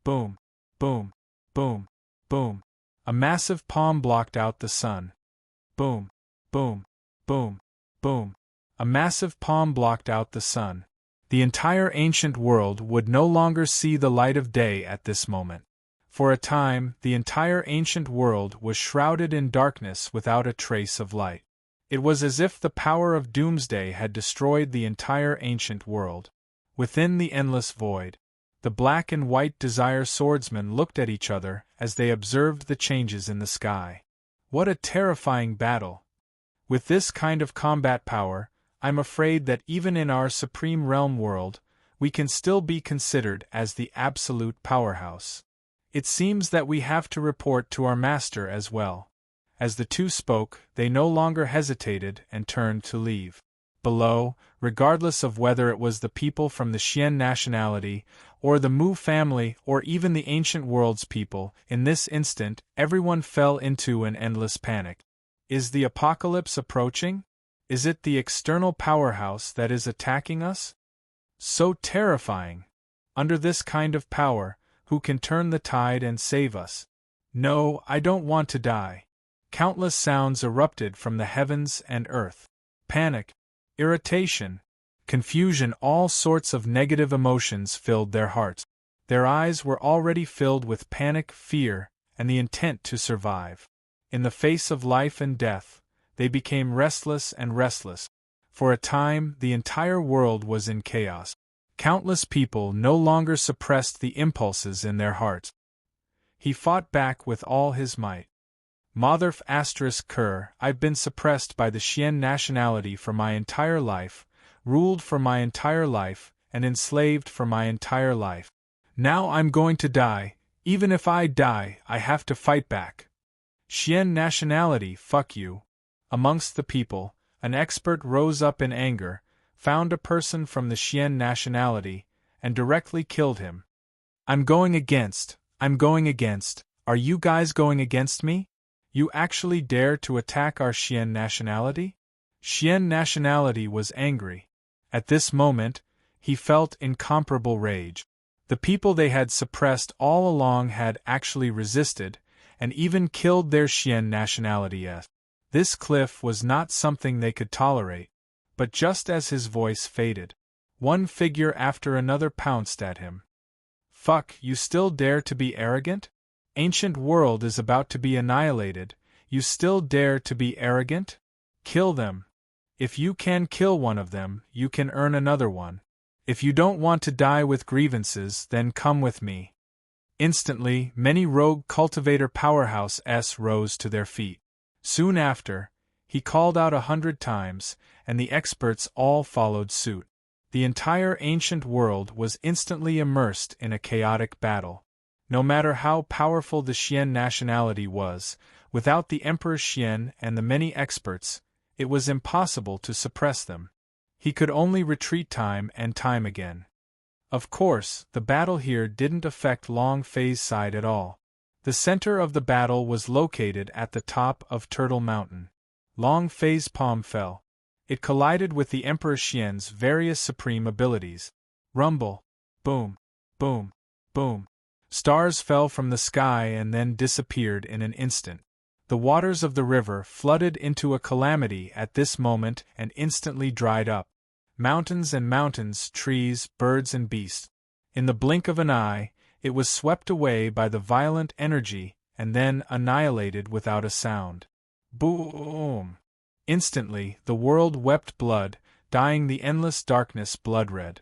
Boom, boom, boom, boom. A massive palm blocked out the sun. Boom, boom, boom, boom. A massive palm blocked out the sun. The entire ancient world would no longer see the light of day at this moment. For a time, the entire ancient world was shrouded in darkness without a trace of light. It was as if the power of doomsday had destroyed the entire ancient world. Within the endless void, the black and white desire swordsmen looked at each other as they observed the changes in the sky. What a terrifying battle! With this kind of combat power, I'm afraid that even in our supreme realm world, we can still be considered as the absolute powerhouse. It seems that we have to report to our master as well. As the two spoke, they no longer hesitated and turned to leave. Below, regardless of whether it was the people from the Xian nationality, or the Mu family, or even the ancient world's people, in this instant, everyone fell into an endless panic. Is the apocalypse approaching? Is it the external powerhouse that is attacking us? So terrifying! Under this kind of power, who can turn the tide and save us? No, I don't want to die. Countless sounds erupted from the heavens and earth. Panic, irritation, confusion, all sorts of negative emotions filled their hearts. Their eyes were already filled with panic, fear, and the intent to survive. In the face of life and death, they became restless and restless. For a time, the entire world was in chaos. Countless people no longer suppressed the impulses in their hearts. He fought back with all his might. Motherf *Ker, I've been suppressed by the Xian nationality for my entire life, ruled for my entire life, and enslaved for my entire life. Now I'm going to die. Even if I die, I have to fight back. Xian nationality, fuck you. Amongst the people, an expert rose up in anger, found a person from the Xian nationality, and directly killed him. I'm going against. Are you guys going against me? You actually dare to attack our Xian nationality? Xian nationality was angry. At this moment, he felt incomparable rage. The people they had suppressed all along had actually resisted, and even killed their Xian nationality. This cliff was not something they could tolerate. But just as his voice faded, one figure after another pounced at him. Fuck, you still dare to be arrogant? Ancient world is about to be annihilated, you still dare to be arrogant? Kill them. If you can kill one of them, you can earn another one. If you don't want to die with grievances, then come with me. Instantly, many rogue cultivator powerhouses rose to their feet. Soon after, he called out 100 times, and the experts all followed suit. The entire ancient world was instantly immersed in a chaotic battle. No matter how powerful the Xian nationality was, without the Emperor Xian and the many experts, it was impossible to suppress them. He could only retreat time and time again. Of course, the battle here didn't affect Long Fei's side at all. The center of the battle was located at the top of Turtle Mountain. Long Fei's palm fell. It collided with the Emperor Xian's various supreme abilities. Rumble. Boom. Boom. Boom. Stars fell from the sky and then disappeared in an instant. The waters of the river flooded into a calamity at this moment and instantly dried up. Mountains and mountains, trees, birds and beasts. In the blink of an eye, it was swept away by the violent energy and then annihilated without a sound. Boom! Instantly, the world wept blood, dyeing the endless darkness blood-red.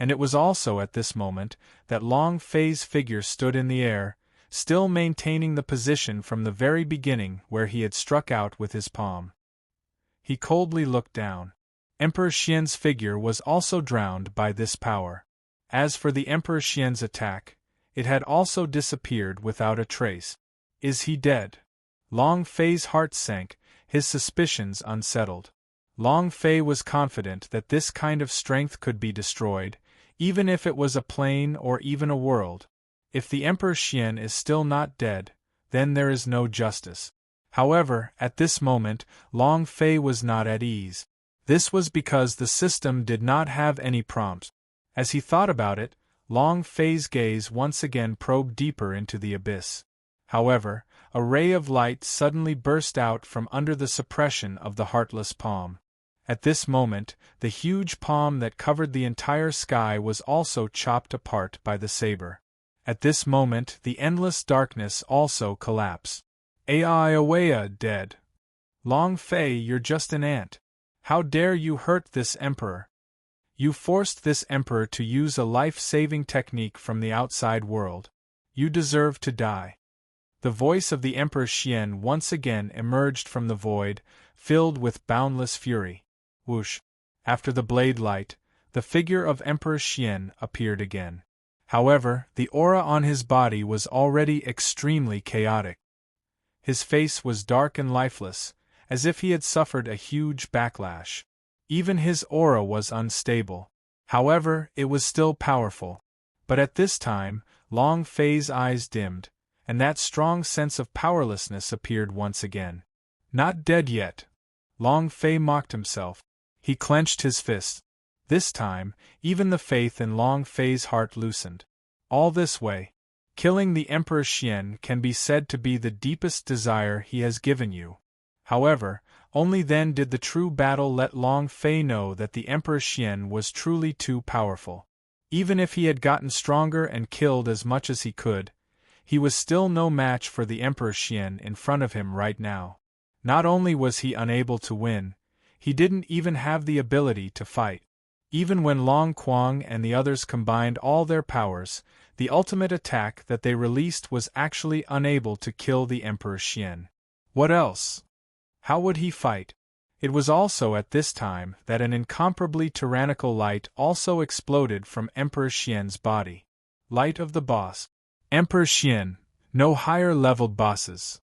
And it was also at this moment that Long Fei's figure stood in the air, still maintaining the position from the very beginning where he had struck out with his palm. He coldly looked down. Emperor Xian's figure was also drowned by this power. As for the Emperor Xian's attack, it had also disappeared without a trace. Is he dead? Long Fei's heart sank, his suspicions unsettled. Long Fei was confident that this kind of strength could be destroyed, even if it was a plane or even a world. If the Emperor Xian is still not dead, then there is no justice. However, at this moment, Long Fei was not at ease. This was because the system did not have any prompts. As he thought about it, Long Fei's gaze once again probed deeper into the abyss. However, a ray of light suddenly burst out from under the suppression of the heartless palm. At this moment, the huge palm that covered the entire sky was also chopped apart by the saber. At this moment, the endless darkness also collapsed. Awaya, dead. Long Fei, you're just an ant. How dare you hurt this emperor? You forced this emperor to use a life-saving technique from the outside world. You deserve to die. The voice of the Emperor Xian once again emerged from the void, filled with boundless fury. Whoosh! After the blade light, the figure of Emperor Xian appeared again. However, the aura on his body was already extremely chaotic. His face was dark and lifeless, as if he had suffered a huge backlash. Even his aura was unstable. However, it was still powerful. But at this time, Long Fei's eyes dimmed, and that strong sense of powerlessness appeared once again. Not dead yet. Long Fei mocked himself. He clenched his fists. This time, even the faith in Long Fei's heart loosened. All this way. Killing the Emperor Xian can be said to be the deepest desire he has given you. However, only then did the true battle let Long Fei know that the Emperor Xian was truly too powerful. Even if he had gotten stronger and killed as much as he could, he was still no match for the Emperor Xian in front of him right now. Not only was he unable to win, he didn't even have the ability to fight. Even when Long Quang and the others combined all their powers, the ultimate attack that they released was actually unable to kill the Emperor Xian. What else? How would he fight? It was also at this time that an incomparably tyrannical light also exploded from Emperor Xian's body. Light of the boss. Emperor Xian, no higher-leveled bosses.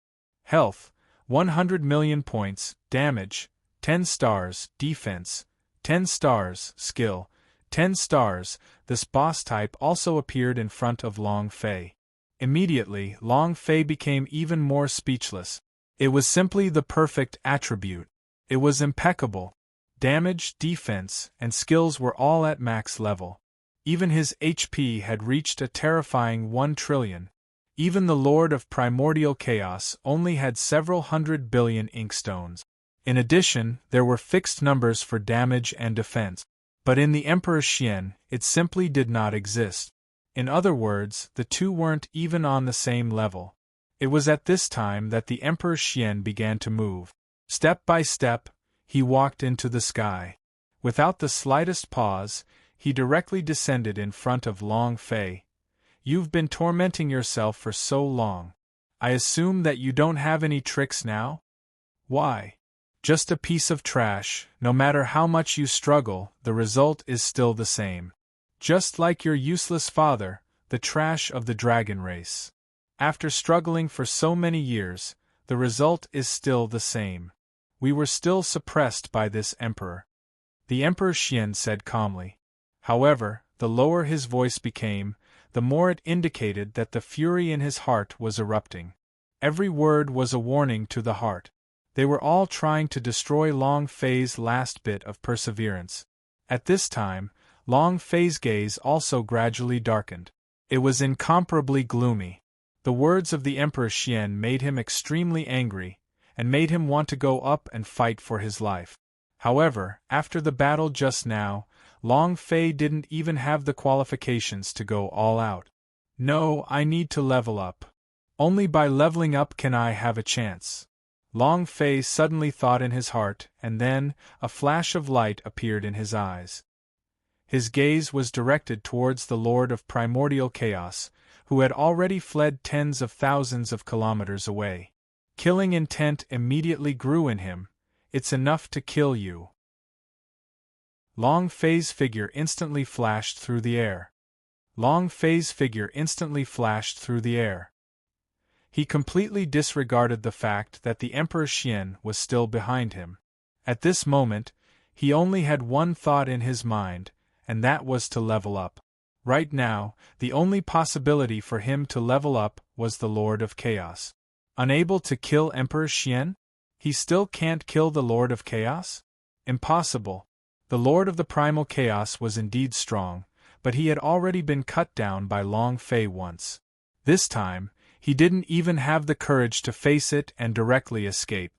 Health, 100 million points, damage, 10 stars, defense, 10 stars, skill, 10 stars. This boss type also appeared in front of Long Fei. Immediately, Long Fei became even more speechless. It was simply the perfect attribute. It was impeccable. Damage, defense, and skills were all at max level. Even his HP had reached a terrifying 1 trillion. Even the Lord of Primordial Chaos only had several 100 billion inkstones. In addition, there were fixed numbers for damage and defense. But in the Emperor Xian, it simply did not exist. In other words, the two weren't even on the same level. It was at this time that the Emperor Xian began to move. Step by step, he walked into the sky. Without the slightest pause, he directly descended in front of Long Fei. You've been tormenting yourself for so long. I assume that you don't have any tricks now? Why? Just a piece of trash. No matter how much you struggle, the result is still the same. Just like your useless father, the trash of the dragon race. After struggling for so many years, the result is still the same. We were still suppressed by this emperor. The Emperor Xian said calmly. However, the lower his voice became, the more it indicated that the fury in his heart was erupting. Every word was a warning to the heart. They were all trying to destroy Long Fei's last bit of perseverance. At this time, Long Fei's gaze also gradually darkened. It was incomparably gloomy. The words of the Emperor Xian made him extremely angry, and made him want to go up and fight for his life. However, after the battle just now, Long Fei didn't even have the qualifications to go all out. No, I need to level up. Only by leveling up can I have a chance. Long Fei suddenly thought in his heart, and then, a flash of light appeared in his eyes. His gaze was directed towards the Lord of Primordial Chaos, who had already fled tens of thousands of kilometers away. Killing intent immediately grew in him. It's enough to kill you. Long Fei's figure instantly flashed through the air. Long Fei's figure instantly flashed through the air. He completely disregarded the fact that the Emperor Xian was still behind him. At this moment, he only had one thought in his mind, and that was to level up. Right now, the only possibility for him to level up was the Lord of Chaos. Unable to kill Emperor Xian? He still can't kill the Lord of Chaos? Impossible. The Lord of the Primal Chaos was indeed strong, but he had already been cut down by Long Fei once. This time, he didn't even have the courage to face it and directly escape.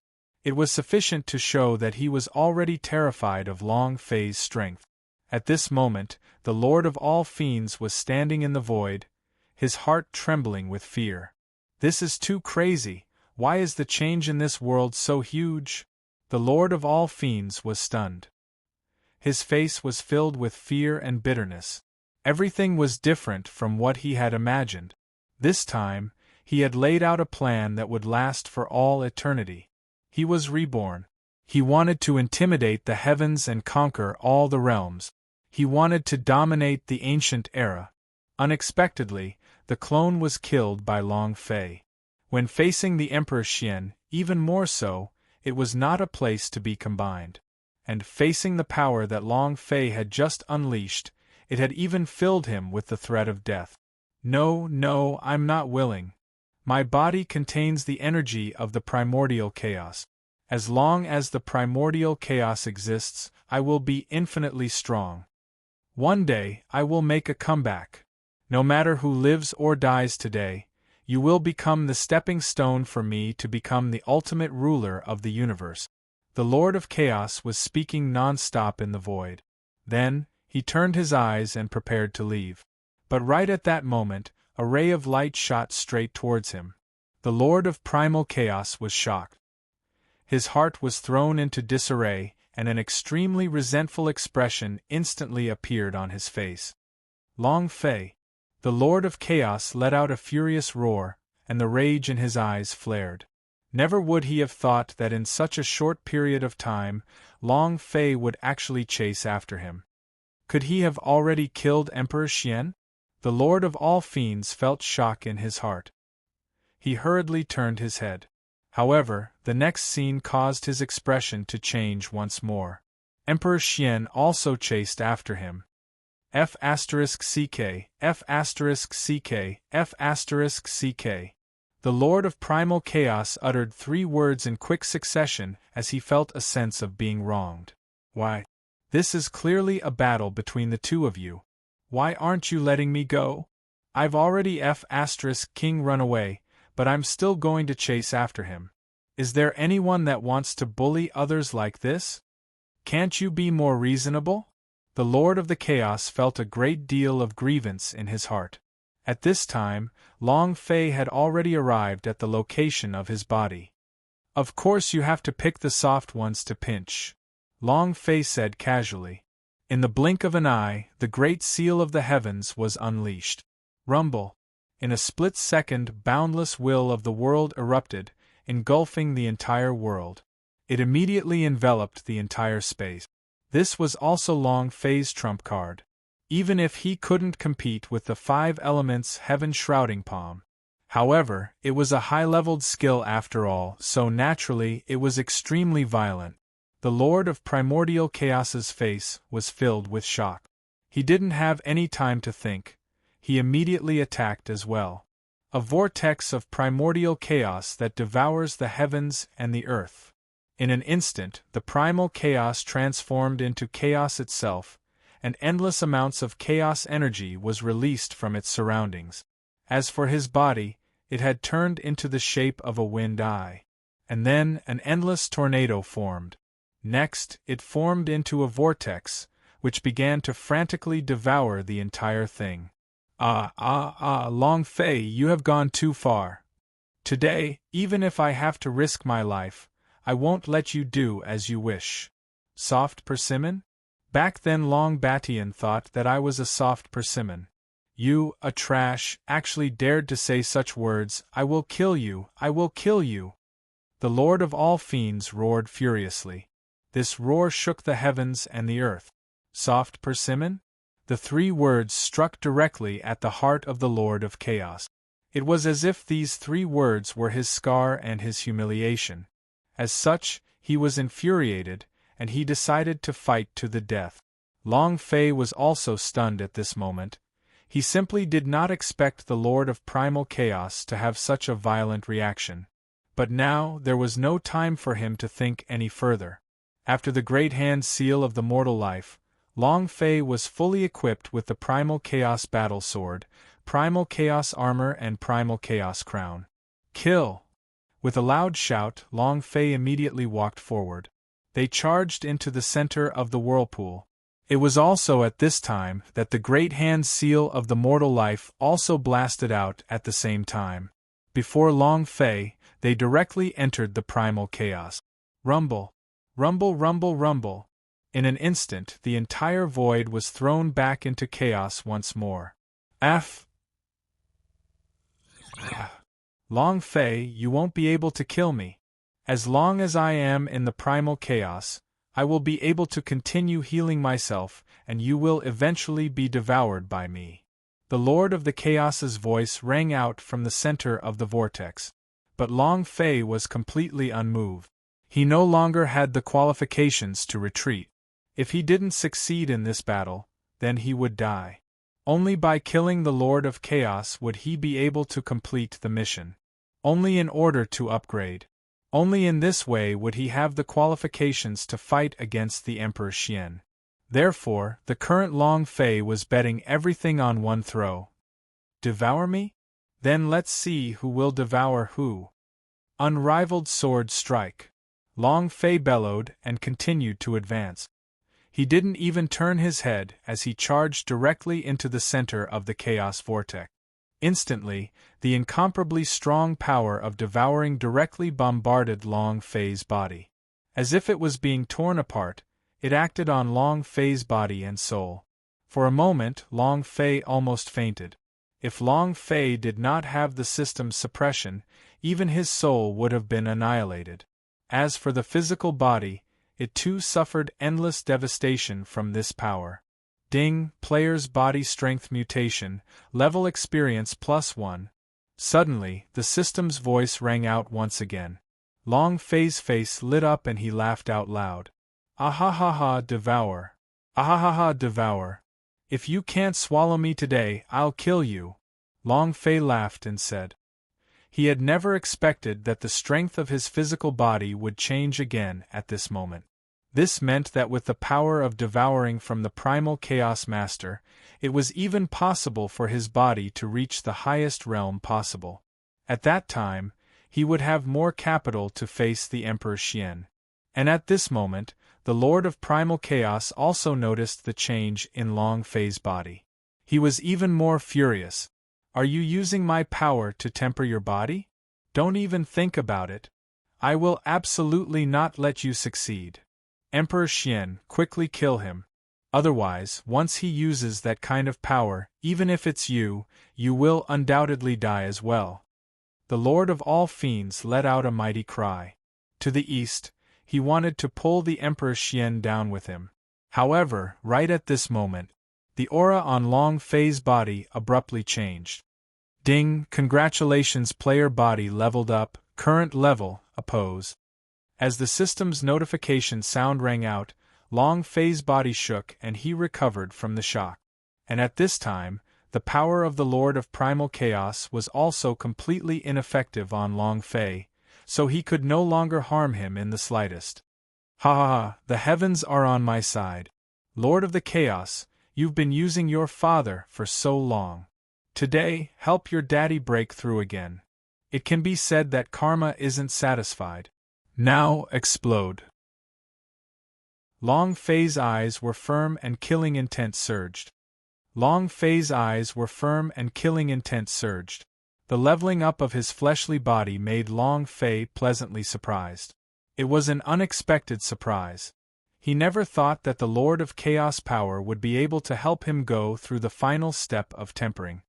It was sufficient to show that he was already terrified of Long Fei's strength. At this moment, the Lord of all Fiends was standing in the void, his heart trembling with fear. This is too crazy. Why is the change in this world so huge? The Lord of all Fiends was stunned. His face was filled with fear and bitterness. Everything was different from what he had imagined. This time, he had laid out a plan that would last for all eternity. He was reborn. He wanted to intimidate the heavens and conquer all the realms. He wanted to dominate the ancient era. Unexpectedly, the clone was killed by Long Fei. When facing the Emperor Xian, even more so, it was not a place to be combined. And facing the power that Long Fei had just unleashed, it had even filled him with the threat of death. No, I'm not willing. My body contains the energy of the primordial chaos. As long as the primordial chaos exists, I will be infinitely strong. One day, I will make a comeback. No matter who lives or dies today, you will become the stepping stone for me to become the ultimate ruler of the universe. The Lord of Chaos was speaking non-stop in the void. Then, he turned his eyes and prepared to leave. But right at that moment, a ray of light shot straight towards him. The Lord of Primal Chaos was shocked. His heart was thrown into disarray, and an extremely resentful expression instantly appeared on his face. Long Fei. The Lord of Chaos let out a furious roar, and the rage in his eyes flared. Never would he have thought that in such a short period of time, Long Fei would actually chase after him. Could he have already killed Emperor Xian? The Lord of all Fiends felt shock in his heart. He hurriedly turned his head. However, the next scene caused his expression to change once more. Emperor Xian also chased after him. F***CK, F***CK, F***CK. The Lord of Primal Chaos uttered 3 words in quick succession as he felt a sense of being wronged. Why? This is clearly a battle between the two of you. Why aren't you letting me go? I've already F***King run away, but I'm still going to chase after him. Is there anyone that wants to bully others like this? Can't you be more reasonable? The Lord of the Chaos felt a great deal of grievance in his heart. At this time, Long Fei had already arrived at the location of his body. Of course you have to pick the soft ones to pinch, Long Fei said casually. In the blink of an eye, the great seal of the heavens was unleashed. Rumble. In a split second, boundless will of the world erupted, engulfing the entire world. It immediately enveloped the entire space. This was also Long Fei's trump card. Even if he couldn't compete with the 5 elements heaven shrouding palm. However, it was a high-leveled skill after all, so naturally it was extremely violent. The Lord of Primordial Chaos's face was filled with shock. He didn't have any time to think. He immediately attacked as well. A vortex of primordial chaos that devours the heavens and the earth. In an instant, the primal chaos transformed into chaos itself, and endless amounts of chaos energy was released from its surroundings. As for his body, it had turned into the shape of a wind eye. And then an endless tornado formed. Next, it formed into a vortex, which began to frantically devour the entire thing. Long Fei, you have gone too far. Today, even if I have to risk my life, I won't let you do as you wish. Soft persimmon? Back then Long Batian thought that I was a soft persimmon. You, a trash, actually dared to say such words. I will kill you, I will kill you. The Lord of all Fiends roared furiously. This roar shook the heavens and the earth. Soft persimmon? The 3 words struck directly at the heart of the Lord of Chaos. It was as if these 3 words were his scar and his humiliation. As such, he was infuriated, and he decided to fight to the death. Long Fei was also stunned at this moment. He simply did not expect the Lord of Primal Chaos to have such a violent reaction. But now there was no time for him to think any further. After the great hand seal of the mortal life, Long Fei was fully equipped with the Primal Chaos Battle Sword, Primal Chaos Armor and Primal Chaos Crown. Kill! With a loud shout, Long Fei immediately walked forward. They charged into the center of the whirlpool. It was also at this time that the great hand seal of the mortal life also blasted out at the same time. Before Long Fei, they directly entered the primal chaos. Rumble! Rumble, rumble, rumble! In an instant, the entire void was thrown back into chaos once more. Long Fei, you won't be able to kill me. As long as I am in the primal chaos, I will be able to continue healing myself, and you will eventually be devoured by me. The Lord of the Chaos's voice rang out from the center of the vortex. But Long Fei was completely unmoved. He no longer had the qualifications to retreat. If he didn't succeed in this battle, then he would die. Only by killing the Lord of Chaos would he be able to complete the mission. Only in order to upgrade. Only in this way would he have the qualifications to fight against the Emperor Xian. Therefore, the current Long Fei was betting everything on one throw. Devour me? Then let's see who will devour who. Unrivaled sword strike. Long Fei bellowed and continued to advance. He didn't even turn his head as he charged directly into the center of the chaos vortex. Instantly, the incomparably strong power of devouring directly bombarded Long Fei's body. As if it was being torn apart, it acted on Long Fei's body and soul. For a moment, Long Fei almost fainted. If Long Fei did not have the system's suppression, even his soul would have been annihilated. As for the physical body, it too suffered endless devastation from this power. Ding, player's body strength mutation, level experience +1. Suddenly, the system's voice rang out once again. Long Fei's face lit up and he laughed out loud. Ahahaha, devour. Ahahaha, devour. If you can't swallow me today, I'll kill you. Long Fei laughed and said. He had never expected that the strength of his physical body would change again at this moment. This meant that with the power of devouring from the primal Chaos Master, it was even possible for his body to reach the highest realm possible. At that time, he would have more capital to face the Emperor Xian. And at this moment, the Lord of Primal Chaos also noticed the change in Long Fei's body. He was even more furious. Are you using my power to temper your body? Don't even think about it. I will absolutely not let you succeed. Emperor Xian, quickly kill him. Otherwise, once he uses that kind of power, even if it's you, you will undoubtedly die as well. The Lord of all Fiends let out a mighty cry. To the east, he wanted to pull the Emperor Xian down with him. However, right at this moment, the aura on Long Fei's body abruptly changed. Ding, congratulations, player body leveled up, current level, oppose. As the system's notification sound rang out, Long Fei's body shook and he recovered from the shock. And at this time, the power of the Lord of Primal Chaos was also completely ineffective on Long Fei, so he could no longer harm him in the slightest. Ha ha ha, the heavens are on my side. Lord of the Chaos, you've been using your father for so long. Today, help your daddy break through again. It can be said that karma isn't satisfied. Now explode. Long Fei's eyes were firm and killing intent surged. Long Fei's eyes were firm and killing intent surged. The leveling up of his fleshly body made Long Fei pleasantly surprised. It was an unexpected surprise. He never thought that the Lord of Chaos power would be able to help him go through the final step of tempering.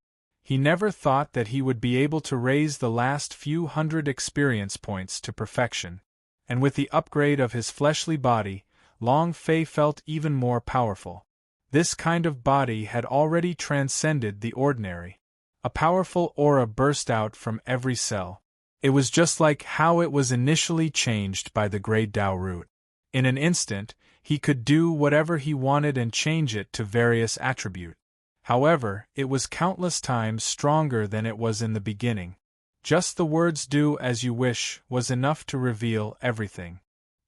He never thought that he would be able to raise the last few hundred experience points to perfection. And with the upgrade of his fleshly body, Long Fei felt even more powerful. This kind of body had already transcended the ordinary. A powerful aura burst out from every cell. It was just like how it was initially changed by the Great Tao Root. In an instant, he could do whatever he wanted and change it to various attributes. However, it was countless times stronger than it was in the beginning. Just the words "do as you wish" was enough to reveal everything.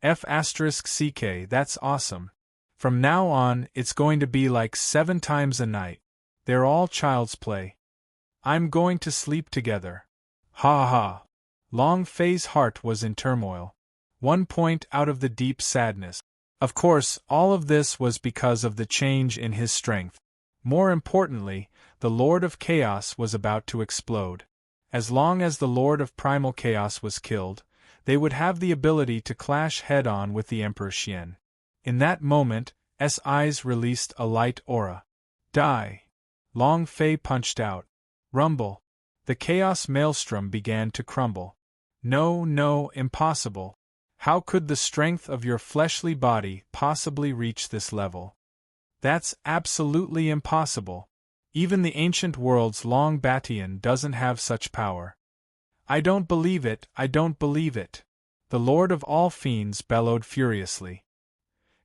F*ck, that's awesome. From now on, it's going to be like 7 times a night. They're all child's play. I'm going to sleep together. Ha ha. Long Fei's heart was in turmoil. 1 point out of the deep sadness. Of course, all of this was because of the change in his strength. More importantly, the Lord of Chaos was about to explode. As long as the Lord of Primal Chaos was killed, they would have the ability to clash head-on with the Emperor Xian. In that moment, S eyes released a light aura. Die! Long Fei punched out. Rumble! The Chaos Maelstrom began to crumble. No, no, impossible. How could the strength of your fleshly body possibly reach this level? That's absolutely impossible. Even the ancient world's Long Batian doesn't have such power. I don't believe it, I don't believe it. The Lord of all Fiends bellowed furiously.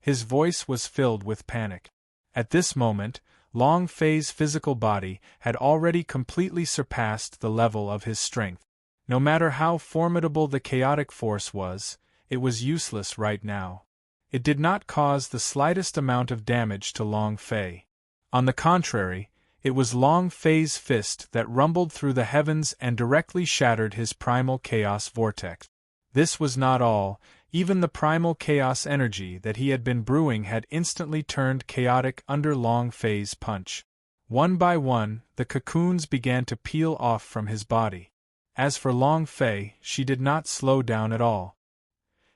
His voice was filled with panic. At this moment, Long Fei's physical body had already completely surpassed the level of his strength. No matter how formidable the chaotic force was, it was useless right now. It did not cause the slightest amount of damage to Long Fei. On the contrary, it was Long Fei's fist that rumbled through the heavens and directly shattered his primal chaos vortex. This was not all. Even the primal chaos energy that he had been brewing had instantly turned chaotic under Long Fei's punch. One by one, the cocoons began to peel off from his body. As for Long Fei, she did not slow down at all.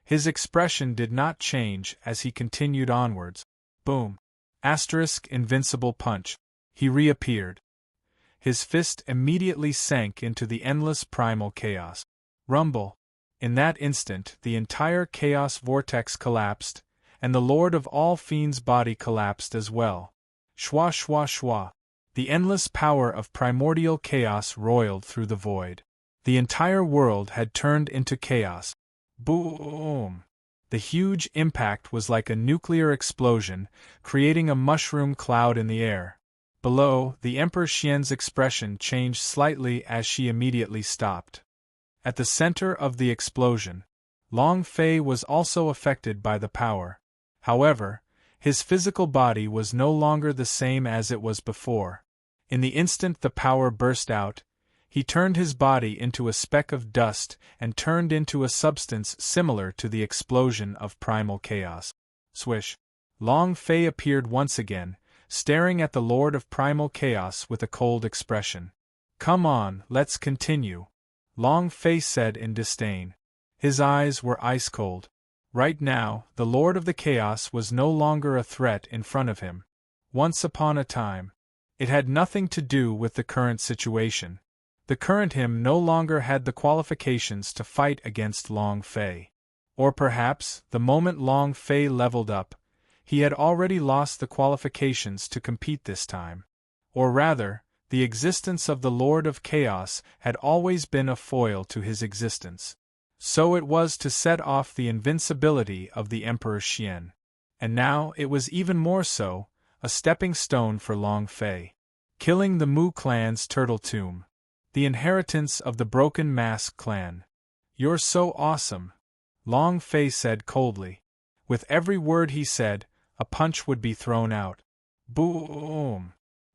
His expression did not change as he continued onwards. Boom! Invincible punch. He reappeared. His fist immediately sank into the endless primal chaos. Rumble! In that instant, the entire chaos vortex collapsed, and the Lord of all Fiends' body collapsed as well. Shwa shwa shwa. The endless power of primordial chaos roiled through the void. The entire world had turned into chaos. Boom! The huge impact was like a nuclear explosion, creating a mushroom cloud in the air. Below, the Emperor Xian's expression changed slightly as she immediately stopped. At the center of the explosion, Long Fei was also affected by the power. However, his physical body was no longer the same as it was before. In the instant the power burst out, he turned his body into a speck of dust and turned into a substance similar to the explosion of primal chaos. Swish! Long Fei appeared once again, staring at the Lord of Primal Chaos with a cold expression. Come on, let's continue. Long Fei said in disdain. His eyes were ice-cold. Right now, the Lord of the Chaos was no longer a threat in front of him. Once upon a time. It had nothing to do with the current situation. The current him no longer had the qualifications to fight against Long Fei. Or perhaps, the moment Long Fei leveled up, he had already lost the qualifications to compete this time. Or rather, the existence of the Lord of Chaos had always been a foil to his existence. So it was to set off the invincibility of the Emperor Xian. And now it was even more so, a stepping stone for Long Fei. Killing the Mu clan's turtle tomb. The inheritance of the Broken Mask clan. You're so awesome, Long Fei said coldly. With every word he said, a punch would be thrown out. Boom!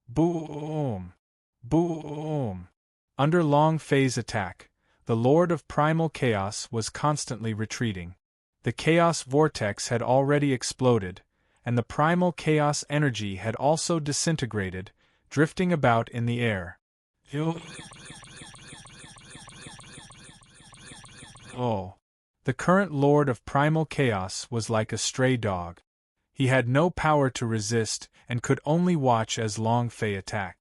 Boom! Boom! Under Long Fei's attack, the Lord of Primal Chaos was constantly retreating. The Chaos Vortex had already exploded, and the Primal Chaos energy had also disintegrated, drifting about in the air. Oh! The current Lord of Primal Chaos was like a stray dog. He had no power to resist and could only watch as Long Fei attacked.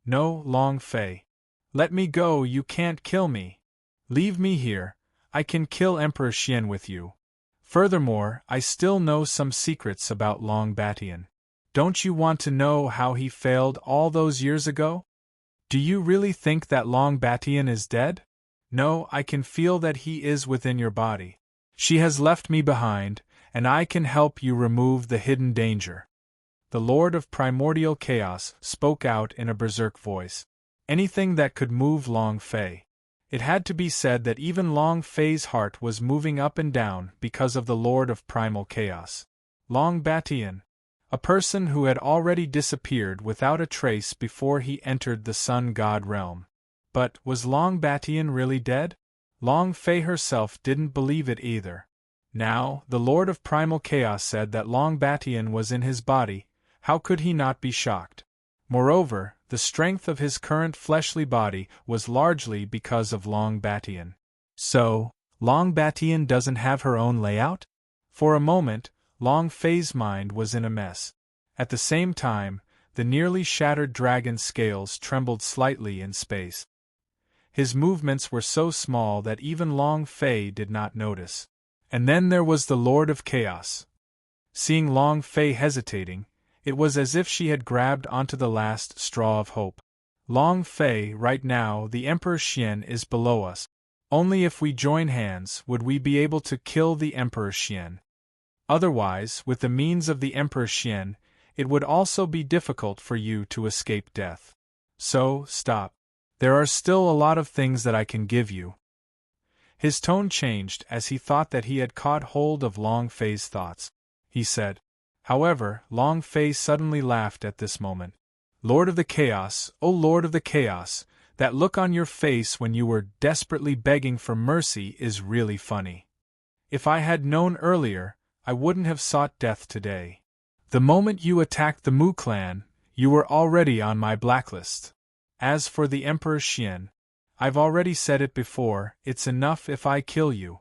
No, Long Fei. Let me go, you can't kill me. Leave me here, I can kill Emperor Xian with you. Furthermore, I still know some secrets about Long Batian. Don't you want to know how he failed all those years ago? Do you really think that Long Batian is dead? No, I can feel that he is within your body. She has left me behind, and I can help you remove the hidden danger. The Lord of Primordial Chaos spoke out in a berserk voice. Anything that could move Long Fei. It had to be said that even Long Fei's heart was moving up and down because of the Lord of Primal Chaos. Long Batian, a person who had already disappeared without a trace before he entered the Sun God realm. But was Long Batian really dead? Long Fei herself didn't believe it either. Now, the Lord of Primal Chaos said that Long Batian was in his body. How could he not be shocked? Moreover, the strength of his current fleshly body was largely because of Long Batian. So, Long Batian doesn't have her own layout? For a moment, Long Fei's mind was in a mess. At the same time, the nearly shattered dragon's scales trembled slightly in space. His movements were so small that even Long Fei did not notice. And then there was the Lord of Chaos. Seeing Long Fei hesitating, it was as if she had grabbed onto the last straw of hope. Long Fei, right now the Emperor Xian is below us. Only if we join hands would we be able to kill the Emperor Xian. Otherwise, with the means of the Emperor Xian, it would also be difficult for you to escape death. So, stop. There are still a lot of things that I can give you. His tone changed as he thought that he had caught hold of Long Fei's thoughts. He said. However, Long Fei suddenly laughed at this moment. Lord of the Chaos, O Lord of the Chaos, that look on your face when you were desperately begging for mercy is really funny. If I had known earlier, I wouldn't have sought death today. The moment you attacked the Mu clan, you were already on my blacklist. As for the Emperor Xian, I've already said it before, it's enough if I kill you.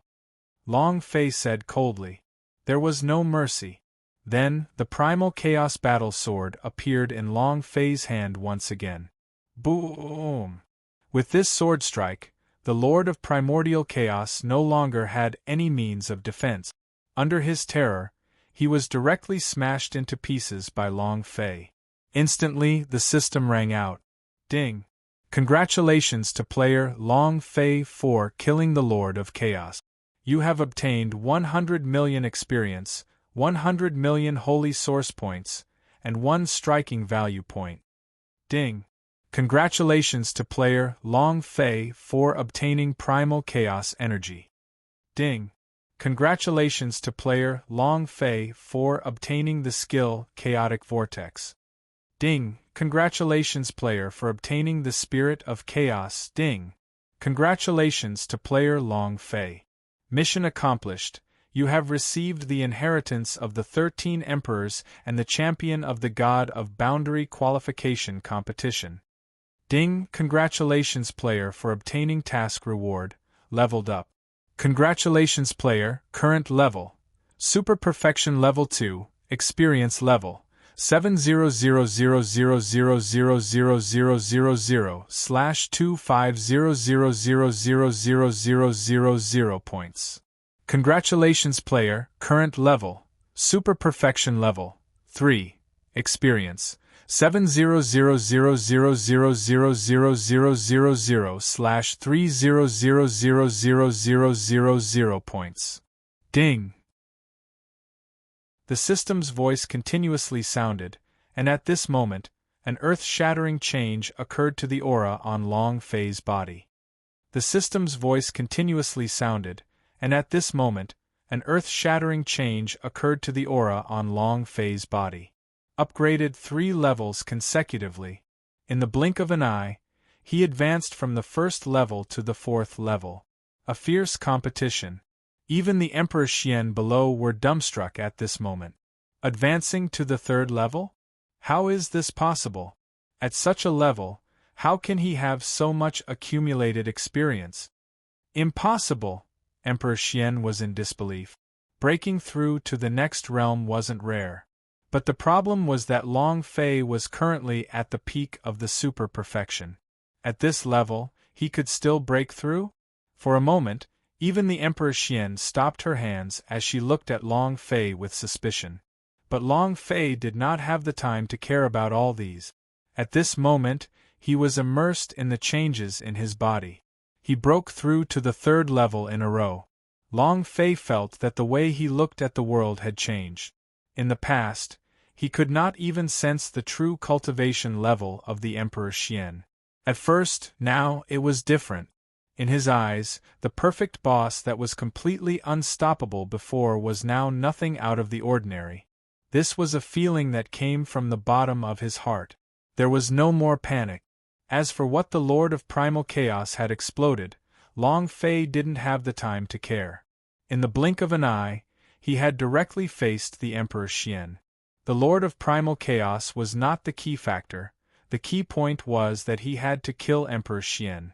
Long Fei said coldly. There was no mercy. Then, the primal chaos battle sword appeared in Long Fei's hand once again. Boom! With this sword strike, the Lord of Primordial Chaos no longer had any means of defense. Under his terror, he was directly smashed into pieces by Long Fei. Instantly, the system rang out. Ding! Congratulations to player Long Fei for killing the Lord of Chaos. You have obtained 100 million experience, 100 million holy source points, and 1 striking value point. Ding! Congratulations to player Long Fei for obtaining primal chaos energy. Ding! Congratulations to player Long Fei for obtaining the skill Chaotic Vortex. Ding! Congratulations player for obtaining the Spirit of Chaos. Ding! Congratulations to player Long Fei. Mission accomplished. You have received the inheritance of the 13 Emperors and the champion of the God of Boundary Qualification Competition. Ding! Congratulations player for obtaining task reward, leveled up. Congratulations player, current level. Super Perfection Level 2, Experience Level. 700000000/250000000 points. Congratulations player, current level, Super Perfection Level 3, Experience 700000000/300000000 points. Ding! The system's voice continuously sounded, and at this moment, an earth-shattering change occurred to the aura on Long Fei's body. The system's voice continuously sounded, and at this moment, an earth-shattering change occurred to the aura on Long Fei's body. Upgraded 3 levels consecutively. In the blink of an eye, he advanced from the 1st level to the 4th level. A fierce competition. Even the Emperor Xian below were dumbstruck at this moment. Advancing to the 3rd level? How is this possible? At such a level, how can he have so much accumulated experience? Impossible! Emperor Xian was in disbelief. Breaking through to the next realm wasn't rare. But the problem was that Long Fei was currently at the peak of the super perfection. At this level, he could still break through? For a moment, even the Emperor Xian stopped her hands as she looked at Long Fei with suspicion. But Long Fei did not have the time to care about all these. At this moment, he was immersed in the changes in his body. He broke through to the 3rd level in a row. Long Fei felt that the way he looked at the world had changed. In the past, he could not even sense the true cultivation level of the Emperor Xian. At first, now, it was different. In his eyes, the perfect boss that was completely unstoppable before was now nothing out of the ordinary. This was a feeling that came from the bottom of his heart. There was no more panic. As for what the Lord of Primal Chaos had exploded, Long Fei didn't have the time to care. In the blink of an eye, he had directly faced the Emperor Xian. The Lord of Primal Chaos was not the key factor. The key point was that he had to kill Emperor Xian.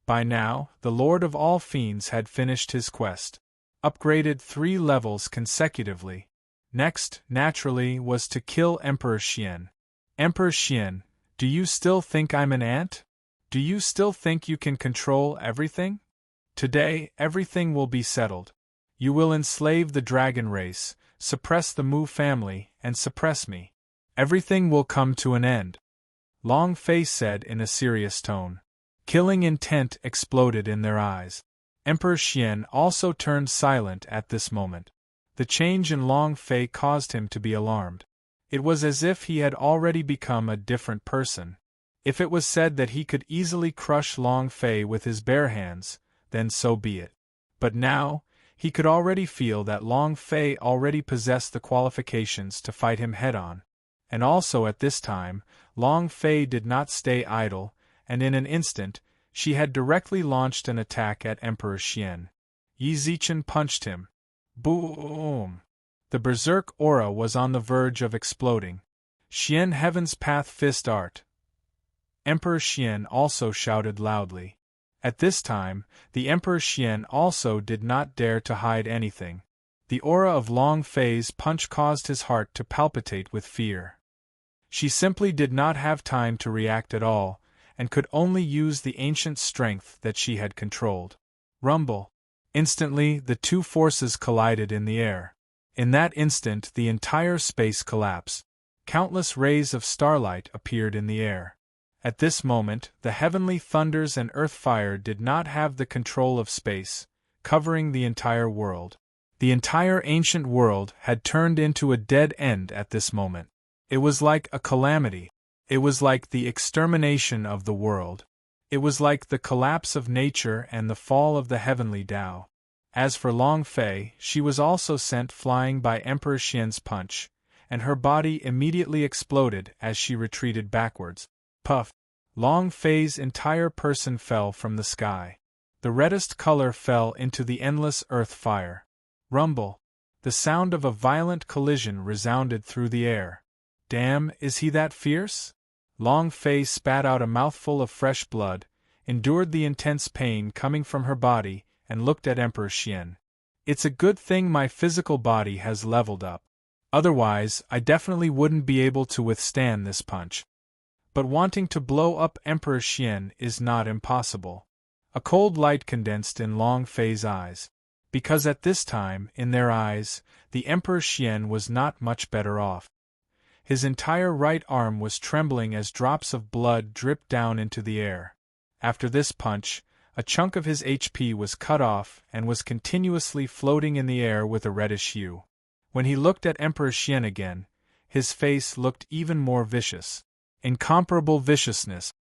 By now, the Lord of all Fiends had finished his quest. Upgraded 3 levels consecutively. Next, naturally, was to kill Emperor Xian. Emperor Xian, do you still think I'm an ant? Do you still think you can control everything? Today, everything will be settled. You will enslave the dragon race, suppress the Mu family, and suppress me. Everything will come to an end. Long Fei said in a serious tone. Killing intent exploded in their eyes. Emperor Xian also turned silent at this moment. The change in Long Fei caused him to be alarmed. It was as if he had already become a different person. If it was said that he could easily crush Long Fei with his bare hands, then so be it. But now, he could already feel that Long Fei already possessed the qualifications to fight him head-on. And also at this time, Long Fei did not stay idle, and in an instant, she had directly launched an attack at Emperor Xian. Yi Zichen punched him. Boom! The berserk aura was on the verge of exploding. Xian Heaven's Path Fist Art. Emperor Xian also shouted loudly. At this time, the Emperor Xian also did not dare to hide anything. The aura of Long Fei's punch caused his heart to palpitate with fear. She simply did not have time to react at all, and could only use the ancient strength that she had controlled. Rumble. Instantly, the two forces collided in the air. In that instant, the entire space collapsed. Countless rays of starlight appeared in the air. At this moment, the heavenly thunders and earth fire did not have the control of space, covering the entire world. The entire ancient world had turned into a dead end at this moment. It was like a calamity. It was like the extermination of the world. It was like the collapse of nature and the fall of the heavenly Tao. As for Long Fei, she was also sent flying by Emperor Xian's punch, and her body immediately exploded as she retreated backwards. Puff! Long Fei's entire person fell from the sky. The reddest color fell into the endless earth fire. Rumble! The sound of a violent collision resounded through the air. Damn, is he that fierce? Long Fei spat out a mouthful of fresh blood, endured the intense pain coming from her body, and looked at Emperor Xian. It's a good thing my physical body has leveled up. Otherwise, I definitely wouldn't be able to withstand this punch. But wanting to blow up Emperor Xian is not impossible. A cold light condensed in Long Fei's eyes. Because at this time, in their eyes, the Emperor Xian was not much better off. His entire right arm was trembling as drops of blood dripped down into the air. After this punch, a chunk of his HP was cut off and was continuously floating in the air with a reddish hue. When he looked at Emperor Xian again, his face looked even more vicious. Incomparable viciousness.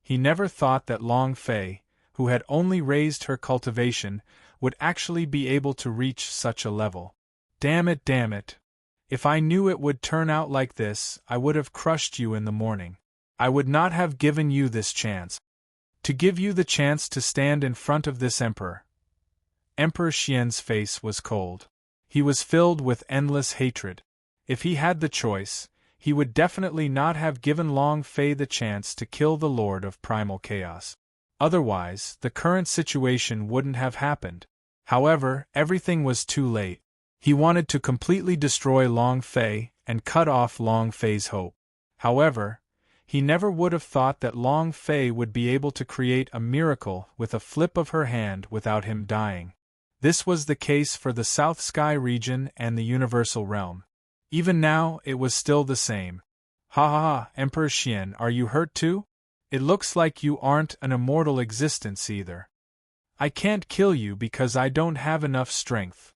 He never thought that Long Fei, who had only raised her cultivation, would actually be able to reach such a level. Damn it, damn it. If I knew it would turn out like this, I would have crushed you in the morning. I would not have given you this chance. To give you the chance to stand in front of this emperor. Emperor Xian's face was cold. He was filled with endless hatred. If he had the choice, he would definitely not have given Long Fei the chance to kill the Lord of Primal Chaos. Otherwise, the current situation wouldn't have happened. However, everything was too late. He wanted to completely destroy Long Fei and cut off Long Fei's hope. However, he never would have thought that Long Fei would be able to create a miracle with a flip of her hand without him dying. This was the case for the South Sky region and the Universal Realm. Even now, it was still the same. Ha ha ha, Emperor Xian, are you hurt too? It looks like you aren't an immortal existence either. I can't kill you because I don't have enough strength.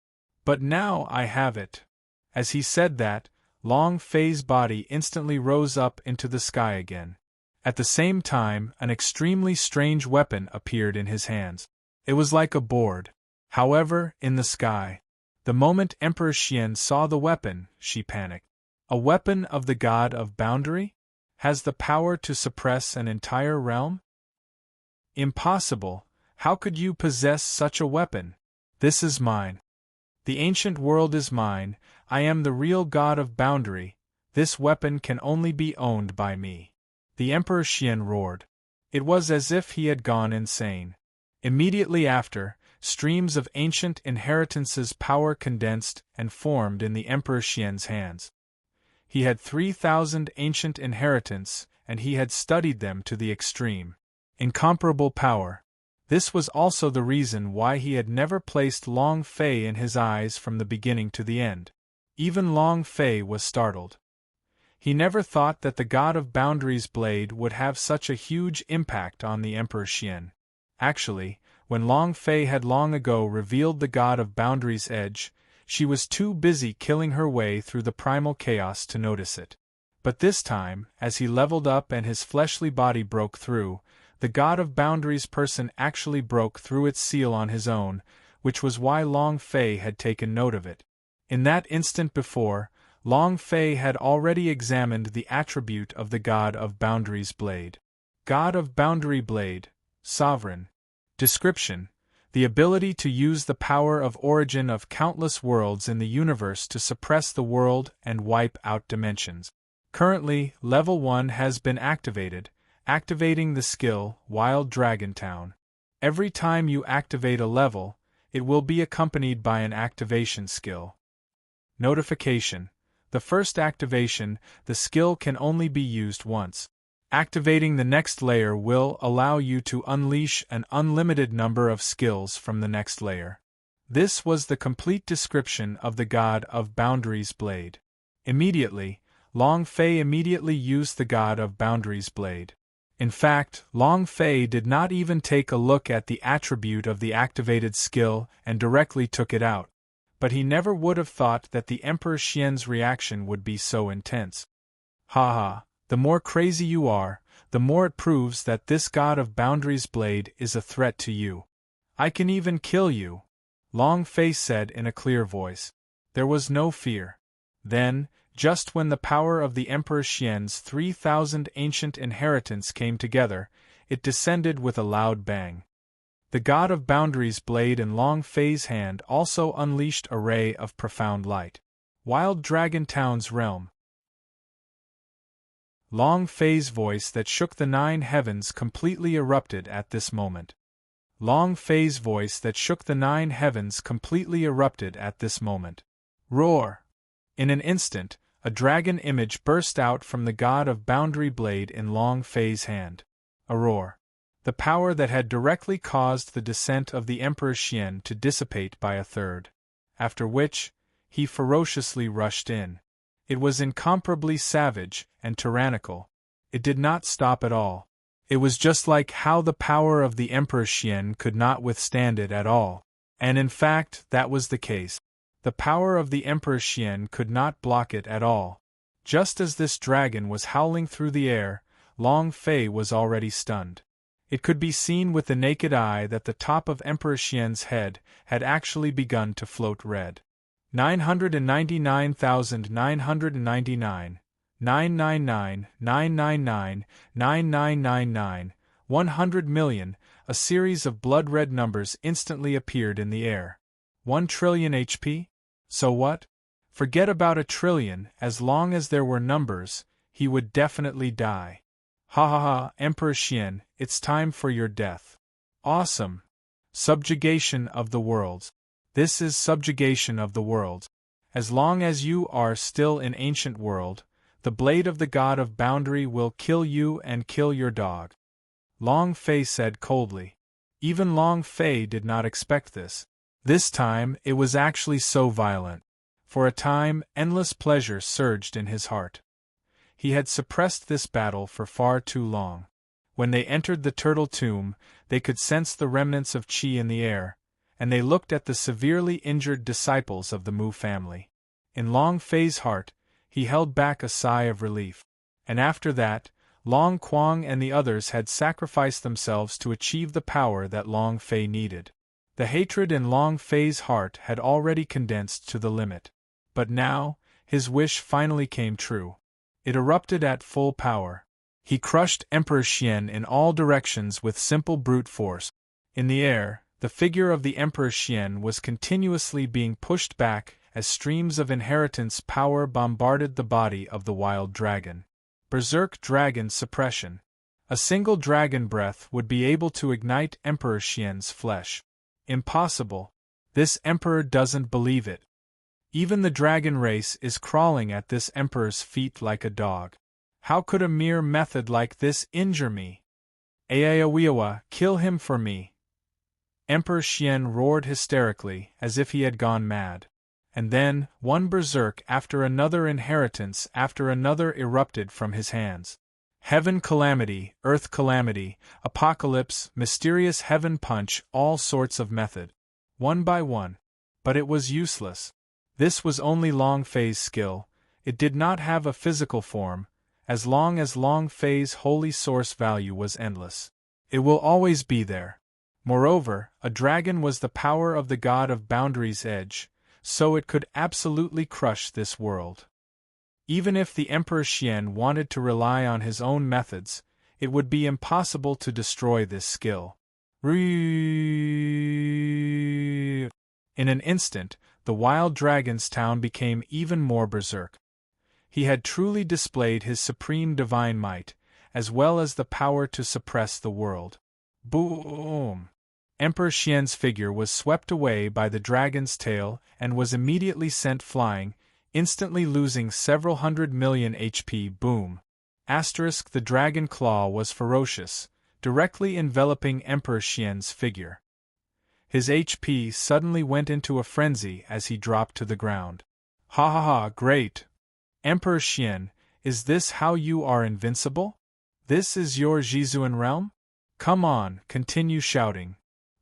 But now I have it. As he said that, Long Fei's body instantly rose up into the sky again. At the same time, an extremely strange weapon appeared in his hands. It was like a board. However, in the sky. The moment Emperor Xian saw the weapon, she panicked. A weapon of the god of boundary? Has the power to suppress an entire realm? Impossible. How could you possess such a weapon? This is mine. The ancient world is mine. I am the real god of boundary. This weapon can only be owned by me. The Emperor Xian roared. It was as if he had gone insane. Immediately after, streams of ancient inheritance's power condensed and formed in the Emperor Xian's hands. He had 3,000 ancient inheritance, and he had studied them to the extreme. Incomparable power. This was also the reason why he had never placed Long Fei in his eyes from the beginning to the end. Even Long Fei was startled. He never thought that the god of boundaries blade would have such a huge impact on the Emperor Xian. Actually, when Long Fei had long ago revealed the god of boundaries' edge, she was too busy killing her way through the primal chaos to notice it. But this time, as he leveled up and his fleshly body broke through, the god of boundaries person actually broke through its seal on his own, which was why Long Fei had taken note of it. In that instant before, Long Fei had already examined the attribute of the god of boundaries blade. God of boundary blade, sovereign. Description: the ability to use the power of origin of countless worlds in the universe to suppress the world and wipe out dimensions. Currently, Level 1 has been activated, activating the skill Wild Dragon Town. Every time you activate a level, it will be accompanied by an activation skill. Notification: the first activation, the skill can only be used once. Activating the next layer will allow you to unleash an unlimited number of skills from the next layer. This was the complete description of the god of boundaries blade. Immediately, Long Fei immediately used the god of boundaries blade. In fact, Long Fei did not even take a look at the attribute of the activated skill and directly took it out. But he never would have thought that the Emperor Xian's reaction would be so intense. Ha. The more crazy you are, the more it proves that this god of boundaries blade is a threat to you. I can even kill you, Long Fei said in a clear voice. There was no fear. Then, just when the power of the Emperor Xian's 3,000 ancient inheritance came together, it descended with a loud bang. The god of boundaries blade in Long Fei's hand also unleashed a ray of profound light. Wild Dragon Town's realm. Long Fei's voice that shook the 9 heavens completely erupted at this moment. Long Fei's voice that shook the 9 heavens completely erupted at this moment. Roar! In an instant, a dragon image burst out from the god of boundary blade in Long Fei's hand. A roar. The power that had directly caused the descent of the Emperor Xian to dissipate by a third. After which, he ferociously rushed in. It was incomparably savage and tyrannical. It did not stop at all. It was just like how the power of the Emperor Xian could not withstand it at all. And in fact, that was the case. The power of the Emperor Xian could not block it at all. Just as this dragon was howling through the air, Long Fei was already stunned. It could be seen with the naked eye that the top of Emperor Xian's head had actually begun to float red. 999,999, 999, 999, 9999, 100 million, a series of blood-red numbers instantly appeared in the air. 1 trillion HP? So what? Forget about a trillion, as long as there were numbers, he would definitely die. Ha, Emperor Xian, it's time for your death. Awesome! Subjugation of the worlds. This is subjugation of the worlds. As long as you are still in ancient world, the blade of the god of boundary will kill you and kill your dog. Long Fei said coldly. Even Long Fei did not expect this. This time, it was actually so violent. For a time, endless pleasure surged in his heart. He had suppressed this battle for far too long. When they entered the turtle tomb, they could sense the remnants of qi in the air, and they looked at the severely injured disciples of the Mu family. In Long Fei's heart, he held back a sigh of relief. And after that, Long Quang and the others had sacrificed themselves to achieve the power that Long Fei needed. The hatred in Long Fei's heart had already condensed to the limit. But now, His wish finally came true. It erupted at full power. He crushed Emperor Xian in all directions with simple brute force. In the air, the figure of the Emperor Xian was continuously being pushed back as streams of inheritance power bombarded the body of the wild dragon. Berserk Dragon Suppression. A single dragon breath would be able to ignite Emperor Xian's flesh. Impossible. This emperor doesn't believe it. Even the dragon race is crawling at this emperor's feet like a dog. How could a mere method like this injure me? Ayayawiawa, kill him for me. Emperor Xian roared hysterically, as if he had gone mad. And then, one berserk after another inheritance after another erupted from his hands. Heaven calamity, earth calamity, apocalypse, mysterious heaven punch, all sorts of method. One by one. But it was useless. This was only Long Fei's skill. It did not have a physical form, as long as Long Fei's holy source value was endless. It will always be there. Moreover, a dragon was the power of the god of Boundary's Edge, so it could absolutely crush this world. Even if the Emperor Xian wanted to rely on his own methods, it would be impossible to destroy this skill. In an instant, the wild dragon's town became even more berserk. He had truly displayed his supreme divine might, as well as the power to suppress the world. Boom! Emperor Xian's figure was swept away by the dragon's tail and was immediately sent flying, instantly losing several hundred million HP. Boom! The dragon claw was ferocious, directly enveloping Emperor Xian's figure. His HP suddenly went into a frenzy as he dropped to the ground. Ha ha ha, great! Emperor Xian, is this how you are invincible? This is your Jizuan realm? Come on, continue shouting.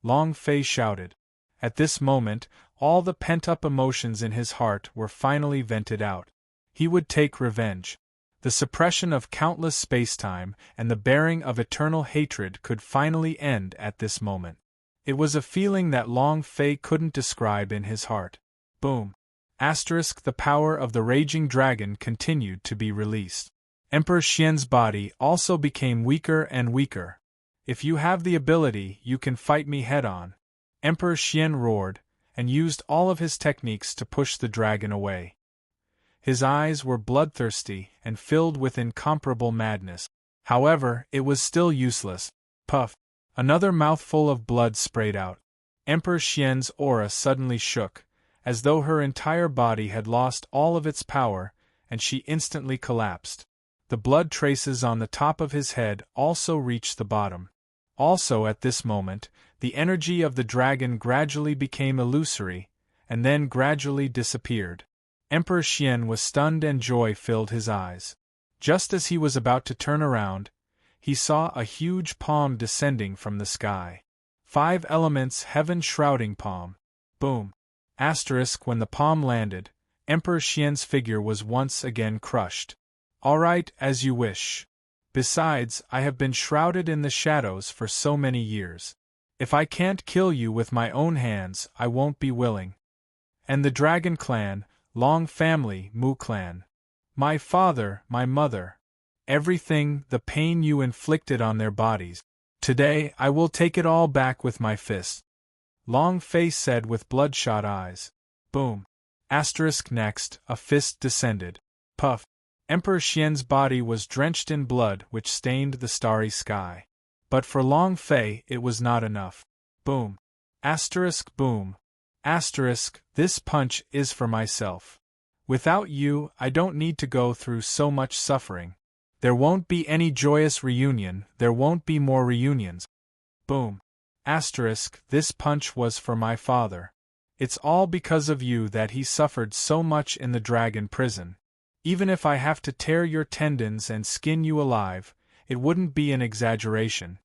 Long Fei shouted. At this moment, all the pent-up emotions in his heart were finally vented out. He would take revenge. The suppression of countless space-time and the bearing of eternal hatred could finally end at this moment. It was a feeling that Long Fei couldn't describe in his heart. Boom! The power of the raging dragon continued to be released. Emperor Xian's body also became weaker and weaker. If you have the ability, you can fight me head-on. Emperor Xian roared, and used all of his techniques to push the dragon away. His eyes were bloodthirsty and filled with incomparable madness. However, it was still useless. Puff! Another mouthful of blood sprayed out. Emperor Xian's aura suddenly shook, as though her entire body had lost all of its power, and she instantly collapsed. The blood traces on the top of his head also reached the bottom. Also at this moment, the energy of the dragon gradually became illusory, and then gradually disappeared. Emperor Xian was stunned and joy filled his eyes. Just as he was about to turn around, he saw a huge palm descending from the sky. 5 elements heaven shrouding palm. Boom! When the palm landed, Emperor Xian's figure was once again crushed. Alright, as you wish. Besides, I have been shrouded in the shadows for so many years. If I can't kill you with my own hands, I won't be willing. And the Dragon Clan, Long Family, Mu Clan. My father, my mother. Everything, the pain you inflicted on their bodies. Today, I will take it all back with my fist. Long Fei said with bloodshot eyes. Boom! Next, a fist descended. Puff! Emperor Xian's body was drenched in blood which stained the starry sky. But for Long Fei it was not enough. Boom! Boom! This punch is for myself. Without you, I don't need to go through so much suffering. There won't be any joyous reunion, there won't be more reunions. Boom! This punch was for my father. It's all because of you that he suffered so much in the dragon prison. Even if I have to tear your tendons and skin you alive, it wouldn't be an exaggeration.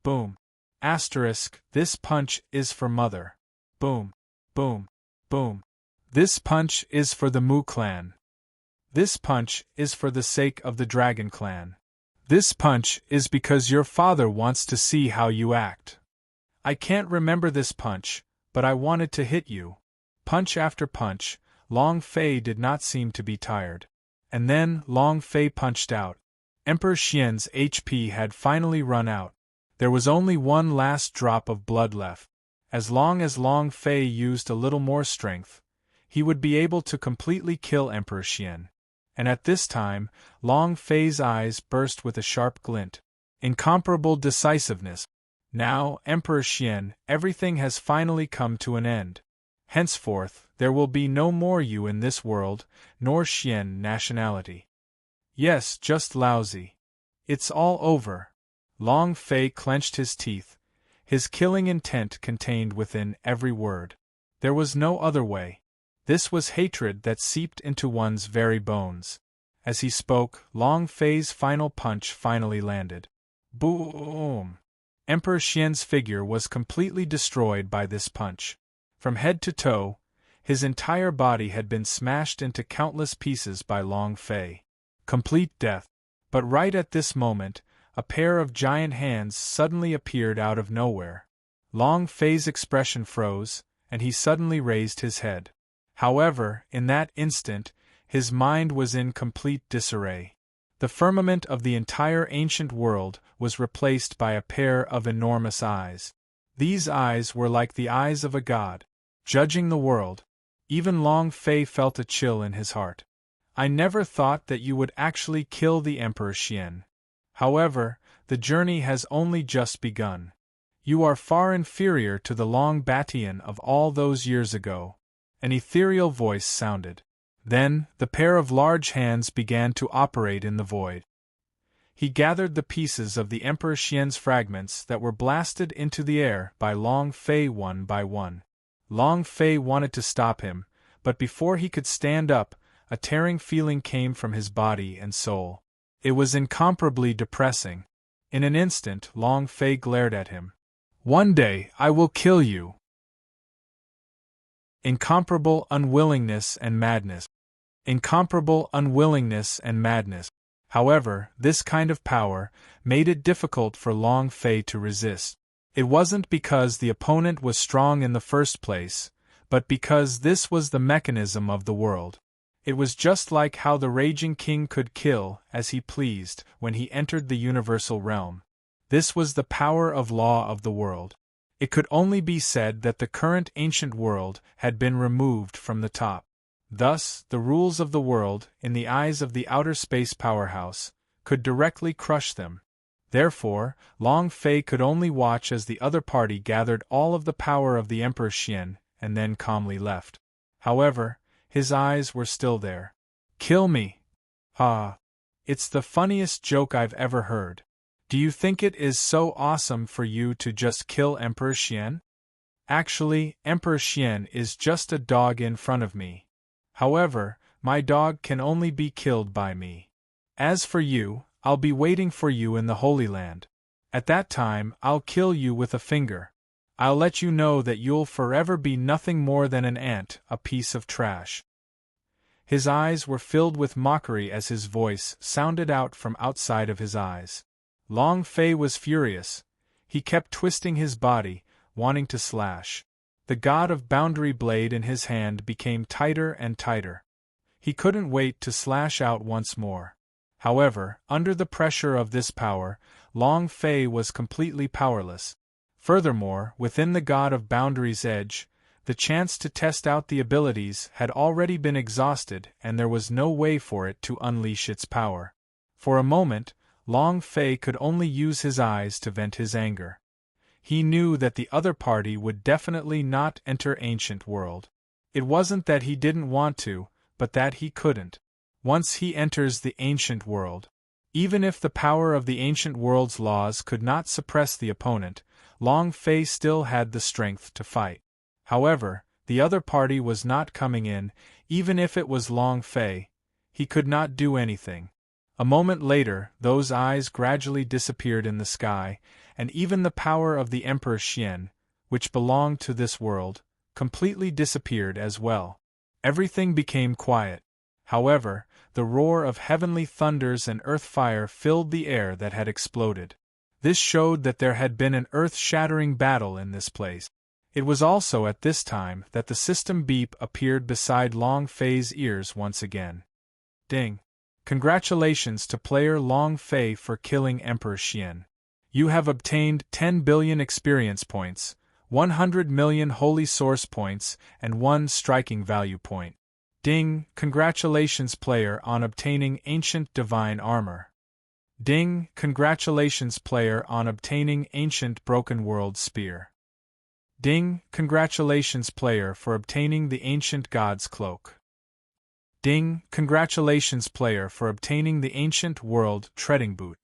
Boom! This punch is for mother. Boom! Boom! Boom! This punch is for the Mu clan. This punch is for the sake of the Dragon Clan. This punch is because your father wants to see how you act. I can't remember this punch, but I wanted to hit you. Punch after punch, Long Fei did not seem to be tired. And then, Long Fei punched out. Emperor Xian's HP had finally run out. There was only one last drop of blood left. As long as Long Fei used a little more strength, he would be able to completely kill Emperor Xian. And at this time, Long Fei's eyes burst with a sharp glint. Incomparable decisiveness. Now, Emperor Xian, everything has finally come to an end. Henceforth, there will be no more you in this world, nor Xian nationality. Yes, just lousy. It's all over. Long Fei clenched his teeth, his killing intent contained within every word. There was no other way. This was hatred that seeped into one's very bones. As he spoke, Long Fei's final punch finally landed. Boom! Emperor Xian's figure was completely destroyed by this punch. From head to toe, his entire body had been smashed into countless pieces by Long Fei. Complete death. But right at this moment, a pair of giant hands suddenly appeared out of nowhere. Long Fei's expression froze, and he suddenly raised his head. However, in that instant, his mind was in complete disarray. The firmament of the entire ancient world was replaced by a pair of enormous eyes. These eyes were like the eyes of a god, judging the world. Even Long Fei felt a chill in his heart. I never thought that you would actually kill the Emperor Xian. However, the journey has only just begun. You are far inferior to the Long Batian of all those years ago. An ethereal voice sounded. Then, the pair of large hands began to operate in the void. He gathered the pieces of the Emperor Xian's fragments that were blasted into the air by Long Fei one by one. Long Fei wanted to stop him, but before he could stand up, a tearing feeling came from his body and soul. It was incomparably depressing. In an instant, Long Fei glared at him. One day, I will kill you. Incomparable unwillingness and madness. Incomparable unwillingness and madness. However, this kind of power made it difficult for Long Fei to resist. It wasn't because the opponent was strong in the first place, but because this was the mechanism of the world. It was just like how the Raging King could kill as he pleased when he entered the universal realm. This was the power of law of the world. It could only be said that the current ancient world had been removed from the top. Thus, the rules of the world, in the eyes of the outer space powerhouse, could directly crush them. Therefore, Long Fei could only watch as the other party gathered all of the power of the Emperor Xian and then calmly left. However, his eyes were still there. Kill me! Ha! It's the funniest joke I've ever heard. Do you think it is so awesome for you to just kill Emperor Xian? Actually, Emperor Xian is just a dog in front of me. However, my dog can only be killed by me. As for you, I'll be waiting for you in the Holy Land. At that time, I'll kill you with a finger. I'll let you know that you'll forever be nothing more than an ant, a piece of trash. His eyes were filled with mockery as his voice sounded out from outside of his eyes. Long Fei was furious. He kept twisting his body, wanting to slash. The god of boundary blade in his hand became tighter and tighter. He couldn't wait to slash out once more. However, under the pressure of this power, Long Fei was completely powerless. Furthermore, within the god of boundary's edge, the chance to test out the abilities had already been exhausted and there was no way for it to unleash its power. For a moment, Long Fei could only use his eyes to vent his anger. He knew that the other party would definitely not enter Ancient World. It wasn't that he didn't want to, but that he couldn't. Once he enters the Ancient World, even if the power of the Ancient World's laws could not suppress the opponent, Long Fei still had the strength to fight. However, the other party was not coming in, even if it was Long Fei. He could not do anything. A moment later, those eyes gradually disappeared in the sky, and even the power of the Emperor Xian, which belonged to this world, completely disappeared as well. Everything became quiet. However, the roar of heavenly thunders and earth fire filled the air that had exploded. This showed that there had been an earth-shattering battle in this place. It was also at this time that the system beep appeared beside Long Fei's ears once again. Ding! Congratulations to player Long Fei for killing Emperor Xian. You have obtained 10 billion experience points, 100 million holy source points, and 1 striking value point. Ding! Congratulations player on obtaining ancient divine armor. Ding! Congratulations player on obtaining ancient broken world spear. Ding! Congratulations player for obtaining the ancient god's cloak. Ding! Congratulations player for obtaining the ancient world treading boot.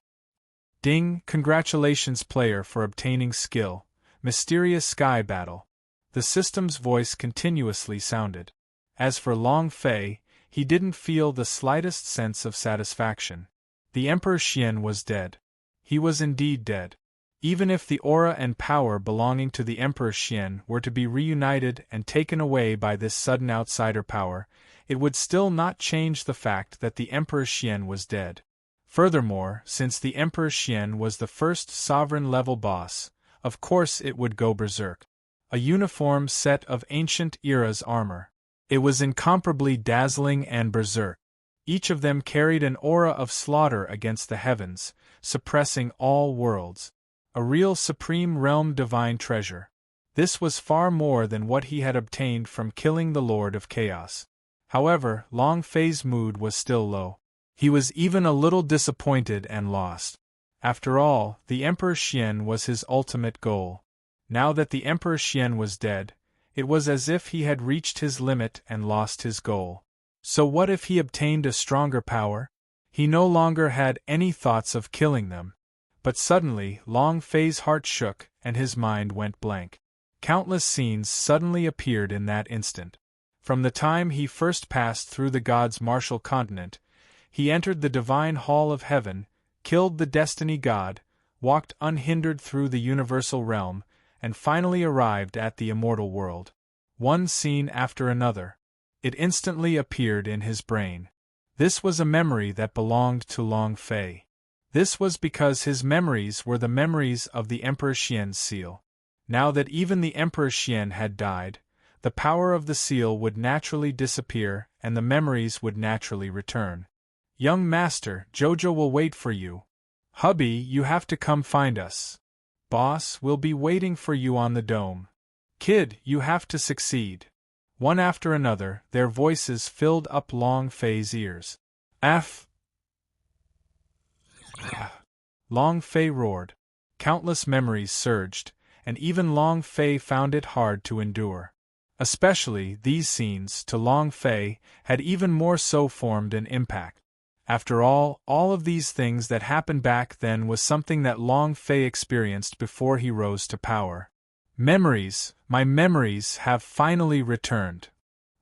Ding! Congratulations player for obtaining skill, mysterious sky battle. The system's voice continuously sounded. As for Long Fei, he didn't feel the slightest sense of satisfaction. The Emperor Xian was dead. He was indeed dead. Even if the aura and power belonging to the Emperor Xian were to be reunited and taken away by this sudden outsider power, it would still not change the fact that the Emperor Xian was dead. Furthermore, since the Emperor Xian was the first sovereign-level boss, of course it would go berserk. A uniform set of ancient era's armor. It was incomparably dazzling and berserk. Each of them carried an aura of slaughter against the heavens, suppressing all worlds. A real supreme realm divine treasure. This was far more than what he had obtained from killing the Lord of Chaos. However, Long Fei's mood was still low. He was even a little disappointed and lost. After all, the Emperor Xian was his ultimate goal. Now that the Emperor Xian was dead, it was as if he had reached his limit and lost his goal. So what if he obtained a stronger power? He no longer had any thoughts of killing them. But suddenly, Long Fei's heart shook and his mind went blank. Countless scenes suddenly appeared in that instant. From the time he first passed through the gods' martial continent, he entered the divine hall of heaven, killed the destiny god, walked unhindered through the universal realm, and finally arrived at the immortal world. One scene after another. It instantly appeared in his brain. This was a memory that belonged to Long Fei. This was because his memories were the memories of the Emperor Xian's seal. Now that even the Emperor Xian had died, the power of the seal would naturally disappear and the memories would naturally return. Young master, Jojo will wait for you. Hubby, you have to come find us. Boss, we'll be waiting for you on the dome. Kid, you have to succeed. One after another, their voices filled up Long Fei's ears. F. Long Fei roared. Countless memories surged, and even Long Fei found it hard to endure. Especially, these scenes, to Long Fei, had even more so formed an impact. After all of these things that happened back then was something that Long Fei experienced before he rose to power. Memories, my memories have finally returned.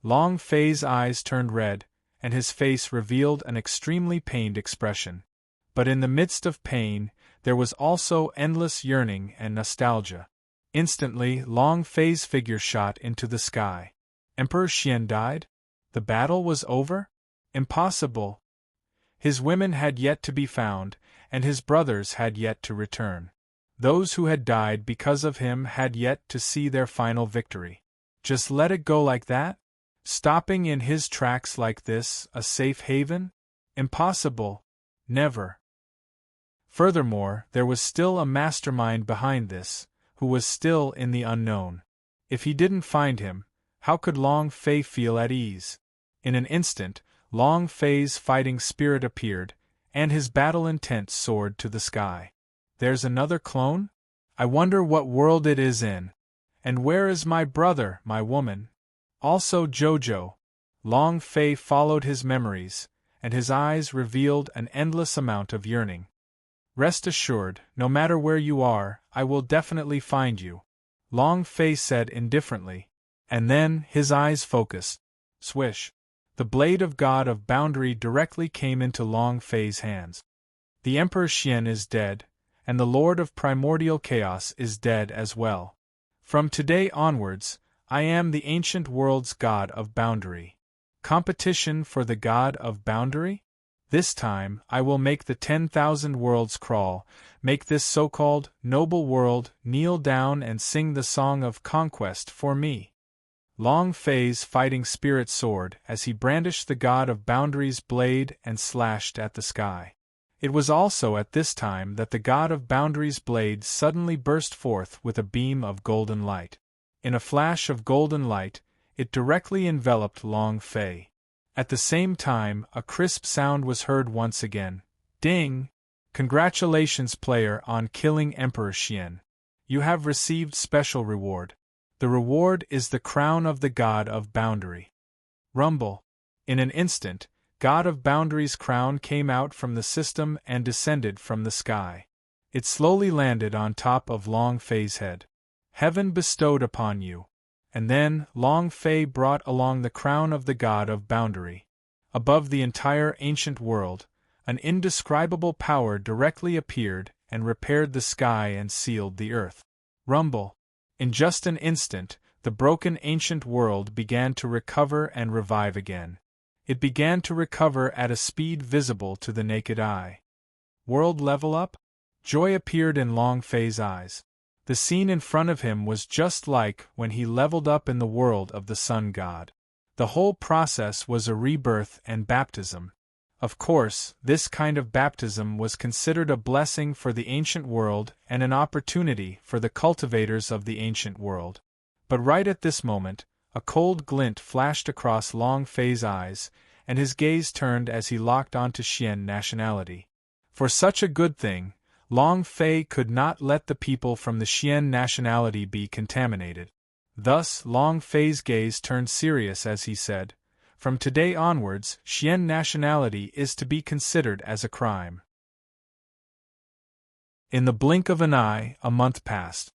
Long Fei's eyes turned red, and his face revealed an extremely pained expression. But in the midst of pain, there was also endless yearning and nostalgia. Instantly, Long Fei's figure shot into the sky. Emperor Xian died? The battle was over? Impossible. His women had yet to be found, and his brothers had yet to return. Those who had died because of him had yet to see their final victory. Just let it go like that? Stopping in his tracks like this, a safe haven? Impossible. Never. Furthermore, there was still a mastermind behind this, who was still in the unknown. If he didn't find him, how could Long Fei feel at ease? In an instant, Long Fei's fighting spirit appeared, and his battle intent soared to the sky. There's another clone? I wonder what world it is in. And where is my brother, my woman? Also Jojo. Long Fei followed his memories, and his eyes revealed an endless amount of yearning. Rest assured, no matter where you are, I will definitely find you. Long Fei said indifferently. And then, his eyes focused. Swish. The blade of God of Boundary directly came into Long Fei's hands. The Emperor Xian is dead, and the Lord of Primordial Chaos is dead as well. From today onwards, I am the ancient world's God of Boundary. Competition for the God of Boundary? This time, I will make the 10,000 worlds crawl, make this so-called noble world kneel down and sing the song of conquest for me. Long Fei's fighting spirit soared as he brandished the god of boundaries' blade and slashed at the sky. It was also at this time that the god of boundaries' blade suddenly burst forth with a beam of golden light. In a flash of golden light, it directly enveloped Long Fei. At the same time, a crisp sound was heard once again. Ding! Congratulations, player, on killing Emperor Xian. You have received special reward. The reward is the crown of the God of Boundary. Rumble. In an instant, God of Boundary's crown came out from the system and descended from the sky. It slowly landed on top of Long Fei's head. Heaven bestowed upon you. And then, Long Fei brought along the crown of the God of Boundary. Above the entire ancient world, an indescribable power directly appeared and repaired the sky and sealed the earth. Rumble. In just an instant, the broken ancient world began to recover and revive again. It began to recover at a speed visible to the naked eye. World level up? Joy appeared in Long Fei's eyes. The scene in front of him was just like when he leveled up in the world of the Sun God. The whole process was a rebirth and baptism. Of course, this kind of baptism was considered a blessing for the ancient world and an opportunity for the cultivators of the ancient world. But right at this moment, a cold glint flashed across Long Fei's eyes, and his gaze turned as he locked onto Xian nationality. For such a good thing, Long Fei could not let the people from the Xian nationality be contaminated. Thus, Long Fei's gaze turned serious as he said, "From today onwards, Xian nationality is to be considered as a crime." In the blink of an eye, a month passed.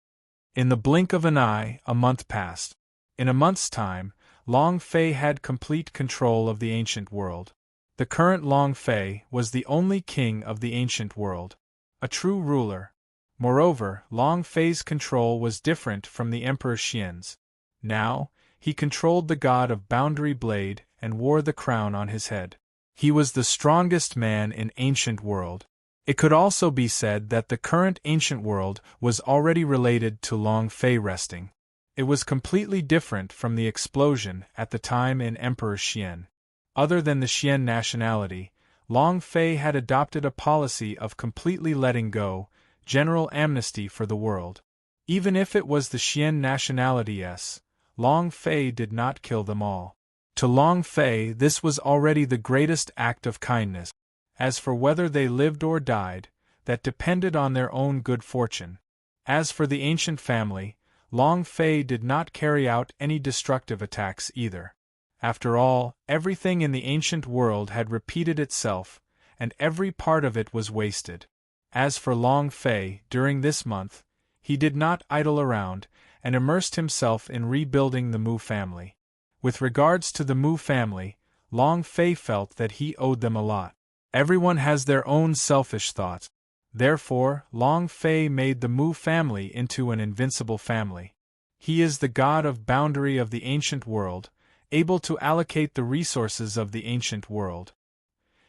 In the blink of an eye, a month passed. In a month's time, Long Fei had complete control of the ancient world. The current Long Fei was the only king of the ancient world. A true ruler. Moreover, Long Fei's control was different from the Emperor Xian's. Now, he controlled the god of Boundary Blade and wore the crown on his head. He was the strongest man in ancient world. It could also be said that the current ancient world was already related to Long Fei resting. It was completely different from the explosion at the time in Emperor Xian. Other than the Xian nationality, Long Fei had adopted a policy of completely letting go, general amnesty for the world. Even if it was the Xian nationality, Long Fei did not kill them all. To Long Fei this was already the greatest act of kindness. As for whether they lived or died, that depended on their own good fortune. As for the ancient family, Long Fei did not carry out any destructive attacks either. After all, everything in the ancient world had repeated itself, and every part of it was wasted. As for Long Fei, during this month, he did not idle around, and immersed himself in rebuilding the Mu family. With regards to the Mu family, Long Fei felt that he owed them a lot. Everyone has their own selfish thoughts. Therefore, Long Fei made the Mu family into an invincible family. He is the god of boundary of the ancient world, able to allocate the resources of the ancient world.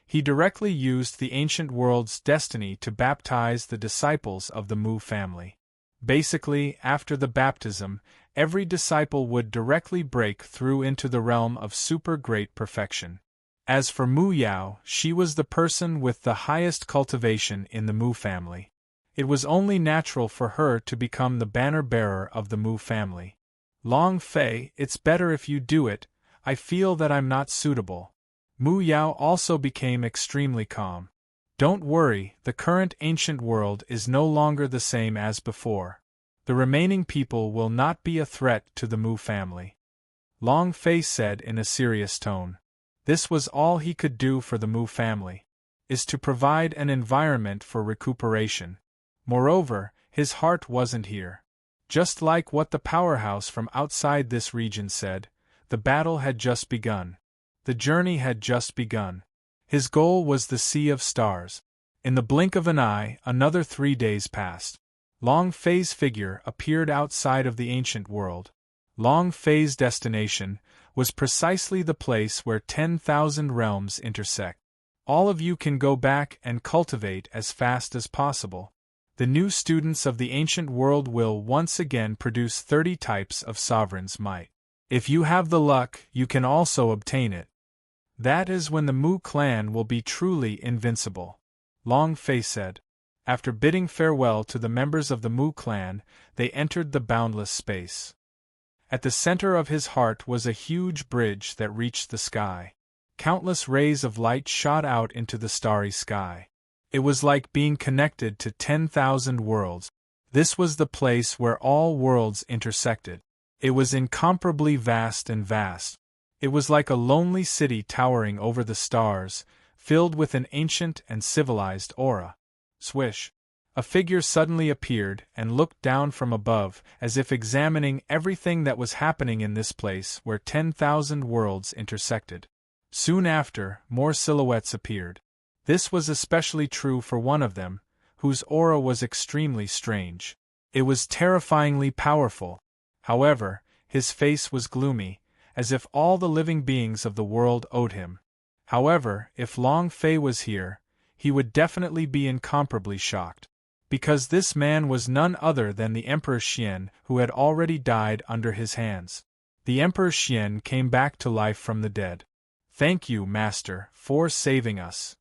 He directly used the ancient world's destiny to baptize the disciples of the Mu family. Basically, after the baptism, every disciple would directly break through into the realm of super great perfection. As for Mu Yao, she was the person with the highest cultivation in the Mu family. It was only natural for her to become the banner-bearer of the Mu family. Long Fei, it's better if you do it, I feel that I'm not suitable. Mu Yao also became extremely calm. Don't worry, the current ancient world is no longer the same as before. The remaining people will not be a threat to the Mu family. Long Fei said in a serious tone. This was all he could do for the Mu family, is to provide an environment for recuperation. Moreover, his heart wasn't here. Just like what the powerhouse from outside this region said, the battle had just begun. The journey had just begun. His goal was the Sea of Stars. In the blink of an eye, another 3 days passed. Long Fei's figure appeared outside of the ancient world. Long Fei's destination was precisely the place where 10,000 realms intersect. All of you can go back and cultivate as fast as possible. The new students of the ancient world will once again produce 30 types of sovereign's might. If you have the luck, you can also obtain it. That is when the Mu clan will be truly invincible. Long Fei said. After bidding farewell to the members of the Mu clan, they entered the boundless space. At the center of his heart was a huge bridge that reached the sky. Countless rays of light shot out into the starry sky. It was like being connected to 10,000 worlds. This was the place where all worlds intersected. It was incomparably vast and vast. It was like a lonely city towering over the stars, filled with an ancient and civilized aura. Swish! A figure suddenly appeared and looked down from above, as if examining everything that was happening in this place where 10,000 worlds intersected. Soon after, more silhouettes appeared. This was especially true for one of them, whose aura was extremely strange. It was terrifyingly powerful. However, his face was gloomy, as if all the living beings of the world owed him. However, if Long Fei was here, he would definitely be incomparably shocked. Because this man was none other than the Emperor Xian, who had already died under his hands. The Emperor Xian came back to life from the dead. Thank you, Master, for saving us.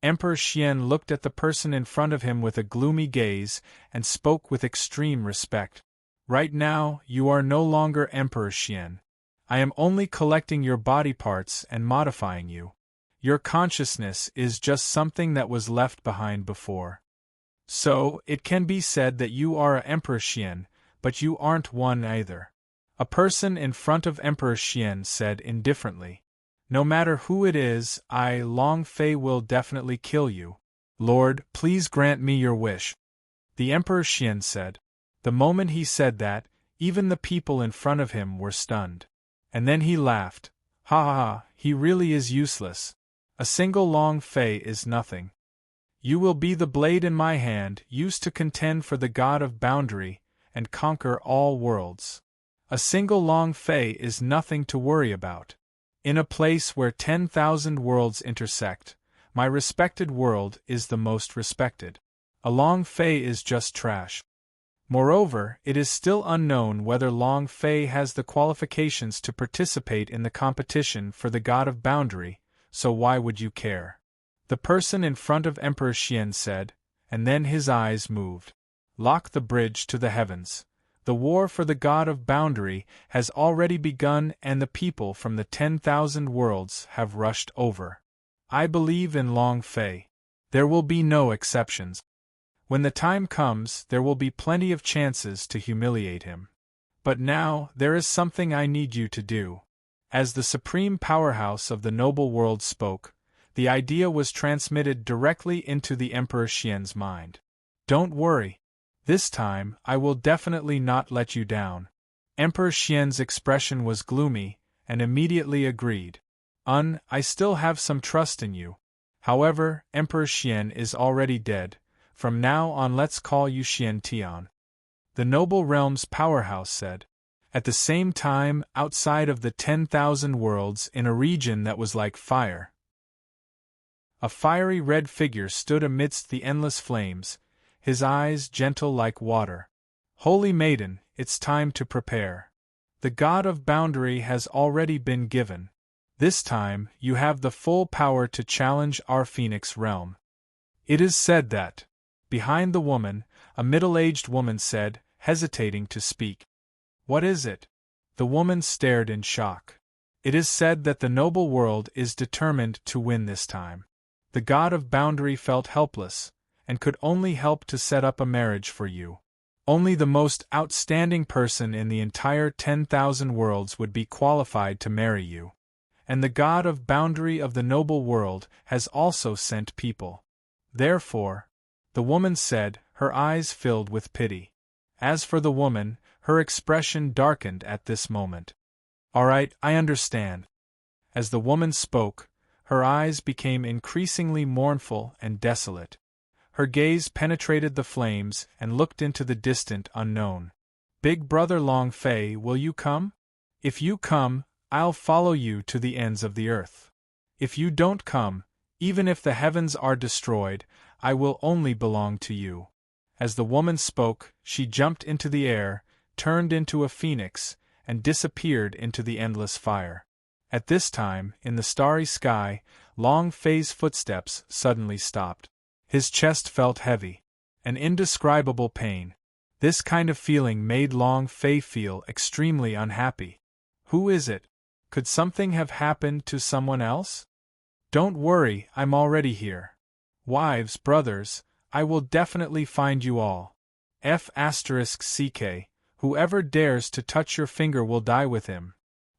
Emperor Xian looked at the person in front of him with a gloomy gaze and spoke with extreme respect. Right now, you are no longer Emperor Xian. I am only collecting your body parts and modifying you. Your consciousness is just something that was left behind before. So, it can be said that you are Emperor Xian, but you aren't one either. A person in front of Emperor Xian said indifferently. No matter who it is, I, Long Fei, will definitely kill you. Lord, please grant me your wish. The Emperor Xian said. The moment he said that, even the people in front of him were stunned. And then he laughed. Ha ha ha, he really is useless. A single Long Fei is nothing. You will be the blade in my hand, used to contend for the God of Boundary, and conquer all worlds. A single Long Fei is nothing to worry about. In a place where 10,000 worlds intersect, my respected world is the most respected. A Long Fei is just trash. Moreover, it is still unknown whether Long Fei has the qualifications to participate in the competition for the God of Boundary, so why would you care? The person in front of Emperor Xian said, and then his eyes moved. Lock the bridge to the heavens. The war for the God of Boundary has already begun and the people from the 10,000 worlds have rushed over. I believe in Long Fei. There will be no exceptions. When the time comes, there will be plenty of chances to humiliate him. But now, there is something I need you to do. As the supreme powerhouse of the noble world spoke, the idea was transmitted directly into the Emperor Xian's mind. Don't worry. This time, I will definitely not let you down. Emperor Xian's expression was gloomy, and immediately agreed. I still have some trust in you. However, Emperor Xian is already dead. From now on let's call you Xian Tian. The noble realm's powerhouse said. At the same time, outside of the 10,000 worlds in a region that was like fire, a fiery red figure stood amidst the endless flames, his eyes gentle like water. Holy Maiden, it's time to prepare. The God of Boundary has already been given. This time, you have the full power to challenge our Phoenix realm. It is said that, behind the woman, a middle-aged woman said, hesitating to speak. What is it? The woman stared in shock. It is said that the noble world is determined to win this time. The God of Boundary felt helpless, and could only help to set up a marriage for you. Only the most outstanding person in the entire 10,000 worlds would be qualified to marry you. And the God of Boundary of the noble world has also sent people. Therefore, the woman said, her eyes filled with pity. As for the woman, her expression darkened at this moment. All right, I understand. As the woman spoke, her eyes became increasingly mournful and desolate. Her gaze penetrated the flames and looked into the distant unknown. Big brother Long Fei, will you come? If you come, I'll follow you to the ends of the earth. If you don't come, Even if the heavens are destroyed, I will only belong to you." As the woman spoke, she jumped into the air, turned into a phoenix, and disappeared into the endless fire. At this time, in the starry sky, Long Fei's footsteps suddenly stopped. His chest felt heavy. An indescribable pain. This kind of feeling made Long Fei feel extremely unhappy. Who is it? Could something have happened to someone else? Don't worry, I'm already here. Wives, brothers, I will definitely find you all. F***ck, whoever dares to touch your finger will die with him.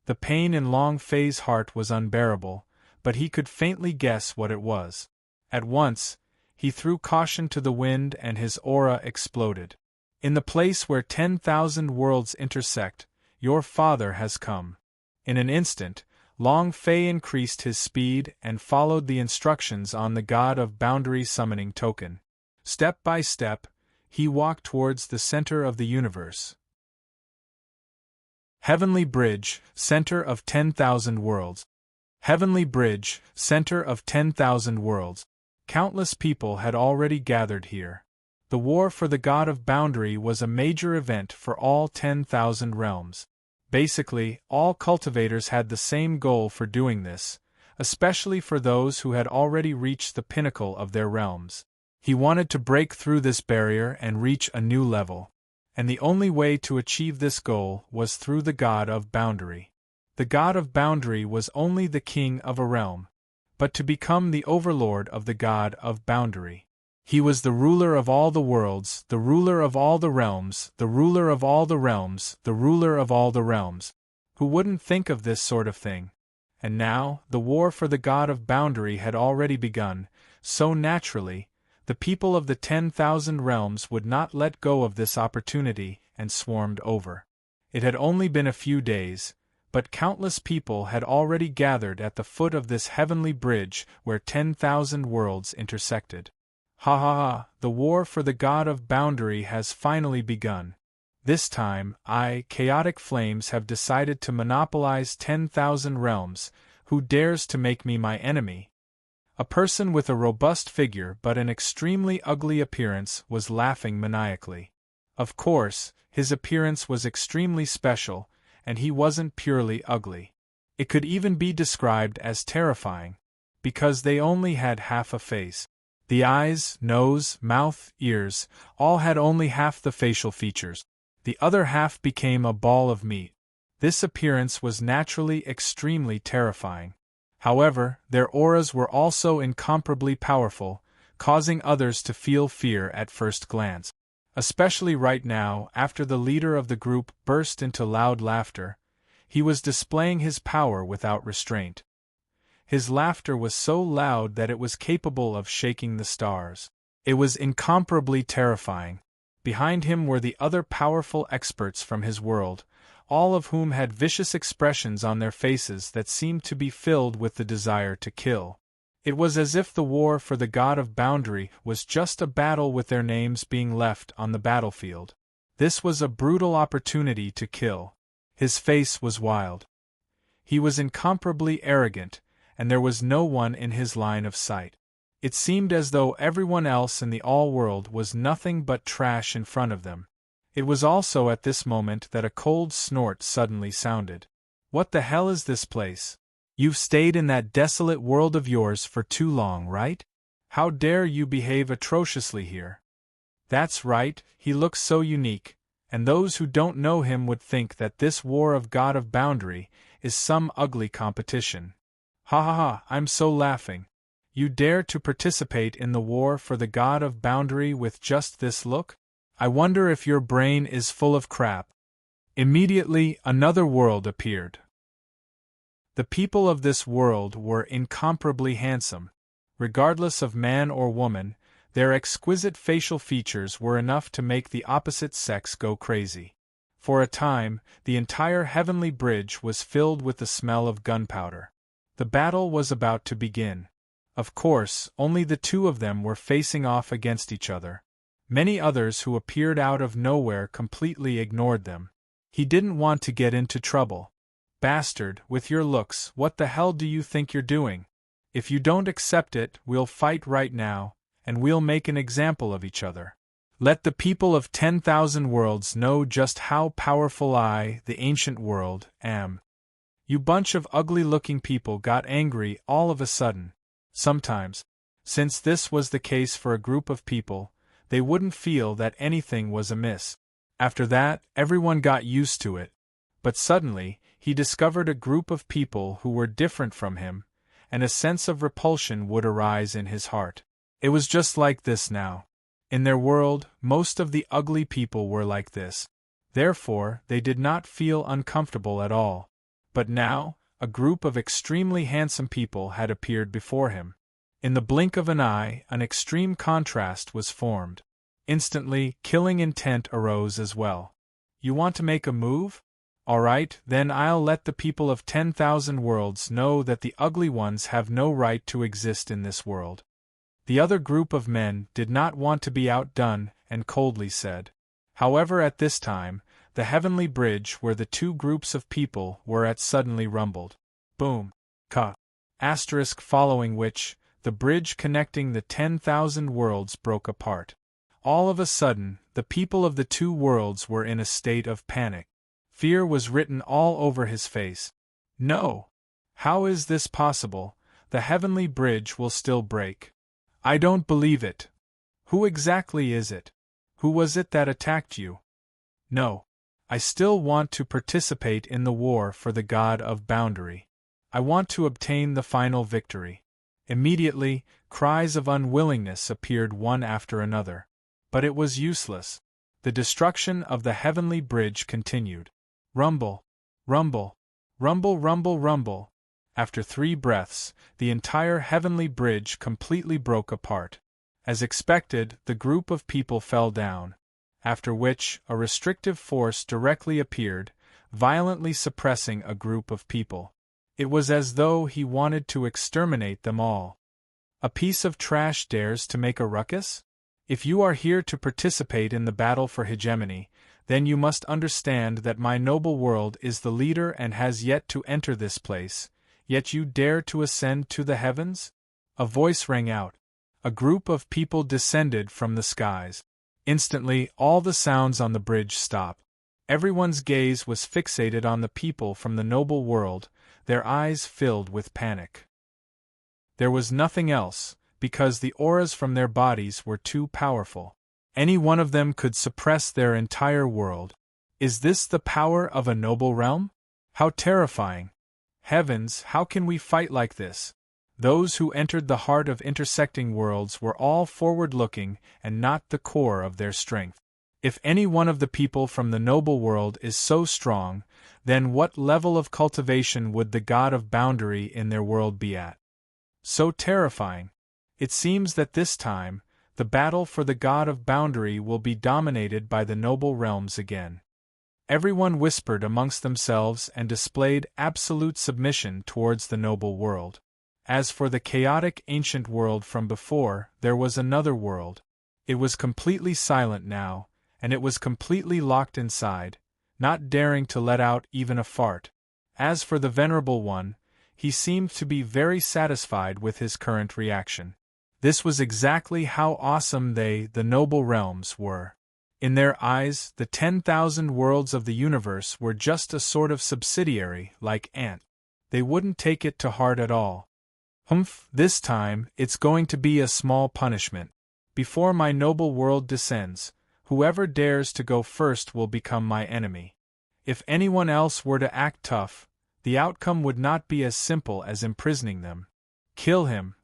The pain in Long Fei's heart was unbearable, but he could faintly guess what it was. At once, he threw caution to the wind and his aura exploded. In the place where 10,000 worlds intersect, your father has come. In an instant, Long Fei increased his speed and followed the instructions on the God of Boundary summoning token. Step by step, he walked towards the center of the universe. Heavenly Bridge, center of 10,000 worlds. Heavenly Bridge, center of 10,000 worlds. Countless people had already gathered here. The war for the God of Boundary was a major event for all 10,000 realms. Basically, all cultivators had the same goal for doing this, especially for those who had already reached the pinnacle of their realms. He wanted to break through this barrier and reach a new level. And the only way to achieve this goal was through the God of Boundary. The God of Boundary was only the king of a realm, but to become the overlord of the God of Boundary. He was the ruler of all the worlds, the ruler of all the realms, the ruler of all the realms, the ruler of all the realms. Who wouldn't think of this sort of thing? And now, the war for the God of Boundary had already begun, so naturally, the people of the 10,000 realms would not let go of this opportunity and swarmed over. It had only been a few days, but countless people had already gathered at the foot of this heavenly bridge where 10,000 worlds intersected. Ha ha ha, the war for the God of Boundary has finally begun. This time, Chaotic Flames have decided to monopolize 10,000 realms. Who dares to make me my enemy? A person with a robust figure but an extremely ugly appearance was laughing maniacally. Of course, his appearance was extremely special, and he wasn't purely ugly. It could even be described as terrifying, because they only had half a face. The eyes, nose, mouth, ears, all had only half the facial features. The other half became a ball of meat. This appearance was naturally extremely terrifying. However, their auras were also incomparably powerful, causing others to feel fear at first glance. Especially right now, after the leader of the group burst into loud laughter. He was displaying his power without restraint. His laughter was so loud that it was capable of shaking the stars. It was incomparably terrifying. Behind him were the other powerful experts from his world, all of whom had vicious expressions on their faces that seemed to be filled with the desire to kill. It was as if the war for the God of Boundary was just a battle with their names being left on the battlefield. This was a brutal opportunity to kill. His face was wild. He was incomparably arrogant, and there was no one in his line of sight. It seemed as though everyone else in the all-world was nothing but trash in front of them. It was also at this moment that a cold snort suddenly sounded. What the hell is this place? You've stayed in that desolate world of yours for too long, right? How dare you behave atrociously here? That's right, he looks so unique, and those who don't know him would think that this war of God of Boundary is some ugly competition. Ha ha ha, I'm so laughing. You dare to participate in the war for the God of Boundary with just this look? I wonder if your brain is full of crap. Immediately, another world appeared. The people of this world were incomparably handsome. Regardless of man or woman, their exquisite facial features were enough to make the opposite sex go crazy. For a time, the entire heavenly bridge was filled with the smell of gunpowder. The battle was about to begin. Of course, only the two of them were facing off against each other. Many others who appeared out of nowhere completely ignored them. He didn't want to get into trouble. Bastard, with your looks, what the hell do you think you're doing? If you don't accept it, we'll fight right now, and we'll make an example of each other. Let the people of 10,000 worlds know just how powerful I, the ancient world, am. You bunch of ugly-looking people got angry all of a sudden. Sometimes, since this was the case for a group of people, they wouldn't feel that anything was amiss. After that, everyone got used to it. But suddenly, he discovered a group of people who were different from him, and a sense of repulsion would arise in his heart. It was just like this now. In their world, most of the ugly people were like this. Therefore, they did not feel uncomfortable at all. But now, a group of extremely handsome people had appeared before him. In the blink of an eye, an extreme contrast was formed. Instantly, killing intent arose as well. You want to make a move? All right, then I'll let the people of 10,000 worlds know that the ugly ones have no right to exist in this world. The other group of men did not want to be outdone and coldly said. However, at this time, the heavenly bridge where the two groups of people were at suddenly rumbled. Boom. Ka. Asterisk following which, the bridge connecting the 10,000 worlds broke apart. All of a sudden, the people of the two worlds were in a state of panic. Fear was written all over his face. No! How is this possible? The heavenly bridge will still break. I don't believe it. Who exactly is it? Who was it that attacked you? No. I still want to participate in the war for the God of Boundary. I want to obtain the final victory. Immediately, cries of unwillingness appeared one after another. But it was useless. The destruction of the heavenly bridge continued. Rumble, rumble, rumble, rumble, rumble. After 3 breaths, the entire heavenly bridge completely broke apart. As expected, the group of people fell down. After which, a restrictive force directly appeared, violently suppressing a group of people. It was as though he wanted to exterminate them all. A piece of trash dares to make a ruckus? If you are here to participate in the battle for hegemony, then you must understand that my noble world is the leader and has yet to enter this place, yet you dare to ascend to the heavens? A voice rang out. A group of people descended from the skies. Instantly, all the sounds on the bridge stopped. Everyone's gaze was fixated on the people from the noble world, their eyes filled with panic. There was nothing else, because the auras from their bodies were too powerful. Any one of them could suppress their entire world. Is this the power of a noble realm? How terrifying! Heavens, how can we fight like this? Those who entered the heart of intersecting worlds were all forward-looking and not the core of their strength. If any one of the people from the noble world is so strong, then what level of cultivation would the God of Boundary in their world be at? So terrifying. It seems that this time, the battle for the God of Boundary will be dominated by the noble realms again. Everyone whispered amongst themselves and displayed absolute submission towards the noble world. As for the chaotic ancient world from before, there was another world. It was completely silent now, and it was completely locked inside, not daring to let out even a fart. As for the Venerable One, he seemed to be very satisfied with his current reaction. This was exactly how awesome they, the noble realms, were. In their eyes, the 10,000 worlds of the universe were just a sort of subsidiary, like ant. They wouldn't take it to heart at all. Humph, this time, it's going to be a small punishment. Before my noble world descends, whoever dares to go first will become my enemy. If anyone else were to act tough, the outcome would not be as simple as imprisoning them. Kill him,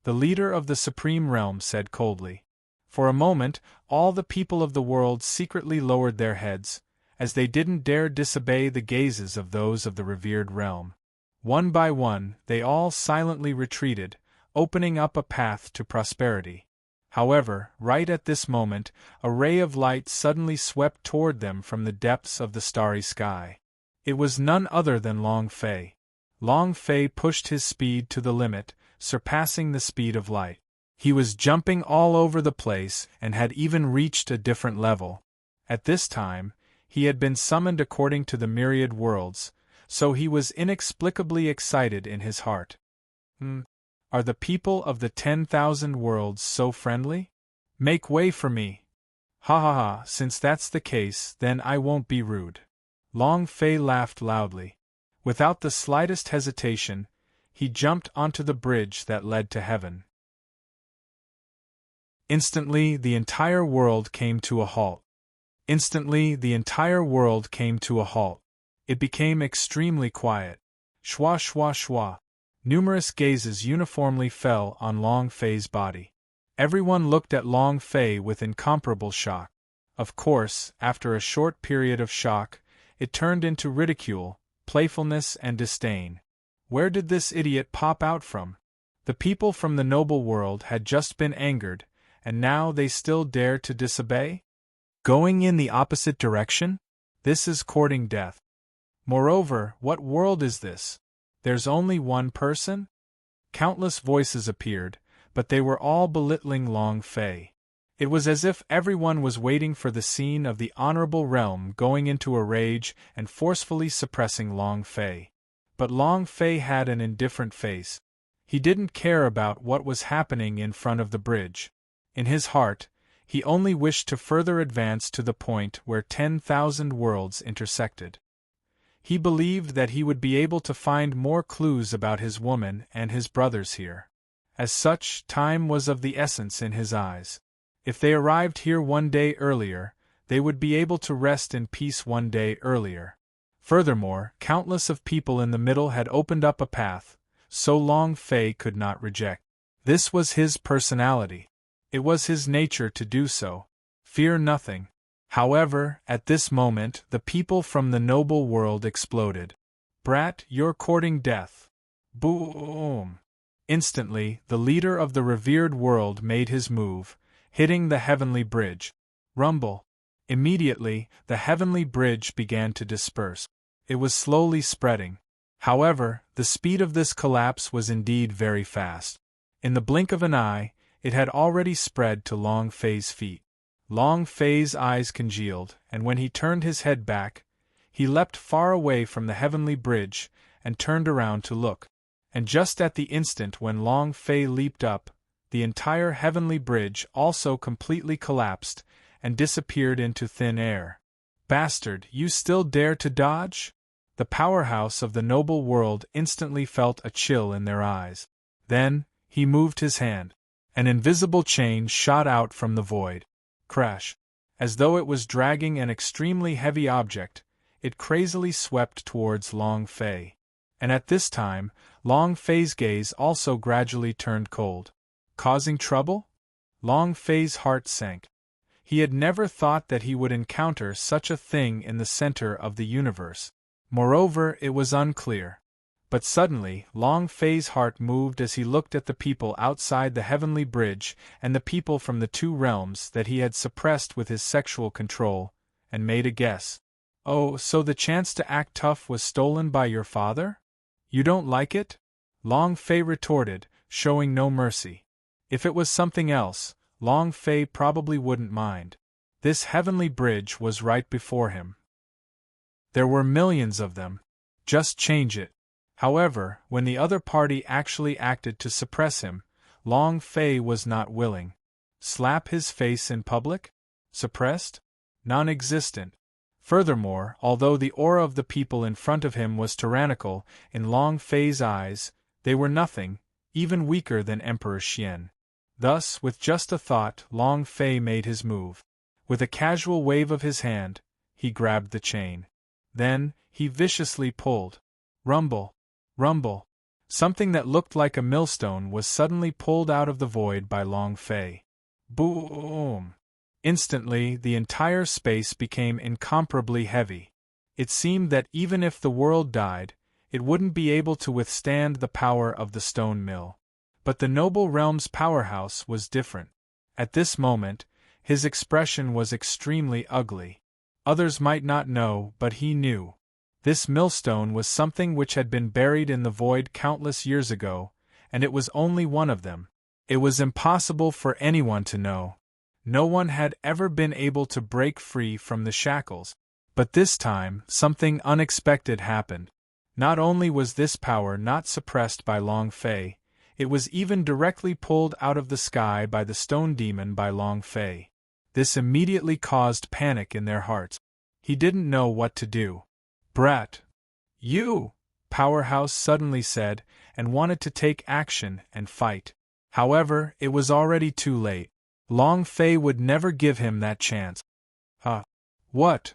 the leader of the Supreme Realm said coldly. For a moment, all the people of the world secretly lowered their heads, as they didn't dare disobey the gazes of those of the revered realm. One by one, they all silently retreated, opening up a path to prosperity. However, right at this moment, a ray of light suddenly swept toward them from the depths of the starry sky. It was none other than Long Fei. Long Fei pushed his speed to the limit, surpassing the speed of light. He was jumping all over the place and had even reached a different level. At this time, he had been summoned according to the myriad worlds, so he was inexplicably excited in his heart. Are the people of the 10,000 worlds so friendly? Make way for me! Ha ha ha, since that's the case, then I won't be rude. Long Fei laughed loudly. Without the slightest hesitation, he jumped onto the bridge that led to heaven. Instantly, the entire world came to a halt. Instantly, the entire world came to a halt. It became extremely quiet. Shwa shwa shwa. Numerous gazes uniformly fell on Long Fei's body. Everyone looked at Long Fei with incomparable shock. Of course, after a short period of shock, it turned into ridicule, playfulness and disdain. Where did this idiot pop out from? The people from the noble world had just been angered, and now they still dare to disobey? Going in the opposite direction? This is courting death. Moreover, what world is this? There's only one person? Countless voices appeared, but they were all belittling Long Fei. It was as if everyone was waiting for the scene of the honorable realm going into a rage and forcefully suppressing Long Fei. But Long Fei had an indifferent face. He didn't care about what was happening in front of the bridge. In his heart, he only wished to further advance to the point where 10,000 worlds intersected. He believed that he would be able to find more clues about his woman and his brothers here. As such, time was of the essence in his eyes. If they arrived here one day earlier, they would be able to rest in peace one day earlier. Furthermore, countless of people in the middle had opened up a path, so Long Fei could not reject. This was his personality. It was his nature to do so. Fear nothing. However, at this moment, the people from the noble world exploded. Brat, you're courting death. Boom! Instantly, the leader of the revered world made his move, hitting the heavenly bridge. Rumble! Immediately, the heavenly bridge began to disperse. It was slowly spreading. However, the speed of this collapse was indeed very fast. In the blink of an eye, it had already spread to Long Fei's feet. Long Fei's eyes congealed, and when he turned his head back, he leapt far away from the heavenly bridge and turned around to look. And just at the instant when Long Fei leaped up, the entire heavenly bridge also completely collapsed and disappeared into thin air. Bastard, you still dare to dodge? The powerhouse of the noble world instantly felt a chill in their eyes. Then, he moved his hand. An invisible chain shot out from the void. Crash! As though it was dragging an extremely heavy object, it crazily swept towards Long Fei. And at this time, Long Fei's gaze also gradually turned cold. Causing trouble? Long Fei's heart sank. He had never thought that he would encounter such a thing in the center of the universe. Moreover, it was unclear. But suddenly, Long Fei's heart moved as he looked at the people outside the heavenly bridge and the people from the two realms that he had suppressed with his sexual control, and made a guess. Oh, so the chance to act tough was stolen by your father? You don't like it? Long Fei retorted, showing no mercy. If it was something else, Long Fei probably wouldn't mind. This heavenly bridge was right before him. There were millions of them. Just change it. However, when the other party actually acted to suppress him, Long Fei was not willing. Slap his face in public? Suppressed? Non-existent. Furthermore, although the aura of the people in front of him was tyrannical, in Long Fei's eyes, they were nothing, even weaker than Emperor Xian. Thus, with just a thought, Long Fei made his move. With a casual wave of his hand, he grabbed the chain. Then, he viciously pulled. Rumble! Rumble! Something that looked like a millstone was suddenly pulled out of the void by Long Fei. Boom! Instantly, the entire space became incomparably heavy. It seemed that even if the world died, it wouldn't be able to withstand the power of the stone mill. But the noble realm's powerhouse was different. At this moment, his expression was extremely ugly. Others might not know, but he knew. This millstone was something which had been buried in the void countless years ago, and it was only one of them. It was impossible for anyone to know. No one had ever been able to break free from the shackles. But this time, something unexpected happened. Not only was this power not suppressed by Long Fei, It was even directly pulled out of the sky by the stone demon by Long Fei. This immediately caused panic in their hearts. He didn't know what to do. "Brat! You!" Powerhouse suddenly said, and wanted to take action and fight. However, it was already too late. Long Fei would never give him that chance. What?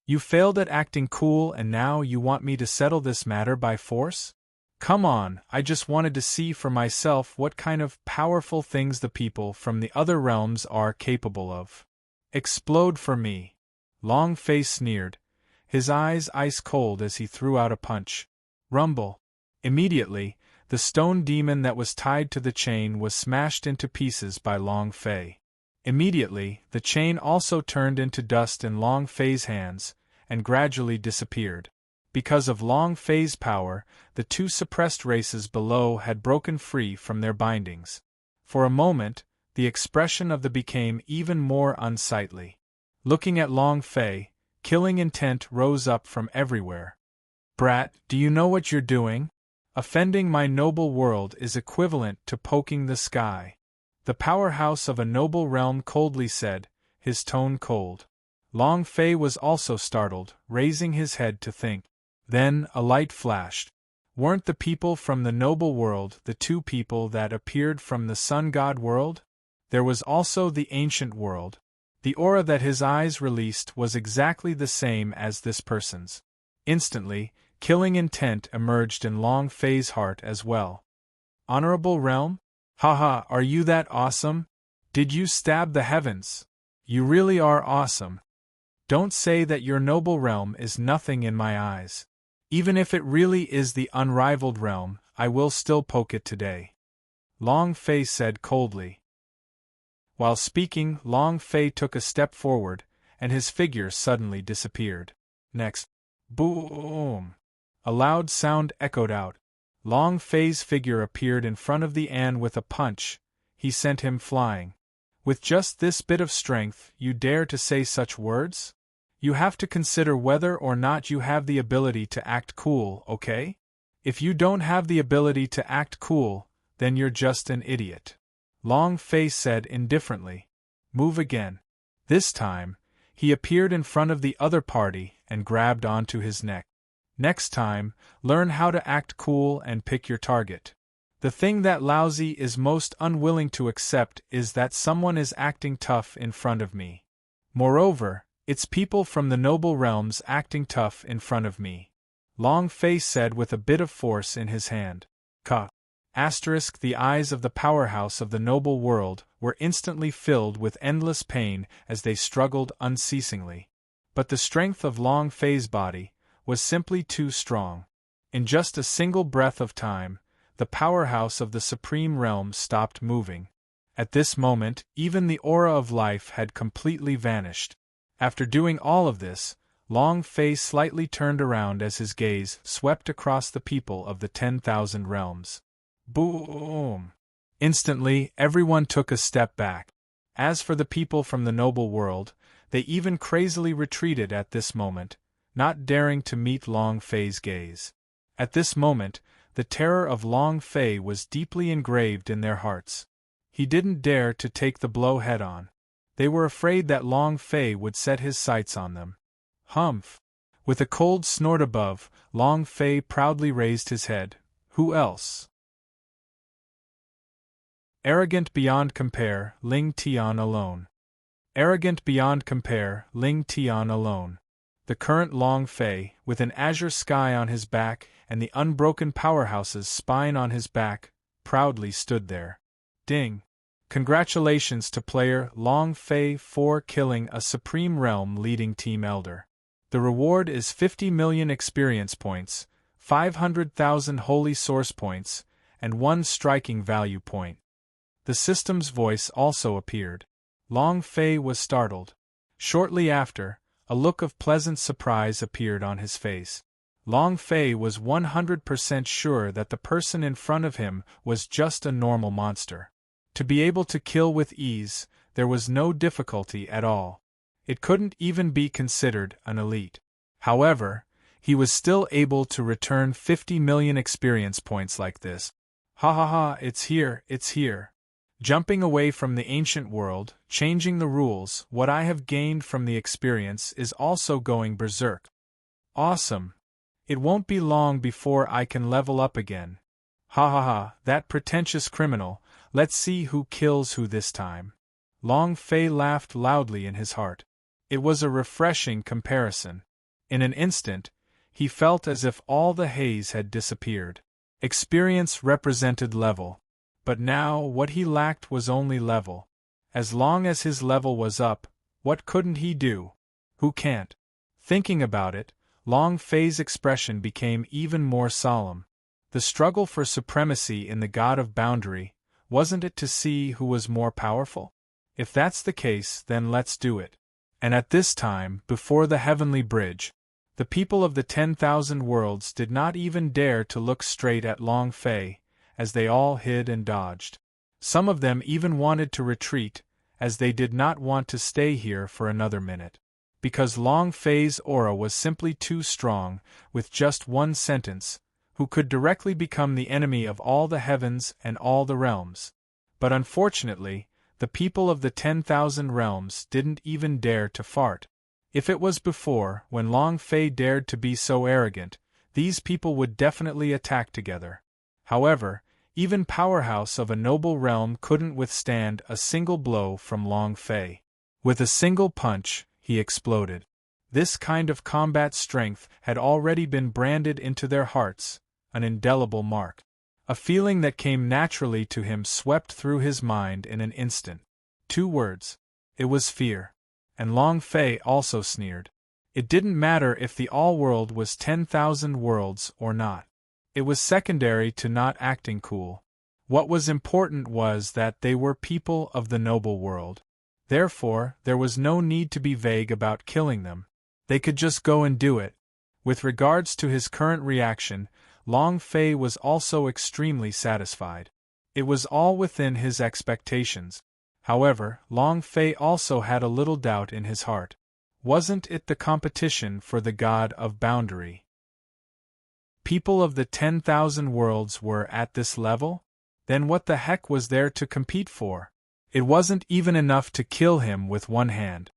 You failed at acting cool and now you want me to settle this matter by force? Come on, I just wanted to see for myself what kind of powerful things the people from the other realms are capable of. Explode for me. Long Fei sneered, his eyes ice cold as he threw out a punch. Rumble. Immediately, the stone demon that was tied to the chain was smashed into pieces by Long Fei. Immediately, the chain also turned into dust in Long Fei's hands, and gradually disappeared. Because of Long Fei's power, the two suppressed races below had broken free from their bindings. For a moment, the expression of the became even more unsightly. Looking at Long Fei, killing intent rose up from everywhere. "Brat, do you know what you're doing? Offending my noble world is equivalent to poking the sky." The powerhouse of a noble realm coldly said, his tone cold. Long Fei was also startled, raising his head to think. Then a light flashed. Weren't the people from the noble world the two people that appeared from the sun god world? There was also the ancient world. The aura that his eyes released was exactly the same as this person's. Instantly, killing intent emerged in Long Fei's heart as well. Honorable realm? Haha, are you that awesome? Did you stab the heavens? You really are awesome. Don't say that your noble realm is nothing in my eyes. Even if it really is the unrivaled realm, I will still poke it today. Long Fei said coldly. While speaking, Long Fei took a step forward, and his figure suddenly disappeared. Next, boom! A loud sound echoed out. Long Fei's figure appeared in front of the An with a punch. He sent him flying. With just this bit of strength, you dare to say such words? You have to consider whether or not you have the ability to act cool, okay? If you don't have the ability to act cool, then you're just an idiot. Long Fei said indifferently. Move again. This time, he appeared in front of the other party and grabbed onto his neck. Next time, learn how to act cool and pick your target. The thing that Lousy is most unwilling to accept is that someone is acting tough in front of me. Moreover, it's people from the noble realms acting tough in front of me. Long Fei said with a bit of force in his hand. The eyes of the powerhouse of the noble world were instantly filled with endless pain as they struggled unceasingly. But the strength of Long Fei's body was simply too strong. In just a single breath of time, the powerhouse of the supreme realm stopped moving. At this moment, even the aura of life had completely vanished. After doing all of this, Long Fei slightly turned around as his gaze swept across the people of the 10,000 realms. Boom! Instantly, everyone took a step back. As for the people from the noble world, they even crazily retreated at this moment, not daring to meet Long Fei's gaze. At this moment, the terror of Long Fei was deeply engraved in their hearts. He didn't dare to take the blow head-on. They were afraid that Long Fei would set his sights on them. Humph! With a cold snort above, Long Fei proudly raised his head. Who else? Arrogant beyond compare, Ling Tian alone. Arrogant beyond compare, Ling Tian alone. The current Long Fei, with an azure sky on his back and the unbroken powerhouse's spine on his back, proudly stood there. Ding! Congratulations to player Long Fei for killing a Supreme Realm leading Team Elder. The reward is 50 million experience points, 500,000 holy source points, and 1 striking value point. The system's voice also appeared. Long Fei was startled. Shortly after, a look of pleasant surprise appeared on his face. Long Fei was 100% sure that the person in front of him was just a normal monster. To be able to kill with ease, there was no difficulty at all. It couldn't even be considered an elite. However, he was still able to return 50 million experience points like this. Ha ha ha, it's here, it's here. Jumping away from the ancient world, changing the rules, what I have gained from the experience is also going berserk. Awesome. It won't be long before I can level up again. Ha ha ha, that pretentious criminal, let's see who kills who this time. Long Fei laughed loudly in his heart. It was a refreshing comparison. In an instant, he felt as if all the haze had disappeared. Experience represented level. But now what he lacked was only level. As long as his level was up, what couldn't he do? Who can't? Thinking about it, Long Fei's expression became even more solemn. The struggle for supremacy in the God of Boundary, wasn't it to see who was more powerful? If that's the case, then let's do it. And at this time, before the heavenly bridge, the people of the 10,000 worlds did not even dare to look straight at Long Fei, as they all hid and dodged. Some of them even wanted to retreat, as they did not want to stay here for another minute. Because Long Fei's aura was simply too strong, with just one sentence, who could directly become the enemy of all the heavens and all the realms. But unfortunately, the people of the 10,000 realms didn't even dare to fart. If it was before, when Long Fei dared to be so arrogant, these people would definitely attack together. However, even powerhouse of a noble realm couldn't withstand a single blow from Long Fei. With a single punch, he exploded. This kind of combat strength had already been branded into their hearts, an indelible mark. A feeling that came naturally to him swept through his mind in an instant. 2 words. It was fear. And Long Fei also sneered. It didn't matter if the all-world was 10,000 worlds or not. It was secondary to not acting cool. What was important was that they were people of the noble world. Therefore, there was no need to be vague about killing them. They could just go and do it. With regards to his current reaction, Long Fei was also extremely satisfied. It was all within his expectations. However, Long Fei also had a little doubt in his heart. Wasn't it the competition for the God of Boundary? People of the 10,000 worlds were at this level? Then what the heck was there to compete for? It wasn't even enough to kill him with one hand.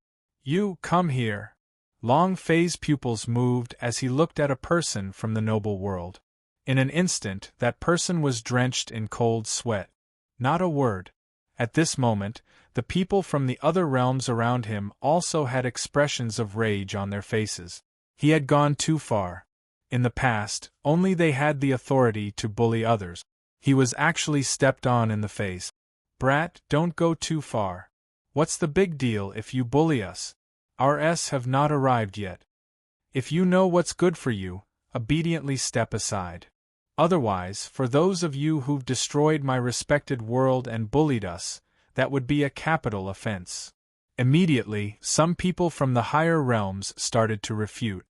You, come here. Long Fei's pupils moved as he looked at a person from the noble world. In an instant, that person was drenched in cold sweat. Not a word. At this moment, the people from the other realms around him also had expressions of rage on their faces. He had gone too far. In the past, only they had the authority to bully others. He was actually stepped on in the face. Brat, don't go too far. What's the big deal if you bully us? Our S have not arrived yet. If you know what's good for you, obediently step aside. Otherwise, for those of you who've destroyed my respected world and bullied us, that would be a capital offense. Immediately, some people from the higher realms started to refute.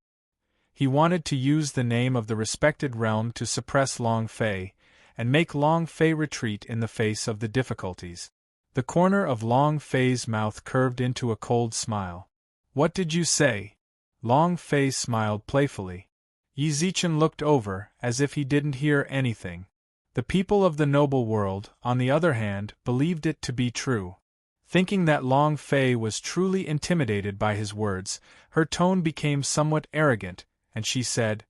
He wanted to use the name of the respected realm to suppress Long Fei, and make Long Fei retreat in the face of the difficulties. The corner of Long Fei's mouth curved into a cold smile. What did you say? Long Fei smiled playfully. Yi Zichen looked over, as if he didn't hear anything. The people of the noble world, on the other hand, believed it to be true. Thinking that Long Fei was truly intimidated by his words, her tone became somewhat arrogant, and she said,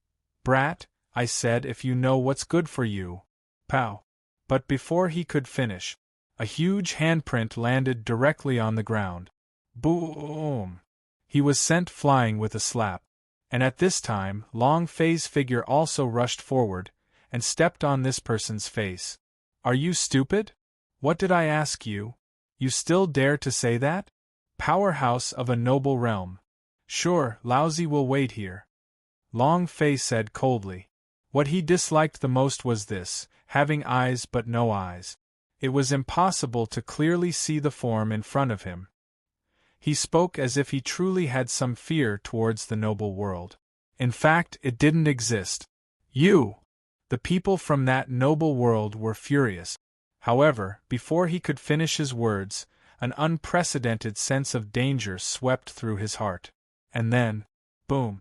Brat, I said if you know what's good for you. Pow! But before he could finish, a huge handprint landed directly on the ground. Boom! He was sent flying with a slap. And at this time, Long Fei's figure also rushed forward, and stepped on this person's face. Are you stupid? What did I ask you? You still dare to say that? Powerhouse of a noble realm. Sure, Laozi will wait here. Long Fei said coldly. What he disliked the most was this, having eyes but no eyes. It was impossible to clearly see the form in front of him. He spoke as if he truly had some fear towards the noble world. In fact, it didn't exist. You! The people from that noble world were furious. However, before he could finish his words, an unprecedented sense of danger swept through his heart. And then, boom!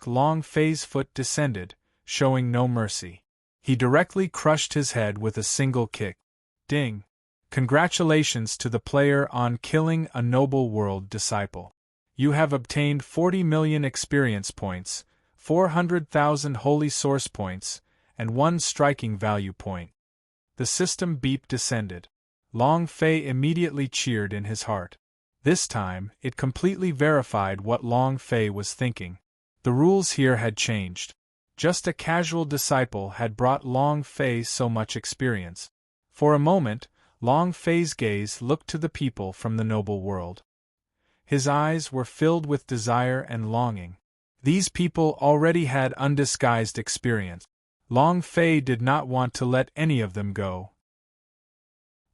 Long Fei's foot descended, showing no mercy. He directly crushed his head with a single kick. Ding! Congratulations to the player on killing a noble world disciple. You have obtained 40 million experience points, 400,000 holy source points, and 1 striking value point. The system beep descended. Long Fei immediately cheered in his heart. This time, it completely verified what Long Fei was thinking. The rules here had changed. Just a casual disciple had brought Long Fei so much experience. For a moment, Long Fei's gaze looked to the people from the noble world. His eyes were filled with desire and longing. These people already had undisguised experience. Long Fei did not want to let any of them go.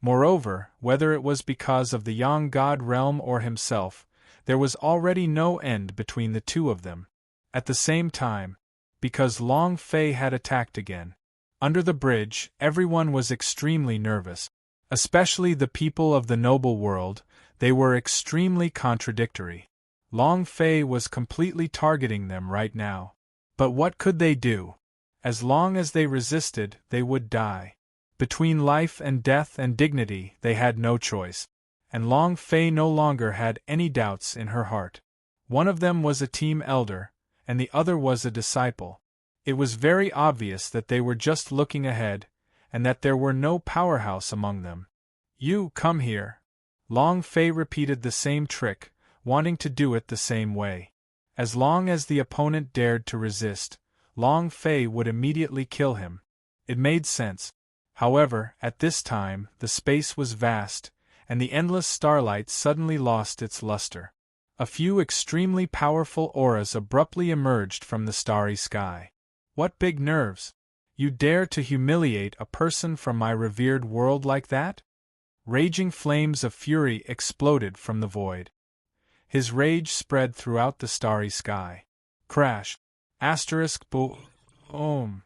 Moreover, whether it was because of the Yang God realm or himself, there was already no end between the two of them. At the same time, because Long Fei had attacked again. Under the bridge, everyone was extremely nervous. Especially the people of the noble world, they were extremely contradictory. Long Fei was completely targeting them right now. But what could they do? As long as they resisted, they would die. Between life and death and dignity, they had no choice. And Long Fei no longer had any doubts in her heart. One of them was a team elder, and the other was a disciple. It was very obvious that they were just looking ahead, and that there were no powerhouse among them. You, come here. Long Fei repeated the same trick, wanting to do it the same way. As long as the opponent dared to resist, Long Fei would immediately kill him. It made sense. However, at this time, the space was vast, and the endless starlight suddenly lost its luster. A few extremely powerful auras abruptly emerged from the starry sky. What big nerves! You dare to humiliate a person from my revered world like that? Raging flames of fury exploded from the void. His rage spread throughout the starry sky. Crash! Boom!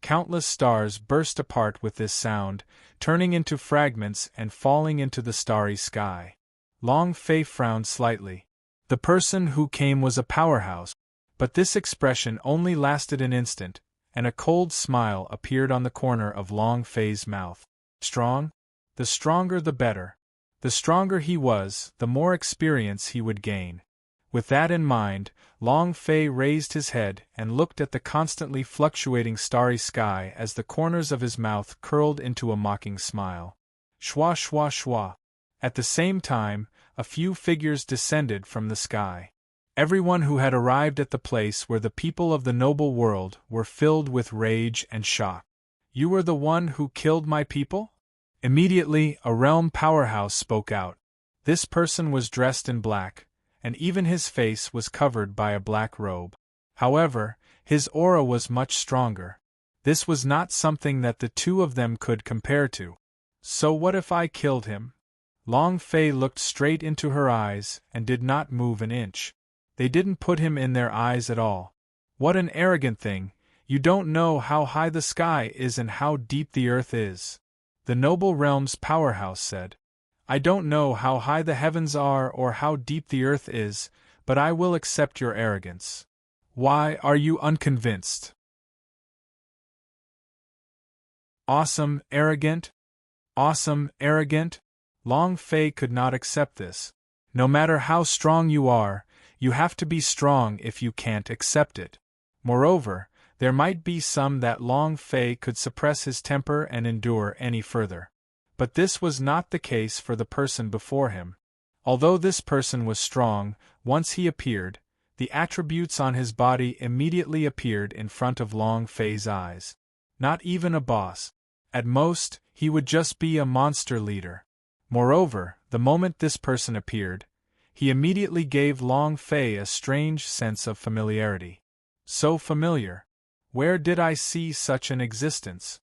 Countless stars burst apart with this sound, turning into fragments and falling into the starry sky. Long Fei frowned slightly. The person who came was a powerhouse, but this expression only lasted an instant, and a cold smile appeared on the corner of Long Fei's mouth. Strong? The stronger the better. The stronger he was, the more experience he would gain. With that in mind, Long Fei raised his head and looked at the constantly fluctuating starry sky as the corners of his mouth curled into a mocking smile. Shwa shwa shwa. At the same time, a few figures descended from the sky. Everyone who had arrived at the place where the people of the noble world were filled with rage and shock. You were the one who killed my people? Immediately, a realm powerhouse spoke out. This person was dressed in black, and even his face was covered by a black robe. However, his aura was much stronger. This was not something that the two of them could compare to. So what if I killed him? Long Fei looked straight into her eyes and did not move an inch. They didn't put him in their eyes at all. What an arrogant thing! You don't know how high the sky is and how deep the earth is. The noble realm's powerhouse said. I don't know how high the heavens are or how deep the earth is, but I will accept your arrogance. Why are you unconvinced? Awesome, arrogant? Awesome, arrogant? Long Fei could not accept this. No matter how strong you are, you have to be strong if you can't accept it. Moreover, there might be some that Long Fei could suppress his temper and endure any further. But this was not the case for the person before him. Although this person was strong, once he appeared, the attributes on his body immediately appeared in front of Long Fei's eyes. Not even a boss. At most, he would just be a monster leader. Moreover, the moment this person appeared, he immediately gave Long Fei a strange sense of familiarity. So familiar. Where did I see such an existence?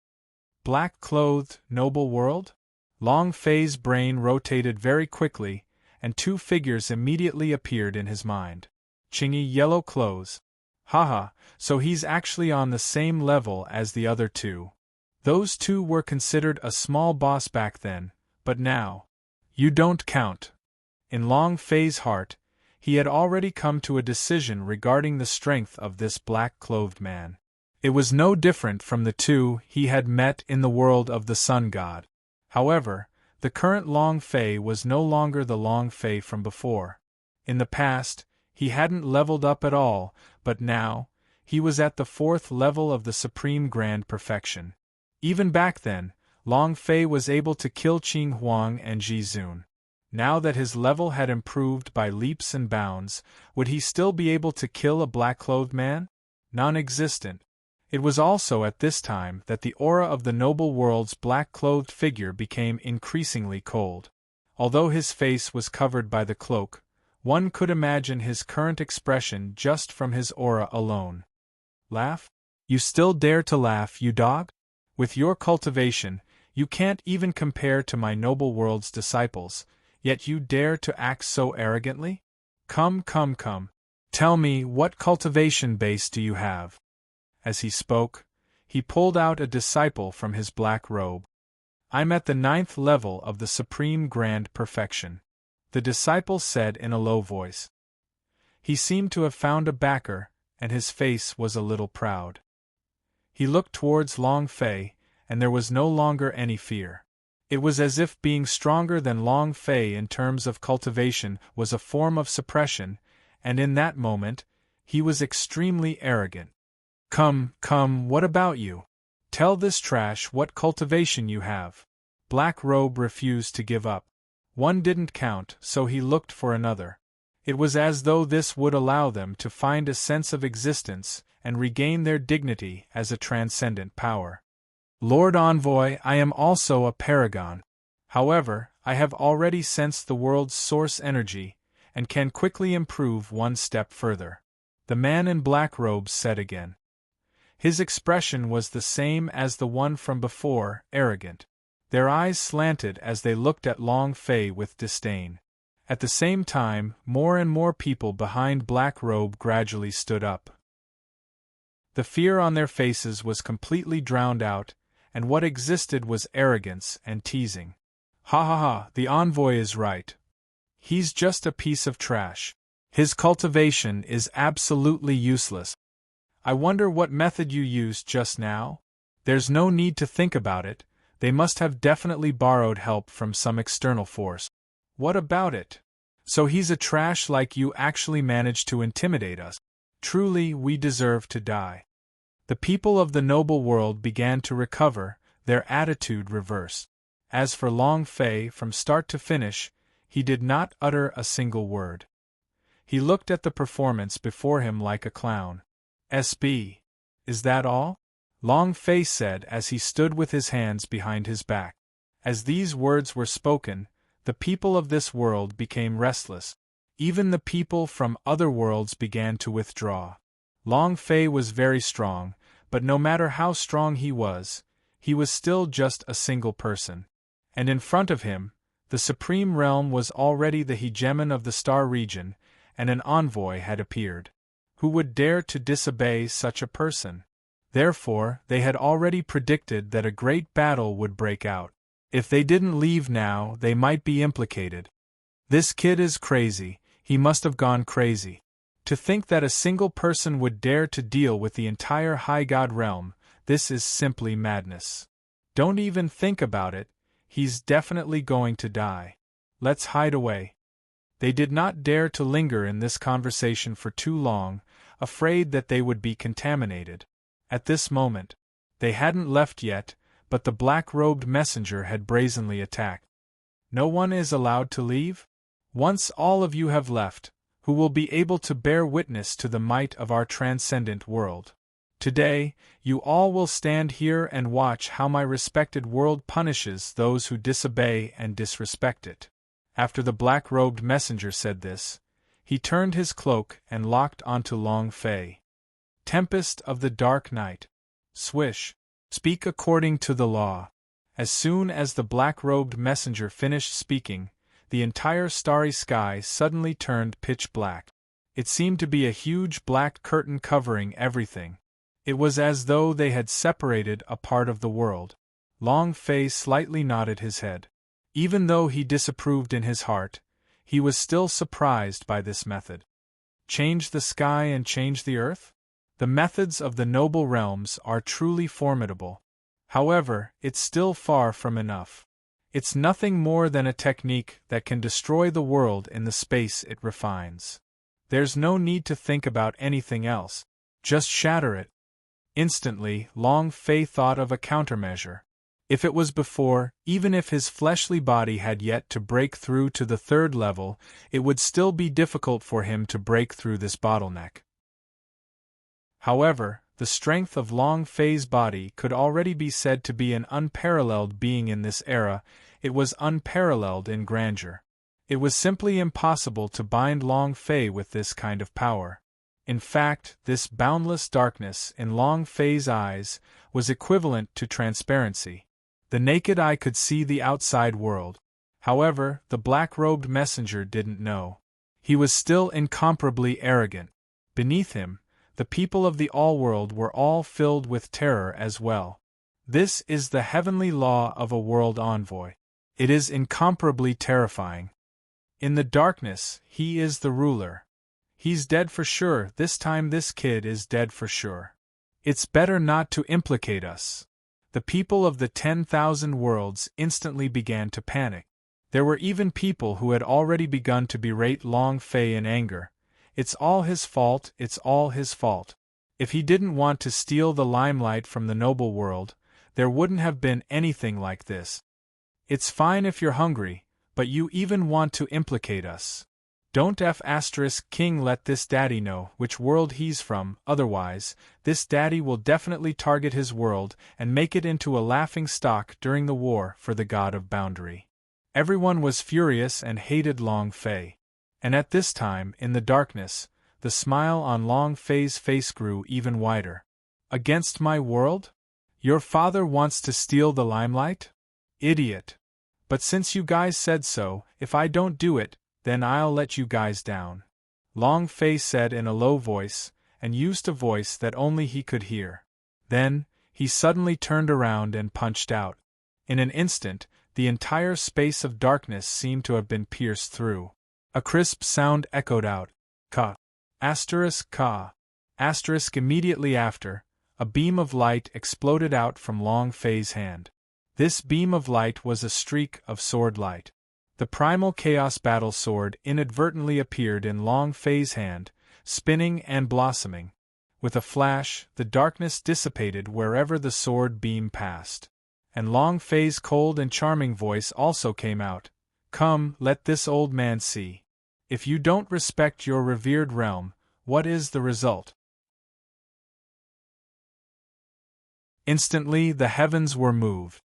Black-clothed, noble world? Long Fei's brain rotated very quickly, and two figures immediately appeared in his mind. Chingy yellow clothes. Haha, so he's actually on the same level as the other two. Those two were considered a small boss back then, but now. You don't count. In Long Fei's heart, he had already come to a decision regarding the strength of this black-clothed man. It was no different from the two he had met in the world of the Sun God. However, the current Long Fei was no longer the Long Fei from before. In the past, he hadn't leveled up at all, but now, he was at the 4th level of the Supreme Grand Perfection. Even back then, Long Fei was able to kill Qing Huang and Ji Zun. Now that his level had improved by leaps and bounds, would he still be able to kill a black-clothed man? Non-existent. It was also at this time that the aura of the noble world's black-clothed figure became increasingly cold. Although his face was covered by the cloak, one could imagine his current expression just from his aura alone. Laugh? You still dare to laugh, you dog? With your cultivation, you can't even compare to my noble world's disciples, yet you dare to act so arrogantly? Come. Tell me, what cultivation base do you have? As he spoke, he pulled out a disciple from his black robe. I'm at the 9th level of the Supreme Grand Perfection, the disciple said in a low voice. He seemed to have found a backer, and his face was a little proud. He looked towards Long Fei, and there was no longer any fear. It was as if being stronger than Long Fei in terms of cultivation was a form of suppression, and in that moment, he was extremely arrogant. Come, what about you? Tell this trash what cultivation you have. Black Robe refused to give up. One didn't count, so he looked for another. It was as though this would allow them to find a sense of existence and regain their dignity as a transcendent power. Lord Envoy, I am also a paragon. However, I have already sensed the world's source energy, and can quickly improve one step further. The man in black robes said again. His expression was the same as the one from before, arrogant. Their eyes slanted as they looked at Long Fei with disdain. At the same time, more and more people behind Black Robe gradually stood up. The fear on their faces was completely drowned out, and what existed was arrogance and teasing. Ha, the envoy is right. He's just a piece of trash. His cultivation is absolutely useless. I wonder what method you used just now? There's no need to think about it, they must have definitely borrowed help from some external force. What about it? So he's a trash like you actually managed to intimidate us. Truly, we deserve to die. The people of the noble world began to recover, their attitude reversed. As for Long Fei, from start to finish, he did not utter a single word. He looked at the performance before him like a clown. SB. Is that all? Long Fei said as he stood with his hands behind his back. As these words were spoken, the people of this world became restless. Even the people from other worlds began to withdraw. Long Fei was very strong, but no matter how strong he was still just a single person. And in front of him, the Supreme Realm was already the hegemon of the Star region, and an envoy had appeared. Who would dare to disobey such a person? Therefore, they had already predicted that a great battle would break out. If they didn't leave now, they might be implicated. This kid is crazy, he must have gone crazy. To think that a single person would dare to deal with the entire High God realm, this is simply madness. Don't even think about it, he's definitely going to die. Let's hide away. They did not dare to linger in this conversation for too long, afraid that they would be contaminated. At this moment, they hadn't left yet, but the black-robed messenger had brazenly attacked. No one is allowed to leave? Once all of you have left, who will be able to bear witness to the might of our transcendent world? Today, you all will stand here and watch how my respected world punishes those who disobey and disrespect it. After the black-robed messenger said this, he turned his cloak and locked onto Long Fei. Tempest of the dark night. Swish. Speak according to the law. As soon as the black-robed messenger finished speaking, the entire starry sky suddenly turned pitch black. It seemed to be a huge black curtain covering everything. It was as though they had separated a part of the world. Long Fei slightly nodded his head. Even though he disapproved in his heart, he was still surprised by this method. Change the sky and change the earth? The methods of the noble realms are truly formidable. However, it's still far from enough. It's nothing more than a technique that can destroy the world in the space it refines. There's no need to think about anything else. Just shatter it. Instantly, Long Fei thought of a countermeasure. If it was before, even if his fleshly body had yet to break through to the third level, it would still be difficult for him to break through this bottleneck. However, the strength of Long Fei's body could already be said to be an unparalleled being in this era. It was unparalleled in grandeur. It was simply impossible to bind Long Fei with this kind of power. In fact, this boundless darkness in Long Fei's eyes was equivalent to transparency. The naked eye could see the outside world. However, the black-robed messenger didn't know. He was still incomparably arrogant. Beneath him, the people of the all-world were all filled with terror as well. This is the heavenly law of a world envoy. It is incomparably terrifying. In the darkness, he is the ruler. He's dead for sure. This time this kid is dead for sure. It's better not to implicate us. The people of the 10,000 worlds instantly began to panic. There were even people who had already begun to berate Long Fei in anger. It's all his fault, it's all his fault. If he didn't want to steal the limelight from the noble world, there wouldn't have been anything like this. It's fine if you're hungry, but you even want to implicate us. Don't King let this daddy know which world he's from, otherwise, this daddy will definitely target his world and make it into a laughing stock during the war for the god of boundary. Everyone was furious and hated Long Fei. And at this time, in the darkness, the smile on Long Fei's face grew even wider. Against my world? Your father wants to steal the limelight? Idiot. But since you guys said so, if I don't do it, then I'll let you guys down. Long Fei said in a low voice, and used a voice that only he could hear. Then, he suddenly turned around and punched out. In an instant, the entire space of darkness seemed to have been pierced through. A crisp sound echoed out. Ka. Ka. Immediately after, a beam of light exploded out from Long Fei's hand. This beam of light was a streak of sword light. The primal chaos battle sword inadvertently appeared in Long Fei's hand, spinning and blossoming. With a flash, the darkness dissipated wherever the sword beam passed. And Long Fei's cold and charming voice also came out. Come, let this old man see. If you don't respect your revered realm, what is the result? Instantly the heavens were moved.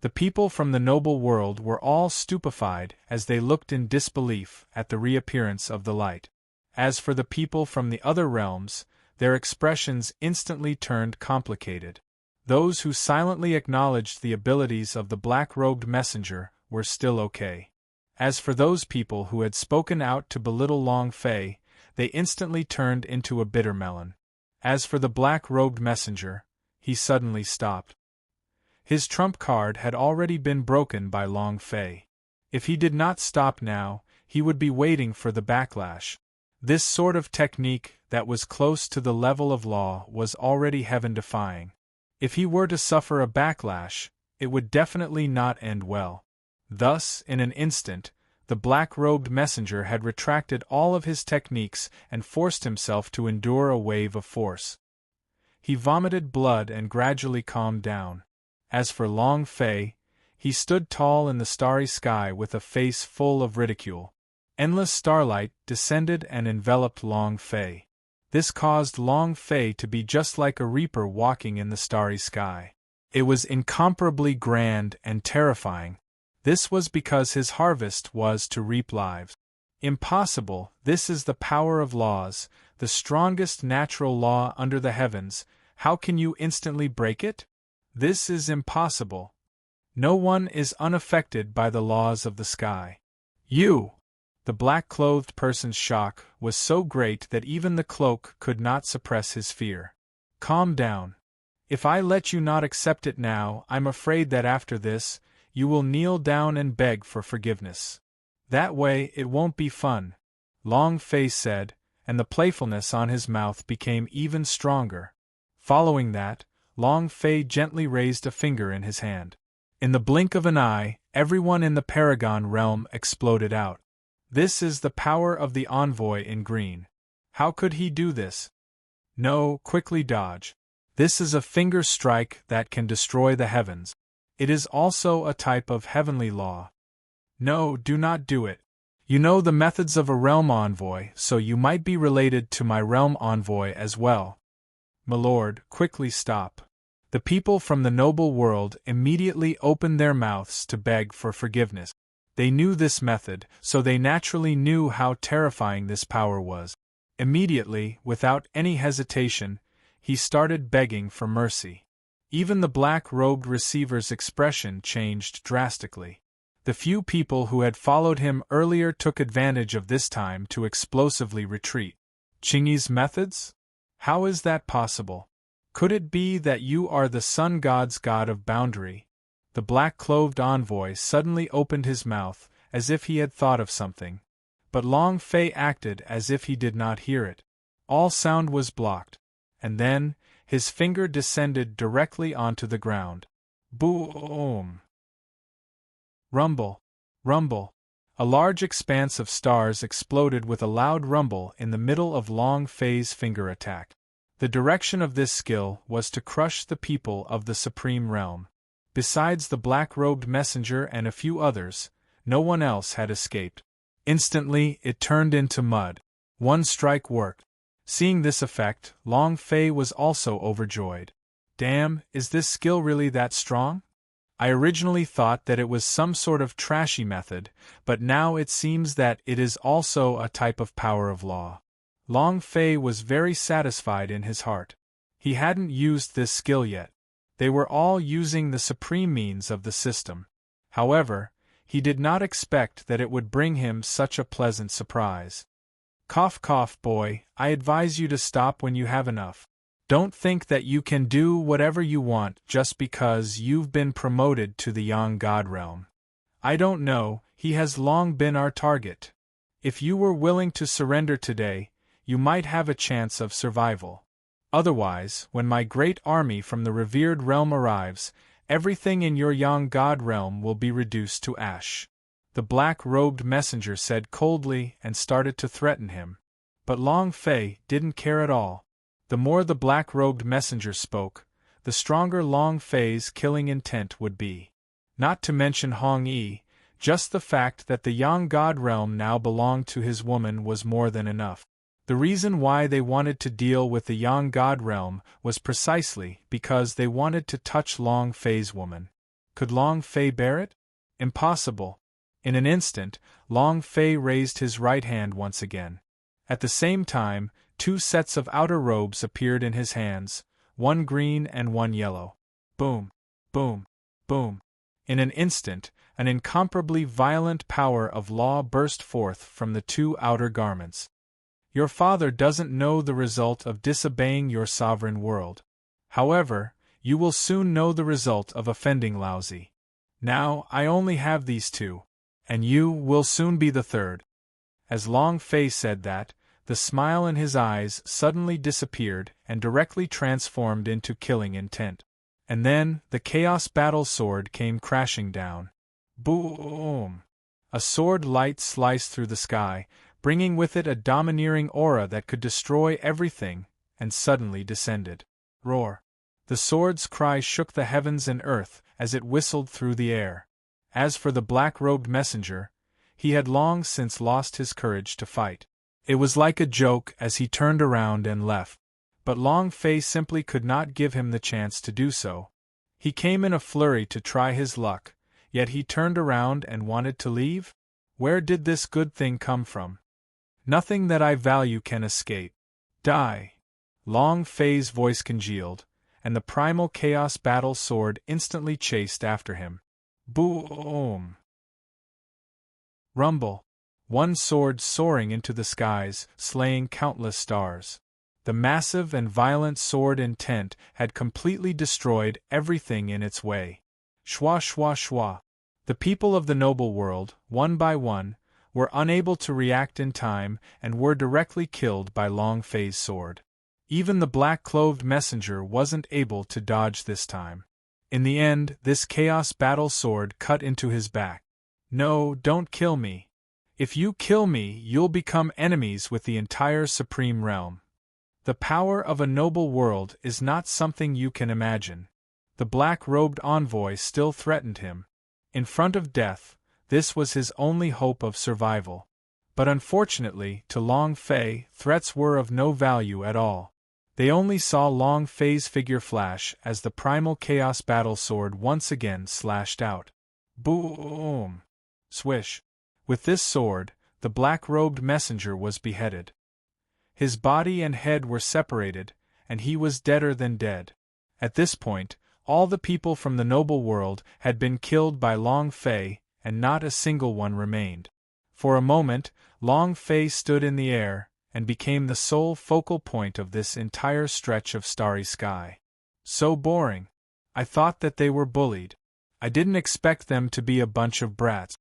The people from the noble world were all stupefied as they looked in disbelief at the reappearance of the light. As for the people from the other realms, their expressions instantly turned complicated. Those who silently acknowledged the abilities of the black-robed messenger were still okay. As for those people who had spoken out to belittle Long Fei, they instantly turned into a bitter melon. As for the black-robed messenger, he suddenly stopped. His trump card had already been broken by Long Fei. If he did not stop now, he would be waiting for the backlash. This sort of technique that was close to the level of law was already heaven-defying. If he were to suffer a backlash, it would definitely not end well. Thus, in an instant, the black-robed messenger had retracted all of his techniques and forced himself to endure a wave of force. He vomited blood and gradually calmed down. As for Long Fei, he stood tall in the starry sky with a face full of ridicule. Endless starlight descended and enveloped Long Fei. This caused Long Fei to be just like a reaper walking in the starry sky. It was incomparably grand and terrifying. This was because his harvest was to reap lives. Impossible, this is the power of laws, the strongest natural law under the heavens. How can you instantly break it? This is impossible. No one is unaffected by the laws of the sky. You! The black-clothed person's shock was so great that even the cloak could not suppress his fear. Calm down. If I let you not accept it now, I'm afraid that after this, you will kneel down and beg for forgiveness. That way it won't be fun, Long Fei said, and the playfulness on his mouth became even stronger. Following that, Long Fei gently raised a finger in his hand. In the blink of an eye, everyone in the Paragon realm exploded out. This is the power of the envoy in green. How could he do this? No, quickly dodge. This is a finger strike that can destroy the heavens. It is also a type of heavenly law. No, do not do it. You know the methods of a realm envoy, so you might be related to my realm envoy as well. Milord, quickly stop. The people from the noble world immediately opened their mouths to beg for forgiveness. They knew this method, so they naturally knew how terrifying this power was. Immediately, without any hesitation, he started begging for mercy. Even the black-robed receiver's expression changed drastically. The few people who had followed him earlier took advantage of this time to explosively retreat. Qingyi's methods? How is that possible? Could it be that you are the sun god's god of boundary? The black-clothed envoy suddenly opened his mouth, as if he had thought of something. But Long Fei acted as if he did not hear it. All sound was blocked. And then, his finger descended directly onto the ground. Boom! Rumble! Rumble! A large expanse of stars exploded with a loud rumble in the middle of Long Fei's finger attack. The direction of this skill was to crush the people of the Supreme Realm. Besides the black-robed messenger and a few others, no one else had escaped. Instantly, it turned into mud. One strike worked. Seeing this effect, Long Fei was also overjoyed. Damn, is this skill really that strong? I originally thought that it was some sort of trashy method, but now it seems that it is also a type of power of law. Long Fei was very satisfied in his heart. He hadn't used this skill yet. They were all using the supreme means of the system. However, he did not expect that it would bring him such a pleasant surprise. Cough cough boy, I advise you to stop when you have enough. Don't think that you can do whatever you want just because you've been promoted to the Yang God realm. I don't know, he has long been our target. If you were willing to surrender today, you might have a chance of survival. Otherwise, when my great army from the revered realm arrives, everything in your Yang God realm will be reduced to ash. The black-robed messenger said coldly and started to threaten him. But Long Fei didn't care at all. The more the black-robed messenger spoke, the stronger Long Fei's killing intent would be. Not to mention Hong Yi, just the fact that the Yang God realm now belonged to his woman was more than enough. The reason why they wanted to deal with the Yang God realm was precisely because they wanted to touch Long Fei's woman. Could Long Fei bear it? Impossible. In an instant, Long Fei raised his right hand once again. At the same time, two sets of outer robes appeared in his hands, one green and one yellow. Boom! Boom! Boom! In an instant, an incomparably violent power of law burst forth from the two outer garments. Your father doesn't know the result of disobeying your sovereign world. However, you will soon know the result of offending Laozi. Now, I only have these two, and you will soon be the third. As Long Fei said that, the smile in his eyes suddenly disappeared and directly transformed into killing intent. And then, the Chaos Battle Sword came crashing down. Boom! A sword light sliced through the sky, bringing with it a domineering aura that could destroy everything, and suddenly descended. Roar! The sword's cry shook the heavens and earth as it whistled through the air. As for the black-robed messenger, he had long since lost his courage to fight. It was like a joke as he turned around and left. But Long Fei simply could not give him the chance to do so. He came in a flurry to try his luck, yet he turned around and wanted to leave? Where did this good thing come from? Nothing that I value can escape. Die! Long Fei's voice congealed, and the primal Chaos Battle Sword instantly chased after him. Boom! Rumble! One sword soaring into the skies, slaying countless stars. The massive and violent sword intent had completely destroyed everything in its way. Shwa shwa shwa! The people of the noble world, one by one, were unable to react in time and were directly killed by Long Fei's sword. Even the black-clothed messenger wasn't able to dodge this time. In the end, this chaos battle sword cut into his back. No, don't kill me. If you kill me, you'll become enemies with the entire Supreme Realm. The power of a noble world is not something you can imagine. The black-robed envoy still threatened him. In front of death, this was his only hope of survival. But unfortunately, to Long Fei, threats were of no value at all. They only saw Long Fei's figure flash as the primal chaos battle sword once again slashed out. Boom! Swish! With this sword, the black-robed messenger was beheaded. His body and head were separated, and he was deader than dead. At this point, all the people from the noble world had been killed by Long Fei, and not a single one remained. For a moment, Long Fei stood in the air, and became the sole focal point of this entire stretch of starry sky. So boring. I thought that they were bullied. I didn't expect them to be a bunch of brats.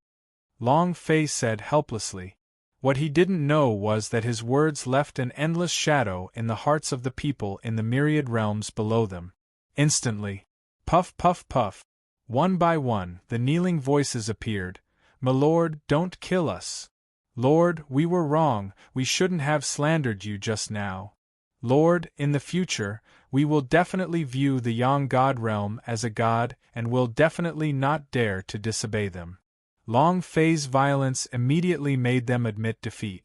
Long Fei said helplessly. What he didn't know was that his words left an endless shadow in the hearts of the people in the myriad realms below them. Instantly, puff puff puff, one by one, the kneeling voices appeared. "My lord, don't kill us. Lord, we were wrong, we shouldn't have slandered you just now. Lord, in the future, we will definitely view the Yang God realm as a god and will definitely not dare to disobey them." Long Fei's violence immediately made them admit defeat.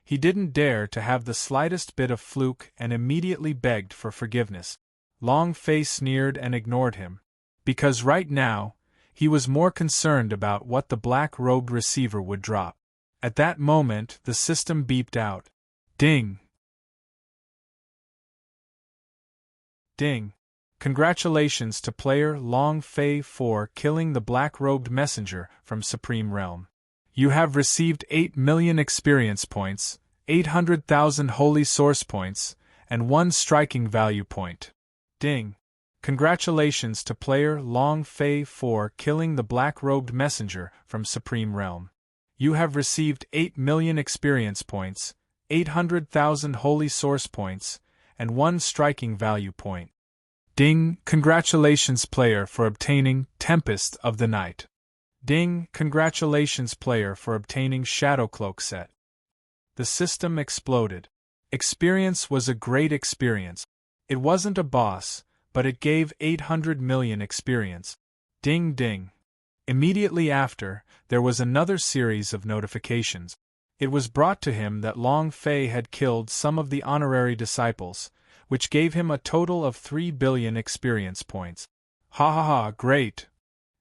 He didn't dare to have the slightest bit of fluke and immediately begged for forgiveness. Long Fei sneered and ignored him. Because right now, he was more concerned about what the black-robed receiver would drop. At that moment, the system beeped out. Ding! Ding! Congratulations to player Long Fei for killing the black-robed messenger from Supreme Realm. You have received 8 million experience points, 800,000 holy source points, and 1 striking value point. Ding! Congratulations to player Long Fei for killing the black-robed messenger from Supreme Realm. You have received 8 million experience points, 800,000 holy source points, and 1 striking value point. Ding! Congratulations player for obtaining Tempest of the Night. Ding! Congratulations player for obtaining Shadow Cloak set. The system exploded. Experience was a great experience. It wasn't a boss, but it gave 800 million experience. Ding ding! Immediately after, there was another series of notifications. It was brought to him that Long Fei had killed some of the honorary disciples, which gave him a total of 3 billion experience points. Ha ha ha, great!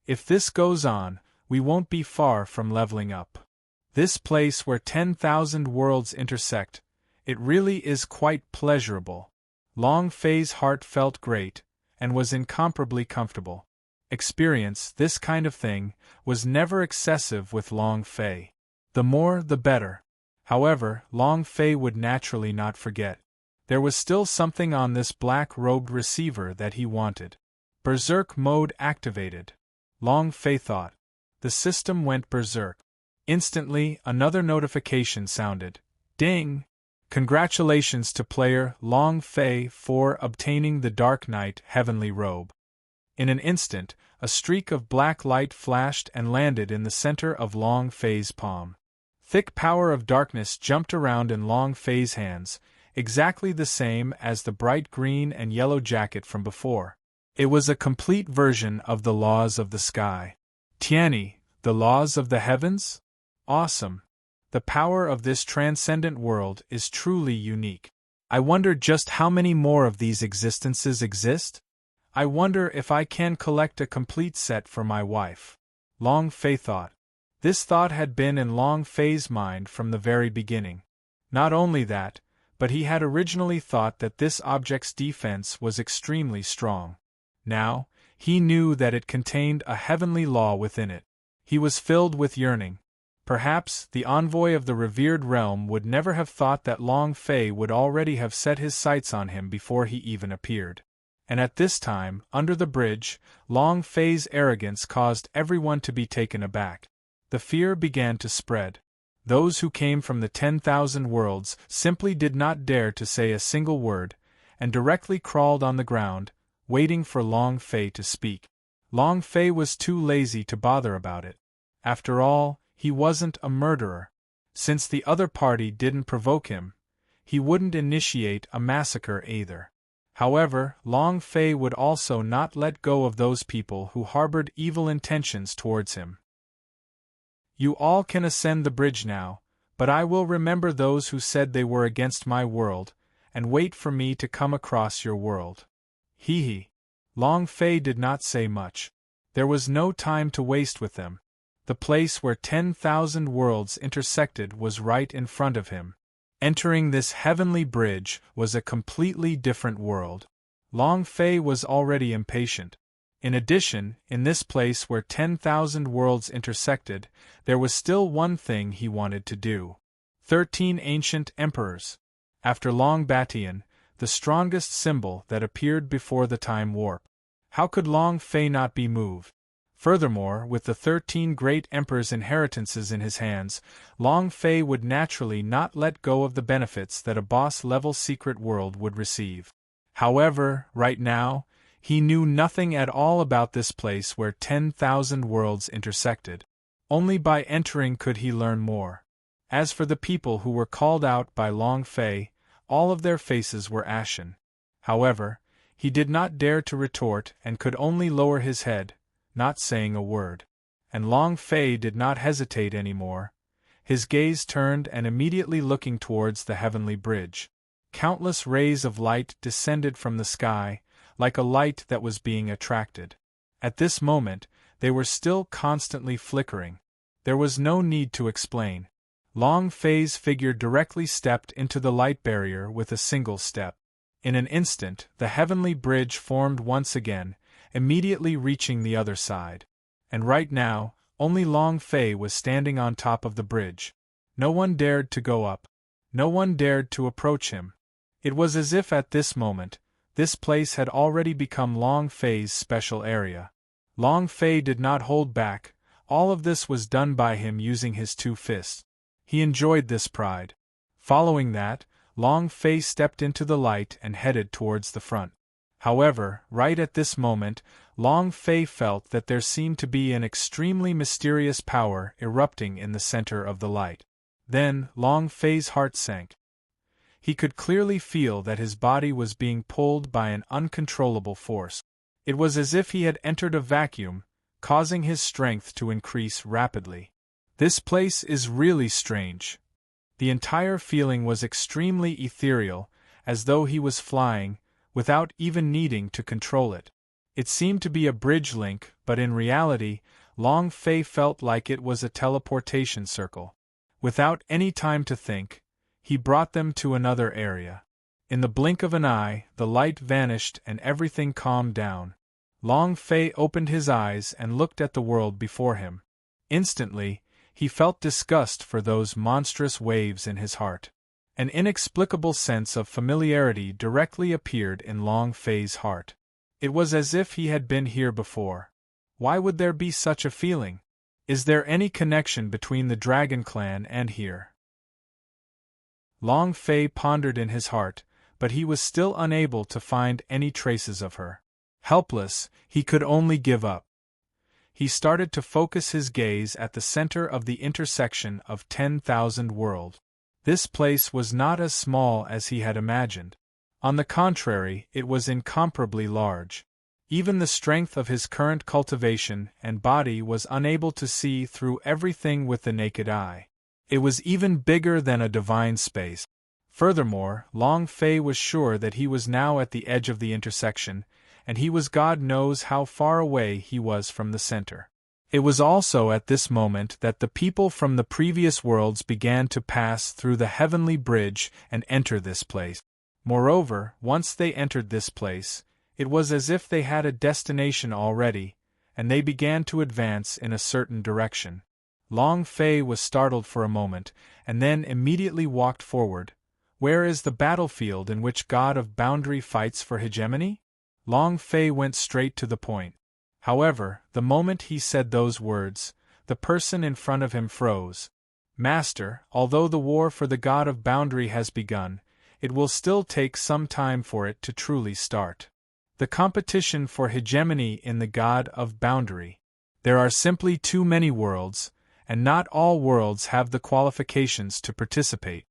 If this goes on, we won't be far from leveling up. This place where 10,000 worlds intersect, it really is quite pleasurable. Long Fei's heart felt great, and was incomparably comfortable. Experience, this kind of thing, was never excessive with Long Fei. The more, the better. However, Long Fei would naturally not forget. There was still something on this black-robed receiver that he wanted. Berserk mode activated. Long Fei thought. The system went berserk. Instantly, another notification sounded. Ding! Congratulations to player Long Fei for obtaining the Dark Knight Heavenly Robe. In an instant, a streak of black light flashed and landed in the center of Long Fei's palm. Thick power of darkness jumped around in Long Fei's hands, exactly the same as the bright green and yellow jacket from before. It was a complete version of the laws of the sky. Tianyi, the laws of the heavens? Awesome. The power of this transcendent world is truly unique. I wonder just how many more of these existences exist? I wonder if I can collect a complete set for my wife. Long Fei thought. This thought had been in Long Fei's mind from the very beginning. Not only that, but he had originally thought that this object's defense was extremely strong. Now, he knew that it contained a heavenly law within it. He was filled with yearning. Perhaps the envoy of the revered realm would never have thought that Long Fei would already have set his sights on him before he even appeared. And at this time, under the bridge, Long Fei's arrogance caused everyone to be taken aback. The fear began to spread. Those who came from the 10,000 worlds simply did not dare to say a single word, and directly crawled on the ground, waiting for Long Fei to speak. Long Fei was too lazy to bother about it. After all, he wasn't a murderer. Since the other party didn't provoke him, he wouldn't initiate a massacre either. However, Long Fei would also not let go of those people who harbored evil intentions towards him. You all can ascend the bridge now, but I will remember those who said they were against my world, and wait for me to come across your world. Hee hee. Long Fei did not say much. There was no time to waste with them. The place where 10,000 worlds intersected was right in front of him. Entering this heavenly bridge was a completely different world. Long Fei was already impatient. In addition, in this place where 10,000 worlds intersected, there was still one thing he wanted to do. 13 ancient emperors. After Long Batian, the strongest symbol that appeared before the time warp. How could Long Fei not be moved? Furthermore, with the 13 great emperors' inheritances in his hands, Long Fei would naturally not let go of the benefits that a boss-level secret world would receive. However, right now, he knew nothing at all about this place where 10,000 worlds intersected. Only by entering could he learn more. As for the people who were called out by Long Fei, all of their faces were ashen. However, he did not dare to retort and could only lower his head, not saying a word. And Long Fei did not hesitate anymore. His gaze turned and immediately looking towards the heavenly bridge. Countless rays of light descended from the sky, like a light that was being attracted. At this moment, they were still constantly flickering. There was no need to explain. Long Fei's figure directly stepped into the light barrier with a single step. In an instant, the heavenly bridge formed once again, immediately reaching the other side. And right now, only Long Fei was standing on top of the bridge. No one dared to go up. No one dared to approach him. It was as if at this moment, this place had already become Long Fei's special area. Long Fei did not hold back. All of this was done by him using his two fists. He enjoyed this pride. Following that, Long Fei stepped into the light and headed towards the front. However, right at this moment, Long Fei felt that there seemed to be an extremely mysterious power erupting in the center of the light. Then, Long Fei's heart sank. He could clearly feel that his body was being pulled by an uncontrollable force. It was as if he had entered a vacuum, causing his strength to increase rapidly. This place is really strange. The entire feeling was extremely ethereal, as though he was flying, without even needing to control it. It seemed to be a bridge link, but in reality, Long Fei felt like it was a teleportation circle. Without any time to think, he brought them to another area. In the blink of an eye, the light vanished and everything calmed down. Long Fei opened his eyes and looked at the world before him. Instantly, he felt disgust for those monstrous waves in his heart. An inexplicable sense of familiarity directly appeared in Long Fei's heart. It was as if he had been here before. Why would there be such a feeling? Is there any connection between the Dragon Clan and here? Long Fei pondered in his heart, but he was still unable to find any traces of her. Helpless, he could only give up. He started to focus his gaze at the center of the intersection of 10,000 worlds. This place was not as small as he had imagined. On the contrary, it was incomparably large. Even the strength of his current cultivation and body was unable to see through everything with the naked eye. It was even bigger than a divine space. Furthermore, Long Fei was sure that he was now at the edge of the intersection, and he was God knows how far away he was from the center. It was also at this moment that the people from the previous worlds began to pass through the heavenly bridge and enter this place. Moreover, once they entered this place, it was as if they had a destination already, and they began to advance in a certain direction. Long Fei was startled for a moment, and then immediately walked forward. Where is the battlefield in which God of Boundary fights for hegemony? Long Fei went straight to the point. However, the moment he said those words, the person in front of him froze. Master, although the war for the god of boundary has begun, it will still take some time for it to truly start. The competition for hegemony in the god of boundary. There are simply too many worlds, and not all worlds have the qualifications to participate.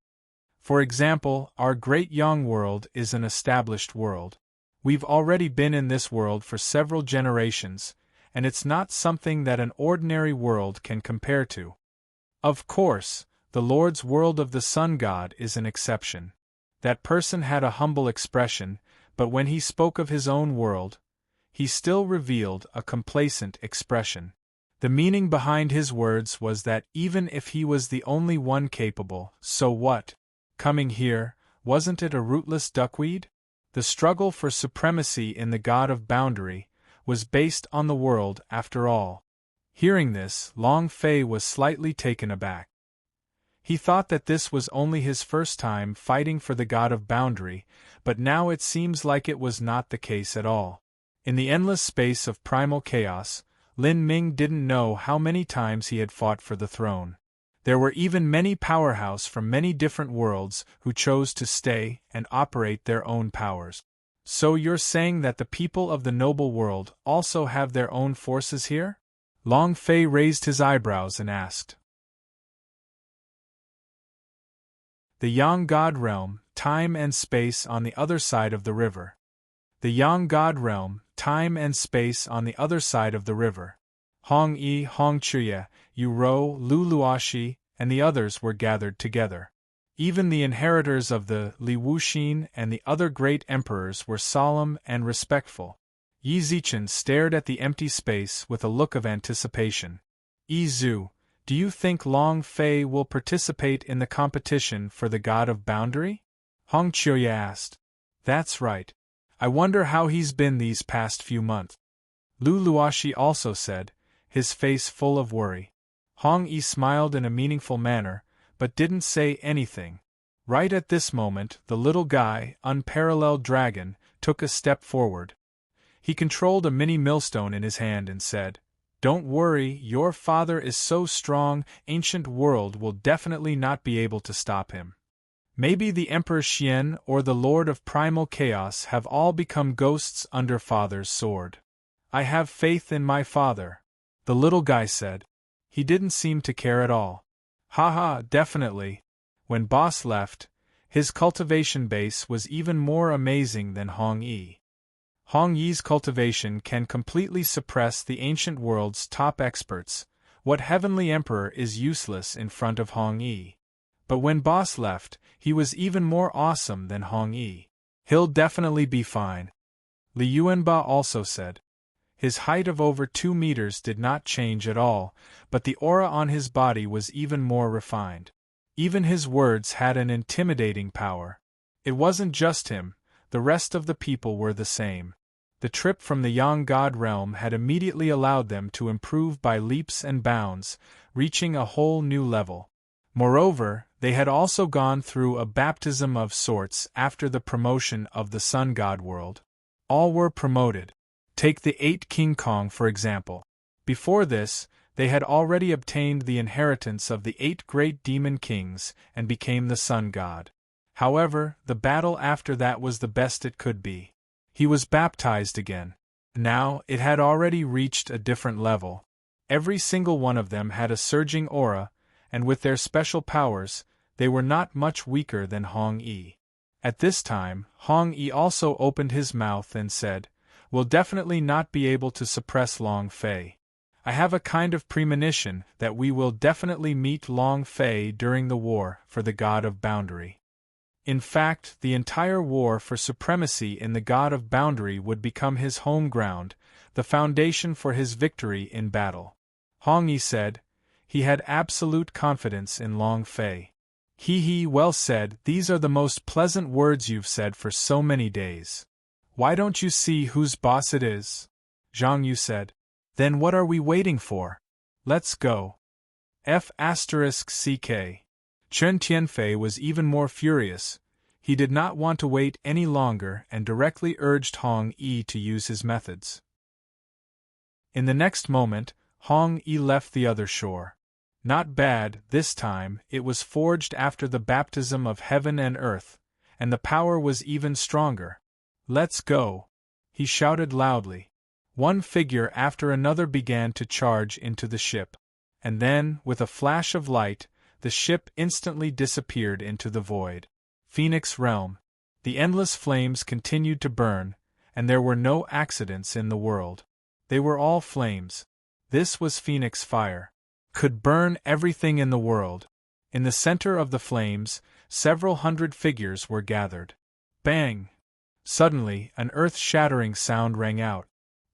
For example, our great Yang world is an established world. We've already been in this world for several generations, and it's not something that an ordinary world can compare to. Of course, the Lord's world of the Sun God is an exception. That person had a humble expression, but when he spoke of his own world, he still revealed a complacent expression. The meaning behind his words was that even if he was the only one capable, so what? Coming here, wasn't it a rootless duckweed? The struggle for supremacy in the god of boundary was based on the world after all. Hearing this, Long Fei was slightly taken aback. He thought that this was only his first time fighting for the god of boundary, but now it seems like it was not the case at all. In the endless space of primal chaos, Lin Ming didn't know how many times he had fought for the throne. There were even many powerhouses from many different worlds who chose to stay and operate their own powers. So you're saying that the people of the noble world also have their own forces here? Long Fei raised his eyebrows and asked. The Yang God Realm, time and space on the other side of the river. The Yang God Realm, time and space on the other side of the river. Hong Yi, Hong Chuya, Yu Rou, Lu Luoxi, and the others were gathered together. Even the inheritors of the Li Wuxin and the other great emperors were solemn and respectful. Yi Zichen stared at the empty space with a look of anticipation. Yi Zhu, do you think Long Fei will participate in the competition for the god of boundary? Hong Chuya asked. That's right. I wonder how he's been these past few months. Lu Luoxi also said, his face full of worry. Hong Yi smiled in a meaningful manner, but didn't say anything. Right at this moment, the little guy, unparalleled dragon, took a step forward. He controlled a mini millstone in his hand and said, Don't worry, your father is so strong, ancient world will definitely not be able to stop him. Maybe the Emperor Xian or the Lord of Primal Chaos have all become ghosts under father's sword. I have faith in my father, the little guy said. He didn't seem to care at all. Haha, definitely. When boss left, his cultivation base was even more amazing than Hong Yi. Hong Yi's cultivation can completely suppress the ancient world's top experts. What heavenly emperor is useless in front of Hong Yi? But when boss left, he was even more awesome than Hong Yi. He'll definitely be fine. Li Yuanba also said. His height of over 2 meters did not change at all, but the aura on his body was even more refined. Even his words had an intimidating power. It wasn't just him, the rest of the people were the same. The trip from the Yang God realm had immediately allowed them to improve by leaps and bounds, reaching a whole new level. Moreover, they had also gone through a baptism of sorts after the promotion of the Sun God world. All were promoted. Take the 8 King Kong for example. Before this, they had already obtained the inheritance of the 8 great demon kings and became the Sun God. However, the battle after that was the best it could be. He was baptized again. Now, it had already reached a different level. Every single one of them had a surging aura, and with their special powers, they were not much weaker than Hong Yi. At this time, Hong Yi also opened his mouth and said, We'll definitely not be able to suppress Long Fei. I have a kind of premonition that we will definitely meet Long Fei during the war for the God of Boundary. In fact, the entire war for supremacy in the God of Boundary would become his home ground, the foundation for his victory in battle. Hong Yi said. He had absolute confidence in Long Fei. He well said, these are the most pleasant words you've said for so many days. Why don't you see whose boss it is? Zhang Yu said. Then what are we waiting for? Let's go. F***ck. Chen Tianfei was even more furious. He did not want to wait any longer and directly urged Hong Yi to use his methods. In the next moment, Hong Yi left the other shore. Not bad, this time. It was forged after the baptism of heaven and earth, and the power was even stronger. Let's go! He shouted loudly. One figure after another began to charge into the ship. And then, with a flash of light, the ship instantly disappeared into the void. Phoenix Realm. The endless flames continued to burn, and there were no accidents in the world. They were all flames. This was Phoenix Fire. Could burn everything in the world. In the center of the flames, several hundred figures were gathered. Bang! Suddenly, an earth-shattering sound rang out.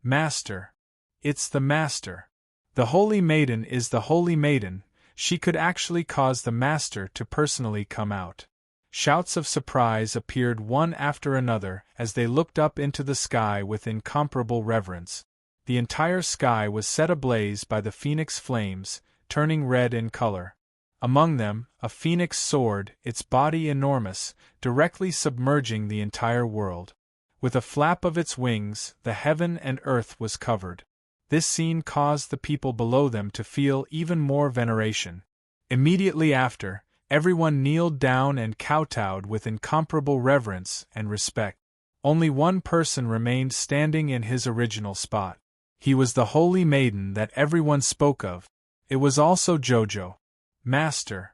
Master! It's the Master! The Holy Maiden is the Holy Maiden. She could actually cause the Master to personally come out. Shouts of surprise appeared one after another as they looked up into the sky with incomparable reverence. The entire sky was set ablaze by the phoenix flames, turning red in color. Among them, a phoenix soared, its body enormous, directly submerging the entire world. With a flap of its wings, the heaven and earth was covered. This scene caused the people below them to feel even more veneration. Immediately after, everyone kneeled down and kowtowed with incomparable reverence and respect. Only one person remained standing in his original spot. He was the Holy Maiden that everyone spoke of. It was also Jojo. Master.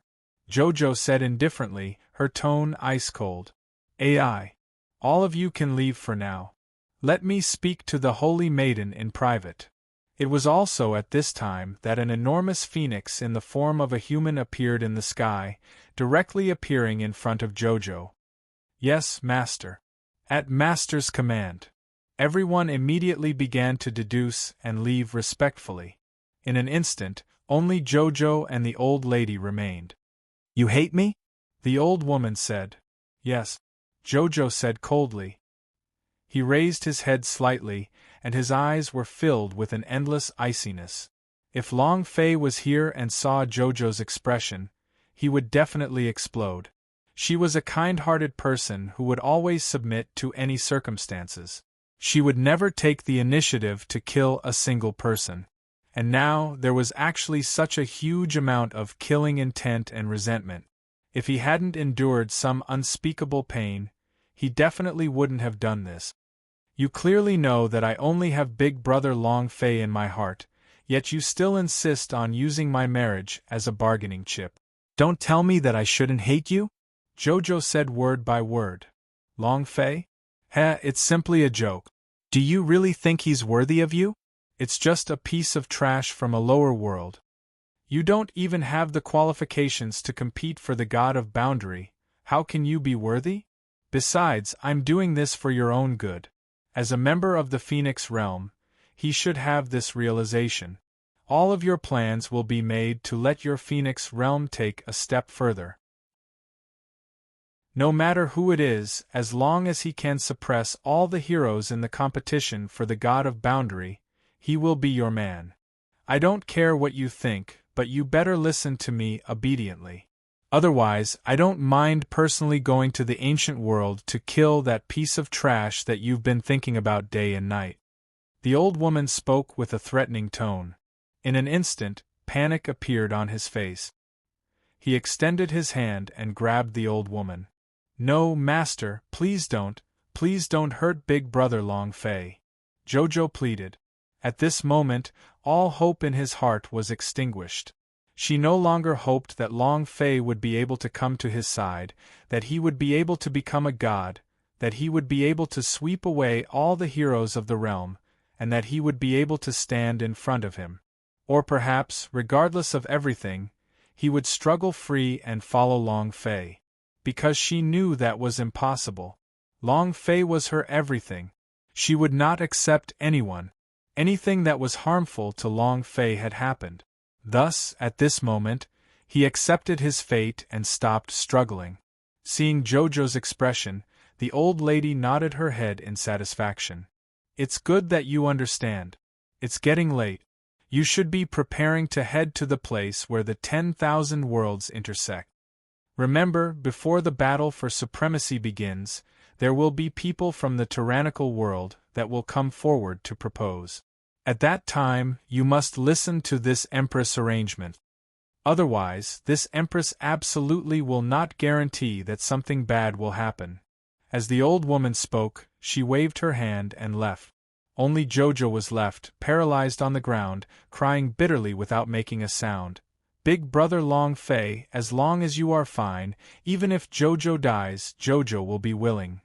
Jojo said indifferently, her tone ice-cold. AI. All of you can leave for now. Let me speak to the Holy Maiden in private. It was also at this time that an enormous phoenix in the form of a human appeared in the sky, directly appearing in front of Jojo. Yes, Master. At Master's command. Everyone immediately began to deduce and leave respectfully. In an instant, only Jojo and the old lady remained. You hate me? The old woman said. Yes. Jojo said coldly. He raised his head slightly, and his eyes were filled with an endless iciness. If Long Fei was here and saw Jojo's expression, he would definitely explode. She was a kind-hearted person who would always submit to any circumstances. She would never take the initiative to kill a single person. And now there was actually such a huge amount of killing intent and resentment. If he hadn't endured some unspeakable pain, he definitely wouldn't have done this. You clearly know that I only have Big Brother Long Fei in my heart, yet you still insist on using my marriage as a bargaining chip. Don't tell me that I shouldn't hate you? Jojo said word by word. Long Fei? It's simply a joke. Do you really think he's worthy of you? It's just a piece of trash from a lower world. You don't even have the qualifications to compete for the God of Boundary. How can you be worthy? Besides, I'm doing this for your own good. As a member of the Phoenix Realm, he should have this realization. All of your plans will be made to let your Phoenix Realm take a step further. No matter who it is, as long as he can suppress all the heroes in the competition for the God of Boundary, he will be your man. I don't care what you think, but you better listen to me obediently. Otherwise, I don't mind personally going to the ancient world to kill that piece of trash that you've been thinking about day and night. The old woman spoke with a threatening tone. In an instant, panic appeared on his face. He extended his hand and grabbed the old woman. No, Master, please don't hurt Big Brother Long Fei. Jojo pleaded. At this moment, all hope in his heart was extinguished. She no longer hoped that Long Fei would be able to come to his side, that he would be able to become a god, that he would be able to sweep away all the heroes of the realm, and that he would be able to stand in front of him. Or perhaps, regardless of everything, he would struggle free and follow Long Fei. Because she knew that was impossible. Long Fei was her everything. She would not accept anything that was harmful to Long Fei had happened. Thus, at this moment, he accepted his fate and stopped struggling. Seeing Jojo's expression, the old lady nodded her head in satisfaction. It's good that you understand. It's getting late. You should be preparing to head to the place where the 10,000 worlds intersect. Remember, before the battle for supremacy begins, there will be people from the tyrannical world that will come forward to propose. At that time, you must listen to this Empress arrangement. Otherwise, this Empress absolutely will not guarantee that something bad will happen. As the old woman spoke, she waved her hand and left. Only Jojo was left, paralyzed on the ground, crying bitterly without making a sound. Big brother Long Fei, as long as you are fine, even if Jojo dies, Jojo will be willing.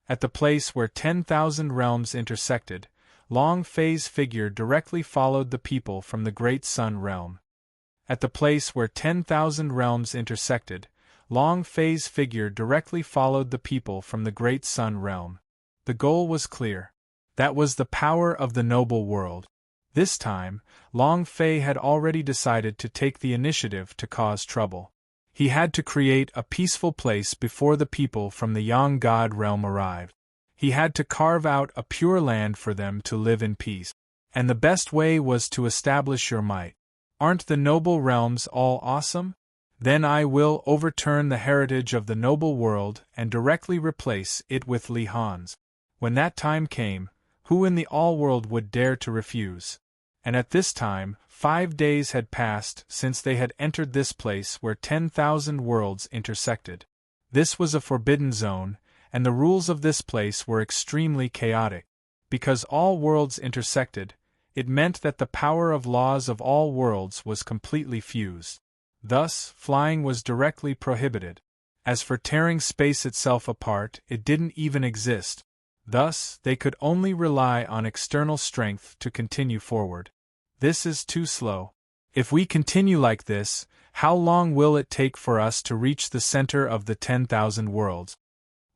At the place where 10,000 realms intersected, Long Fei's figure directly followed the people from the Great Sun realm. At the place where 10,000 realms intersected, Long Fei's figure directly followed the people from the Great Sun realm. The goal was clear. That was the power of the noble world. This time, Long Fei had already decided to take the initiative to cause trouble. He had to create a peaceful place before the people from the Yang God realm arrived. He had to carve out a pure land for them to live in peace. And the best way was to establish your might. Aren't the noble realms all awesome? Then I will overturn the heritage of the noble world and directly replace it with Li Han's. When that time came, who in the all-world would dare to refuse? And at this time, 5 days had passed since they had entered this place where 10,000 worlds intersected. This was a forbidden zone, and the rules of this place were extremely chaotic. Because all worlds intersected, it meant that the power of laws of all worlds was completely fused. Thus, flying was directly prohibited. As for tearing space itself apart, it didn't even exist. Thus, they could only rely on external strength to continue forward. This is too slow. If we continue like this, how long will it take for us to reach the center of the 10,000 worlds?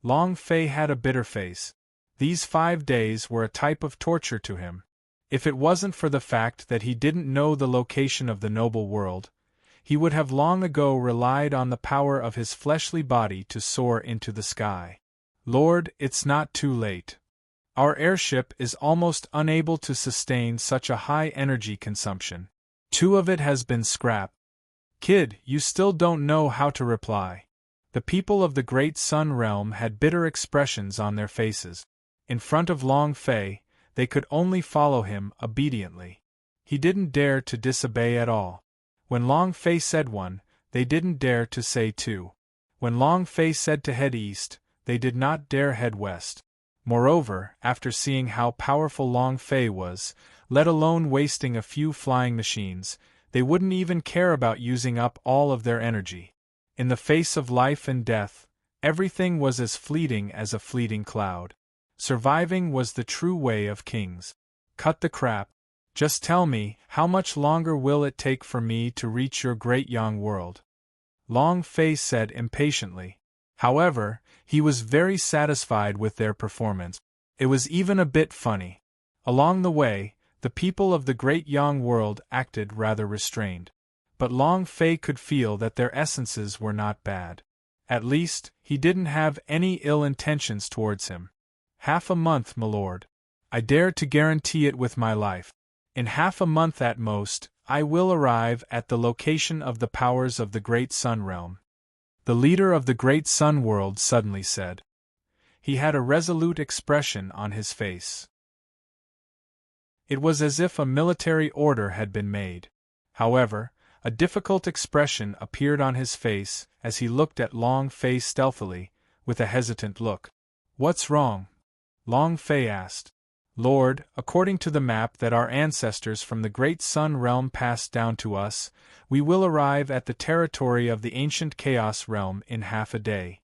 Long Fei had a bitter face. These 5 days were a type of torture to him. If it wasn't for the fact that he didn't know the location of the noble world, he would have long ago relied on the power of his fleshly body to soar into the sky. Lord, it's not too late. Our airship is almost unable to sustain such a high energy consumption. 2 of it has been scrapped. Kid, you still don't know how to reply. The people of the Great Sun realm had bitter expressions on their faces. In front of Long Fei, they could only follow him obediently. He didn't dare to disobey at all. When Long Fei said 1, they didn't dare to say 2. When Long Fei said to head east, they did not dare head west. Moreover, after seeing how powerful Long Fei was, let alone wasting a few flying machines, they wouldn't even care about using up all of their energy. In the face of life and death, everything was as fleeting as a fleeting cloud. Surviving was the true way of kings. Cut the crap. Just tell me, how much longer will it take for me to reach your great Yang world? Long Fei said impatiently. However, he was very satisfied with their performance. It was even a bit funny. Along the way, the people of the Great Yang world acted rather restrained. But Long Fei could feel that their essences were not bad. At least, he didn't have any ill intentions towards him. Half a month, my lord. I dare to guarantee it with my life. In half a month at most, I will arrive at the location of the powers of the Great Sun realm. The leader of the Great Sun world suddenly said. He had a resolute expression on his face. It was as if a military order had been made. However, a difficult expression appeared on his face as he looked at Long Fei stealthily, with a hesitant look. What's wrong? Long Fei asked. Lord, according to the map that our ancestors from the Great Sun realm passed down to us, we will arrive at the territory of the ancient Chaos realm in half a day.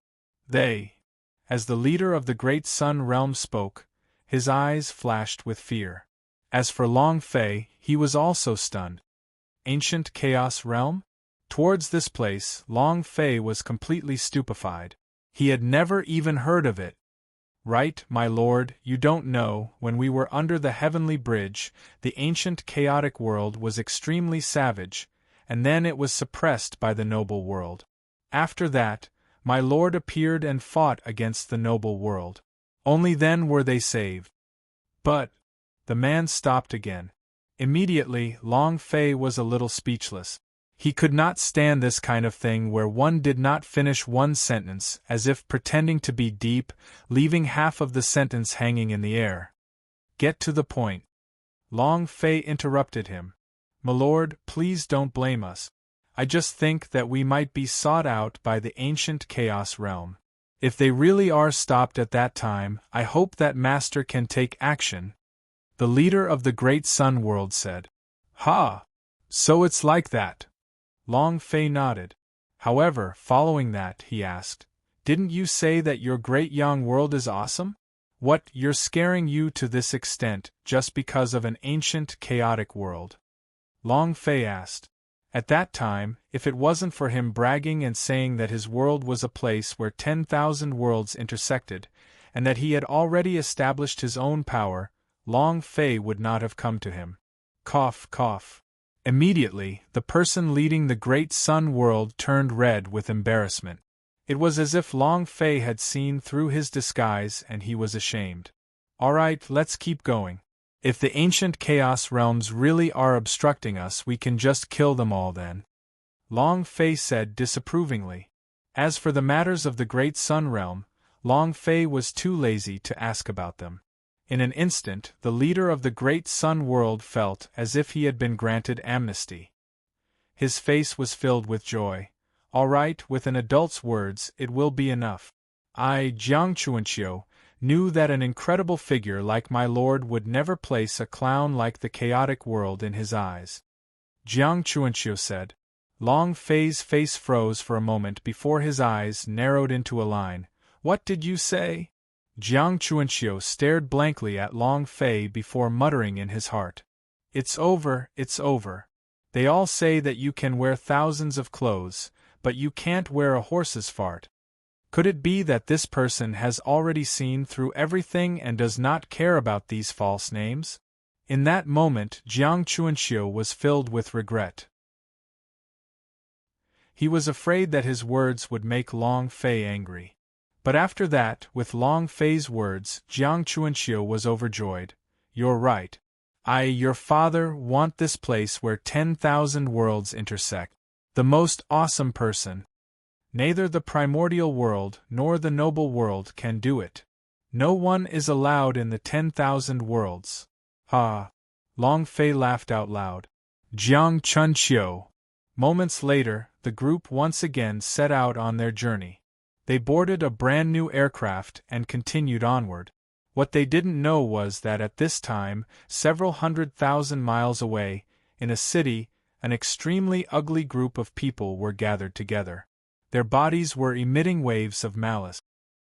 As the leader of the Great Sun realm spoke, his eyes flashed with fear. As for Long Fei, he was also stunned. Ancient Chaos realm? Towards this place, Long Fei was completely stupefied. He had never even heard of it. Right, my lord, you don't know, when we were under the heavenly bridge, the ancient chaotic world was extremely savage, and then it was suppressed by the noble world. After that, my lord appeared and fought against the noble world. Only then were they saved. But, the man stopped again. Immediately, Long Fei was a little speechless. He could not stand this kind of thing where one did not finish one sentence, as if pretending to be deep, leaving half of the sentence hanging in the air. Get to the point. Long Fei interrupted him. "Milord, please don't blame us. I just think that we might be sought out by the ancient Chaos Realm. If they really are stopped at that time, I hope that Master can take action," the leader of the Great Sun World said. "Ha! So it's like that." Long Fei nodded. "However, following that," he asked, "didn't you say that your great young world is awesome? What, you're scaring you to this extent, just because of an ancient, chaotic world?" Long Fei asked. At that time, if it wasn't for him bragging and saying that his world was a place where 10,000 worlds intersected, and that he had already established his own power, Long Fei would not have come to him. Cough, cough. Immediately, the person leading the Great Sun World turned red with embarrassment. It was as if Long Fei had seen through his disguise and he was ashamed. "All right, let's keep going. If the ancient Chaos Realms really are obstructing us, we can just kill them all then," Long Fei said disapprovingly. As for the matters of the Great Sun Realm, Long Fei was too lazy to ask about them. In an instant, the leader of the Great Sun World felt as if he had been granted amnesty. His face was filled with joy. "All right, with an adult's words, it will be enough. I, Jiang Chuanqiu, knew that an incredible figure like my lord would never place a clown like the chaotic world in his eyes," Jiang Chuanqiu said. Long Fei's face froze for a moment before his eyes narrowed into a line. "What did you say?" Jiang Chuanqiu stared blankly at Long Fei before muttering in his heart. "It's over, it's over. They all say that you can wear thousands of clothes, but you can't wear a horse's fart. Could it be that this person has already seen through everything and does not care about these false names?" In that moment, Jiang Chuanqiu was filled with regret. He was afraid that his words would make Long Fei angry. But after that, with Long Fei's words, Jiang Chuanqiu was overjoyed. "You're right. Your father, want this place where 10,000 worlds intersect. The most awesome person. Neither the primordial world nor the noble world can do it. No one is allowed in the 10,000 worlds." "Ha!" Long Fei laughed out loud. "Jiang Chunqiu." Moments later, the group once again set out on their journey. They boarded a brand new aircraft and continued onward. What they didn't know was that at this time, several 100,000 miles away, in a city, an extremely ugly group of people were gathered together. Their bodies were emitting waves of malice.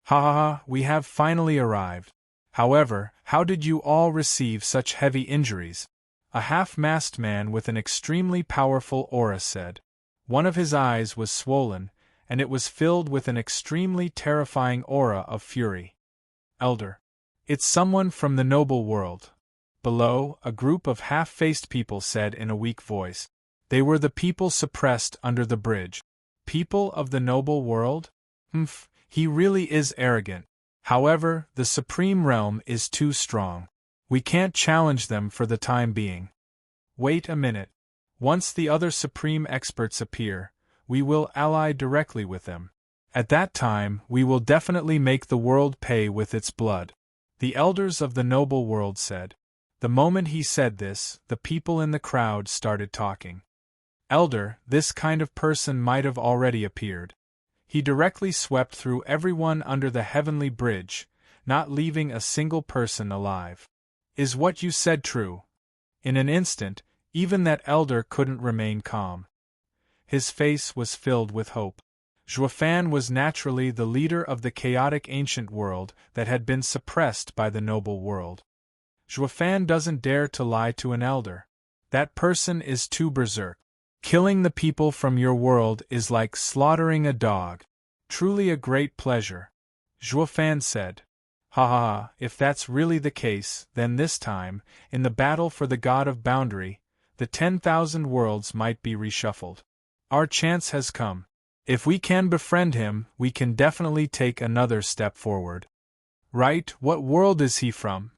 "Ha ha ha, we have finally arrived. However, how did you all receive such heavy injuries?" a half-masked man with an extremely powerful aura said. One of his eyes was swollen, and it was filled with an extremely terrifying aura of fury. "Elder. It's someone from the noble world." Below, a group of half-faced people said in a weak voice. They were the people suppressed under the bridge. "People of the noble world? Humph, he really is arrogant. However, the supreme realm is too strong. We can't challenge them for the time being. Wait a minute. Once the other supreme experts appear, we will ally directly with them. At that time, we will definitely make the world pay with its blood," the elders of the noble world said. The moment he said this, the people in the crowd started talking. "Elder, this kind of person might have already appeared. He directly swept through everyone under the heavenly bridge, not leaving a single person alive. Is what you said true?" In an instant, even that elder couldn't remain calm. His face was filled with hope. Zhuofan was naturally the leader of the chaotic ancient world that had been suppressed by the noble world. Zhuofan doesn't dare to lie to an elder. That person is too berserk. Killing the people from your world is like slaughtering a dog. Truly a great pleasure. Zhuofan said. "Ha ha ha, if that's really the case, then this time, in the battle for the God of Boundary, the 10,000 worlds might be reshuffled. Our chance has come. If we can befriend him, we can definitely take another step forward." "Right, what world is he from?"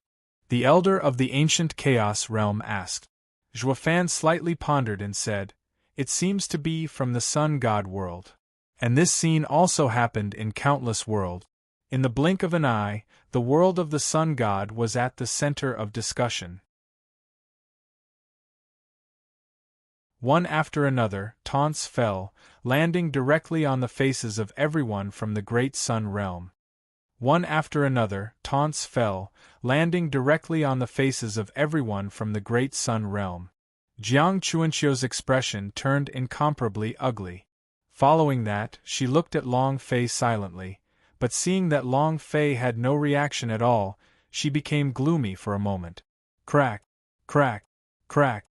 the elder of the ancient Chaos Realm asked. Zhuofan slightly pondered and said, "It seems to be from the Sun God world." And this scene also happened in countless worlds. In the blink of an eye, the world of the Sun God was at the center of discussion. One after another, taunts fell, landing directly on the faces of everyone from the Great Sun Realm. One after another, taunts fell, landing directly on the faces of everyone from the Great Sun Realm. Jiang Chuanqiu's expression turned incomparably ugly. Following that, she looked at Long Fei silently, but seeing that Long Fei had no reaction at all, she became gloomy for a moment. Crack! Crack! Crack!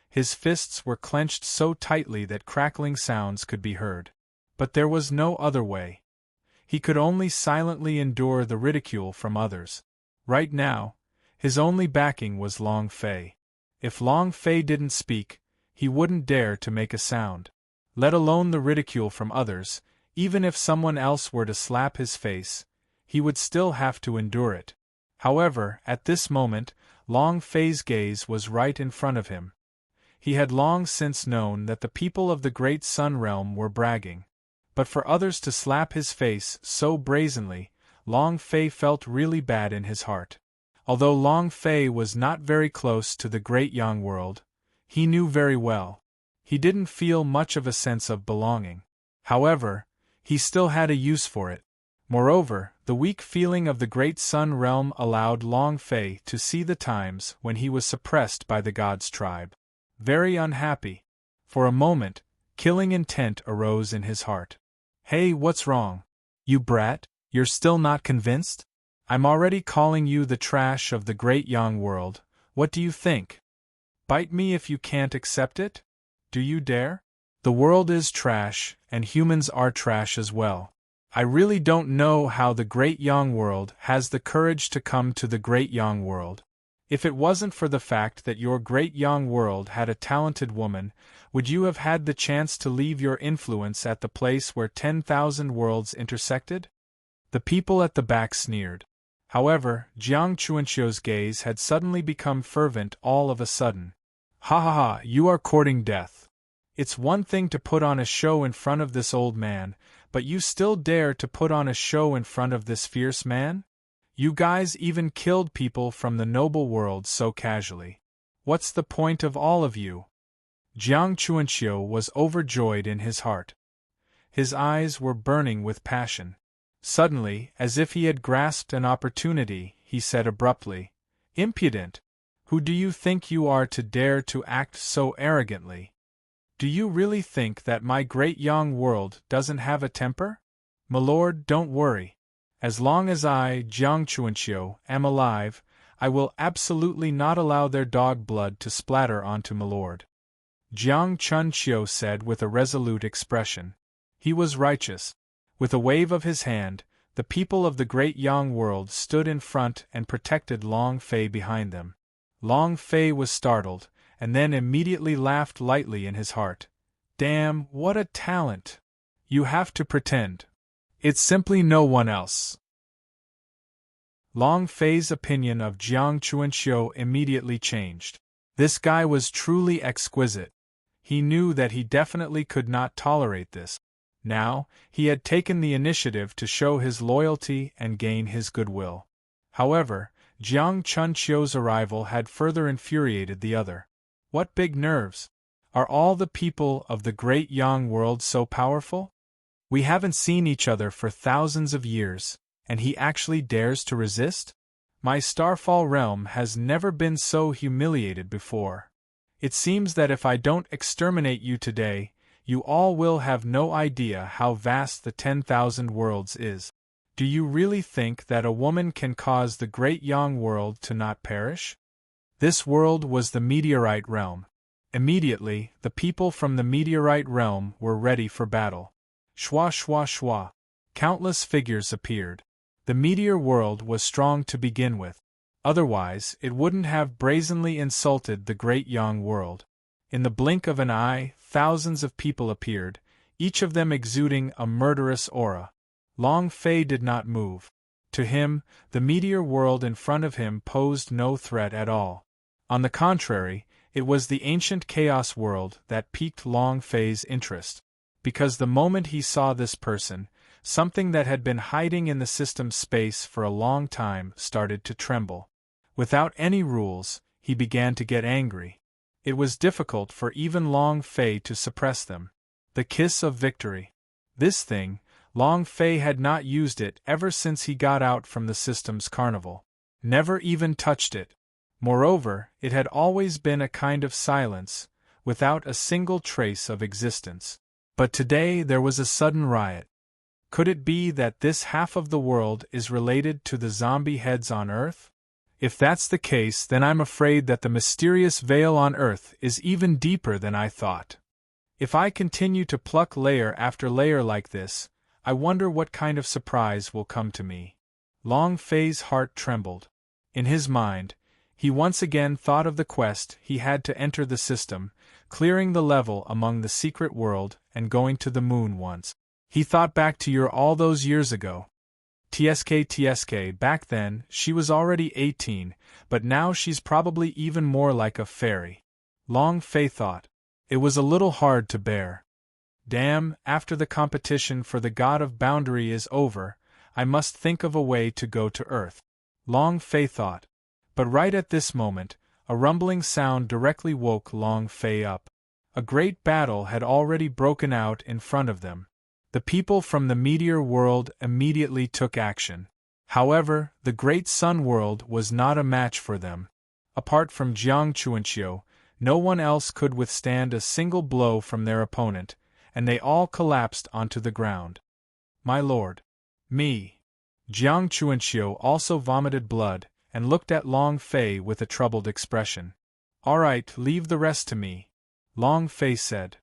His fists were clenched so tightly that crackling sounds could be heard. But there was no other way. He could only silently endure the ridicule from others. Right now, his only backing was Long Fei. If Long Fei didn't speak, he wouldn't dare to make a sound. Let alone the ridicule from others, even if someone else were to slap his face, he would still have to endure it. However, at this moment, Long Fei's gaze was right in front of him. He had long since known that the people of the Great Sun Realm were bragging. But for others to slap his face so brazenly, Long Fei felt really bad in his heart. Although Long Fei was not very close to the Great Yang World, he knew very well. He didn't feel much of a sense of belonging. However, he still had a use for it. Moreover, the weak feeling of the Great Sun Realm allowed Long Fei to see the times when he was suppressed by the God's tribe. Very unhappy. For a moment, killing intent arose in his heart. Hey, what's wrong? You brat, you're still not convinced? I'm already calling you the trash of the Great Yang World. What do you think? Bite me if you can't accept it? Do you dare? The world is trash, and humans are trash as well. I really don't know how the Great Yang World has the courage to come to the Great Yang World. If it wasn't for the fact that your Great Yang World had a talented woman, would you have had the chance to leave your influence at the place where 10,000 worlds intersected? The people at the back sneered. However, Jiang Chuanqiu's gaze had suddenly become fervent all of a sudden. Ha ha ha, you are courting death. It's one thing to put on a show in front of this old man, but you still dare to put on a show in front of this fierce man? You guys even killed people from the noble world so casually. What's the point of all of you? Jiang Chuanqiu was overjoyed in his heart. His eyes were burning with passion. Suddenly, as if he had grasped an opportunity, he said abruptly, "Impudent! Who do you think you are to dare to act so arrogantly? Do you really think that my Great Yang World doesn't have a temper? Milord, don't worry. As long as I, Jiang Chuanqiu, am alive, I will absolutely not allow their dog blood to splatter onto Milord." Jiang Chuanqiu said with a resolute expression. He was righteous. With a wave of his hand, the people of the Great Yang World stood in front and protected Long Fei behind them. Long Fei was startled, and then immediately laughed lightly in his heart. Damn, what a talent! You have to pretend. It's simply no one else. Long Fei's opinion of Jiang Chuanqiu immediately changed. This guy was truly exquisite. He knew that he definitely could not tolerate this. Now, he had taken the initiative to show his loyalty and gain his goodwill. However, Jiang Chuanqiu's arrival had further infuriated the other. What big nerves! Are all the people of the Great Yang World so powerful? We haven't seen each other for thousands of years, and he actually dares to resist? My Starfall realm has never been so humiliated before. It seems that if I don't exterminate you today, you all will have no idea how vast the 10,000 worlds is. Do you really think that a woman can cause the Great Yang World to not perish? This world was the meteorite realm. Immediately, the people from the meteorite realm were ready for battle. Shwa shwa shwa. Countless figures appeared. The meteor world was strong to begin with. Otherwise, it wouldn't have brazenly insulted the Great Yang World. In the blink of an eye, thousands of people appeared, each of them exuding a murderous aura. Long Fei did not move. To him, the meteor world in front of him posed no threat at all. On the contrary, it was the ancient chaos world that piqued Long Fei's interest. Because the moment he saw this person, something that had been hiding in the system's space for a long time started to tremble. Without any rules, he began to get angry. It was difficult for even Long Fei to suppress them. The kiss of victory. This thing, Long Fei had not used it ever since he got out from the system's carnival. Never even touched it. Moreover, it had always been a kind of silence, without a single trace of existence. But today there was a sudden riot. Could it be that this half of the world is related to the zombie heads on Earth? If that's the case, then I'm afraid that the mysterious veil on Earth is even deeper than I thought. If I continue to pluck layer after layer like this, I wonder what kind of surprise will come to me. Long Fei's heart trembled. In his mind, he once again thought of the quest he had to enter the system, clearing the level among the secret world and going to the moon once. He thought back to all those years ago. TSK, back then, she was already 18, but now she's probably even more like a fairy. Long Fei thought. It was a little hard to bear. Damn, after the competition for the God of Boundary is over, I must think of a way to go to Earth. Long Fei thought. But right at this moment, a rumbling sound directly woke Long Fei up. A great battle had already broken out in front of them. The people from the meteor world immediately took action. However, the great sun world was not a match for them. Apart from Jiang Chuanqiu, no one else could withstand a single blow from their opponent, and they all collapsed onto the ground. My lord. Me. Jiang Chuanqiu also vomited blood, and looked at Long Fei with a troubled expression. All right, leave the rest to me, Long Fei said.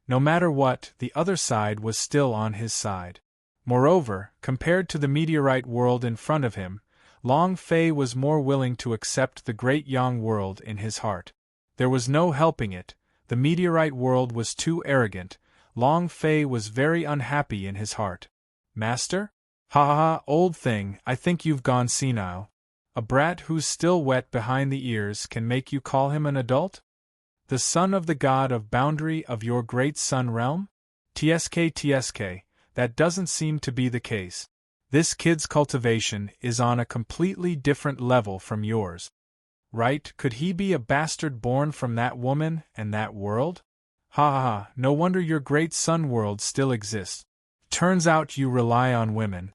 No matter what, the other side was still on his side. Moreover, compared to the meteorite world in front of him, Long Fei was more willing to accept the great Yang world in his heart. There was no helping it, the meteorite world was too arrogant. Long Fei was very unhappy in his heart. Master? Ha ha ha, old thing, I think you've gone senile. A brat who's still wet behind the ears can make you call him an adult? The son of the god of boundary of your great sun realm? TSK, that doesn't seem to be the case. This kid's cultivation is on a completely different level from yours. Right, could he be a bastard born from that woman and that world? Ha ha ha, no wonder your great sun world still exists. Turns out you rely on women.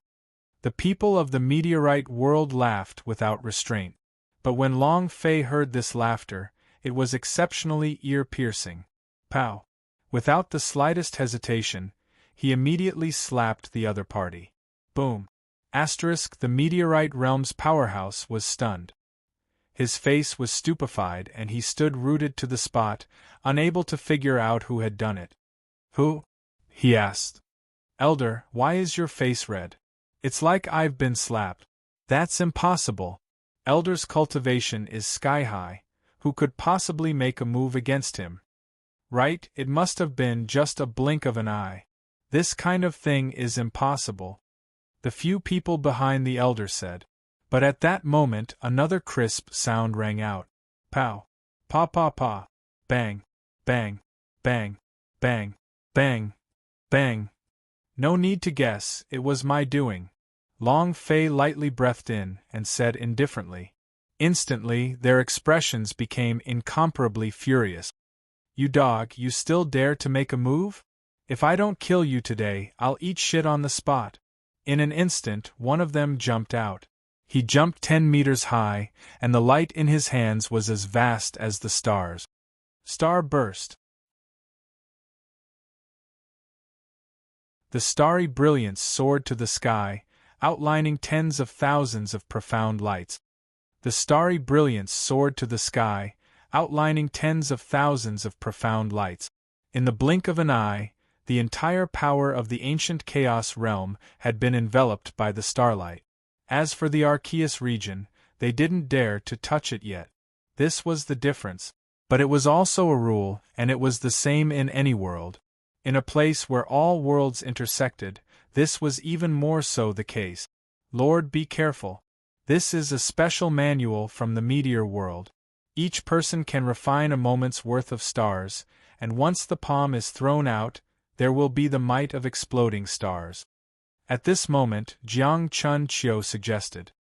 The people of the meteorite world laughed without restraint. But when Long Fei heard this laughter, it was exceptionally ear-piercing. Pow! Without the slightest hesitation, he immediately slapped the other party. Boom! The meteorite realm's powerhouse was stunned. His face was stupefied and he stood rooted to the spot, unable to figure out who had done it. Who? He asked. Elder, why is your face red? It's like I've been slapped. That's impossible. Elder's cultivation is sky-high. Who could possibly make a move against him? Right, it must have been just a blink of an eye. This kind of thing is impossible. The few people behind the elder said. But at that moment another crisp sound rang out. Pow! Pa pa pa! Bang! Bang! Bang! Bang! Bang! Bang! No need to guess, it was my doing. Long Fei lightly breathed in and said indifferently. Instantly, their expressions became incomparably furious. You dog, you still dare to make a move? If I don't kill you today, I'll eat shit on the spot. In an instant, one of them jumped out. He jumped 10 meters high, and the light in his hands was as vast as the stars. Star burst. The starry brilliance soared to the sky, outlining tens of thousands of profound lights. The starry brilliance soared to the sky, outlining tens of thousands of profound lights. In the blink of an eye, the entire power of the ancient chaos realm had been enveloped by the starlight. As for the Arceus region, they didn't dare to touch it yet. This was the difference. But it was also a rule, and it was the same in any world. In a place where all worlds intersected, this was even more so the case. Lord, be careful. This is a special manual from the meteor world. Each person can refine a moment's worth of stars, and once the palm is thrown out, there will be the might of exploding stars. At this moment, Jiang Chun Chiu suggested.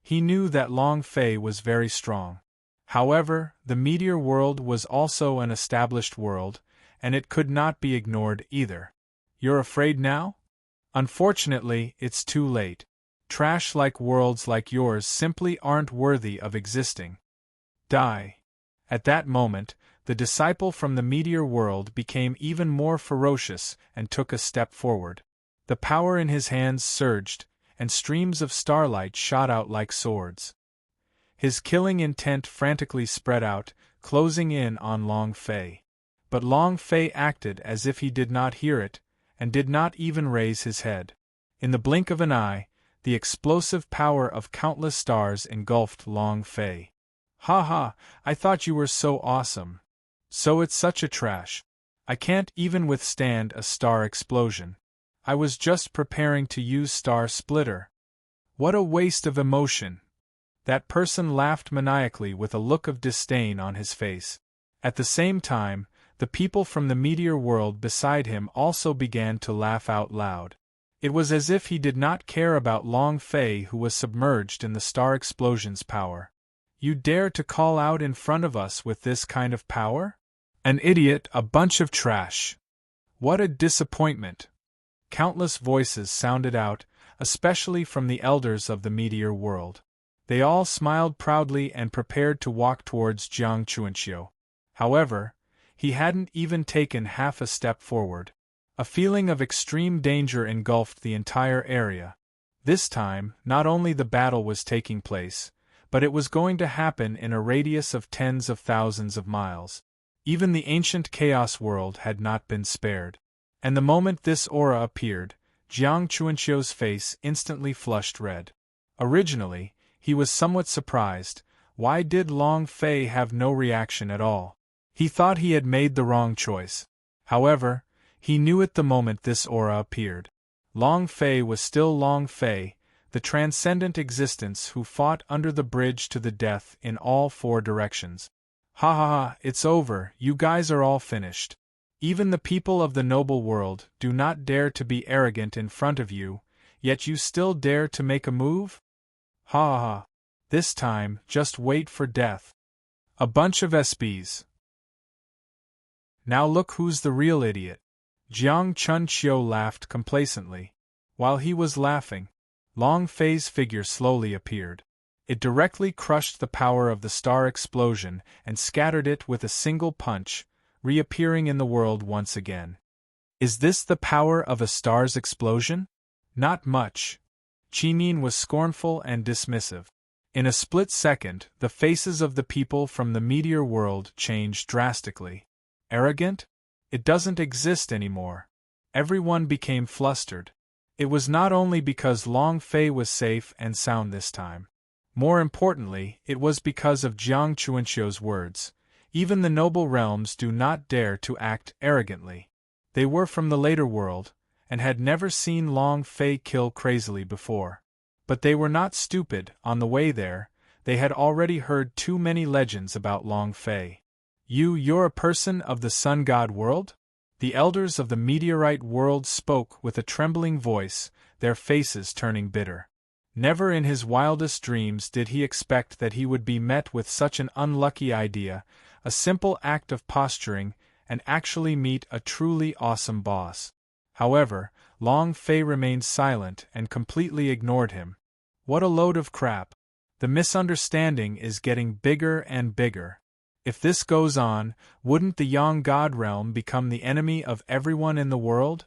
He knew that Long Fei was very strong. However, the meteor world was also an established world, and it could not be ignored either. You're afraid now? Unfortunately, it's too late. Trash-like worlds like yours simply aren't worthy of existing. Die. At that moment, the disciple from the meteor world became even more ferocious and took a step forward. The power in his hands surged, and streams of starlight shot out like swords. His killing intent frantically spread out, closing in on Long Fei. But Long Fei acted as if he did not hear it, and did not even raise his head. In the blink of an eye, the explosive power of countless stars engulfed Long Fei. Ha ha, I thought you were so awesome. So it's such a trash. I can't even withstand a star explosion. I was just preparing to use Star Splitter. What a waste of emotion. That person laughed maniacally with a look of disdain on his face. At the same time, the people from the meteor world beside him also began to laugh out loud. It was as if he did not care about Long Fei, who was submerged in the star explosion's power. You dare to call out in front of us with this kind of power? An idiot, a bunch of trash. What a disappointment. Countless voices sounded out, especially from the elders of the meteor world. They all smiled proudly and prepared to walk towards Jiang Chuanxiu. However, he hadn't even taken half a step forward. A feeling of extreme danger engulfed the entire area. This time, not only the battle was taking place, but it was going to happen in a radius of tens of thousands of miles. Even the ancient chaos world had not been spared. And the moment this aura appeared, Jiang Chuanxiu's face instantly flushed red. Originally, he was somewhat surprised. Why did Long Fei have no reaction at all? He thought he had made the wrong choice. However, he knew it the moment this aura appeared. Long Fei was still Long Fei, the transcendent existence who fought under the bridge to the death in all four directions. Ha ha ha, it's over, you guys are all finished. Even the people of the noble world do not dare to be arrogant in front of you, yet you still dare to make a move? Ha ha ha. This time, just wait for death. A bunch of SBs. Now look who's the real idiot. Jiang Chunqiu laughed complacently. While he was laughing, Long Fei's figure slowly appeared. It directly crushed the power of the star explosion and scattered it with a single punch, reappearing in the world once again. Is this the power of a star's explosion? Not much. Qinin was scornful and dismissive. In a split second, the faces of the people from the meteor world changed drastically. Arrogant? It doesn't exist anymore. Everyone became flustered. It was not only because Long Fei was safe and sound this time. More importantly, it was because of Jiang Chuanxiu's words. Even the noble realms do not dare to act arrogantly. They were from the later world, and had never seen Long Fei kill crazily before. But they were not stupid. On the way there, they had already heard too many legends about Long Fei. You're a person of the sun god world? The elders of the meteorite world spoke with a trembling voice, their faces turning bitter. Never in his wildest dreams did he expect that he would be met with such an unlucky idea, a simple act of posturing, and actually meet a truly awesome boss. However, Long Fei remained silent and completely ignored him. What a load of crap. The misunderstanding is getting bigger and bigger. If this goes on, wouldn't the Yang God realm become the enemy of everyone in the world?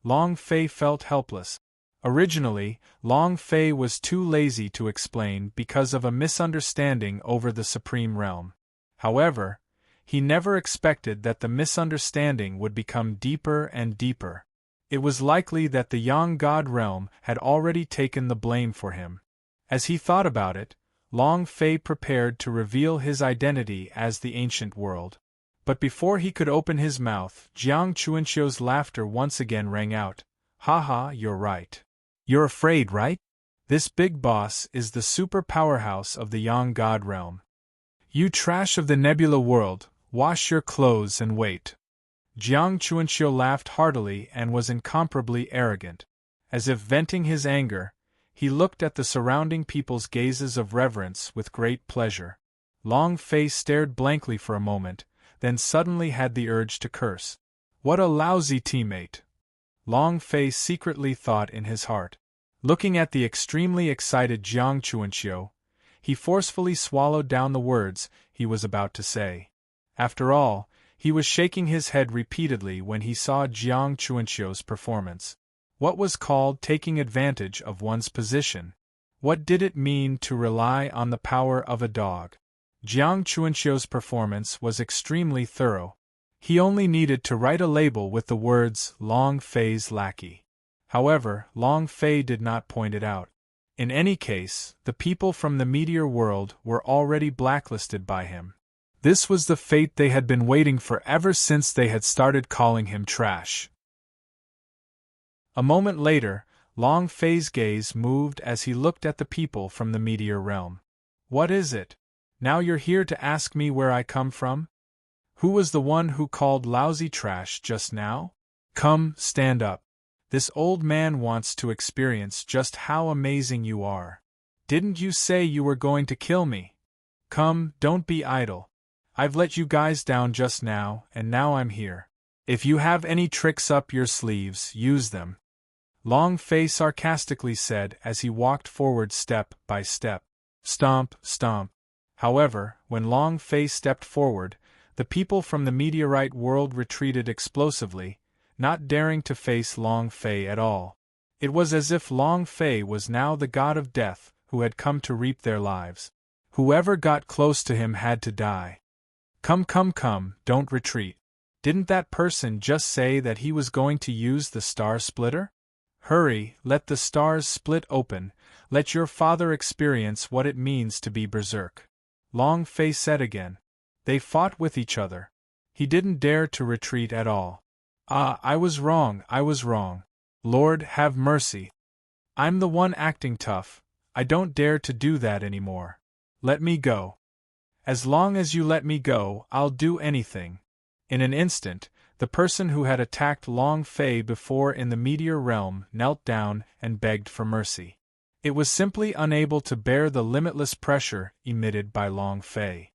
Long Fei felt helpless. Originally, Long Fei was too lazy to explain because of a misunderstanding over the Supreme Realm. However, he never expected that the misunderstanding would become deeper and deeper. It was likely that the Yang God realm had already taken the blame for him. As he thought about it, Long Fei prepared to reveal his identity as the ancient world. But before he could open his mouth, Jiang Chuanxiu's laughter once again rang out. Ha ha, you're right. You're afraid, right? This big boss is the super powerhouse of the Yang God realm. You trash of the nebula world, wash your clothes and wait. Jiang Chuanxiu laughed heartily and was incomparably arrogant. As if venting his anger, he looked at the surrounding people's gazes of reverence with great pleasure. Long Fei stared blankly for a moment, then suddenly had the urge to curse. What a lousy teammate! Long Fei secretly thought in his heart. Looking at the extremely excited Jiang Chuanxiu, he forcefully swallowed down the words he was about to say. After all, he was shaking his head repeatedly when he saw Jiang Chuanxiu's performance. What was called taking advantage of one's position? What did it mean to rely on the power of a dog? Jiang Chuanxiu's performance was extremely thorough. He only needed to write a label with the words Long Fei's lackey. However, Long Fei did not point it out. In any case, the people from the meteor world were already blacklisted by him. This was the fate they had been waiting for ever since they had started calling him trash. A moment later, Long Fei's gaze moved as he looked at the people from the meteor realm. What is it? Now you're here to ask me where I come from? Who was the one who called lousy trash just now? Come, stand up. This old man wants to experience just how amazing you are. Didn't you say you were going to kill me? Come, don't be idle. I've let you guys down just now, and now I'm here. If you have any tricks up your sleeves, use them. Long Fei sarcastically said as he walked forward step by step. Stomp, stomp. However, when Long Fei stepped forward, the people from the meteorite world retreated explosively, not daring to face Long Fei at all. It was as if Long Fei was now the god of death who had come to reap their lives. Whoever got close to him had to die. Come, come, come, don't retreat. Didn't that person just say that he was going to use the star splitter? Hurry, let the stars split open, let your father experience what it means to be berserk. Long Fei said again. They fought with each other. He didn't dare to retreat at all. Ah, I was wrong, I was wrong. Lord, have mercy. I'm the one acting tough. I don't dare to do that anymore. Let me go. As long as you let me go, I'll do anything. In an instant, the person who had attacked Long Fei before in the meteor realm knelt down and begged for mercy. It was simply unable to bear the limitless pressure emitted by Long Fei.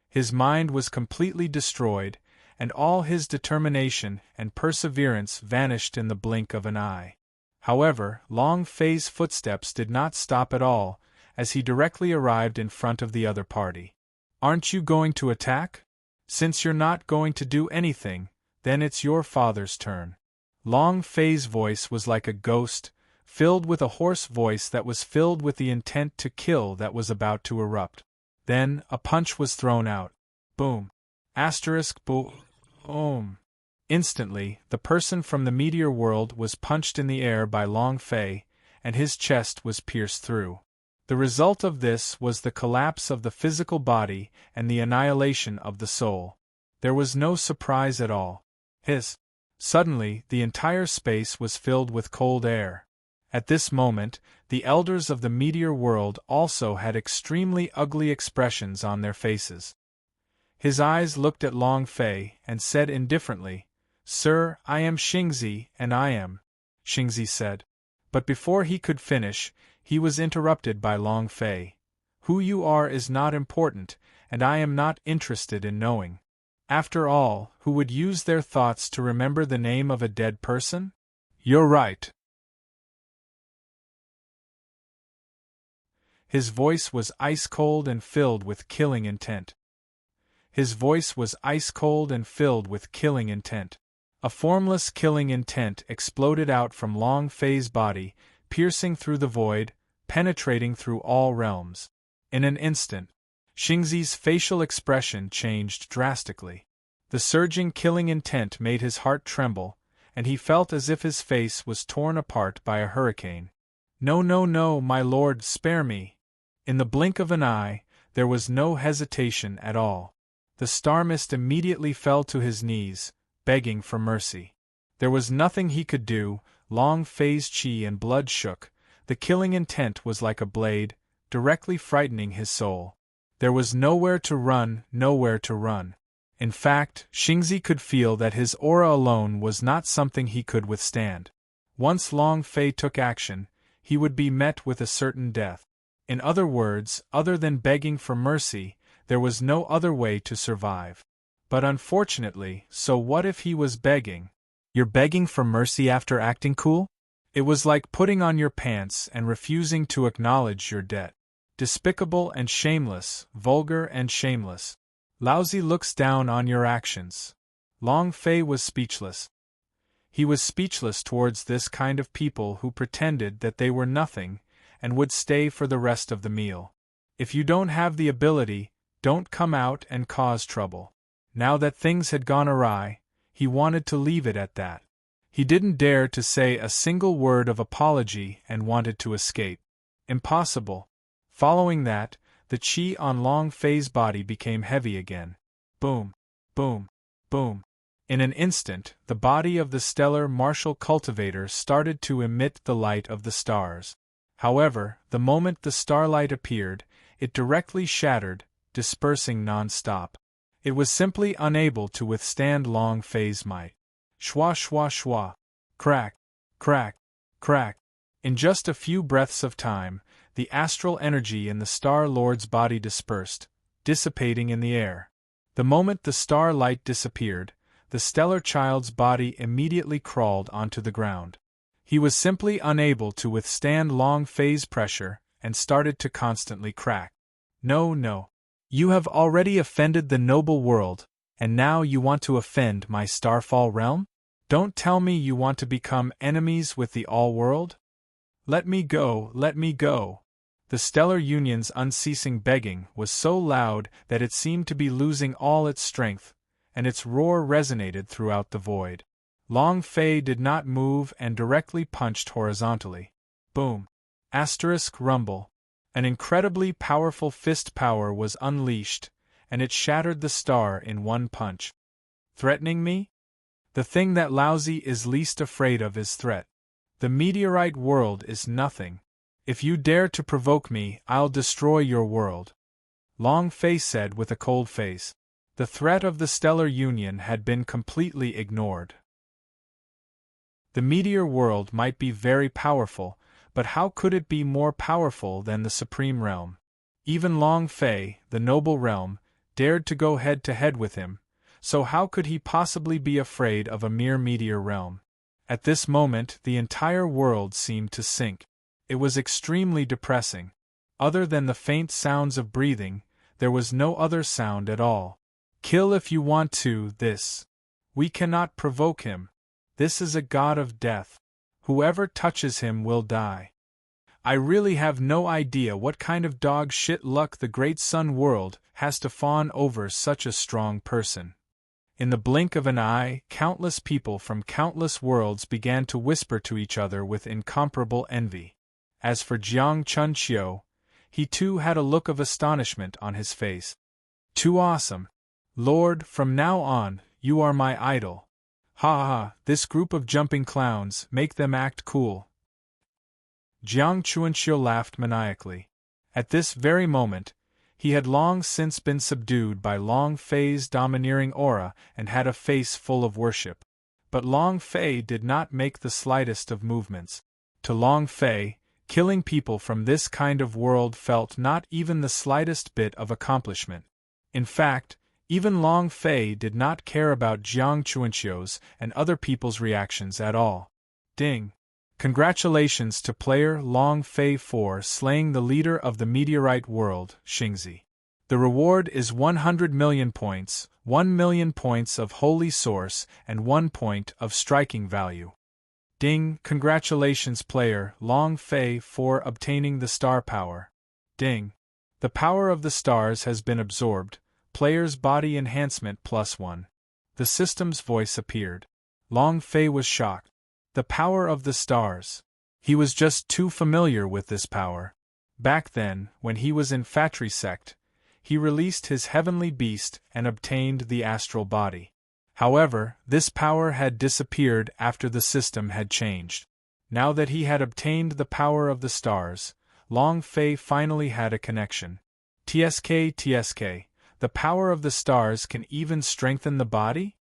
His mind was completely destroyed, and all his determination and perseverance vanished in the blink of an eye. However, Long Fei's footsteps did not stop at all, as he directly arrived in front of the other party. Aren't you going to attack? Since you're not going to do anything, then it's your father's turn. Long Fei's voice was like a ghost, filled with a hoarse voice that was filled with the intent to kill that was about to erupt. Then, a punch was thrown out. Boom. Boom. Instantly, the person from the meteor world was punched in the air by Long Fei, and his chest was pierced through. The result of this was the collapse of the physical body and the annihilation of the soul. There was no surprise at all. Suddenly, the entire space was filled with cold air. At this moment, the elders of the meteor world also had extremely ugly expressions on their faces. His eyes looked at Long Fei and said indifferently, "Sir, I am Xingzi, and I am," Xingzi said. But before he could finish, he was interrupted by Long Fei. "Who you are is not important, and I am not interested in knowing. After all, who would use their thoughts to remember the name of a dead person? You're right." His voice was ice-cold and filled with killing intent. A formless killing intent exploded out from Long Fei's body, piercing through the void, penetrating through all realms. In an instant, Xingzi's facial expression changed drastically. The surging killing intent made his heart tremble, and he felt as if his face was torn apart by a hurricane. "No, no, no, my lord, spare me." In the blink of an eye, there was no hesitation at all. The star mist immediately fell to his knees, begging for mercy. There was nothing he could do. Long Fei's chi and blood shook. The killing intent was like a blade, directly frightening his soul. There was nowhere to run, nowhere to run. In fact, Xingzi could feel that his aura alone was not something he could withstand. Once Long Fei took action, he would be met with a certain death. In other words, other than begging for mercy, there was no other way to survive. But unfortunately, so what if he was begging? You're begging for mercy after acting cool? It was like putting on your pants and refusing to acknowledge your debt. Despicable and shameless, vulgar and shameless. Lousy looks down on your actions. Long Fei was speechless. He was speechless towards this kind of people who pretended that they were nothing and would stay for the rest of the meal. If you don't have the ability, don't come out and cause trouble. Now that things had gone awry, he wanted to leave it at that. He didn't dare to say a single word of apology and wanted to escape. Impossible. Following that, the qi on Long Fei's body became heavy again. Boom, boom, boom. In an instant, the body of the stellar martial cultivator started to emit the light of the stars. However, the moment the starlight appeared, it directly shattered, dispersing non-stop. It was simply unable to withstand Long Fei's might. Shwa shwa shwa. Crack, crack, crack. In just a few breaths of time, the astral energy in the Star Lord's body dispersed, dissipating in the air. The moment the starlight disappeared, the stellar child's body immediately crawled onto the ground. He was simply unable to withstand Long Fei's pressure and started to constantly crack. No, no. You have already offended the noble world, and now you want to offend my Starfall realm? Don't tell me you want to become enemies with the all-world? Let me go, let me go. The Stellar Union's unceasing begging was so loud that it seemed to be losing all its strength, and its roar resonated throughout the void. Long Fei did not move and directly punched horizontally. Boom. Asterisk rumble. An incredibly powerful fist power was unleashed, and it shattered the star in one punch. Threatening me? The thing that Lousy is least afraid of is threat. The meteorite world is nothing. If you dare to provoke me, I'll destroy your world. Long Fei said with a cold face. The threat of the Stellar Union had been completely ignored. The meteor world might be very powerful, but how could it be more powerful than the Supreme Realm? Even Long Fei, the Noble Realm, dared to go head-to-head with him, so how could he possibly be afraid of a mere meteor realm? At this moment the entire world seemed to sink. It was extremely depressing. Other than the faint sounds of breathing, there was no other sound at all. Kill if you want to, this. We cannot provoke him. This is a god of death. Whoever touches him will die. I really have no idea what kind of dog shit luck the Great Sun World has to fawn over such a strong person. In the blink of an eye, countless people from countless worlds began to whisper to each other with incomparable envy. As for Jiang Chunqiu, he too had a look of astonishment on his face. Too awesome. Lord, from now on, you are my idol. Ha ha ha, this group of jumping clowns, make them act cool. Jiang Chunqiu laughed maniacally. At this very moment, he had long since been subdued by Long Fei's domineering aura and had a face full of worship. But Long Fei did not make the slightest of movements. To Long Fei, killing people from this kind of world felt not even the slightest bit of accomplishment. In fact, even Long Fei did not care about Jiang Chunqiu's and other people's reactions at all. Ding! Congratulations to player Long Fei for slaying the leader of the meteorite world, Xingzi. The reward is 100 million points, 1 million points of holy source, and 1 point of striking value. Ding! Congratulations player Long Fei for obtaining the star power. Ding! The power of the stars has been absorbed. Player's body enhancement +1. The system's voice appeared. Long Fei was shocked. The power of the stars. He was just too familiar with this power. Back then, when he was in Fatri sect, he released his heavenly beast and obtained the astral body. However, this power had disappeared after the system had changed. Now that he had obtained the power of the stars, Long Fei finally had a connection. TSK, the power of the stars can even strengthen the body?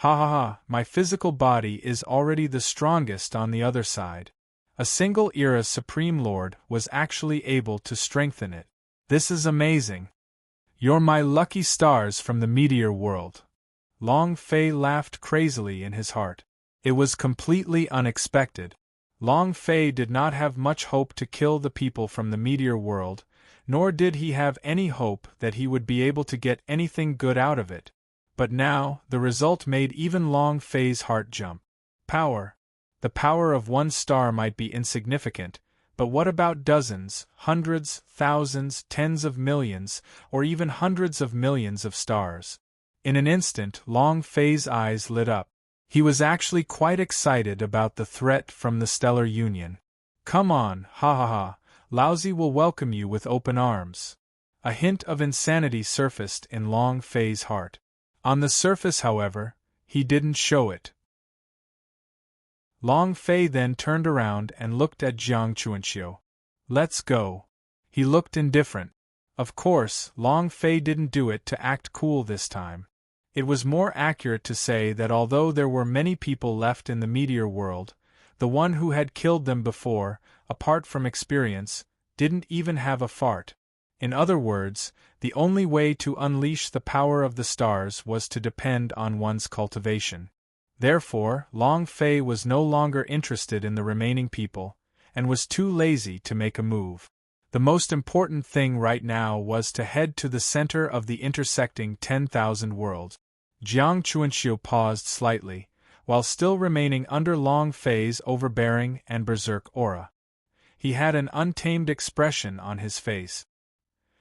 Ha ha ha, my physical body is already the strongest on the other side. A single Era Supreme Lord was actually able to strengthen it. This is amazing. You're my lucky stars from the meteor world. Long Fei laughed crazily in his heart. It was completely unexpected. Long Fei did not have much hope to kill the people from the meteor world, nor did he have any hope that he would be able to get anything good out of it. But now, the result made even Long Fei's heart jump. Power. The power of one star might be insignificant, but what about dozens, hundreds, thousands, tens of millions, or even hundreds of millions of stars? In an instant, Long Fei's eyes lit up. He was actually quite excited about the threat from the Stellar Union. Come on, ha ha ha, Laozi will welcome you with open arms. A hint of insanity surfaced in Long Fei's heart. On the surface, however, he didn't show it. Long Fei then turned around and looked at Jiang Chuanxiu. Let's go. He looked indifferent. Of course, Long Fei didn't do it to act cool this time. It was more accurate to say that although there were many people left in the meteor world, the one who had killed them before, apart from experience, didn't even have a fart. In other words, the only way to unleash the power of the stars was to depend on one's cultivation. Therefore, Long Fei was no longer interested in the remaining people, and was too lazy to make a move. The most important thing right now was to head to the center of the intersecting 10,000 worlds. Jiang Chuanxiu paused slightly, while still remaining under Long Fei's overbearing and berserk aura. He had an untamed expression on his face.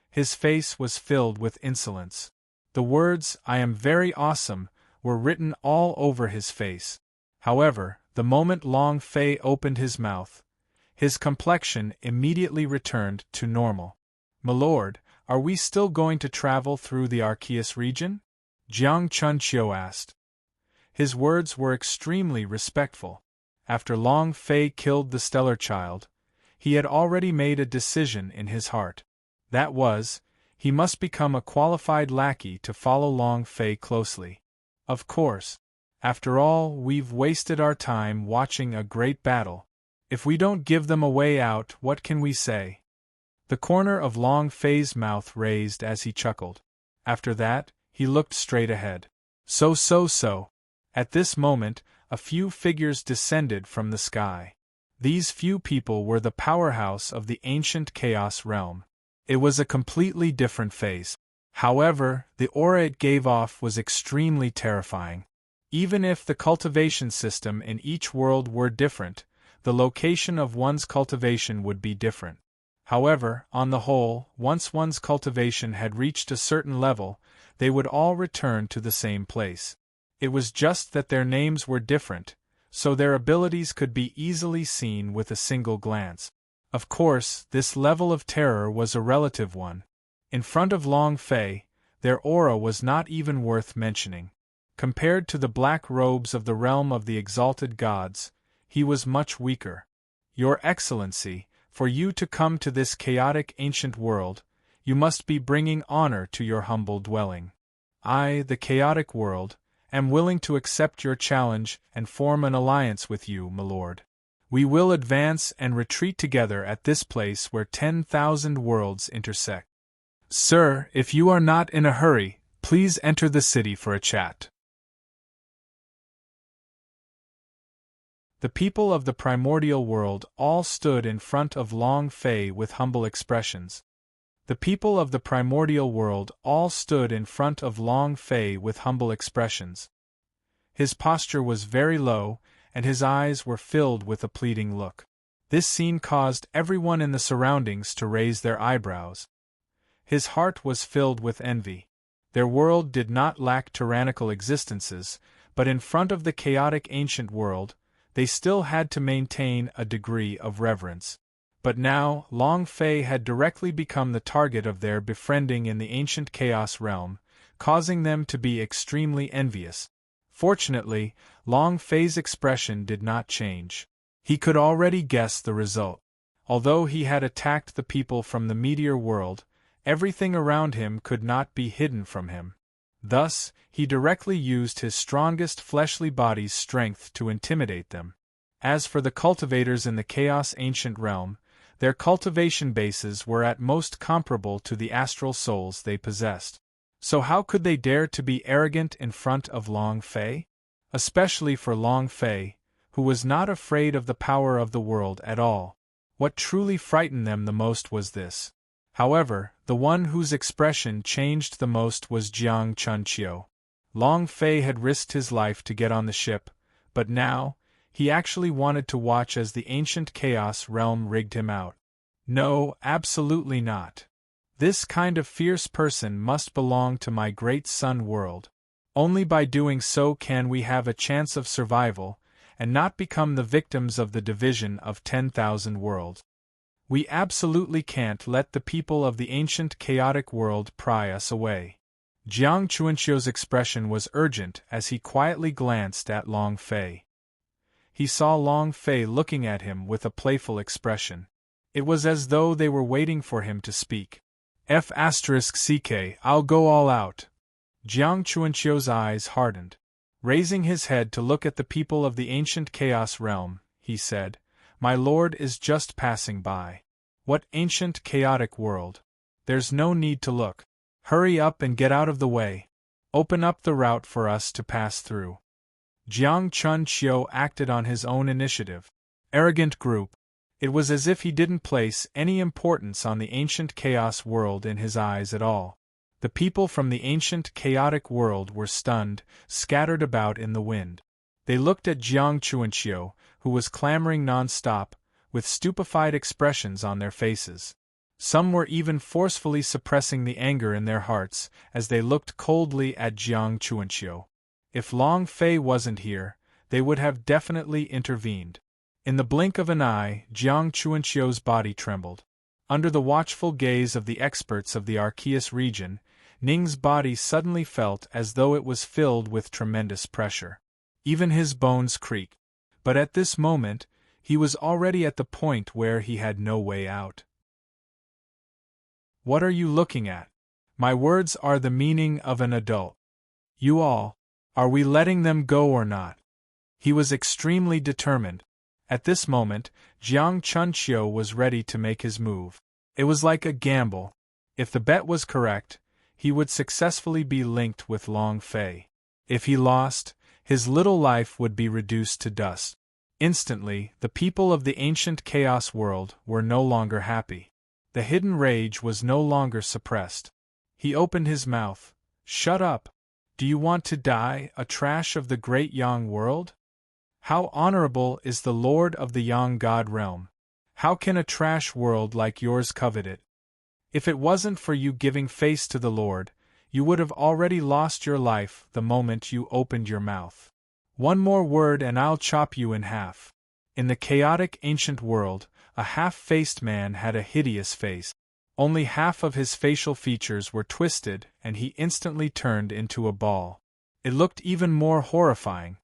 His face was filled with insolence. The words, "I am very awesome," were written all over his face. However, the moment Long Fei opened his mouth, his complexion immediately returned to normal. "Milord, are we still going to travel through the Arceus region?" Jiang Chunqiu asked. His words were extremely respectful. After Long Fei killed the stellar child, he had already made a decision in his heart. That was, he must become a qualified lackey to follow Long Fei closely. Of course. After all, we've wasted our time watching a great battle. If we don't give them a way out, what can we say? The corner of Long Fei's mouth raised as he chuckled. After that, he looked straight ahead. So. At this moment, a few figures descended from the sky. These few people were the powerhouse of the ancient Chaos realm. It was a completely different phase. However, the aura it gave off was extremely terrifying. Even if the cultivation system in each world were different, the location of one's cultivation would be different. However, on the whole, once one's cultivation had reached a certain level, they would all return to the same place. It was just that their names were different, so their abilities could be easily seen with a single glance. Of course, this level of terror was a relative one. In front of Long Fei, their aura was not even worth mentioning. Compared to the black robes of the realm of the exalted gods, he was much weaker. Your Excellency, for you to come to this chaotic ancient world, you must be bringing honor to your humble dwelling. I, the chaotic world, am willing to accept your challenge and form an alliance with you, milord. We will advance and retreat together at this place where 10,000 worlds intersect. Sir, if you are not in a hurry, please enter the city for a chat. The people of the primordial world all stood in front of Long Fei with humble expressions. The people of the primordial world all stood in front of Long Fei with humble expressions. His posture was very low, and his eyes were filled with a pleading look. This scene caused everyone in the surroundings to raise their eyebrows. His heart was filled with envy. Their world did not lack tyrannical existences, but in front of the chaotic ancient world, they still had to maintain a degree of reverence. But now, Long Fei had directly become the target of their befriending in the ancient chaos realm, causing them to be extremely envious. Fortunately, Long Fei's expression did not change. He could already guess the result. Although he had attacked the people from the meteor world, everything around him could not be hidden from him. Thus, he directly used his strongest fleshly body's strength to intimidate them. As for the cultivators in the Chaos Ancient Realm, Their cultivation bases were at most comparable to the astral souls they possessed. So how could they dare to be arrogant in front of Long Fei? Especially for Long Fei, who was not afraid of the power of the world at all. What truly frightened them the most was this. However, the one whose expression changed the most was Jiang Chunqiu. Long Fei had risked his life to get on the ship, but now, he actually wanted to watch as the ancient chaos realm rigged him out. No, absolutely not. This kind of fierce person must belong to my great sun world. Only by doing so can we have a chance of survival, and not become the victims of the division of 10,000 worlds. We absolutely can't let the people of the ancient chaotic world pry us away. Jiang Chunqiu's expression was urgent as he quietly glanced at Long Fei. He saw Long Fei looking at him with a playful expression. It was as though they were waiting for him to speak. I'll go all out. Jiang Chunqiu's eyes hardened. Raising his head to look at the people of the ancient chaos realm, he said, "My lord is just passing by." What ancient chaotic world? There's no need to look. Hurry up and get out of the way. Open up the route for us to pass through. Jiang Chunqiu acted on his own initiative. Arrogant group. It was as if he didn't place any importance on the ancient chaos world in his eyes at all. The people from the ancient chaotic world were stunned, scattered about in the wind. They looked at Jiang Chunqiu, who was clamoring non-stop, with stupefied expressions on their faces. Some were even forcefully suppressing the anger in their hearts as they looked coldly at Jiang Chunqiu. If Long Fei wasn't here, they would have definitely intervened. In the blink of an eye, Jiang Chunqiu's body trembled. Under the watchful gaze of the experts of the Arceus region, Ning's body suddenly felt as though it was filled with tremendous pressure. Even his bones creaked. But at this moment, he was already at the point where he had no way out. What are you looking at? My words are the meaning of an adult. You all, are we letting them go or not? He was extremely determined. At this moment, Jiang Chunqiu was ready to make his move. It was like a gamble. If the bet was correct, he would successfully be linked with Long Fei. If he lost, his little life would be reduced to dust. Instantly, the people of the ancient chaos world were no longer happy. The hidden rage was no longer suppressed. He opened his mouth. "Shut up! Do you want to die, a trash of the great Yang world? How honorable is the lord of the Yang god realm! How can a trash world like yours covet it? If it wasn't for you giving face to the Lord, you would have already lost your life the moment you opened your mouth. One more word and I'll chop you in half." In the chaotic ancient world, a half-faced man had a hideous face. Only half of his facial features were twisted and he instantly turned into a ball. It looked even more horrifying.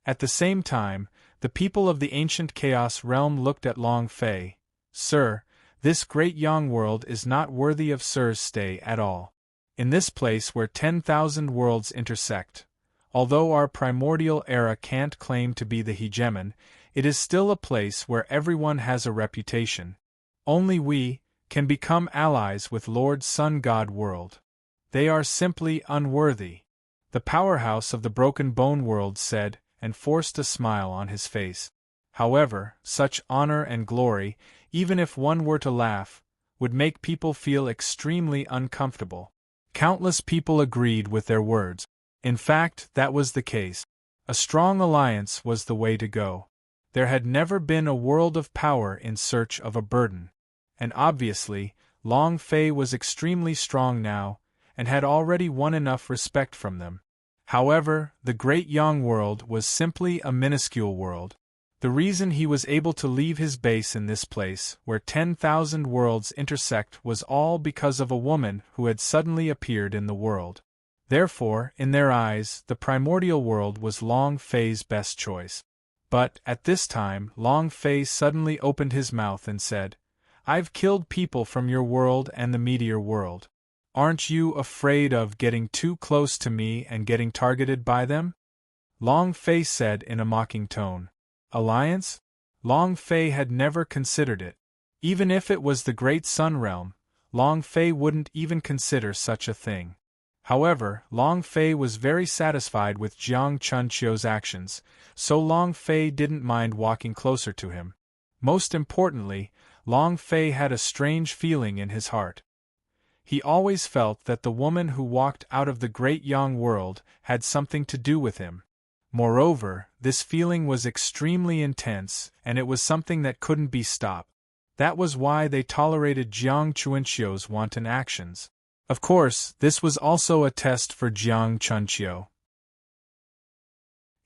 At the same time, the people of the ancient chaos realm looked at Long Fei. "Sir, this great Yang world is not worthy of Sir's stay at all. In this place where 10,000 worlds intersect, although our primordial era can't claim to be the hegemon, it is still a place where everyone has a reputation. Only we can become allies with Lord Sun God World. They are simply unworthy." The powerhouse of the Broken Bone World said, and forced a smile on his face. However, such honor and glory, even if one were to laugh, would make people feel extremely uncomfortable. Countless people agreed with their words. In fact, that was the case. A strong alliance was the way to go. There had never been a world of power in search of a burden. And obviously, Long Fei was extremely strong now, and had already won enough respect from them. However, the great Yang world was simply a minuscule world. The reason he was able to leave his base in this place, where 10,000 worlds intersect, was all because of a woman who had suddenly appeared in the world. Therefore, in their eyes, the primordial world was Long Fei's best choice. But, at this time, Long Fei suddenly opened his mouth and said, "I've killed people from your world and the meteor world. Aren't you afraid of getting too close to me and getting targeted by them?" Long Fei said in a mocking tone. Alliance? Long Fei had never considered it. Even if it was the Great Sun Realm, Long Fei wouldn't even consider such a thing. However, Long Fei was very satisfied with Jiang Chunqiu's actions, so Long Fei didn't mind walking closer to him. Most importantly, Long Fei had a strange feeling in his heart. He always felt that the woman who walked out of the Great Yang world had something to do with him. Moreover, this feeling was extremely intense, and it was something that couldn't be stopped. That was why they tolerated Jiang Chunqiu's wanton actions. Of course, this was also a test for Jiang Chunqiu.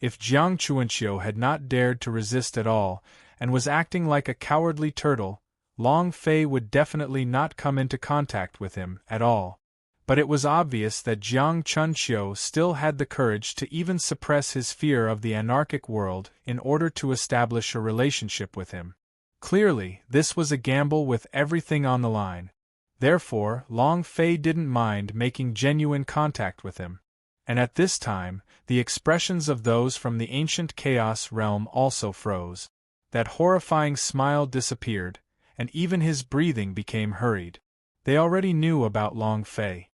If Jiang Chunqiu had not dared to resist at all, and was acting like a cowardly turtle, Long Fei would definitely not come into contact with him at all. But it was obvious that Jiang Chunqiu still had the courage to even suppress his fear of the anarchic world in order to establish a relationship with him. Clearly, this was a gamble with everything on the line. Therefore, Long Fei didn't mind making genuine contact with him. And at this time, the expressions of those from the ancient chaos realm also froze. That horrifying smile disappeared, and even his breathing became hurried. They already knew about Long Fei.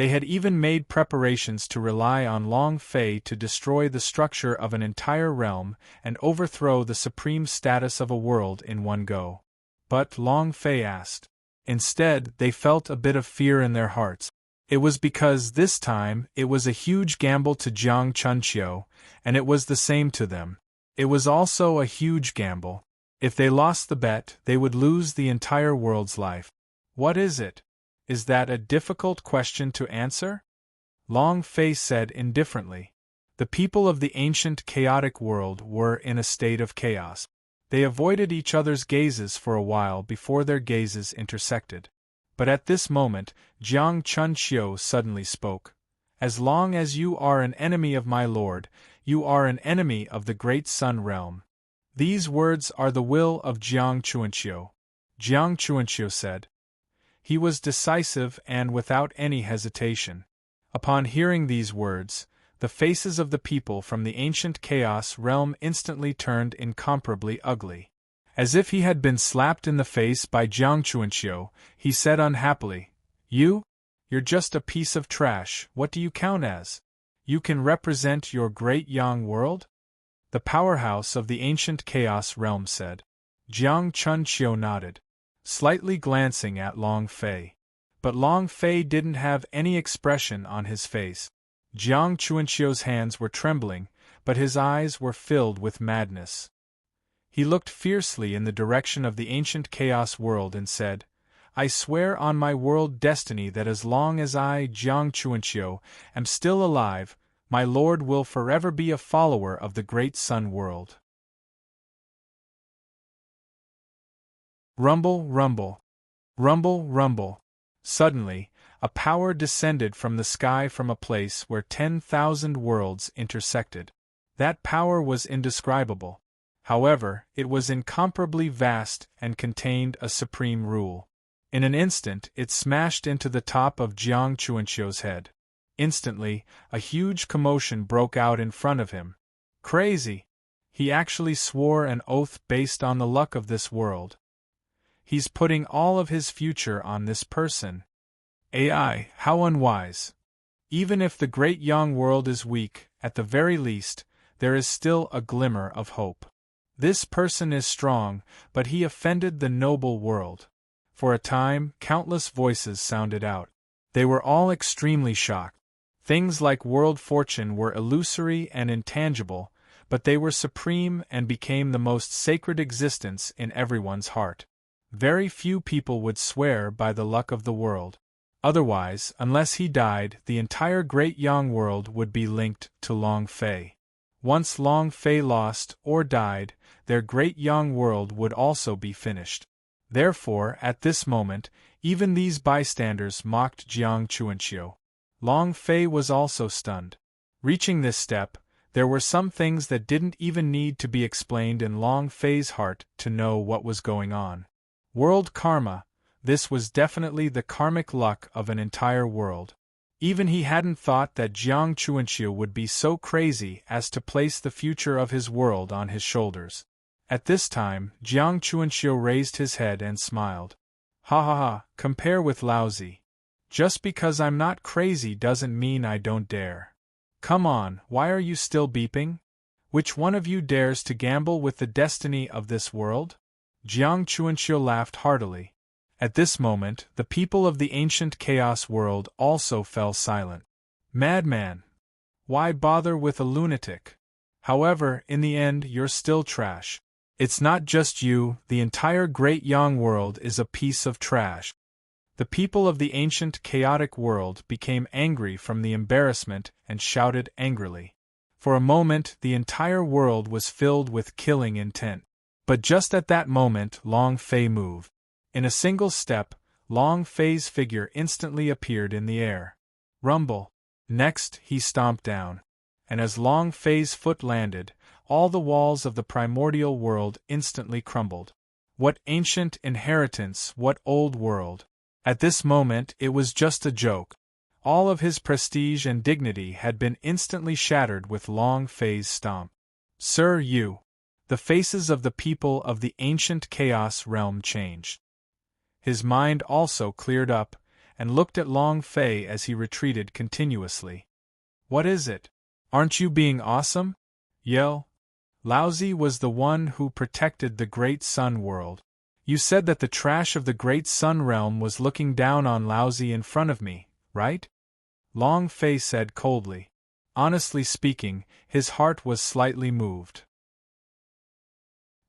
They had even made preparations to rely on Long Fei to destroy the structure of an entire realm and overthrow the supreme status of a world in one go. But Long Fei asked. Instead, they felt a bit of fear in their hearts. It was because this time it was a huge gamble to Jiang Chunqiu, and it was the same to them. It was also a huge gamble. If they lost the bet, they would lose the entire world's life. What is it? Is that a difficult question to answer? Long Fei said indifferently. The people of the ancient chaotic world were in a state of chaos. They avoided each other's gazes for a while before their gazes intersected. But at this moment, Jiang Chunqiu suddenly spoke. As long as you are an enemy of my lord, you are an enemy of the Great Sun Realm. These words are the will of Jiang Chunqiu. Jiang Chunqiu said. He was decisive and without any hesitation. Upon hearing these words, the faces of the people from the ancient chaos realm instantly turned incomparably ugly. As if he had been slapped in the face by Jiang Chunqiu, he said unhappily, You're just a piece of trash. What do you count as? You can represent your great Yang world? The powerhouse of the ancient chaos realm said. Jiang Chunqiu nodded, slightly glancing at Long Fei. But Long Fei didn't have any expression on his face. Jiang Chunqiu's hands were trembling, but his eyes were filled with madness. He looked fiercely in the direction of the ancient chaos world and said, I swear on my world destiny that as long as I, Jiang Chunqiu, am still alive, my lord will forever be a follower of the Great Sun world. Rumble, rumble. Rumble, rumble. Suddenly, a power descended from the sky from a place where 10,000 worlds intersected. That power was indescribable. However, it was incomparably vast and contained a supreme rule. In an instant, it smashed into the top of Jiang Chunqiu's head. Instantly, a huge commotion broke out in front of him. Crazy! He actually swore an oath based on the luck of this world. He's putting all of his future on this person. AI, how unwise. Even if the great Yang world is weak, at the very least, there is still a glimmer of hope. This person is strong, but he offended the noble world. For a time, countless voices sounded out. They were all extremely shocked. Things like world fortune were illusory and intangible, but they were supreme and became the most sacred existence in everyone's heart. Very few people would swear by the luck of the world. Otherwise, unless he died, the entire Great Yang world would be linked to Long Fei. Once Long Fei lost or died, their Great Yang world would also be finished. Therefore, at this moment, even these bystanders mocked Jiang Chunqiu. Long Fei was also stunned. Reaching this step, there were some things that didn't even need to be explained in Long Fei's heart to know what was going on. World karma. This was definitely the karmic luck of an entire world. Even he hadn't thought that Jiang Chunqiu would be so crazy as to place the future of his world on his shoulders. At this time, Jiang Chuanxiu raised his head and smiled. Ha ha ha, compare with lousy. Just because I'm not crazy doesn't mean I don't dare. Come on, why are you still beeping? Which one of you dares to gamble with the destiny of this world? Jiang Chuanxiu laughed heartily. At this moment, the people of the ancient chaos world also fell silent. Madman! Why bother with a lunatic? However, in the end, you're still trash. It's not just you, the entire Great Yang world is a piece of trash. The people of the ancient chaotic world became angry from the embarrassment and shouted angrily. For a moment, the entire world was filled with killing intent. But just at that moment, Long Fei moved. In a single step, Long Fei's figure instantly appeared in the air. Rumble. Next, he stomped down. And as Long Fei's foot landed, all the walls of the primordial world instantly crumbled. What ancient inheritance, what old world! At this moment it was just a joke. All of his prestige and dignity had been instantly shattered with Long Fei's stomp. Sir, you! The faces of the people of the ancient chaos realm changed. His mind also cleared up, and looked at Long Fei as he retreated continuously. What is it? Aren't you being awesome? Yell. Lousy was the one who protected the Great Sun world. You said that the trash of the Great Sun realm was looking down on Lousy in front of me, right? Long Fei said coldly. Honestly speaking, his heart was slightly moved.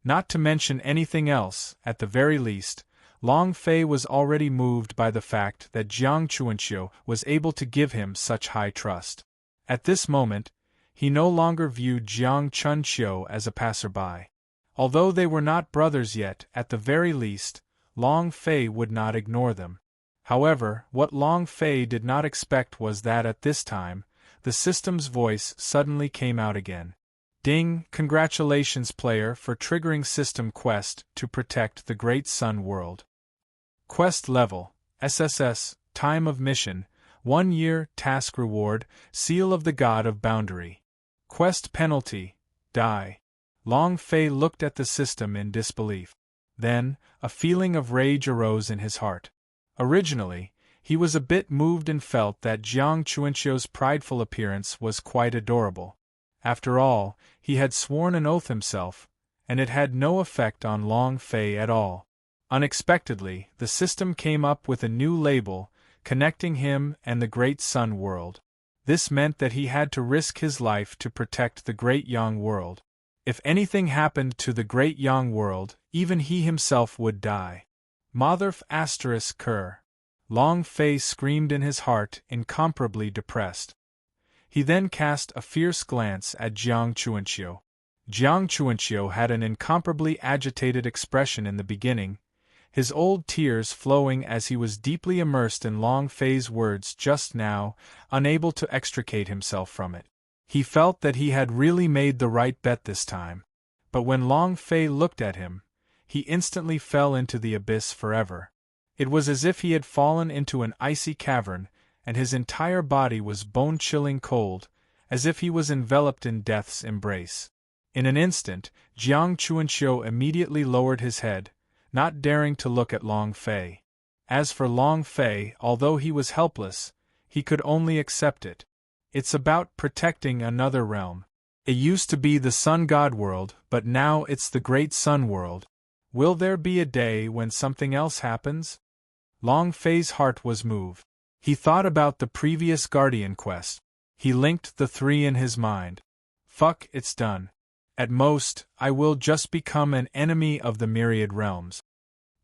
Not to mention anything else, at the very least, Long Fei was already moved by the fact that Jiang Chuanxiu was able to give him such high trust. At this moment, he no longer viewed Jiang Chunqiu as a passerby. Although they were not brothers yet, at the very least, Long Fei would not ignore them. However, what Long Fei did not expect was that at this time, the system's voice suddenly came out again. Ding! Congratulations, player, for triggering system quest to protect the Great Sun world. Quest level, SSS, time of mission, 1 year, task reward, seal of the God of Boundary. Quest penalty, die. Long Fei looked at the system in disbelief. Then, a feeling of rage arose in his heart. Originally, he was a bit moved and felt that Jiang Chuanxiu's prideful appearance was quite adorable. After all, he had sworn an oath himself, and it had no effect on Long Fei at all. Unexpectedly, the system came up with a new label, connecting him and the Great Sun world. This meant that he had to risk his life to protect the Great Yang world. If anything happened to the Great Yang world, even he himself would die. Motherf ****. Long Fei screamed in his heart, incomparably depressed. He then cast a fierce glance at Jiang Chuanxiu. Jiang Chuanxiu had an incomparably agitated expression in the beginning, his old tears flowing as he was deeply immersed in Long Fei's words just now, unable to extricate himself from it. He felt that he had really made the right bet this time. But when Long Fei looked at him, he instantly fell into the abyss forever. It was as if he had fallen into an icy cavern, and his entire body was bone-chilling cold, as if he was enveloped in death's embrace. In an instant, Jiang Chuanxiu immediately lowered his head, not daring to look at Long Fei. As for Long Fei, although he was helpless, he could only accept it. It's about protecting another realm. It used to be the Sun God world, but now it's the Great Sun world. Will there be a day when something else happens? Long Fei's heart was moved. He thought about the previous Guardian quest. He linked the three in his mind. Fuck, it's done. At most, I will just become an enemy of the myriad realms.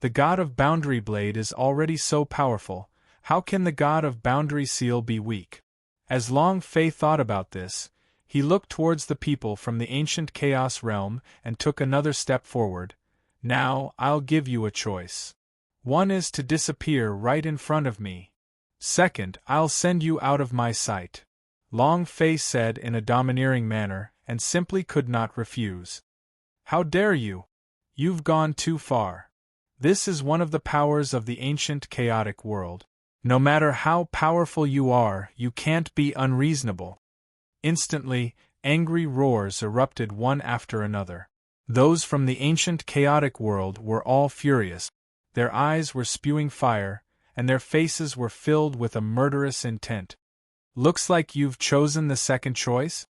The God of Boundary Blade is already so powerful, how can the God of Boundary Seal be weak? As Long Fei thought about this, he looked towards the people from the ancient Chaos realm and took another step forward. Now, I'll give you a choice. One is to disappear right in front of me. Second, I'll send you out of my sight. Long Fei said in a domineering manner, and simply could not refuse. How dare you? You've gone too far. This is one of the powers of the ancient chaotic world. No matter how powerful you are, you can't be unreasonable. Instantly, angry roars erupted one after another. Those from the ancient chaotic world were all furious. Their eyes were spewing fire, and their faces were filled with a murderous intent. Looks like you've chosen the second choice?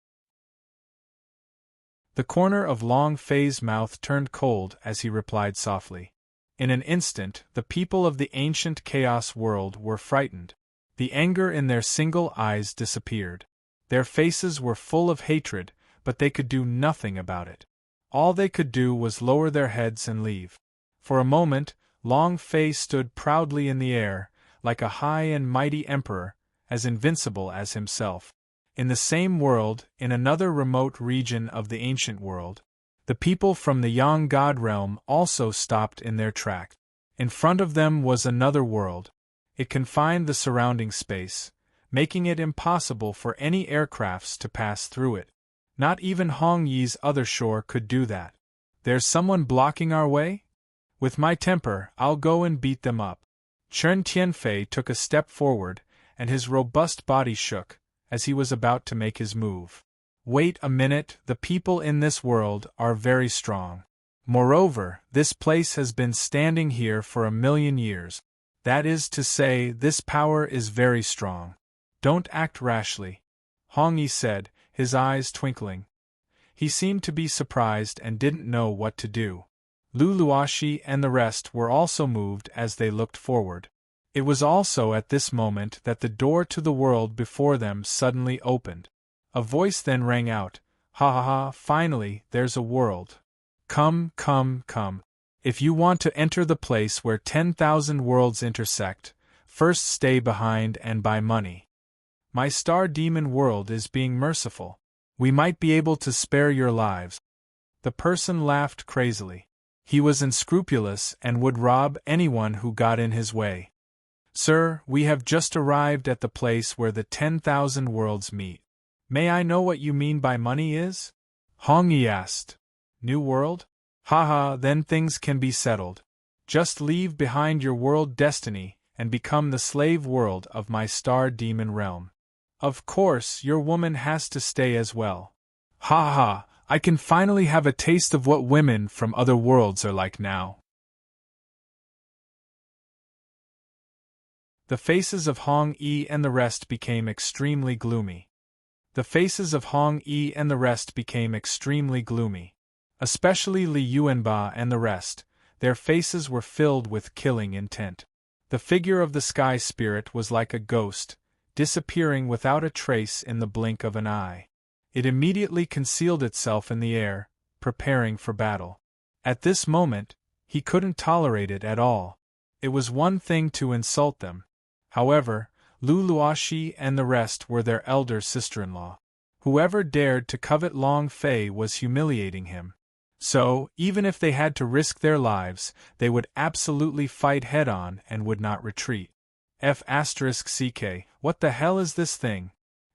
The corner of Long Fei's mouth turned cold as he replied softly. In an instant, the people of the ancient chaos world were frightened. The anger in their single eyes disappeared. Their faces were full of hatred, but they could do nothing about it. All they could do was lower their heads and leave. For a moment, Long Fei stood proudly in the air, like a high and mighty emperor, as invincible as himself. In the same world, in another remote region of the ancient world, the people from the Yang God realm also stopped in their tracks. In front of them was another world. It confined the surrounding space, making it impossible for any aircrafts to pass through it. Not even Hong Yi's other shore could do that. There's someone blocking our way? With my temper, I'll go and beat them up. Chen Tianfei took a step forward, and his robust body shook, as he was about to make his move. Wait a minute, the people in this world are very strong. Moreover, this place has been standing here for 1,000,000 years. That is to say, this power is very strong. Don't act rashly, Hong Yi said, his eyes twinkling. He seemed to be surprised and didn't know what to do. Lu Luoxi and the rest were also moved as they looked forward. It was also at this moment that the door to the world before them suddenly opened. A voice then rang out, "Ha ha ha, finally, there's a world. Come, come, come. If you want to enter the place where 10,000 worlds intersect, first stay behind and buy money. My star demon world is being merciful. We might be able to spare your lives." The person laughed crazily. He was unscrupulous and would rob anyone who got in his way. "Sir, we have just arrived at the place where the 10,000 worlds meet. May I know what you mean by money is?" Hong Yi asked. "New world? Ha, then things can be settled. Just leave behind your world destiny and become the slave world of my star demon realm. Of course, your woman has to stay as well. Ha, I can finally have a taste of what women from other worlds are like now." The faces of Hong Yi and the rest became extremely gloomy. Especially Li Yuanba and the rest, their faces were filled with killing intent. The figure of the sky spirit was like a ghost, disappearing without a trace in the blink of an eye. It immediately concealed itself in the air, preparing for battle. At this moment, he couldn't tolerate it at all. It was one thing to insult them. However, Lu Luoxi and the rest were their elder sister-in-law. Whoever dared to covet Long Fei was humiliating him. So, even if they had to risk their lives, they would absolutely fight head-on and would not retreat. F***ck, what the hell is this thing?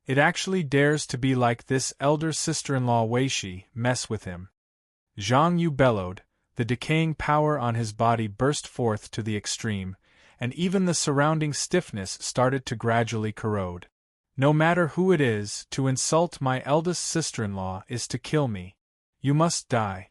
It actually dares to be like this elder sister-in-law Weishi, mess with him. Zhang Yu bellowed, the decaying power on his body burst forth to the extreme, and even the surrounding stiffness started to gradually corrode. "No matter who it is, to insult my eldest sister-in-law is to kill me. You must die."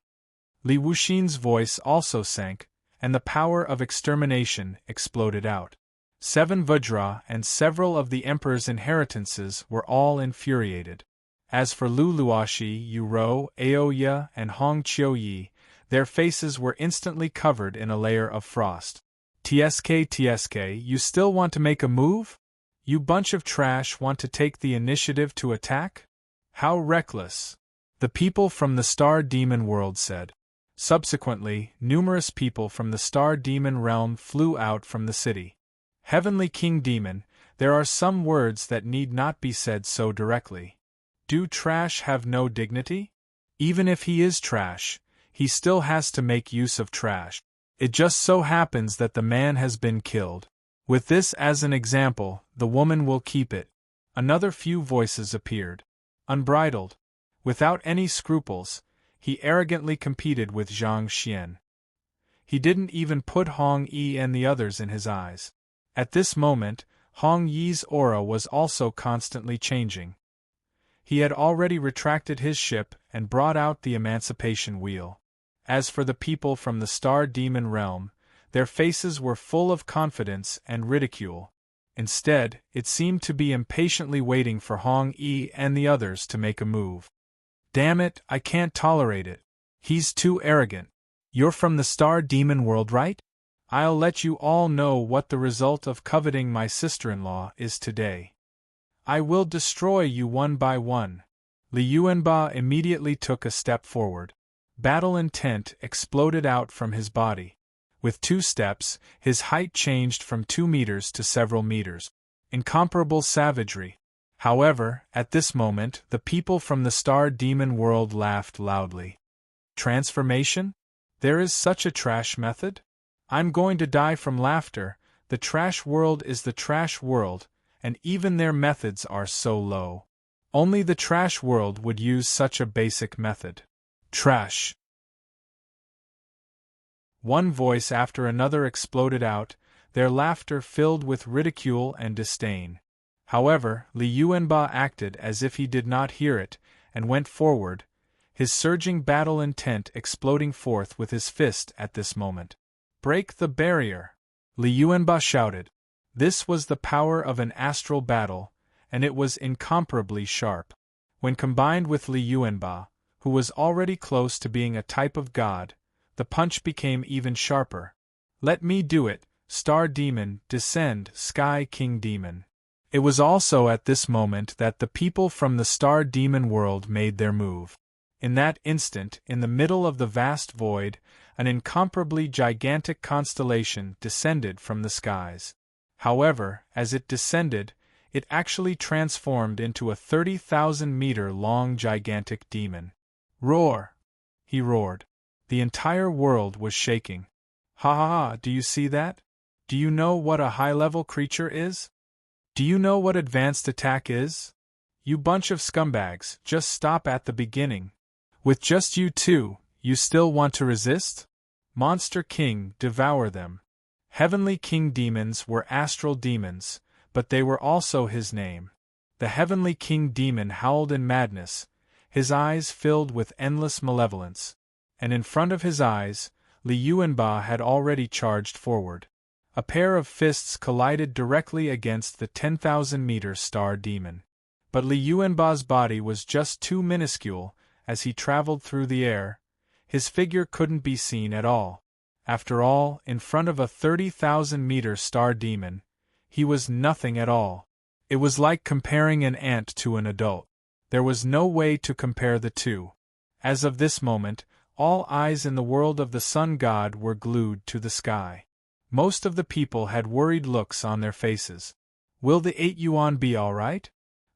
Li Wuxin's voice also sank, and the power of extermination exploded out. 7 Vajra and several of the Emperor's inheritances were all infuriated. As for Lu Luoxi, Yu Rou, Aoya, and Hong Qiuyi, their faces were instantly covered in a layer of frost. TSK, you still want to make a move? You bunch of trash want to take the initiative to attack? How reckless! The people from the Star Demon world said. Subsequently, numerous people from the Star Demon realm flew out from the city. Heavenly King Demon, there are some words that need not be said so directly. Do trash have no dignity? Even if he is trash, he still has to make use of trash. It just so happens that the man has been killed. With this as an example, the woman will keep it. Another few voices appeared. Unbridled, without any scruples, he arrogantly competed with Zhang Xian. He didn't even put Hong Yi and the others in his eyes. At this moment, Hong Yi's aura was also constantly changing. He had already retracted his ship and brought out the emancipation wheel. As for the people from the star demon realm, their faces were full of confidence and ridicule. Instead, it seemed to be impatiently waiting for Hong Yi and the others to make a move. Damn it, I can't tolerate it. He's too arrogant. You're from the star demon world, right? I'll let you all know what the result of coveting my sister-in-law is today. I will destroy you one by one. Li Yuanba immediately took a step forward. Battle intent exploded out from his body. With 2 steps, his height changed from 2 meters to several meters. Incomparable savagery. However, at this moment, the people from the star demon world laughed loudly. Transformation? There is such a trash method? I'm going to die from laughter. The trash world is the trash world, and even their methods are so low. Only the trash world would use such a basic method. Trash. One voice after another exploded out, their laughter filled with ridicule and disdain. However, Li Yuanba acted as if he did not hear it, and went forward, his surging battle intent exploding forth with his fist at this moment. Break the barrier! Li Yuanba shouted. This was the power of an astral battle, and it was incomparably sharp. When combined with Li Yuanba, who was already close to being a type of god, the punch became even sharper. Let me do it, Star Demon, descend, Sky King Demon. It was also at this moment that the people from the Star Demon world made their move. In that instant, in the middle of the vast void, an incomparably gigantic constellation descended from the skies. However, as it descended, it actually transformed into a 30,000-meter-long gigantic demon. Roar! He roared. The entire world was shaking. Ha ha ha, do you see that? Do you know what a high-level creature is? Do you know what advanced attack is? You bunch of scumbags, just stop at the beginning. With just you two, you still want to resist? Monster King, devour them. Heavenly King demons were astral demons, but they were also his name. The Heavenly King demon howled in madness, his eyes filled with endless malevolence. And in front of his eyes, Li Yuanba had already charged forward. A pair of fists collided directly against the 10,000-meter star demon. But Li Yuanba's body was just too minuscule. As he traveled through the air, his figure couldn't be seen at all. After all, in front of a 30,000-meter star demon, he was nothing at all. It was like comparing an ant to an adult. There was no way to compare the two. As of this moment, all eyes in the world of the sun god were glued to the sky. Most of the people had worried looks on their faces. Will the 8 yuan be all right?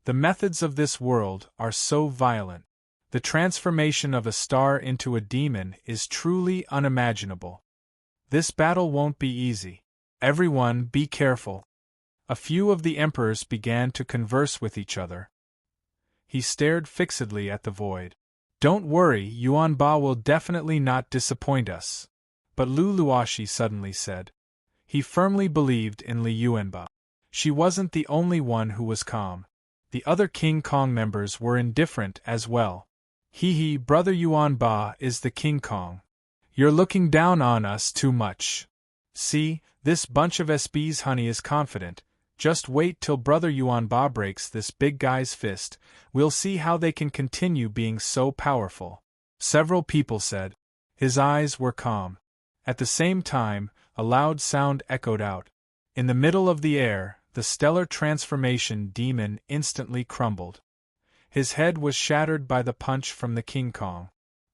The methods of this world are so violent. The transformation of a star into a demon is truly unimaginable. This battle won't be easy. Everyone, be careful. A few of the emperors began to converse with each other. He stared fixedly at the void. Don't worry, Yuanba will definitely not disappoint us. But Lu Luoxi suddenly said. He firmly believed in Li Yuanba. She wasn't the only one who was calm. The other King Kong members were indifferent as well. Hee, brother Yuanba is the King Kong. You're looking down on us too much. See, this bunch of SB's honey is confident. Just wait till brother Yuanba breaks this big guy's fist. We'll see how they can continue being so powerful. Several people said. His eyes were calm. At the same time, a loud sound echoed out. In the middle of the air, the stellar transformation demon instantly crumbled. His head was shattered by the punch from the King Kong.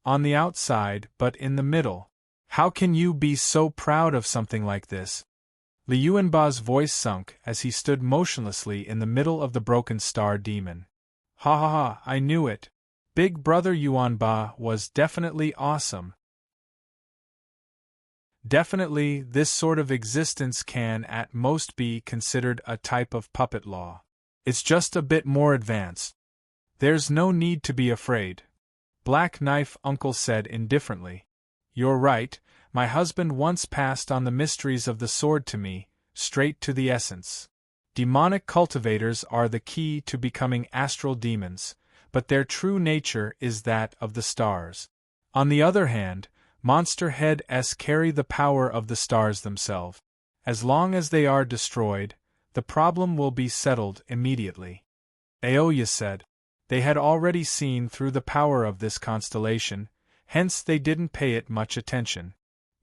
On the outside, but in the middle. How can you be so proud of something like this? Li Yuanba's voice sunk as he stood motionlessly in the middle of the broken star demon. Ha ha ha, I knew it. Big brother Yuanba was definitely awesome. Definitely, this sort of existence can at most be considered a type of puppet law. It's just a bit more advanced. There's no need to be afraid. Black Knife Uncle said indifferently. You're right, my husband once passed on the mysteries of the sword to me, straight to the essence. Demonic cultivators are the key to becoming astral demons, but their true nature is that of the stars. On the other hand, Monster heads carry the power of the stars themselves. As long as they are destroyed, the problem will be settled immediately. Aoya said. They had already seen through the power of this constellation, hence they didn't pay it much attention.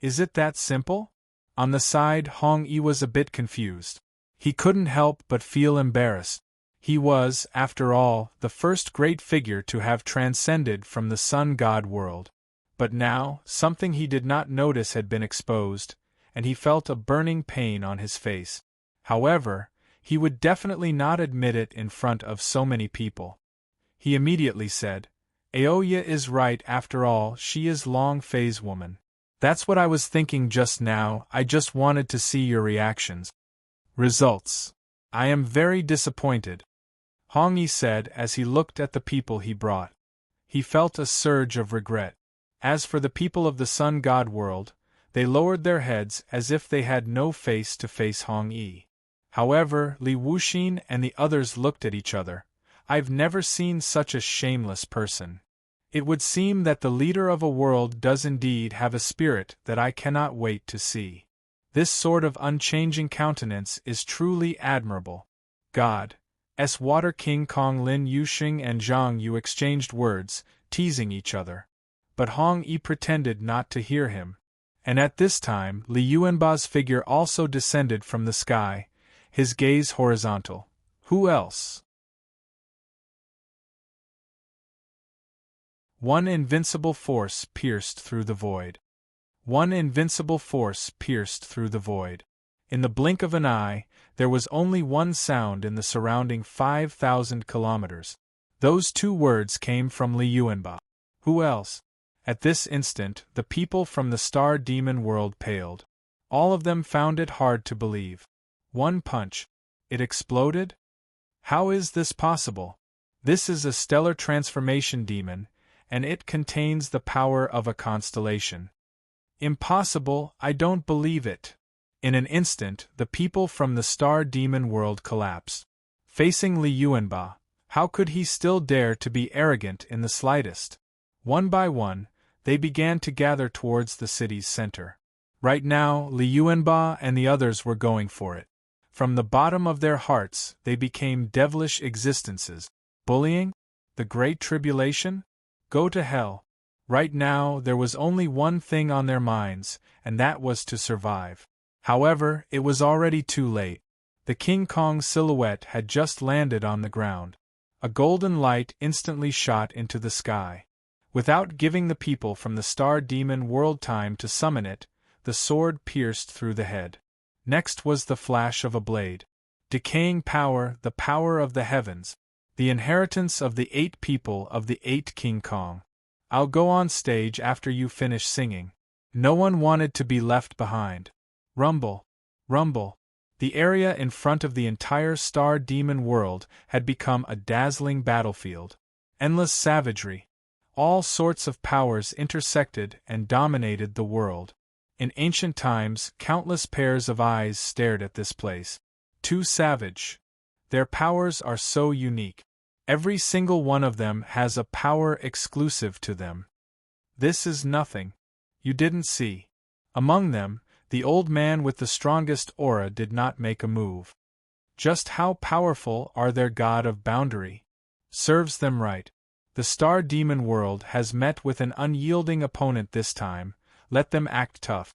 Is it that simple? On the side, Hong Yi was a bit confused. He couldn't help but feel embarrassed. He was, after all, the first great figure to have transcended from the sun god world. But now, something he did not notice had been exposed, and he felt a burning pain on his face. However, he would definitely not admit it in front of so many people. He immediately said, Aoya is right, after all, she is Long Fei's woman. That's what I was thinking just now, I just wanted to see your reactions. Results. I am very disappointed, Hong Yi said as he looked at the people he brought. He felt a surge of regret. As for the people of the sun god world, they lowered their heads as if they had no face to face Hong Yi. However, Li Wuxin and the others looked at each other. I've never seen such a shameless person. It would seem that the leader of a world does indeed have a spirit that I cannot wait to see. This sort of unchanging countenance is truly admirable. God. Water King Kong Lin Yuxing and Zhang Yu exchanged words, teasing each other. But Hong Yi pretended not to hear him. And at this time, Li Yuanba's figure also descended from the sky, his gaze horizontal. Who else? One invincible force pierced through the void. One invincible force pierced through the void. In the blink of an eye, there was only one sound in the surrounding 5,000 kilometers. Those two words came from Li Yuanba. Who else? At this instant, the people from the star demon world paled. All of them found it hard to believe. One punch. It exploded? How is this possible? This is a stellar transformation demon, and it contains the power of a constellation. Impossible, I don't believe it. In an instant, the people from the star demon world collapsed. Facing Li Yuanba, how could he still dare to be arrogant in the slightest? One by one, they began to gather towards the city's center. Right now, Li Yuanba and the others were going for it. From the bottom of their hearts, they became devilish existences. Bullying? The Great Tribulation? Go to hell. Right now, there was only one thing on their minds, and that was to survive. However, it was already too late. The King Kong silhouette had just landed on the ground. A golden light instantly shot into the sky. Without giving the people from the star demon world time to summon it, the sword pierced through the head. Next was the flash of a blade. Decaying power, the power of the heavens. The inheritance of the 8 people of the 8 King Kong. I'll go on stage after you finish singing. No one wanted to be left behind. Rumble. Rumble. The area in front of the entire star demon world had become a dazzling battlefield. Endless savagery. All sorts of powers intersected and dominated the world. In ancient times, countless pairs of eyes stared at this place. Too savage. Their powers are so unique. Every single one of them has a power exclusive to them. This is nothing. You didn't see. Among them, the old man with the strongest aura did not make a move. Just how powerful are their god of boundary? Serves them right. The star demon world has met with an unyielding opponent this time, let them act tough.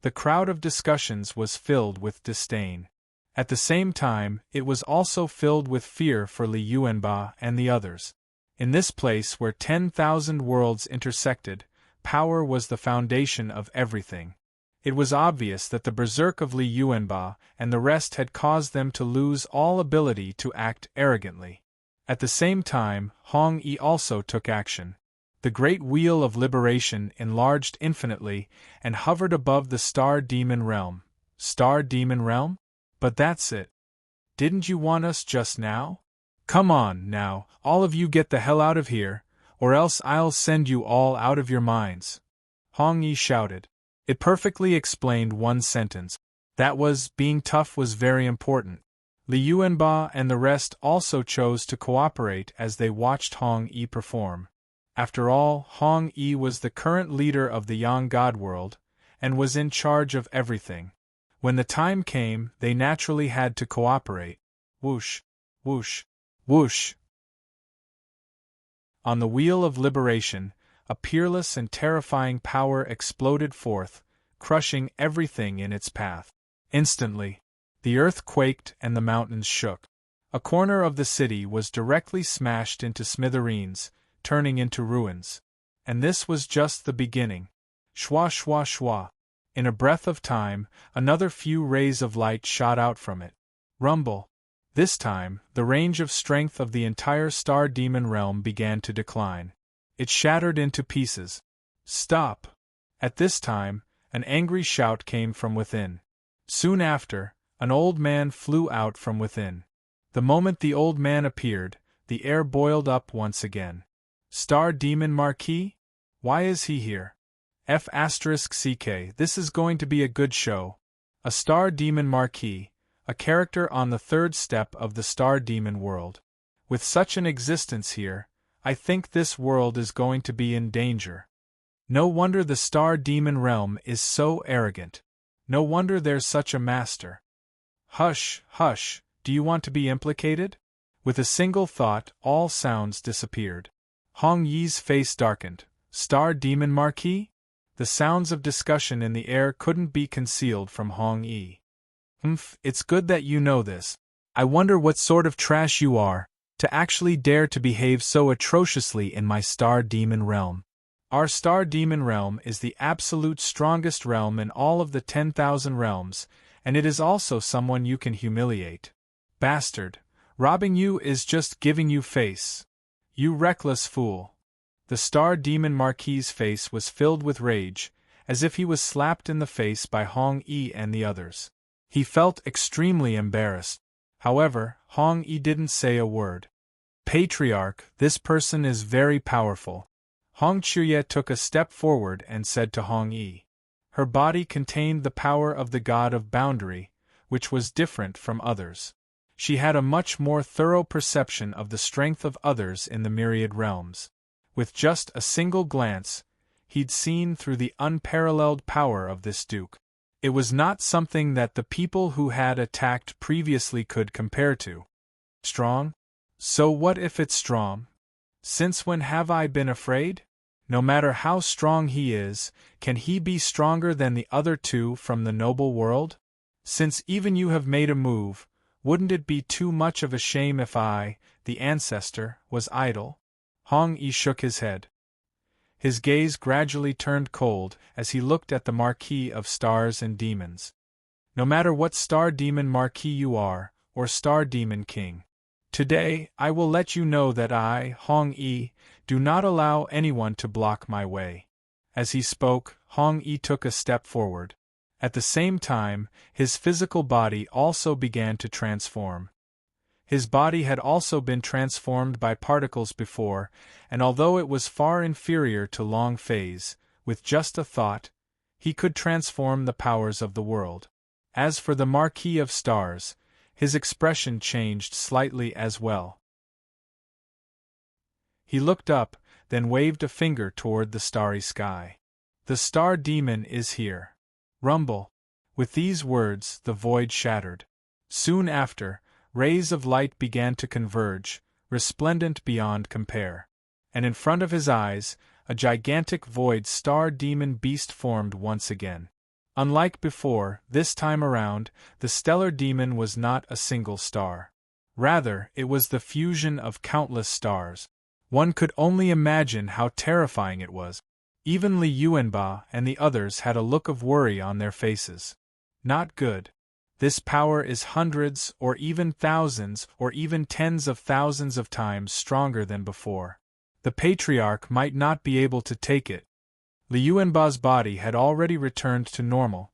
The crowd of discussions was filled with disdain. At the same time, it was also filled with fear for Li Yuanba and the others. In this place where 10,000 worlds intersected, power was the foundation of everything. It was obvious that the berserk of Li Yuanba and the rest had caused them to lose all ability to act arrogantly. At the same time, Hong Yi also took action. The great wheel of liberation enlarged infinitely and hovered above the star demon realm. Star demon realm? But that's it. Didn't you want us just now? Come on, now, all of you get the hell out of here, or else I'll send you all out of your minds. Hong Yi shouted. It perfectly explained one sentence. That was, being tough was very important. Li Yuanba and the rest also chose to cooperate as they watched Hong Yi perform. After all, Hong Yi was the current leader of the Yang God world, and was in charge of everything. When the time came, they naturally had to cooperate. Whoosh, whoosh, whoosh. On the wheel of liberation, a peerless and terrifying power exploded forth, crushing everything in its path. Instantly, the earth quaked and the mountains shook. A corner of the city was directly smashed into smithereens, turning into ruins. And this was just the beginning. Shwa shwa shwa. In a breath of time, another few rays of light shot out from it. Rumble. This time, the range of strength of the entire Star Demon realm began to decline. It shattered into pieces. Stop! At this time, an angry shout came from within. Soon after, an old man flew out from within. The moment the old man appeared, the air boiled up once again. Star Demon Marquis? Why is he here? F***CK, this is going to be a good show. A Star Demon Marquis, a character on the third step of the Star Demon world. With such an existence here, I think this world is going to be in danger. No wonder the Star Demon realm is so arrogant. No wonder there's such a master. Hush, hush, do you want to be implicated? With a single thought, all sounds disappeared. Hong Yi's face darkened. Star Demon Marquis? The sounds of discussion in the air couldn't be concealed from Hong Yi. It's good that you know this. I wonder what sort of trash you are, to actually dare to behave so atrociously in my Star Demon realm. Our Star Demon realm is the absolute strongest realm in all of the 10,000 realms, and it is also someone you can humiliate. Bastard, robbing you is just giving you face. You reckless fool. The Star Demon Marquis's face was filled with rage, as if he was slapped in the face by Hong Yi and the others. He felt extremely embarrassed. However, Hong Yi didn't say a word. Patriarch, this person is very powerful. Hong Chuye took a step forward and said to Hong Yi. Her body contained the power of the god of boundary, which was different from others. She had a much more thorough perception of the strength of others in the myriad realms. With just a single glance, he'd seen through the unparalleled power of this duke. It was not something that the people who had attacked previously could compare to. Strong? So what if it's strong? Since when have I been afraid? No matter how strong he is, can he be stronger than the other two from the noble world? Since even you have made a move, wouldn't it be too much of a shame if I, the ancestor, was idle? Hong Yi shook his head. His gaze gradually turned cold as he looked at the Marquis of Stars and Demons. No matter what Star Demon Marquis you are, or Star Demon King, today I will let you know that I, Hong Yi, do not allow anyone to block my way. As he spoke, Hong Yi took a step forward. At the same time, his physical body also began to transform. His body had also been transformed by particles before, and although it was far inferior to Long Phase, with just a thought, he could transform the powers of the world. As for the Marquis of Stars, his expression changed slightly as well. He looked up, then waved a finger toward the starry sky. The Star Demon is here. Rumble. With these words, the void shattered. Soon after, rays of light began to converge, resplendent beyond compare. And in front of his eyes, a gigantic void Star Demon beast formed once again. Unlike before, this time around, the stellar demon was not a single star. Rather, it was the fusion of countless stars. One could only imagine how terrifying it was. Even Li Yuanba and the others had a look of worry on their faces. Not good. This power is hundreds or even thousands or even tens of thousands of times stronger than before. The Patriarch might not be able to take it. Li Yuanba's body had already returned to normal,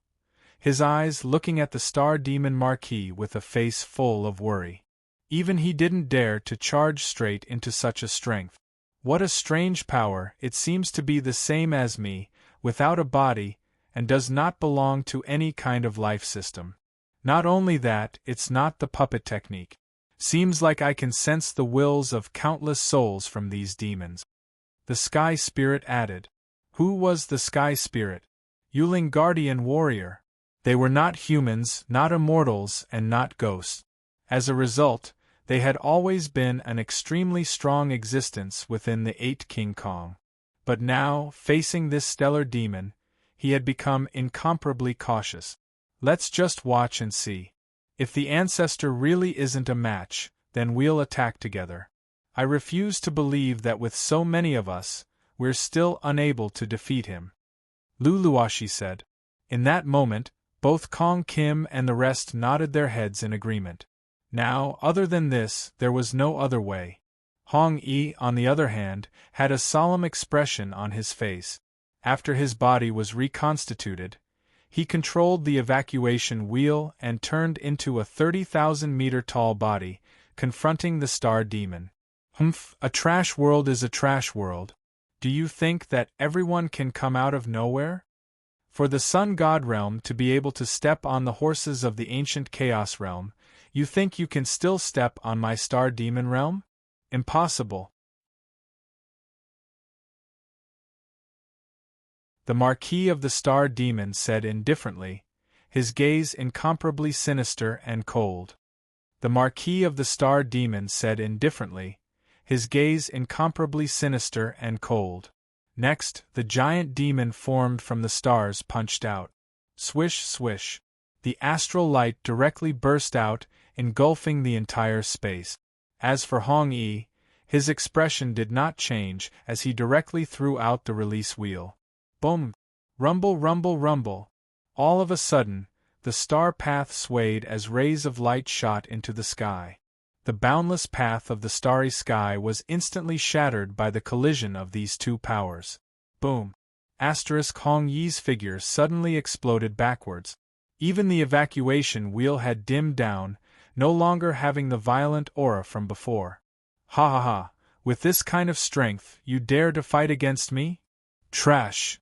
his eyes looking at the Star Demon Marquis with a face full of worry. Even he didn't dare to charge straight into such a strength. What a strange power, it seems to be the same as me, without a body, and does not belong to any kind of life system. Not only that, it's not the puppet technique. Seems like I can sense the wills of countless souls from these demons. the Sky Spirit added. Who was the Sky Spirit? Yuling Guardian Warrior. They were not humans, not immortals, and not ghosts. As a result, they had always been an extremely strong existence within the 8 King Kong. But now, facing this stellar demon, he had become incomparably cautious. Let's just watch and see. If the ancestor really isn't a match, then we'll attack together. I refuse to believe that with so many of us, we're still unable to defeat him. Luluashi said. In that moment, both Kong Kim and the rest nodded their heads in agreement. Now, other than this, there was no other way. Hong Yi, on the other hand, had a solemn expression on his face. After his body was reconstituted, he controlled the evacuation wheel and turned into a 30,000-meter tall body, confronting the star demon. Humph, a trash world is a trash world. Do you think that everyone can come out of nowhere? For the Sun God realm to be able to step on the horses of the ancient Chaos realm, you think you can still step on my star demon realm? Impossible. The Marquis of the Star Demon said indifferently, his gaze incomparably sinister and cold. The Marquis of the Star Demon said indifferently, his gaze incomparably sinister and cold. Next, the giant demon formed from the stars punched out. Swish, swish. The astral light directly burst out, engulfing the entire space. As for Hong Yi, his expression did not change as he directly threw out the release wheel. Boom! Rumble, rumble, rumble. All of a sudden, the star path swayed as rays of light shot into the sky. The boundless path of the starry sky was instantly shattered by the collision of these two powers. Boom! Hong Yi's figure suddenly exploded backwards. Even the evacuation wheel had dimmed down, no longer having the violent aura from before. Ha ha ha! With this kind of strength, you dare to fight against me? Trash!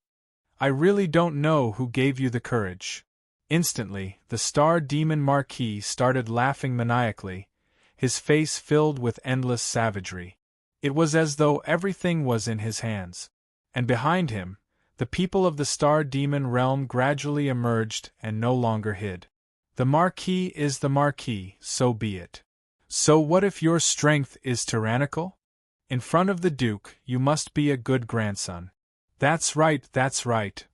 I really don't know who gave you the courage. Instantly, the Star Demon Marquis started laughing maniacally, his face filled with endless savagery. It was as though everything was in his hands. And behind him, the people of the Star Demon realm gradually emerged and no longer hid. The Marquis is the Marquis, so be it. So what if your strength is tyrannical? In front of the Duke, you must be a good grandson. That's right, that's right.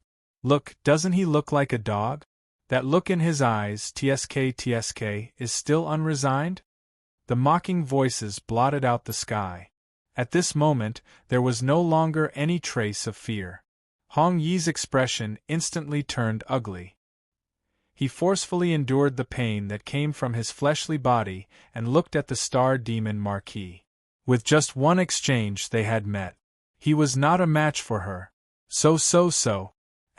Look, doesn't he look like a dog? That look in his eyes, TSK, is still unresigned? The mocking voices blotted out the sky. At this moment, there was no longer any trace of fear. Hong Yi's expression instantly turned ugly. He forcefully endured the pain that came from his fleshly body and looked at the Star Demon Marquis. With just one exchange they had met. He was not a match for her. So.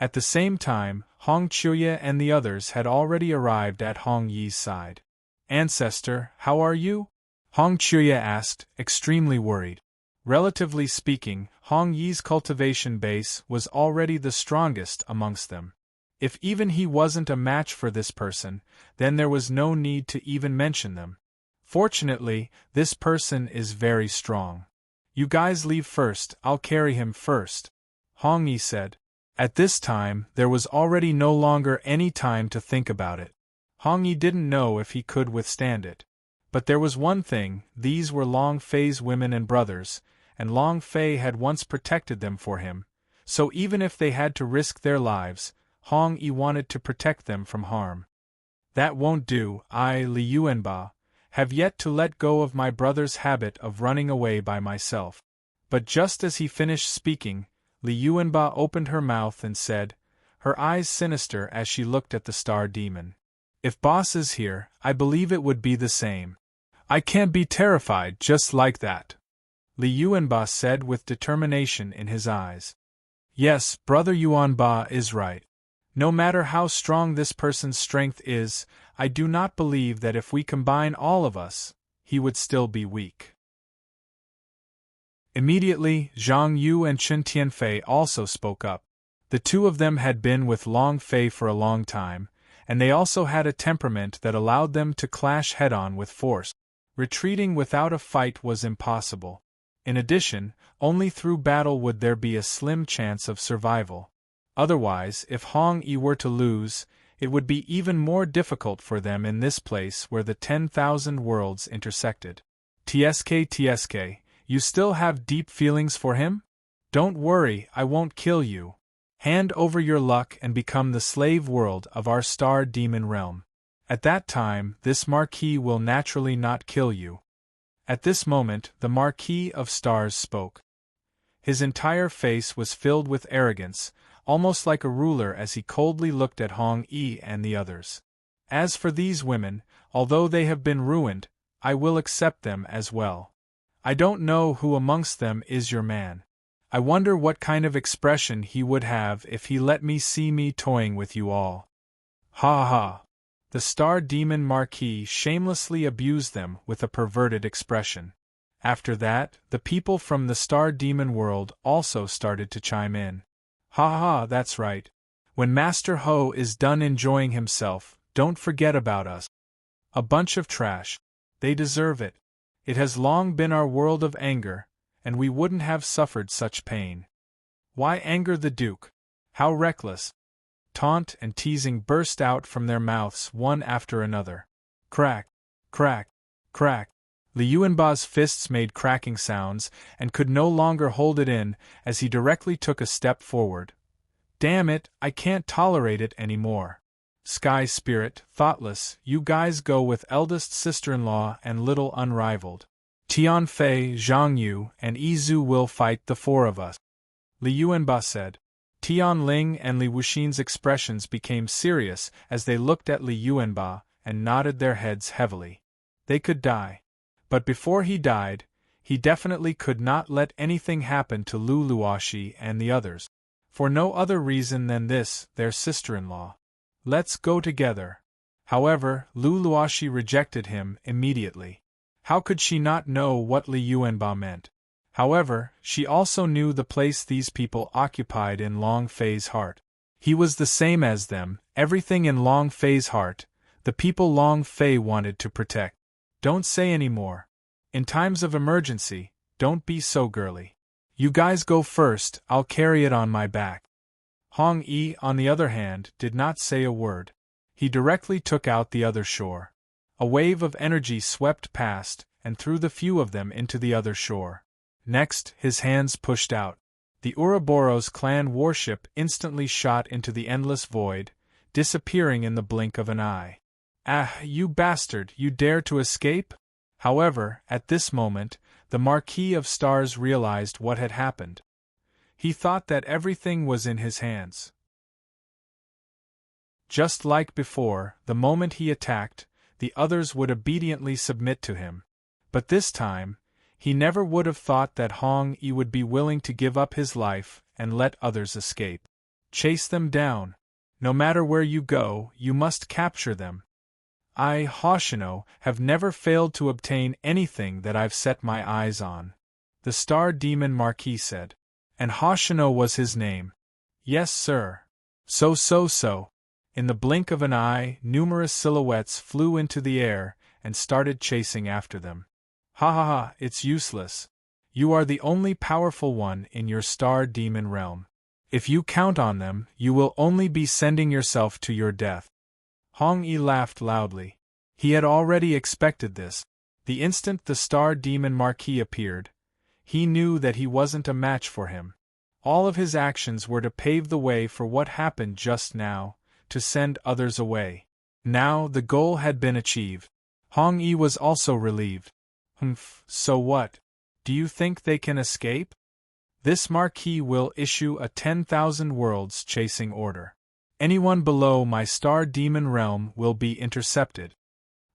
At the same time, Hong Chuya and the others had already arrived at Hong Yi's side. Ancestor, how are you? Hong Chuya asked, extremely worried. Relatively speaking, Hong Yi's cultivation base was already the strongest amongst them. If even he wasn't a match for this person, then there was no need to even mention them. Fortunately, this person is very strong. You guys leave first, I'll carry him first, Hong Yi said. At this time, there was already no longer any time to think about it. Hong Yi didn't know if he could withstand it. But there was one thing, these were Long Fei's women and brothers, and Long Fei had once protected them for him, so even if they had to risk their lives, Hong Yi wanted to protect them from harm. That won't do. I, Li Yuanba, have yet to let go of my brother's habit of running away by myself. But just as he finished speaking, Li Yuanba opened her mouth and said, her eyes sinister as she looked at the Star Demon. If Boss is here, I believe it would be the same. I can't be terrified just like that, Li Yuanba said with determination in his eyes. Yes, Brother Yuanba is right. No matter how strong this person's strength is, I do not believe that if we combine all of us, he would still be weak. Immediately, Zhang Yu and Chen Tianfei also spoke up. The two of them had been with Long Fei for a long time, and they also had a temperament that allowed them to clash head-on with force. Retreating without a fight was impossible. In addition, only through battle would there be a slim chance of survival. Otherwise, if Hong Yi were to lose, it would be even more difficult for them in this place where the 10,000 worlds intersected. TSK, you still have deep feelings for him? Don't worry, I won't kill you. Hand over your luck and become the slave world of our star demon realm. At that time, this Marquis will naturally not kill you. At this moment, the Marquis of Stars spoke. His entire face was filled with arrogance, almost like a ruler as he coldly looked at Hong Yi and the others. As for these women, although they have been ruined, I will accept them as well. I don't know who amongst them is your man. I wonder what kind of expression he would have if he let me see me toying with you all. Ha ha! The Star Demon Marquis shamelessly abused them with a perverted expression. After that, the people from the Star Demon world also started to chime in. Ha ha, that's right. When Master Ho is done enjoying himself, don't forget about us. A bunch of trash. They deserve it. It has long been our world of anger, and we wouldn't have suffered such pain. Why anger the Duke? How reckless! Taunt and teasing burst out from their mouths one after another. Crack, crack, crack. Li Yuanba's fists made cracking sounds and could no longer hold it in as he directly took a step forward. Damn it, I can't tolerate it anymore. Sky Spirit, Thoughtless, you guys go with eldest sister-in-law and little unrivaled. Tianfei, Zhang Yu, and Izu will fight the four of us. Li Yuanba said. Tian Ling and Li Wuxin's expressions became serious as they looked at Li Yuanba and nodded their heads heavily. They could die. But before he died, he definitely could not let anything happen to Lu Luoxi and the others. For no other reason than this, their sister-in-law. Let's go together. However, Lu Luoxi rejected him immediately. How could she not know what Li Yuanba meant? However, she also knew the place these people occupied in Long Fei's heart. He was the same as them, everything in Long Fei's heart, the people Long Fei wanted to protect. Don't say any more. In times of emergency, don't be so girly. You guys go first, I'll carry it on my back. Hong Yi, on the other hand, did not say a word. He directly took out the other shore. A wave of energy swept past, and threw the few of them into the other shore. Next, his hands pushed out. The Ouroboros clan warship instantly shot into the endless void, disappearing in the blink of an eye. Ah, you bastard, you dare to escape? However, at this moment, the Marquis of Stars realized what had happened. He thought that everything was in his hands. Just like before, the moment he attacked, the others would obediently submit to him. But this time, he never would have thought that Hong Yi would be willing to give up his life and let others escape. Chase them down. No matter where you go, you must capture them. I, Hoshino, have never failed to obtain anything that I've set my eyes on. The Star Demon Marquis said. And Hoshino was his name. Yes, sir. So. In the blink of an eye, numerous silhouettes flew into the air and started chasing after them. Ha, it's useless. You are the only powerful one in your Star Demon realm. If you count on them, you will only be sending yourself to your death. Hong Yi laughed loudly. He had already expected this. The instant the Star Demon Marquis appeared, he knew that he wasn't a match for him. All of his actions were to pave the way for what happened just now, to send others away. Now the goal had been achieved. Hong Yi was also relieved. So what? Do you think they can escape? This Marquis will issue a 10,000 worlds chasing order. Anyone below my Star Demon realm will be intercepted.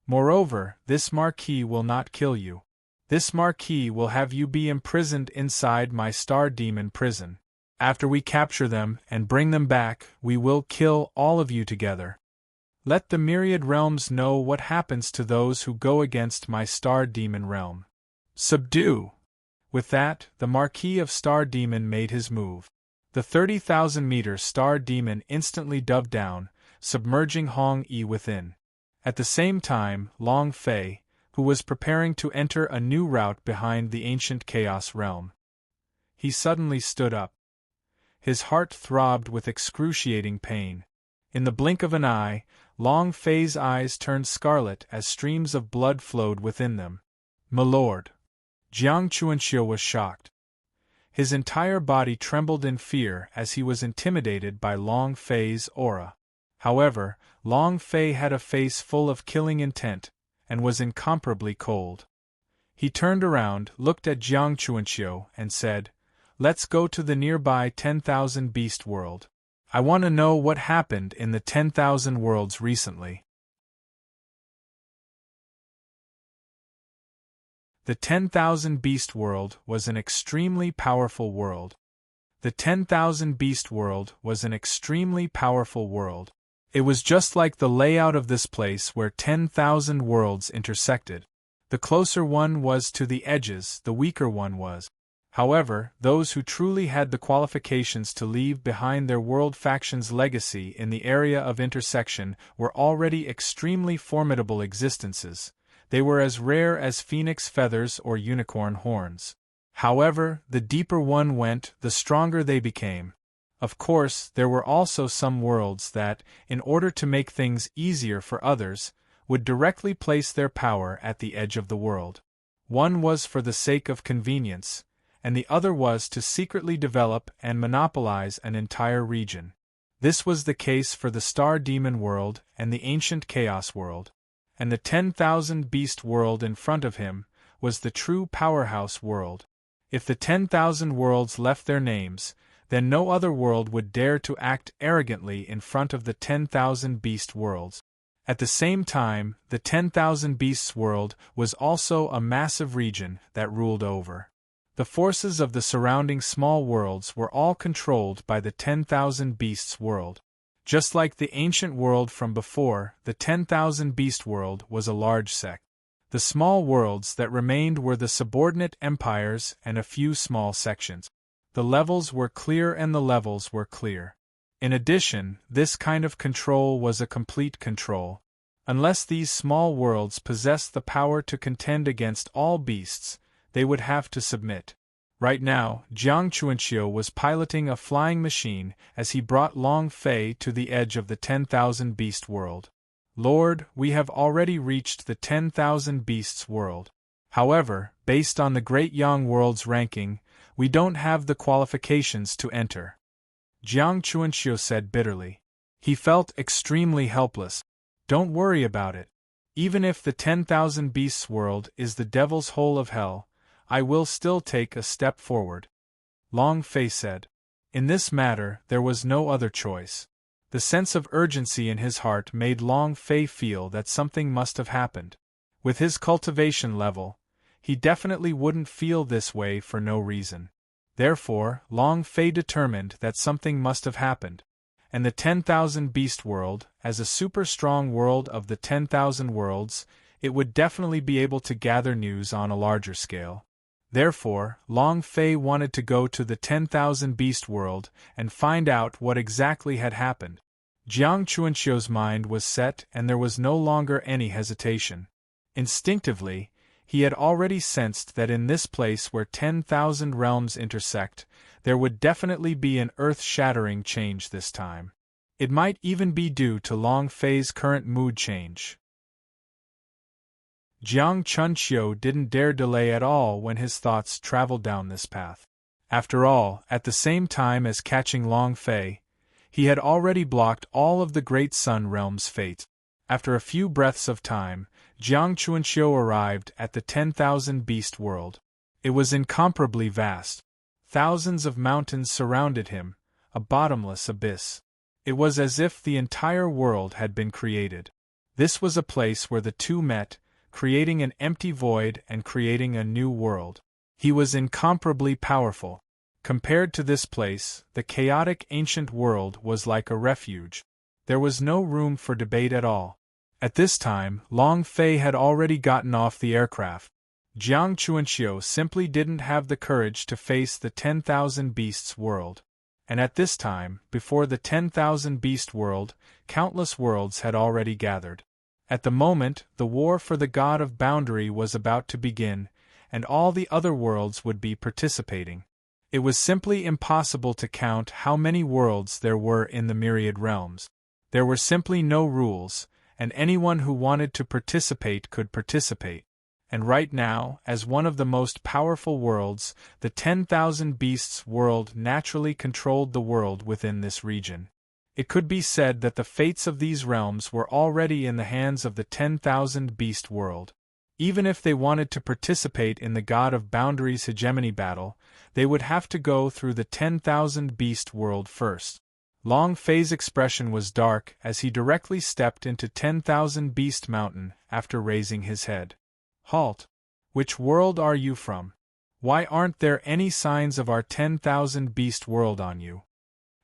Moreover, this Marquis will not kill you. This Marquis will have you be imprisoned inside my Star Demon prison. After we capture them and bring them back, we will kill all of you together. Let the myriad realms know what happens to those who go against my Star Demon realm. Subdue! With that, the Marquis of Star Demon made his move. The 30,000-meter Star Demon instantly dove down, submerging Hong Yi within. At the same time, Long Fei, who was preparing to enter a new route behind the ancient Chaos realm. He suddenly stood up. His heart throbbed with excruciating pain. In the blink of an eye, Long Fei's eyes turned scarlet as streams of blood flowed within them. "My lord!" Jiang Chuanxiu was shocked. His entire body trembled in fear as he was intimidated by Long Fei's aura. However, Long Fei had a face full of killing intent, and was incomparably cold. He turned around, looked at Jiang Chuanxiu, and said, "Let's go to the nearby 10,000 Beast World. I want to know what happened in the 10,000 worlds recently." The 10,000 Beast World was an extremely powerful world. The 10,000 Beast World was an extremely powerful world. It was just like the layout of this place where 10,000 worlds intersected. The closer one was to the edges, the weaker one was. However, those who truly had the qualifications to leave behind their world faction's legacy in the area of intersection were already extremely formidable existences. They were as rare as phoenix feathers or unicorn horns. However, the deeper one went, the stronger they became. Of course, there were also some worlds that, in order to make things easier for others, would directly place their power at the edge of the world. One was for the sake of convenience, and the other was to secretly develop and monopolize an entire region. This was the case for the Star Demon world and the Ancient Chaos world. And the 10,000 Beast world in front of him was the true powerhouse world. If the 10,000 worlds left their names, then no other world would dare to act arrogantly in front of the 10,000 Beast worlds. At the same time, the 10,000 Beasts world was also a massive region that ruled over. The forces of the surrounding small worlds were all controlled by the 10,000 Beasts world. Just like the ancient world from before, the 10,000 Beast world was a large sect. The small worlds that remained were the subordinate empires and a few small sections. The levels were clear and the levels were clear. In addition, this kind of control was a complete control. Unless these small worlds possessed the power to contend against all beasts, they would have to submit. Right now, Jiang Chuanxiu was piloting a flying machine as he brought Long Fei to the edge of the 10,000 Beast world. "Lord, we have already reached the 10,000 Beasts world. However, based on the Great Yang world's ranking, we don't have the qualifications to enter," Jiang Chuanxiu said bitterly. He felt extremely helpless. "Don't worry about it. Even if the 10,000 Beasts world is the devil's hole of hell, I will still take a step forward," Long Fei said. In this matter, there was no other choice. The sense of urgency in his heart made Long Fei feel that something must have happened. With his cultivation level, he definitely wouldn't feel this way for no reason. Therefore, Long Fei determined that something must have happened. And the 10,000 Beast world, as a super strong world of the 10,000 worlds, it would definitely be able to gather news on a larger scale. Therefore, Long Fei wanted to go to the 10,000 Beast world and find out what exactly had happened. Jiang Chuanxiu's mind was set and there was no longer any hesitation. Instinctively, he had already sensed that in this place where 10,000 realms intersect, there would definitely be an earth-shattering change this time. It might even be due to Long Fei's current mood change. Jiang Chuanxiu didn't dare delay at all when his thoughts traveled down this path. After all, at the same time as catching Long Fei, he had already blocked all of the Great Sun Realm's fate. After a few breaths of time, Jiang Chuanxiu arrived at the 10,000 Beast world. It was incomparably vast. Thousands of mountains surrounded him, a bottomless abyss. It was as if the entire world had been created. This was a place where the two met, creating an empty void and creating a new world. He was incomparably powerful. Compared to this place, the chaotic ancient world was like a refuge. There was no room for debate at all. At this time, Long Fei had already gotten off the aircraft. Jiang Chuanxiu simply didn't have the courage to face the 10,000 Beasts world. And at this time, before the 10,000 Beast world, countless worlds had already gathered. At the moment, the war for the god of boundary was about to begin, and all the other worlds would be participating. It was simply impossible to count how many worlds there were in the myriad realms. There were simply no rules, and anyone who wanted to participate could participate. And right now, as one of the most powerful worlds, the 10,000 Beasts world naturally controlled the world within this region. It could be said that the fates of these realms were already in the hands of the 10,000 Beast world. Even if they wanted to participate in the God of Boundaries hegemony battle, they would have to go through the 10,000 Beast world first. Long Fei's expression was dark as he directly stepped into 10,000 Beast Mountain after raising his head. Halt! Which world are you from? Why aren't there any signs of our 10,000 Beast world on you?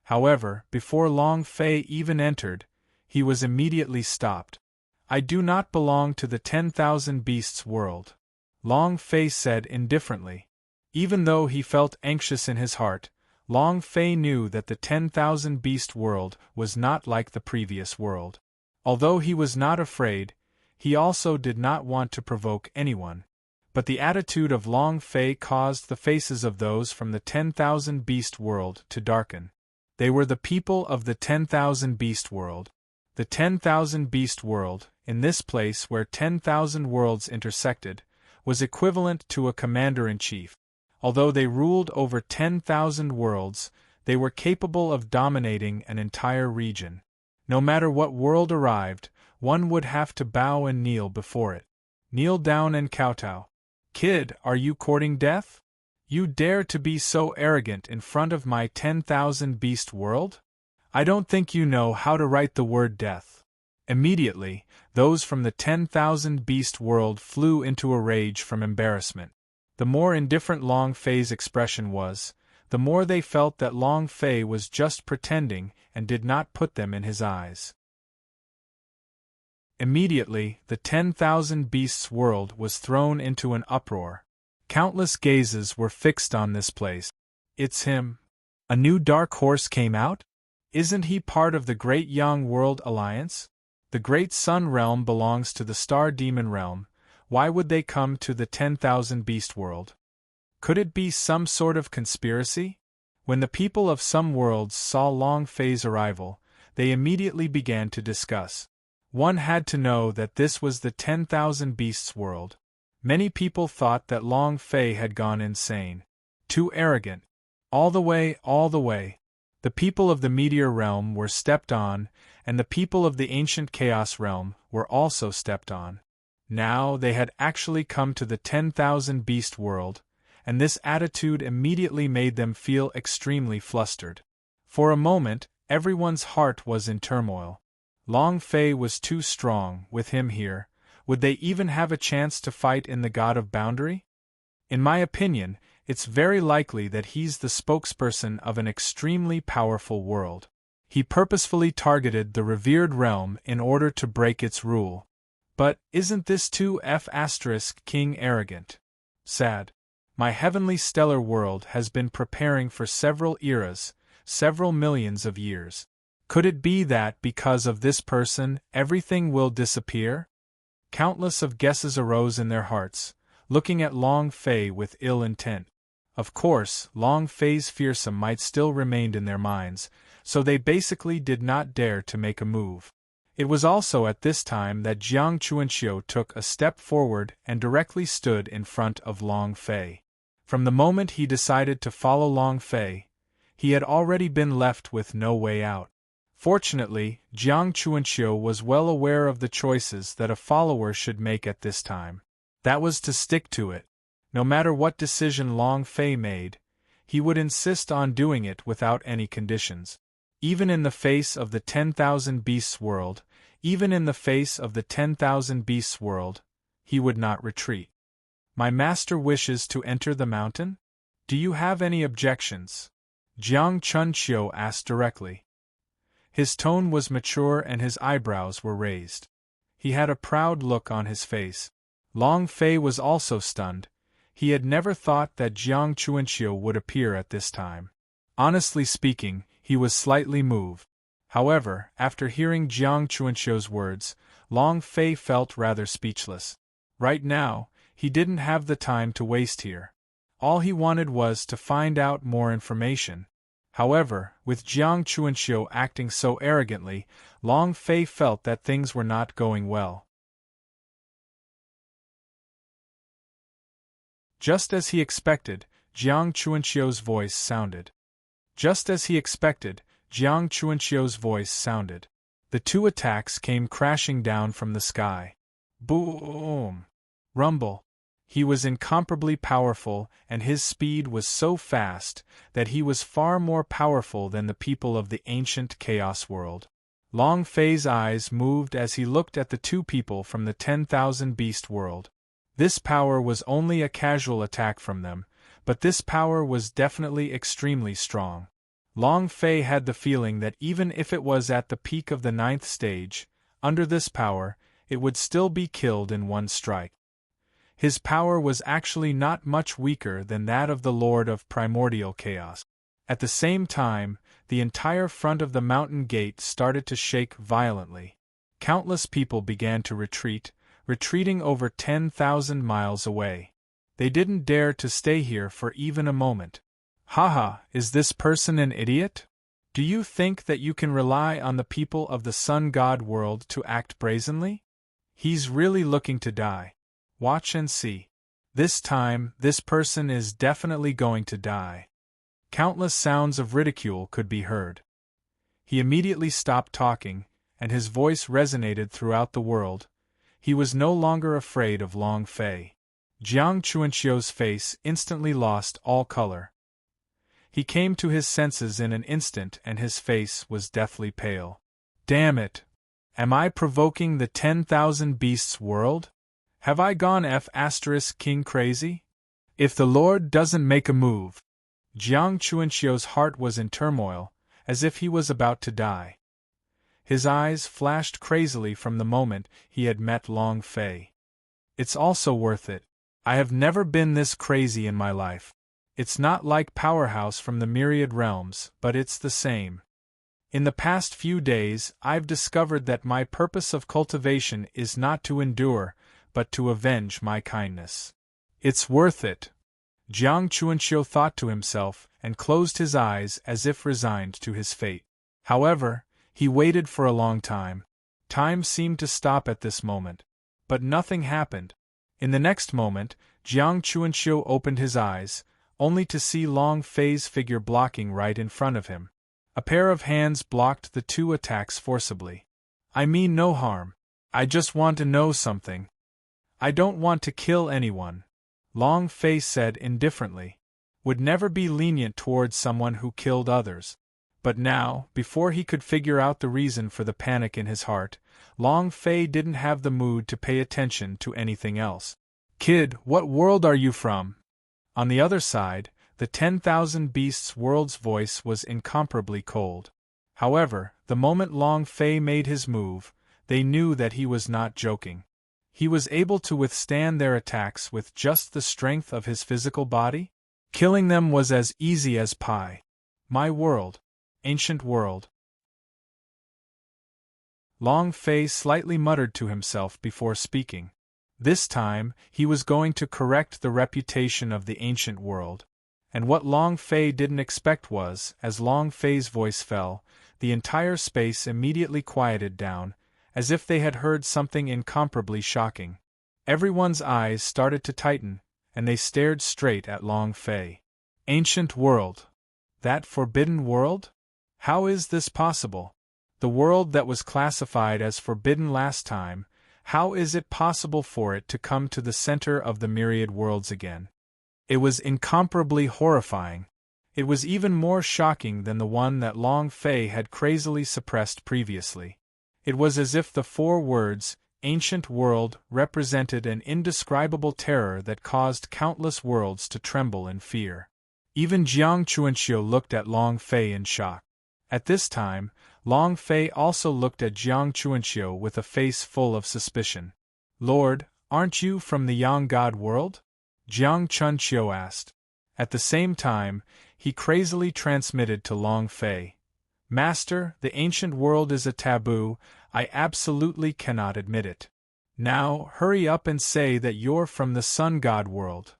However, before Long Fei even entered, he was immediately stopped. I do not belong to the 10,000 Beasts world, Long Fei said indifferently. Even though he felt anxious in his heart, Long Fei knew that the 10,000 Beast world was not like the previous world. Although he was not afraid, he also did not want to provoke anyone. But the attitude of Long Fei caused the faces of those from the 10,000 Beast world to darken. They were the people of the 10,000 Beast world. The 10,000 Beast world, in this place where 10,000 worlds intersected, was equivalent to a commander-in-chief. Although they ruled over 10,000 worlds, they were capable of dominating an entire region. No matter what world arrived, one would have to bow and kneel before it. Kneel down and kowtow. Kid, are you courting death? You dare to be so arrogant in front of my 10,000 Beast world? I don't think you know how to write the word death. Immediately, those from the 10,000 Beast world flew into a rage from embarrassment. The more indifferent Long Fei's expression was, the more they felt that Long Fei was just pretending and did not put them in his eyes. Immediately, the 10,000 Beasts world was thrown into an uproar. Countless gazes were fixed on this place. It's him. A new dark horse came out? Isn't he part of the Great Yang World Alliance? The Great Sun Realm belongs to the Star Demon Realm. Why would they come to the 10,000 Beast world? Could it be some sort of conspiracy? When the people of some worlds saw Long Fei's arrival, they immediately began to discuss. One had to know that this was the 10,000 Beasts world. Many people thought that Long Fei had gone insane. Too arrogant. All the way. The people of the Meteor Realm were stepped on, and the people of the Ancient Chaos Realm were also stepped on. Now they had actually come to the 10,000 Beast world, and this attitude immediately made them feel extremely flustered. For a moment, everyone's heart was in turmoil. Long Fei was too strong. With him here, would they even have a chance to fight in the God of Boundary? In my opinion, it's very likely that he's the spokesperson of an extremely powerful world. He purposefully targeted the revered realm in order to break its rule. But isn't this too King arrogant? Sad. My heavenly stellar world has been preparing for several eras, several millions of years. Could it be that because of this person, everything will disappear? Countless of guesses arose in their hearts, looking at Long Fei with ill intent. Of course, Long Fei's fearsome might still remained in their minds, so they basically did not dare to make a move. It was also at this time that Jiang Chuanxiu took a step forward and directly stood in front of Long Fei. From the moment he decided to follow Long Fei, he had already been left with no way out. Fortunately, Jiang Chuanxiu was well aware of the choices that a follower should make at this time. That was to stick to it. No matter what decision Long Fei made, he would insist on doing it without any conditions. Even in the face of the 10,000 Beasts world, even in the face of the 10,000 Beasts world, he would not retreat. My master wishes to enter the mountain? Do you have any objections? Jiang Chunqiu asked directly. His tone was mature and his eyebrows were raised. He had a proud look on his face. Long Fei was also stunned. He had never thought that Jiang Chuanxiu would appear at this time. Honestly speaking, he was slightly moved. However, after hearing Jiang Chuanxiu's words, Long Fei felt rather speechless. Right now, he didn't have the time to waste here. All he wanted was to find out more information. However, with Jiang Chuanxiu acting so arrogantly, Long Fei felt that things were not going well. Just as he expected, Jiang Chuanxiu's voice sounded. Just as he expected, Jiang Chuanxiu's voice sounded. The two attacks came crashing down from the sky. Boom! Rumble! He was incomparably powerful, and his speed was so fast that he was far more powerful than the people of the ancient Chaos world. Long Fei's eyes moved as he looked at the two people from the 10,000 Beast world. This power was only a casual attack from them, but this power was definitely extremely strong. Long Fei had the feeling that even if it was at the peak of the 9th stage, under this power, it would still be killed in one strike. His power was actually not much weaker than that of the Lord of Primordial Chaos. At the same time, the entire front of the mountain gate started to shake violently. Countless people began to retreat, retreating over 10,000 miles away. They didn't dare to stay here for even a moment. Haha, is this person an idiot? Do you think that you can rely on the people of the Sun God world to act brazenly? He's really looking to die. Watch and see. This time, this person is definitely going to die. Countless sounds of ridicule could be heard. He immediately stopped talking, and his voice resonated throughout the world. He was no longer afraid of Long Fei. Jiang Chuanxiu's face instantly lost all color. He came to his senses in an instant and his face was deathly pale. Damn it! Am I provoking the 10,000 Beasts world? Have I gone King crazy? If the Lord doesn't make a move... Jiang Chuanxiu's heart was in turmoil, as if he was about to die. His eyes flashed crazily from the moment he had met Long Fei. It's also worth it. I have never been this crazy in my life. It's not like Powerhouse from the Myriad Realms, but it's the same. In the past few days, I've discovered that my purpose of cultivation is not to endure, but to avenge my kindness. It's worth it. Jiang Chuanxiu thought to himself and closed his eyes as if resigned to his fate. However, he waited for a long time. Time seemed to stop at this moment. But nothing happened. In the next moment, Jiang Chuanxiu opened his eyes, only to see Long Fei's figure blocking right in front of him. A pair of hands blocked the two attacks forcibly. I mean no harm. I just want to know something. I don't want to kill anyone. Long Fei said indifferently. Would never be lenient towards someone who killed others. But now, before he could figure out the reason for the panic in his heart, Long Fei didn't have the mood to pay attention to anything else. Kid, what world are you from? On the other side, the 10,000 Beasts world's voice was incomparably cold. However, the moment Long Fei made his move, they knew that he was not joking. He was able to withstand their attacks with just the strength of his physical body? Killing them was as easy as pie. My world. Ancient world. Long Fei slightly muttered to himself before speaking. This time, he was going to correct the reputation of the ancient world. And what Long Fei didn't expect was, as Long Fei's voice fell, the entire space immediately quieted down, as if they had heard something incomparably shocking. Everyone's eyes started to tighten, and they stared straight at Long Fei. Ancient world. That forbidden world? How is this possible? The world that was classified as forbidden last time, how is it possible for it to come to the center of the myriad worlds again? It was incomparably horrifying. It was even more shocking than the one that Long Fei had crazily suppressed previously. It was as if the 4 words, ancient world, represented an indescribable terror that caused countless worlds to tremble in fear. Even Jiang Chuanxiu looked at Long Fei in shock. At this time, Long Fei also looked at Jiang Chuanxiu with a face full of suspicion. Lord, aren't you from the Yang God world? Jiang Chuanxiu asked. At the same time, he crazily transmitted to Long Fei. Master, the ancient world is a taboo, I absolutely cannot admit it. Now, hurry up and say that you're from the sun god world.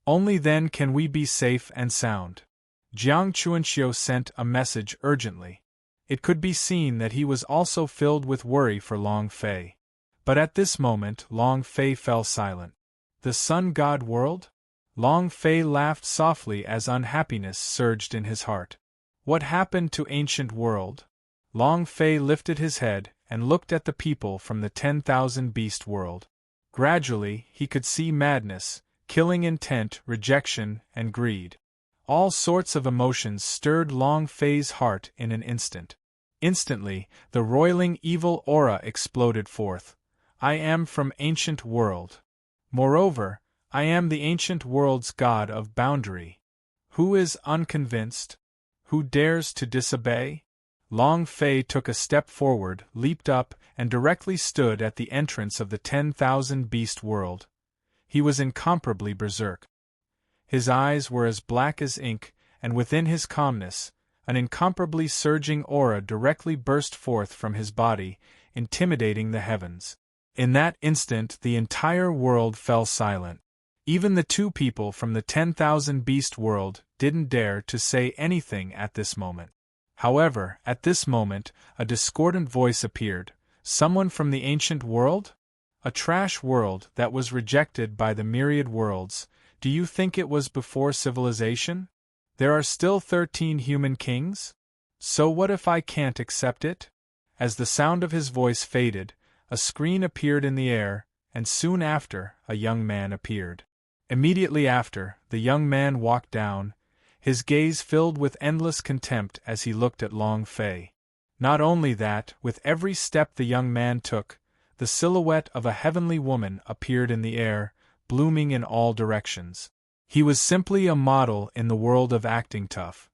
Only then can we be safe and sound. Jiang Chuanxiu sent a message urgently. It could be seen that he was also filled with worry for Long Fei. But at this moment Long Fei fell silent. The sun god world? Long Fei laughed softly as unhappiness surged in his heart. What happened to ancient world? Long Fei lifted his head and looked at the people from the 10,000 beast world. Gradually, he could see madness, killing intent, rejection, and greed. All sorts of emotions stirred Long Fei's heart in an instant. Instantly, the roiling evil aura exploded forth. I am from ancient world. Moreover, I am the ancient world's god of boundary. Who is unconvinced? Who dares to disobey? Long Fei took a step forward, leaped up, and directly stood at the entrance of the 10,000 beast world. He was incomparably berserk. His eyes were as black as ink, and within his calmness, an incomparably surging aura directly burst forth from his body, intimidating the heavens. In that instant the entire world fell silent. Even the two people from the 10,000 beast world didn't dare to say anything at this moment. However, at this moment, a discordant voice appeared. Someone from the ancient world? A trash world that was rejected by the myriad worlds. Do you think it was before civilization? There are still 13 human kings? So what if I can't accept it? As the sound of his voice faded, a screen appeared in the air, and soon after, a young man appeared. Immediately after, the young man walked down, his gaze filled with endless contempt as he looked at Long Fei. Not only that, with every step the young man took, the silhouette of a heavenly woman appeared in the air, blooming in all directions. He was simply a model in the world of acting tough.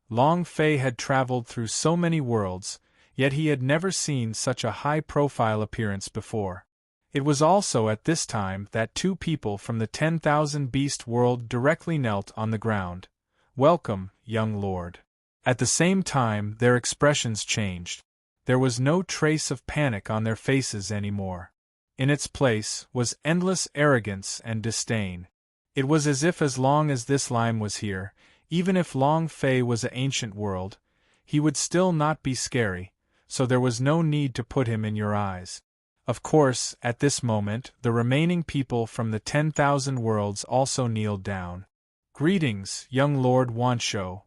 Long Fei had traveled through so many worlds, yet he had never seen such a high-profile appearance before. It was also at this time that two people from the 10,000 beast world directly knelt on the ground. Welcome, young lord. At the same time, their expressions changed. There was no trace of panic on their faces anymore. In its place was endless arrogance and disdain. It was as long as this Lime was here, even if Long Fei was an ancient world, he would still not be scary, so there was no need to put him in your eyes. Of course, at this moment, the remaining people from the 10,000 worlds also kneeled down. Greetings, young Lord Wanshou.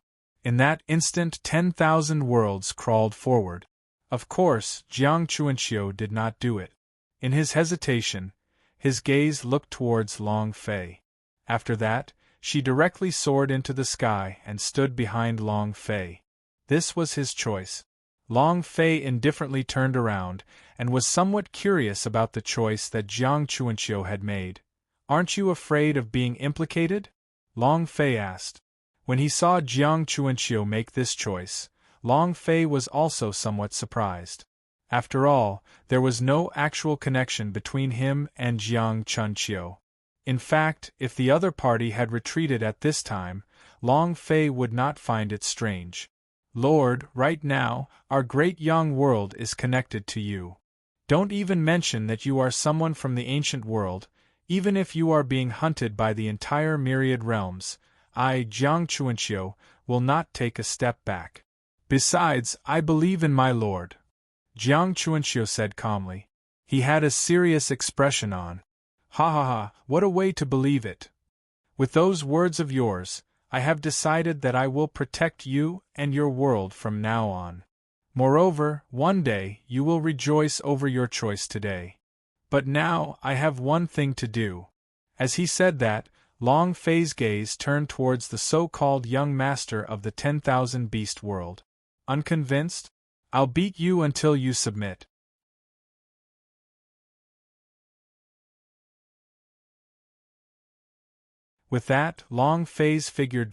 In that instant 10,000 worlds crawled forward. Of course, Jiang Chuanxiu did not do it. In his hesitation, his gaze looked towards Long Fei. After that, she directly soared into the sky and stood behind Long Fei. This was his choice. Long Fei indifferently turned around, and was somewhat curious about the choice that Jiang Chuanxiu had made. Aren't you afraid of being implicated? Long Fei asked. When he saw Jiang Chuanxiu make this choice, Long Fei was also somewhat surprised. After all, there was no actual connection between him and Jiang Chuanxiu. In fact, if the other party had retreated at this time, Long Fei would not find it strange. Lord, right now, our great young world is connected to you. Don't even mention that you are someone from the ancient world, even if you are being hunted by the entire myriad realms. I, Jiang Chuanxiu, will not take a step back. Besides, I believe in my lord. Jiang Chuanxiu said calmly. He had a serious expression on. Ha ha ha, what a way to believe it. With those words of yours, I have decided that I will protect you and your world from now on. Moreover, one day you will rejoice over your choice today. But now I have one thing to do. As he said that, Long Fei's gaze turned towards the so-called young master of the 10,000 beast world. Unconvinced? I'll beat you until you submit. With that, Long Fei's figure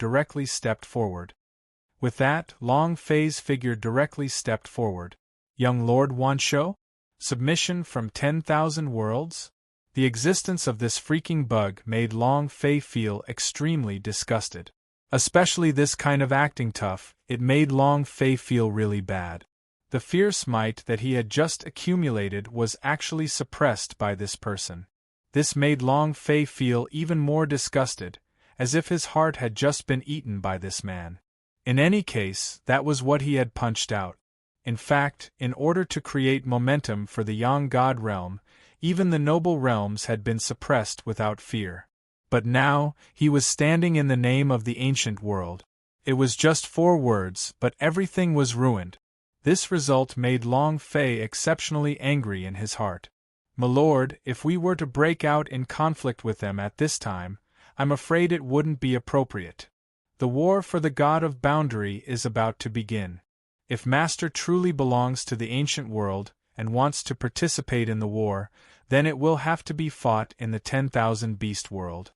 directly stepped forward. Young Lord Wanshou? Submission from 10,000 worlds? The existence of this freaking bug made Long Fei feel extremely disgusted. Especially this kind of acting tough, it made Long Fei feel really bad. The fierce might that he had just accumulated was actually suppressed by this person. This made Long Fei feel even more disgusted, as if his heart had just been eaten by this man. In any case, that was what he had punched out. In fact, in order to create momentum for the Yang God realm, even the noble realms had been suppressed without fear. But now, he was standing in the name of the ancient world. It was just 4 words, but everything was ruined. This result made Long Fei exceptionally angry in his heart. "My lord, if we were to break out in conflict with them at this time, I'm afraid it wouldn't be appropriate. The war for the God of Boundary is about to begin. If Master truly belongs to the ancient world, and wants to participate in the war, then it will have to be fought in the 10,000 beast world.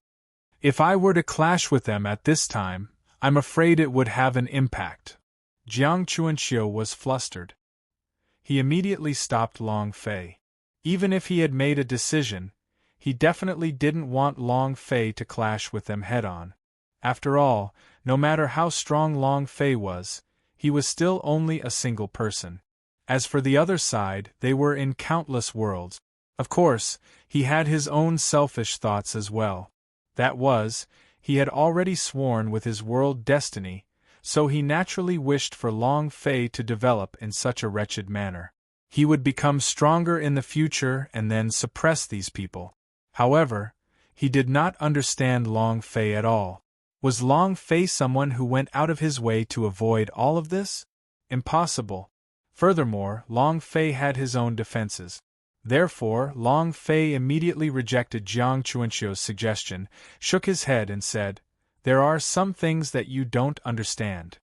If I were to clash with them at this time, I'm afraid it would have an impact." Jiang Chuanxiu was flustered. He immediately stopped Long Fei. Even if he had made a decision, he definitely didn't want Long Fei to clash with them head-on. After all, no matter how strong Long Fei was, he was still only a single person. As for the other side, they were in countless worlds. Of course, he had his own selfish thoughts as well. That was, he had already sworn with his world destiny, so he naturally wished for Long Fei to develop in such a wretched manner. He would become stronger in the future and then suppress these people. However, he did not understand Long Fei at all. Was Long Fei someone who went out of his way to avoid all of this? Impossible. Furthermore, Long Fei had his own defenses. Therefore, Long Fei immediately rejected Jiang Chuanxiu's suggestion, shook his head and said, "There are some things that you don't understand.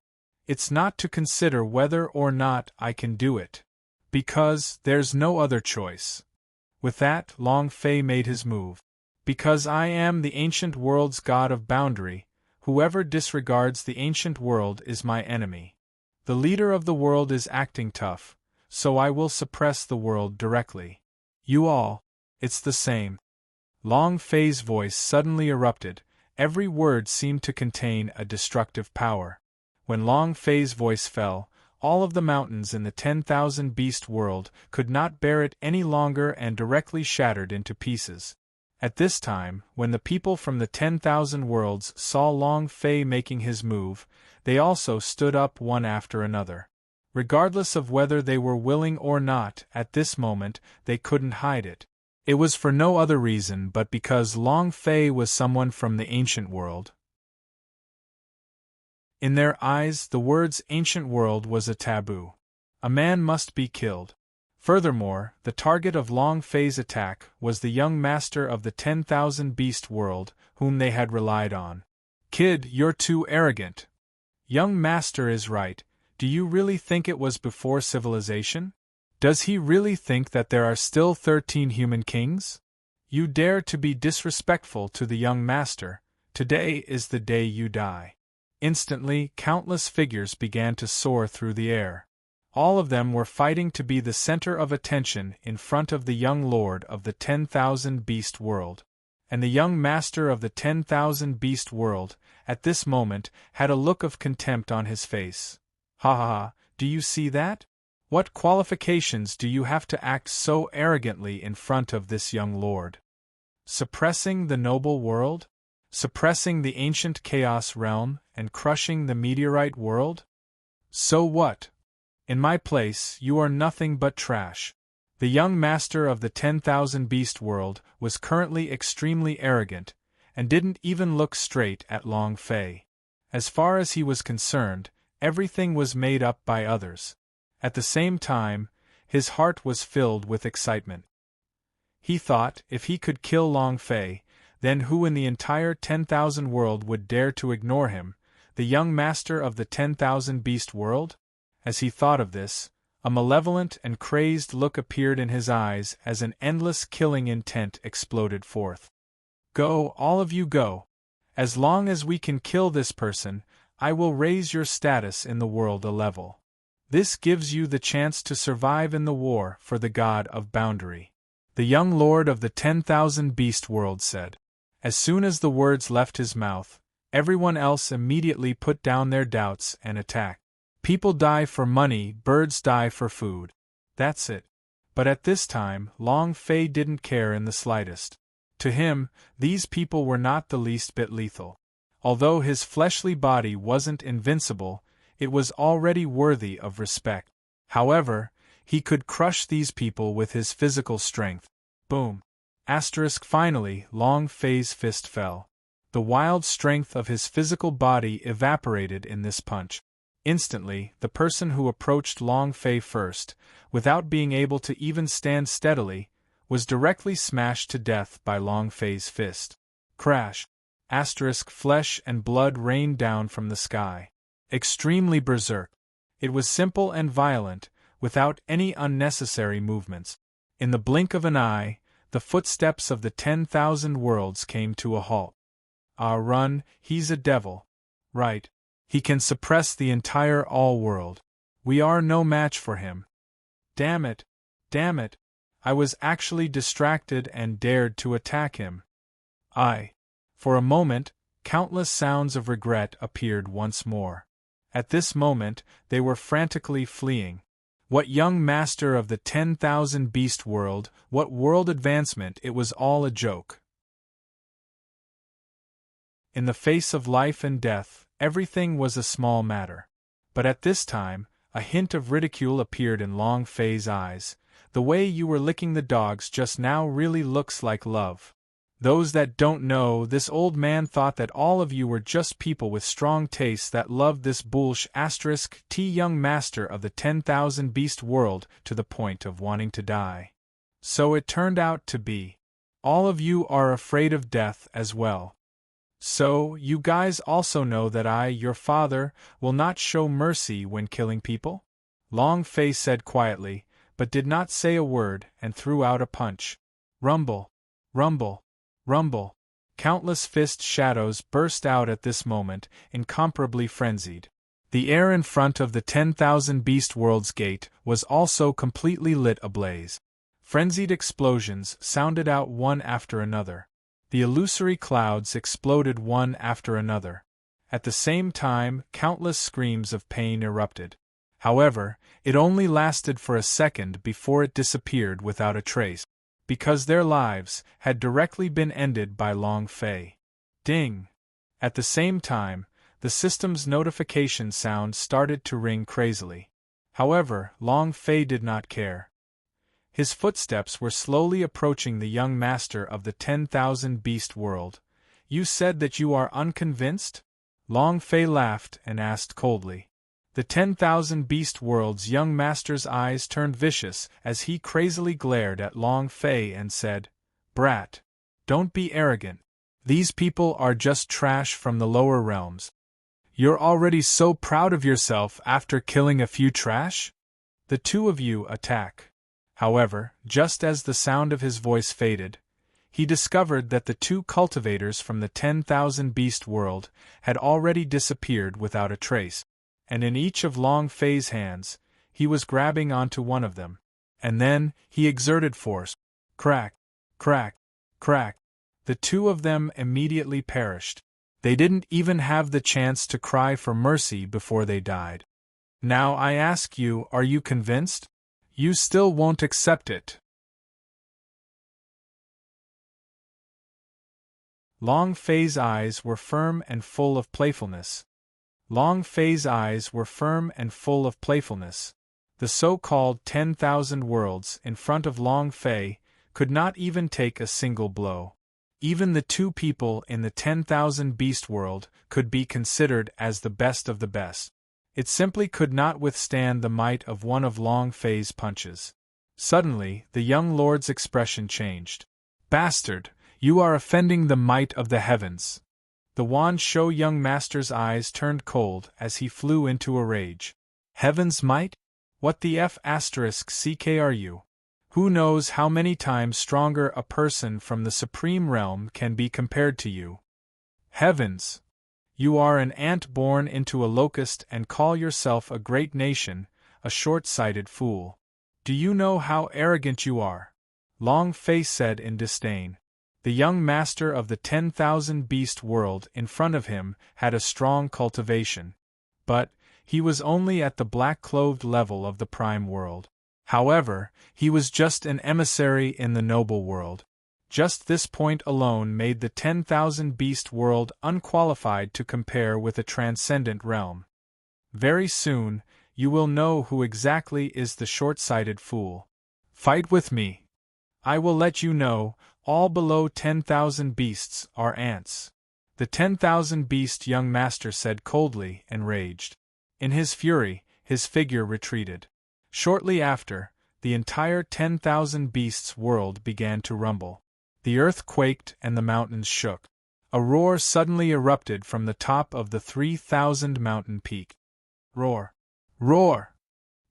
It's not to consider whether or not I can do it. Because there's no other choice." With that, Long Fei made his move. "Because I am the ancient world's God of Boundary, whoever disregards the ancient world is my enemy. The leader of the world is acting tough, so I will suppress the world directly. You all, it's the same." Long Fei's voice suddenly erupted. Every word seemed to contain a destructive power. When Long Fei's voice fell, all of the mountains in the 10,000 beast world could not bear it any longer and directly shattered into pieces. At this time, when the people from the 10,000 worlds saw Long Fei making his move, they also stood up one after another. Regardless of whether they were willing or not, at this moment, they couldn't hide it. It was for no other reason but because Long Fei was someone from the ancient world. In their eyes, the words ancient world was a taboo. A man must be killed. Furthermore, the target of Long Fei's attack was the young master of the 10,000 beast world, whom they had relied on. "Kid, you're too arrogant. Young master is right. Do you really think it was before civilization? Does he really think that there are still 13 human kings? You dare to be disrespectful to the young master. Today is the day you die." Instantly, countless figures began to soar through the air. All of them were fighting to be the center of attention in front of the young lord of the 10,000 beast world. And the young master of the 10,000 beast world, at this moment, had a look of contempt on his face. "Ha ha ha, do you see that? What qualifications do you have to act so arrogantly in front of this young lord? Suppressing the noble world? Suppressing the ancient chaos realm and crushing the meteorite world? So what? In my place, you are nothing but trash." The young master of the 10,000 beast world was currently extremely arrogant, and didn't even look straight at Long Fei. As far as he was concerned, everything was made up by others. At the same time, his heart was filled with excitement. He thought, if he could kill Long Fei, then who in the entire 10,000 world would dare to ignore him, the young master of the 10,000 beast world? As he thought of this, a malevolent and crazed look appeared in his eyes as an endless killing intent exploded forth. "Go, all of you go. As long as we can kill this person, I will raise your status in the world a level. This gives you the chance to survive in the war for the God of Boundary," the young lord of the 10,000 beast world said. As soon as the words left his mouth, Everyone else immediately put down their doubts and attacked. People die for money, birds die for food. That's it. But at this time, Long Fei didn't care in the slightest. To him, these people were not the least bit lethal. Although his fleshly body wasn't invincible, it was already worthy of respect. However, he could crush these people with his physical strength. Boom. Finally, Long Fei's fist fell. The wild strength of his physical body evaporated in this punch. Instantly, the person who approached Long Fei first, without being able to even stand steadily, was directly smashed to death by Long Fei's fist. Crash! Flesh and blood rained down from the sky. Extremely berserk. It was simple and violent, without any unnecessary movements. In the blink of an eye, the footsteps of the 10,000 worlds came to a halt. Ah, run, he's a devil. Right. He can suppress the entire all-world. We are no match for him. Damn it. Damn it. I was actually distracted and dared to attack him. For a moment, countless sounds of regret appeared once more. At this moment, they were frantically fleeing. What young master of the 10,000 beast world, what world advancement, it was all a joke. In the face of life and death, everything was a small matter. But at this time, a hint of ridicule appeared in Long Fei's eyes. The way you were licking the dogs just now really looks like love. Those that don't know, this old man thought that all of you were just people with strong tastes that loved this young master of the 10,000 beast world to the point of wanting to die. So it turned out to be. All of you are afraid of death as well. So, you guys also know that I, your father, will not show mercy when killing people? Long Fei said quietly, but did not say a word, and threw out a punch. Rumble. Rumble. Rumble. Countless fist shadows burst out at this moment, incomparably frenzied. The air in front of the 10,000 beast world's gate was also completely lit ablaze. Frenzied explosions sounded out one after another. The illusory clouds exploded one after another. At the same time, countless screams of pain erupted. However, it only lasted for a second before it disappeared without a trace, because their lives had directly been ended by Long Fei. Ding! At the same time, the system's notification sound started to ring crazily. However, Long Fei did not care. His footsteps were slowly approaching the young master of the 10,000 beast world. You said that you are unconvinced? Long Fei laughed and asked coldly. The 10,000 beast world's young master's eyes turned vicious as he crazily glared at Long Fei and said, Brat, don't be arrogant. These people are just trash from the lower realms. You're already so proud of yourself after killing a few trash? The two of you attack. However, just as the sound of his voice faded, he discovered that the two cultivators from the 10,000 beast world had already disappeared without a trace, and in each of Long Fei's hands, he was grabbing onto one of them. And then, he exerted force. Crack, crack, crack. The two of them immediately perished. They didn't even have the chance to cry for mercy before they died. Now I ask you, are you convinced? You still won't accept it. Long Fei's eyes were firm and full of playfulness. Long Fei's eyes were firm and full of playfulness. The so-called 10,000 worlds in front of Long Fei could not even take a single blow. Even the two people in the 10,000 beast world could be considered as the best of the best. It simply could not withstand the might of one of Long Fei's punches. Suddenly, the young lord's expression changed. Bastard, you are offending the might of the heavens. The Wan Shou young master's eyes turned cold as he flew into a rage. Heaven's might? What the **CK are you? Who knows how many times stronger a person from the supreme realm can be compared to you? Heavens! You are an ant born into a locust and call yourself a great nation, a short-sighted fool. Do you know how arrogant you are? Long Fei said in disdain. The young master of the 10,000 beast world in front of him had a strong cultivation, but he was only at the black-clothed level of the prime world. However, he was just an emissary in the noble world. Just this point alone made the 10,000 beast world unqualified to compare with a transcendent realm. Very soon, you will know who exactly is the short-sighted fool. Fight with me. I will let you know, all below 10,000 beasts are ants. The 10,000 beast young master said coldly and raged. In his fury, his figure retreated. Shortly after, the entire 10,000 beasts world began to rumble. The earth quaked and the mountains shook. A roar suddenly erupted from the top of the 3,000 mountain peak. Roar! Roar!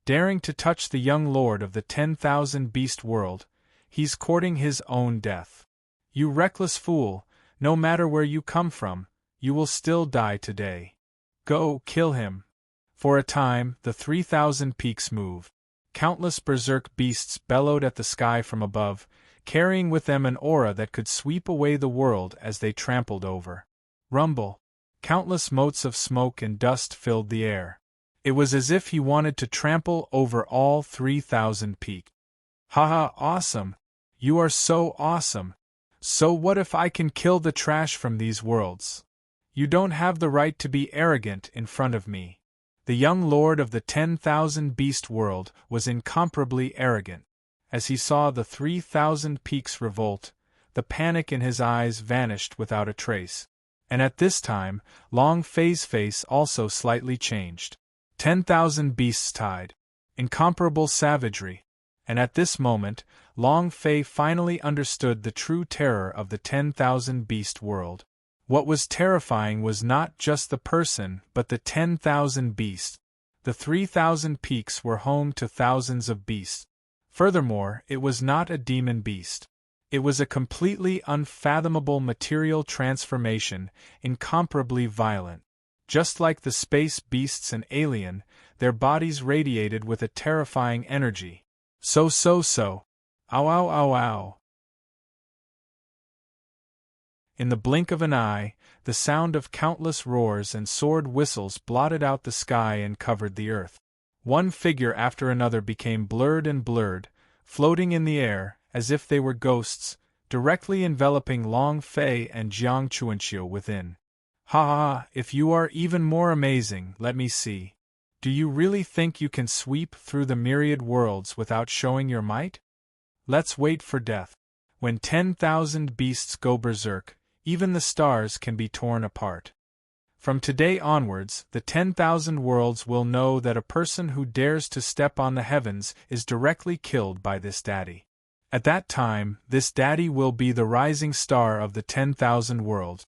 Daring to touch the young lord of the 10,000 beast world, he's courting his own death. You reckless fool, no matter where you come from, you will still die today. Go, kill him. For a time, the 3,000 peaks moved. Countless berserk beasts bellowed at the sky from above, carrying with them an aura that could sweep away the world as they trampled over. Rumble! Countless motes of smoke and dust filled the air. It was as if he wanted to trample over all 3,000 peaks. Haha, awesome! You are so awesome! So what if I can kill the trash from these worlds? You don't have the right to be arrogant in front of me. The young lord of the 10,000 beast world was incomparably arrogant. As he saw the 3,000 peaks revolt, the panic in his eyes vanished without a trace. And at this time, Long Fei's face also slightly changed. 10,000 beasts tied. Incomparable savagery. And at this moment, Long Fei finally understood the true terror of the 10,000 beast world. What was terrifying was not just the person but the 10,000 beasts. The 3,000 peaks were home to thousands of beasts. Furthermore, it was not a demon beast. It was a completely unfathomable material transformation, incomparably violent. Just like the space beasts and alien, their bodies radiated with a terrifying energy. So. Ow ow ow ow. In the blink of an eye, the sound of countless roars and sword whistles blotted out the sky and covered the earth. One figure after another became blurred and blurred, floating in the air, as if they were ghosts, directly enveloping Long Fei and Jiang Chuanxiu within. Ha ha, if you are even more amazing, let me see. Do you really think you can sweep through the myriad worlds without showing your might? Let's wait for death. When 10,000 beasts go berserk, even the stars can be torn apart. From today onwards, the 10,000 worlds will know that a person who dares to step on the heavens is directly killed by this daddy. At that time, this daddy will be the rising star of the 10,000 worlds.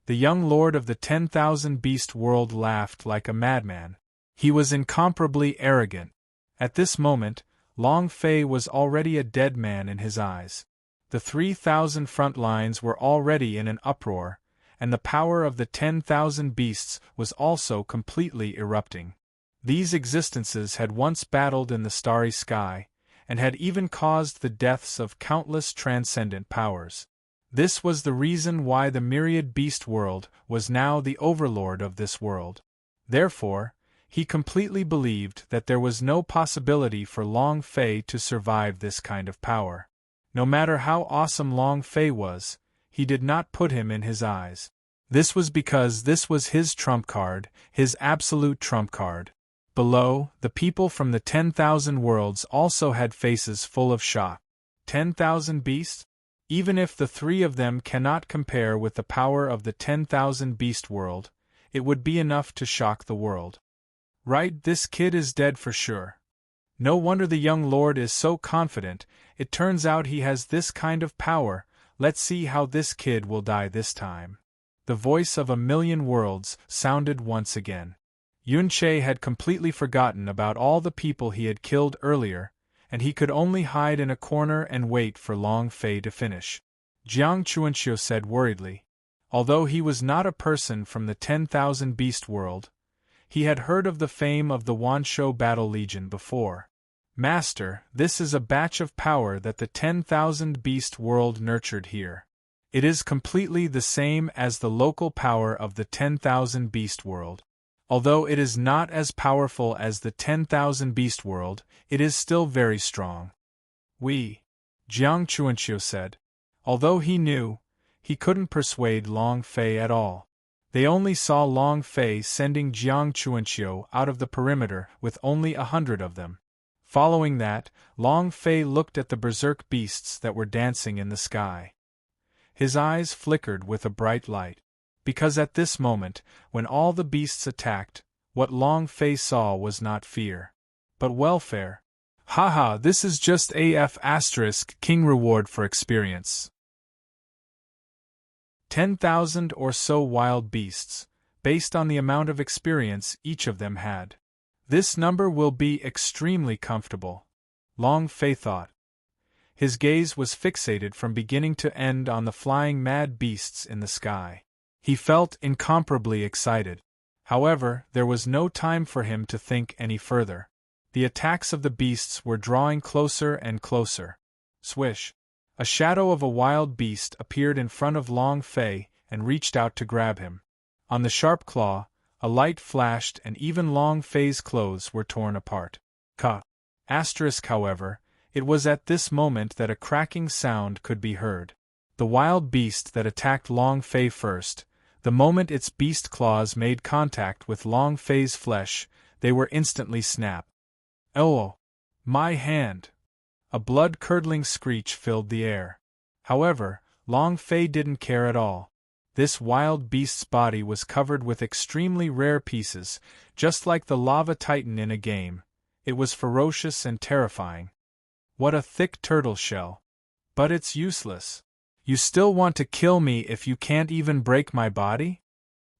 The young lord of the 10,000 beast world laughed like a madman. He was incomparably arrogant. At this moment, Long Fei was already a dead man in his eyes. The 3,000 front lines were already in an uproar, and the power of the 10,000 beasts was also completely erupting. These existences had once battled in the starry sky, and had even caused the deaths of countless transcendent powers. This was the reason why the myriad beast world was now the overlord of this world. Therefore, he completely believed that there was no possibility for Long Fei to survive this kind of power. No matter how awesome Long Fei was, he did not put him in his eyes. This was because this was his trump card, his absolute trump card. Below, the people from the 10,000 worlds also had faces full of shock. 10,000 beasts? Even if the three of them cannot compare with the power of the 10,000 beast world, it would be enough to shock the world. Right, this kid is dead for sure. No wonder the young lord is so confident. It turns out he has this kind of power. Let's see how this kid will die this time. The voice of a million worlds sounded once again. Yun Che had completely forgotten about all the people he had killed earlier, and he could only hide in a corner and wait for Long Fei to finish. Jiang Chuanxiu said worriedly. Although he was not a person from the 10,000 beast world, he had heard of the fame of the Wanshou Battle Legion before. Master, this is a batch of power that the 10,000 beast world nurtured here. It is completely the same as the local power of the 10,000 beast world. Although it is not as powerful as the 10,000 beast world, it is still very strong. Jiang Chuanqiu said. Although he knew, he couldn't persuade Long Fei at all. They only saw Long Fei sending Jiang Chuanqiu out of the perimeter with only 100 of them. Following that, Long Fei looked at the berserk beasts that were dancing in the sky. His eyes flickered with a bright light. Because at this moment, when all the beasts attacked, what Long Fei saw was not fear, but welfare. Haha, this is just king reward for experience. 10,000 or so wild beasts, based on the amount of experience each of them had. This number will be extremely comfortable, Long Fei thought. His gaze was fixated from beginning to end on the flying mad beasts in the sky. He felt incomparably excited. However, there was no time for him to think any further. The attacks of the beasts were drawing closer and closer. Swish! A shadow of a wild beast appeared in front of Long Fei and reached out to grab him. On the sharp claw, a light flashed and even Long Fei's clothes were torn apart. However, it was at this moment that a cracking sound could be heard. The wild beast that attacked Long Fei first, the moment its beast claws made contact with Long Fei's flesh, they were instantly snapped. Oh! My hand! A blood-curdling screech filled the air. However, Long Fei didn't care at all. This wild beast's body was covered with extremely rare pieces, just like the lava titan in a game. It was ferocious and terrifying. What a thick turtle shell! But it's useless. You still want to kill me if you can't even break my body?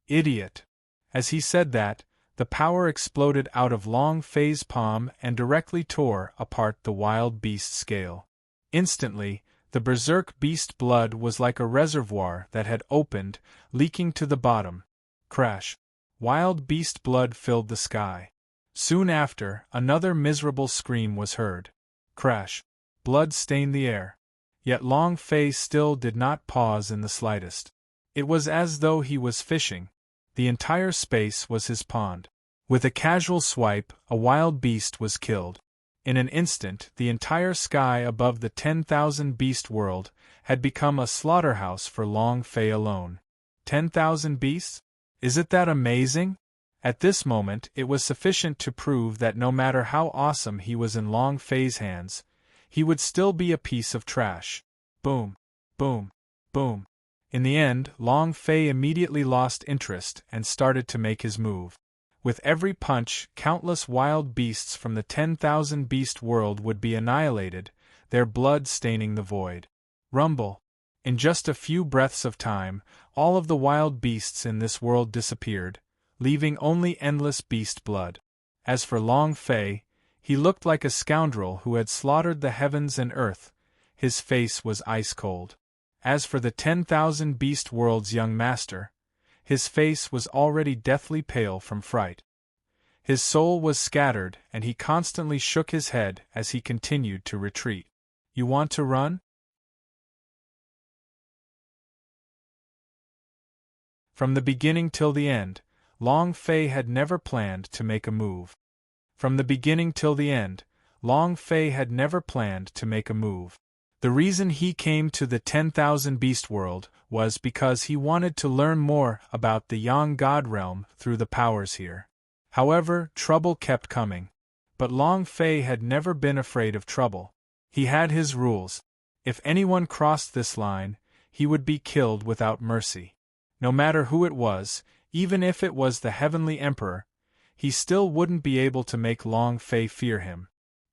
Idiot! As he said that, the power exploded out of Long Fei's palm and directly tore apart the wild beast's scale. Instantly, the berserk beast blood was like a reservoir that had opened, leaking to the bottom. Crash! Wild beast blood filled the sky. Soon after, another miserable scream was heard. Crash! Blood stained the air. Yet Long Fei still did not pause in the slightest. It was as though he was fishing. The entire space was his pond. With a casual swipe, a wild beast was killed. In an instant, the entire sky above the 10,000 beast world had become a slaughterhouse for Long Fei alone. 10,000 beasts? Isn't that amazing? At this moment, it was sufficient to prove that no matter how awesome he was in Long Fei's hands, he would still be a piece of trash. Boom! Boom! Boom! In the end, Long Fei immediately lost interest and started to make his move. With every punch, countless wild beasts from the 10,000 beast world would be annihilated, their blood staining the void. Rumble! In just a few breaths of time, all of the wild beasts in this world disappeared, leaving only endless beast blood. As for Long Fei, he looked like a scoundrel who had slaughtered the heavens and earth. His face was ice cold. As for the 10,000 beast world's young master, his face was already deathly pale from fright. His soul was scattered and he constantly shook his head as he continued to retreat. You want to run? From the beginning till the end, Long Fei had never planned to make a move. From the beginning till the end, Long Fei had never planned to make a move. The reason he came to the 10,000 beast world was because he wanted to learn more about the Yang God realm through the powers here. However, trouble kept coming. But Long Fei had never been afraid of trouble. He had his rules. If anyone crossed this line, he would be killed without mercy. No matter who it was, even if it was the Heavenly Emperor, he still wouldn't be able to make Long Fei fear him.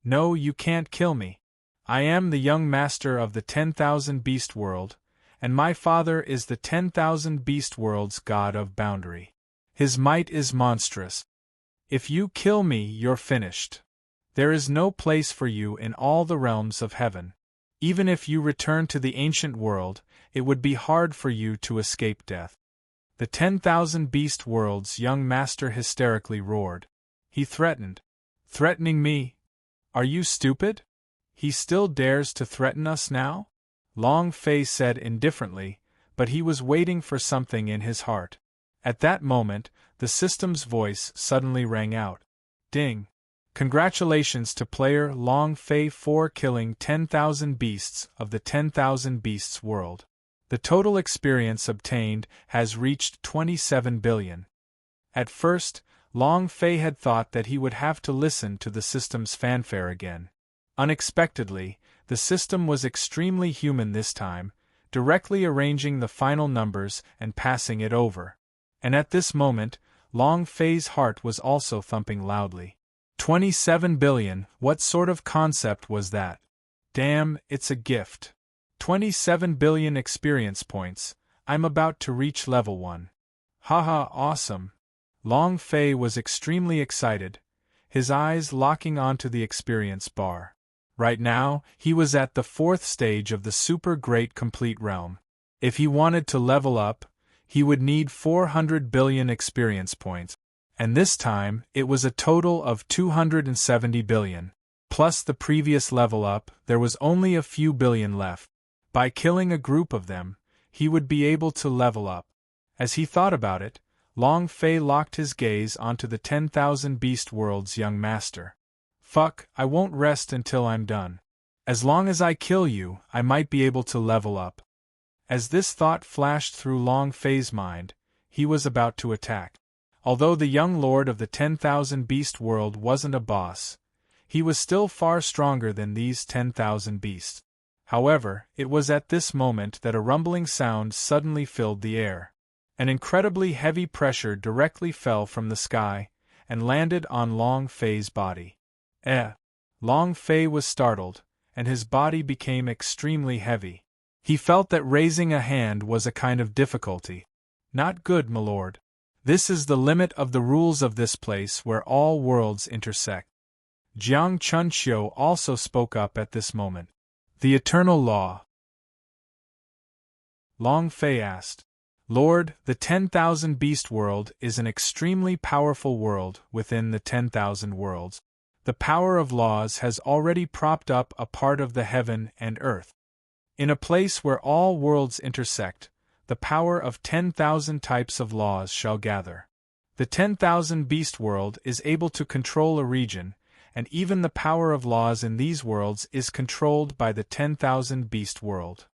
No, you can't kill me. I am the young master of the 10,000 beast world, and my father is the 10,000 beast world's god of boundary. His might is monstrous. If you kill me, you're finished. There is no place for you in all the realms of heaven. Even if you return to the ancient world, it would be hard for you to escape death. The 10,000 beast world's young master hysterically roared. He threatened. Threatening me? Are you stupid? He still dares to threaten us now? Long Fei said indifferently, but he was waiting for something in his heart. At that moment, the system's voice suddenly rang out. Ding! Congratulations to player Long Fei for killing 10,000 beasts of the 10,000 beasts world. The total experience obtained has reached 27 billion. At first, Long Fei had thought that he would have to listen to the system's fanfare again. Unexpectedly, the system was extremely human this time, directly arranging the final numbers and passing it over. And at this moment, Long Fei's heart was also thumping loudly. 27 billion, what sort of concept was that? Damn, it's a gift. 27 billion experience points, I'm about to reach level 1. Haha, awesome. Long Fei was extremely excited, his eyes locking onto the experience bar. Right now, he was at the 4th stage of the super great complete realm. If he wanted to level up, he would need 400 billion experience points, and this time it was a total of 270 billion. Plus the previous level up, there was only a few billion left. By killing a group of them, he would be able to level up. As he thought about it, Long Fei locked his gaze onto the 10,000 Beast World's young master. Fuck, I won't rest until I'm done. As long as I kill you, I might be able to level up. As this thought flashed through Long Fei's mind, he was about to attack. Although the young lord of the 10,000 Beast World wasn't a boss, he was still far stronger than these 10,000 beasts. However, it was at this moment that a rumbling sound suddenly filled the air. An incredibly heavy pressure directly fell from the sky and landed on Long Fei's body. Long Fei was startled, and his body became extremely heavy. He felt that raising a hand was a kind of difficulty. Not good, my lord. This is the limit of the rules of this place where all worlds intersect. Jiang Chunqiu also spoke up at this moment. The eternal law. Long Fei asked. Lord, the 10,000 Beast World is an extremely powerful world within the 10,000 worlds. The power of laws has already propped up a part of the heaven and earth. In a place where all worlds intersect, the power of 10,000 types of laws shall gather. The 10,000 Beast World is able to control a region, and even the power of laws in these worlds is controlled by the 10,000 Beast World.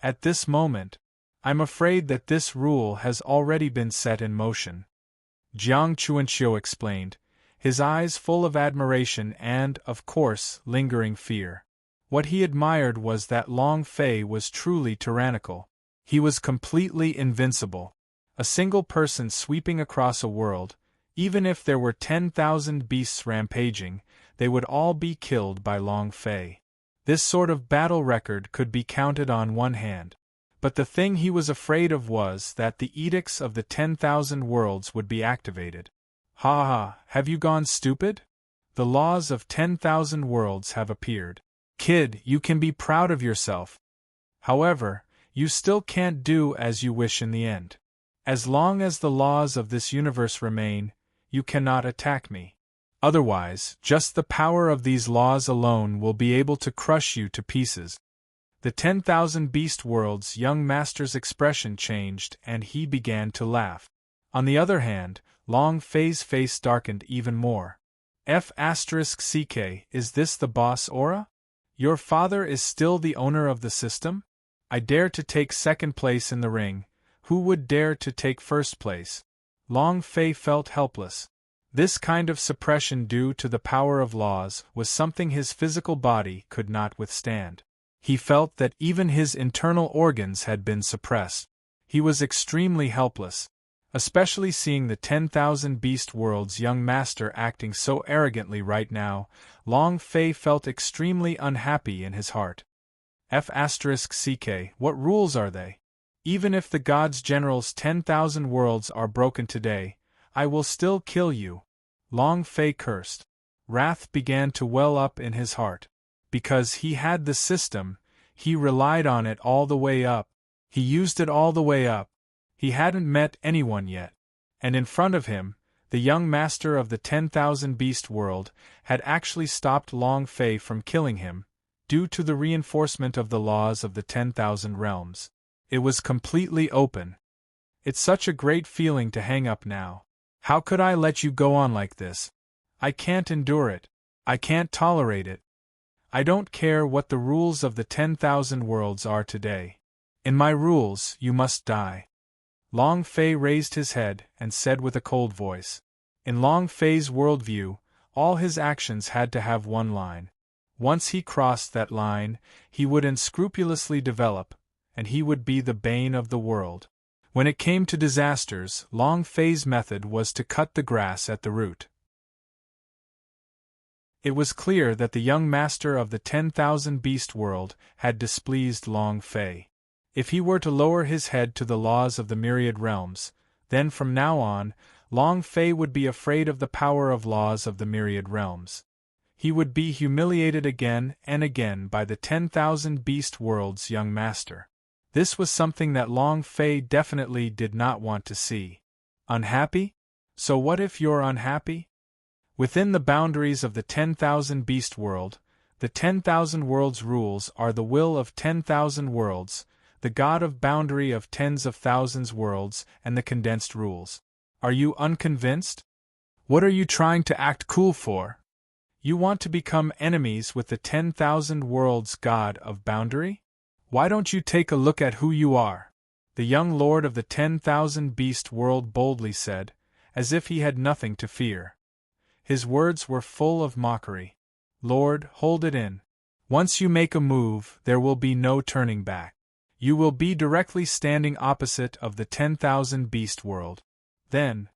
At this moment, I'm afraid that this rule has already been set in motion. Jiang Chuanqiu explained, his eyes full of admiration and, of course, lingering fear. What he admired was that Long Fei was truly tyrannical. He was completely invincible. A single person sweeping across a world, even if there were 10,000 beasts rampaging, they would all be killed by Long Fei. This sort of battle record could be counted on one hand. But the thing he was afraid of was that the edicts of the 10,000 worlds would be activated. Ha ha, have you gone stupid? The laws of 10,000 worlds have appeared. Kid, you can be proud of yourself. However, you still can't do as you wish in the end. As long as the laws of this universe remain, you cannot attack me. Otherwise, just the power of these laws alone will be able to crush you to pieces. The 10,000 Beast World's young master's expression changed and he began to laugh. On the other hand, Long Fei's face darkened even more. F***ck, is this the boss aura? Your father is still the owner of the system? I dare to take second place in the ring, who would dare to take first place? Long Fei felt helpless. This kind of suppression due to the power of laws was something his physical body could not withstand. He felt that even his internal organs had been suppressed. He was extremely helpless. Especially seeing the 10,000 Beast World's young master acting so arrogantly right now, Long Fei felt extremely unhappy in his heart. F***ck, what rules are they? Even if the God's General's 10,000 worlds are broken today, I will still kill you. Long Fei cursed. Wrath began to well up in his heart. Because he had the system, he relied on it all the way up. He used it all the way up. He hadn't met anyone yet. And in front of him, the young master of the 10,000 Beast World had actually stopped Long Fei from killing him, due to the reinforcement of the laws of the 10,000 realms. It was completely open. It's such a great feeling to hang up now. How could I let you go on like this? I can't endure it. I can't tolerate it. I don't care what the rules of the 10,000 worlds are today. In my rules, you must die. Long Fei raised his head and said with a cold voice. In Long Fei's worldview, all his actions had to have one line. Once he crossed that line, he would unscrupulously develop, and he would be the bane of the world. When it came to disasters, Long Fei's method was to cut the grass at the root. It was clear that the young master of the 10,000 beast world had displeased Long Fei. If he were to lower his head to the laws of the myriad realms, then from now on, Long Fei would be afraid of the power of laws of the myriad realms. He would be humiliated again and again by the 10,000 beast world's young master. This was something that Long Fei definitely did not want to see. Unhappy? So what if you're unhappy? Within the boundaries of the 10,000 beast world, the 10,000 worlds rules are the will of 10,000 worlds, the god of boundary of tens of thousands worlds, and the condensed rules. Are you unconvinced? What are you trying to act cool for? You want to become enemies with the 10,000 worlds god of boundary? Why don't you take a look at who you are? The young lord of the 10,000 beast world boldly said, as if he had nothing to fear. His words were full of mockery. Lord, hold it in. Once you make a move, there will be no turning back. You will be directly standing opposite of the 10,000 beast world. Then,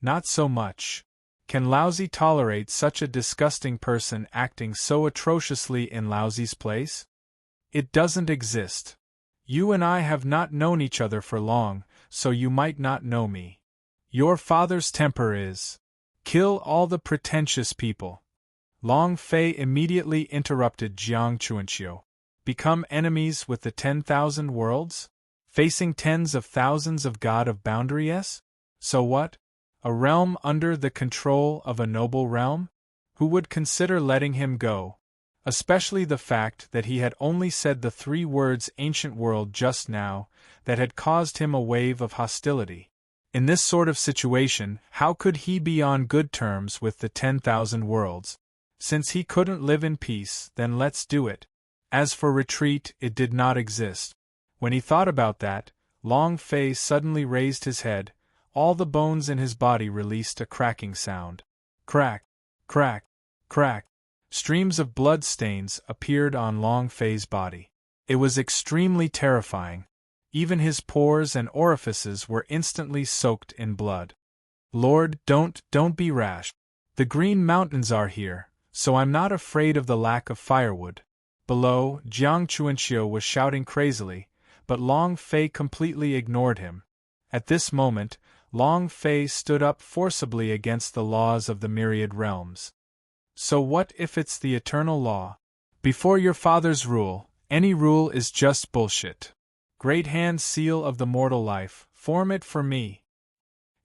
not so much. Can Lousy tolerate such a disgusting person acting so atrociously in Lousy's place? It doesn't exist. You and I have not known each other for long, so you might not know me. Your father's temper is, kill all the pretentious people. Long Fei immediately interrupted Jiang Chuanqiu. Become enemies with the 10,000 worlds? Facing tens of thousands of god of boundary, yes? So what? A realm under the control of a noble realm? Who would consider letting him go? Especially the fact that he had only said the 3 words ancient world just now, that had caused him a wave of hostility. In this sort of situation, how could he be on good terms with the 10,000 worlds? Since he couldn't live in peace, then let's do it. As for retreat, it did not exist. When he thought about that, Long Fei suddenly raised his head. All the bones in his body released a cracking sound. Crack, crack, crack. Streams of blood stains appeared on Long Fei's body. It was extremely terrifying. Even his pores and orifices were instantly soaked in blood. Lord, don't be rash. The Green Mountains are here, so I'm not afraid of the lack of firewood. Below, Jiang Chuanqiu was shouting crazily, but Long Fei completely ignored him. At this moment, Long Fei stood up forcibly against the laws of the myriad realms. So what if it's the eternal law? Before your father's rule, any rule is just bullshit. Great hand seal of the mortal life, form it for me.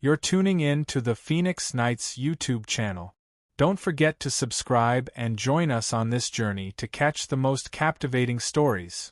You're tuning in to the Phoenix Knights YouTube channel. Don't forget to subscribe and join us on this journey to catch the most captivating stories.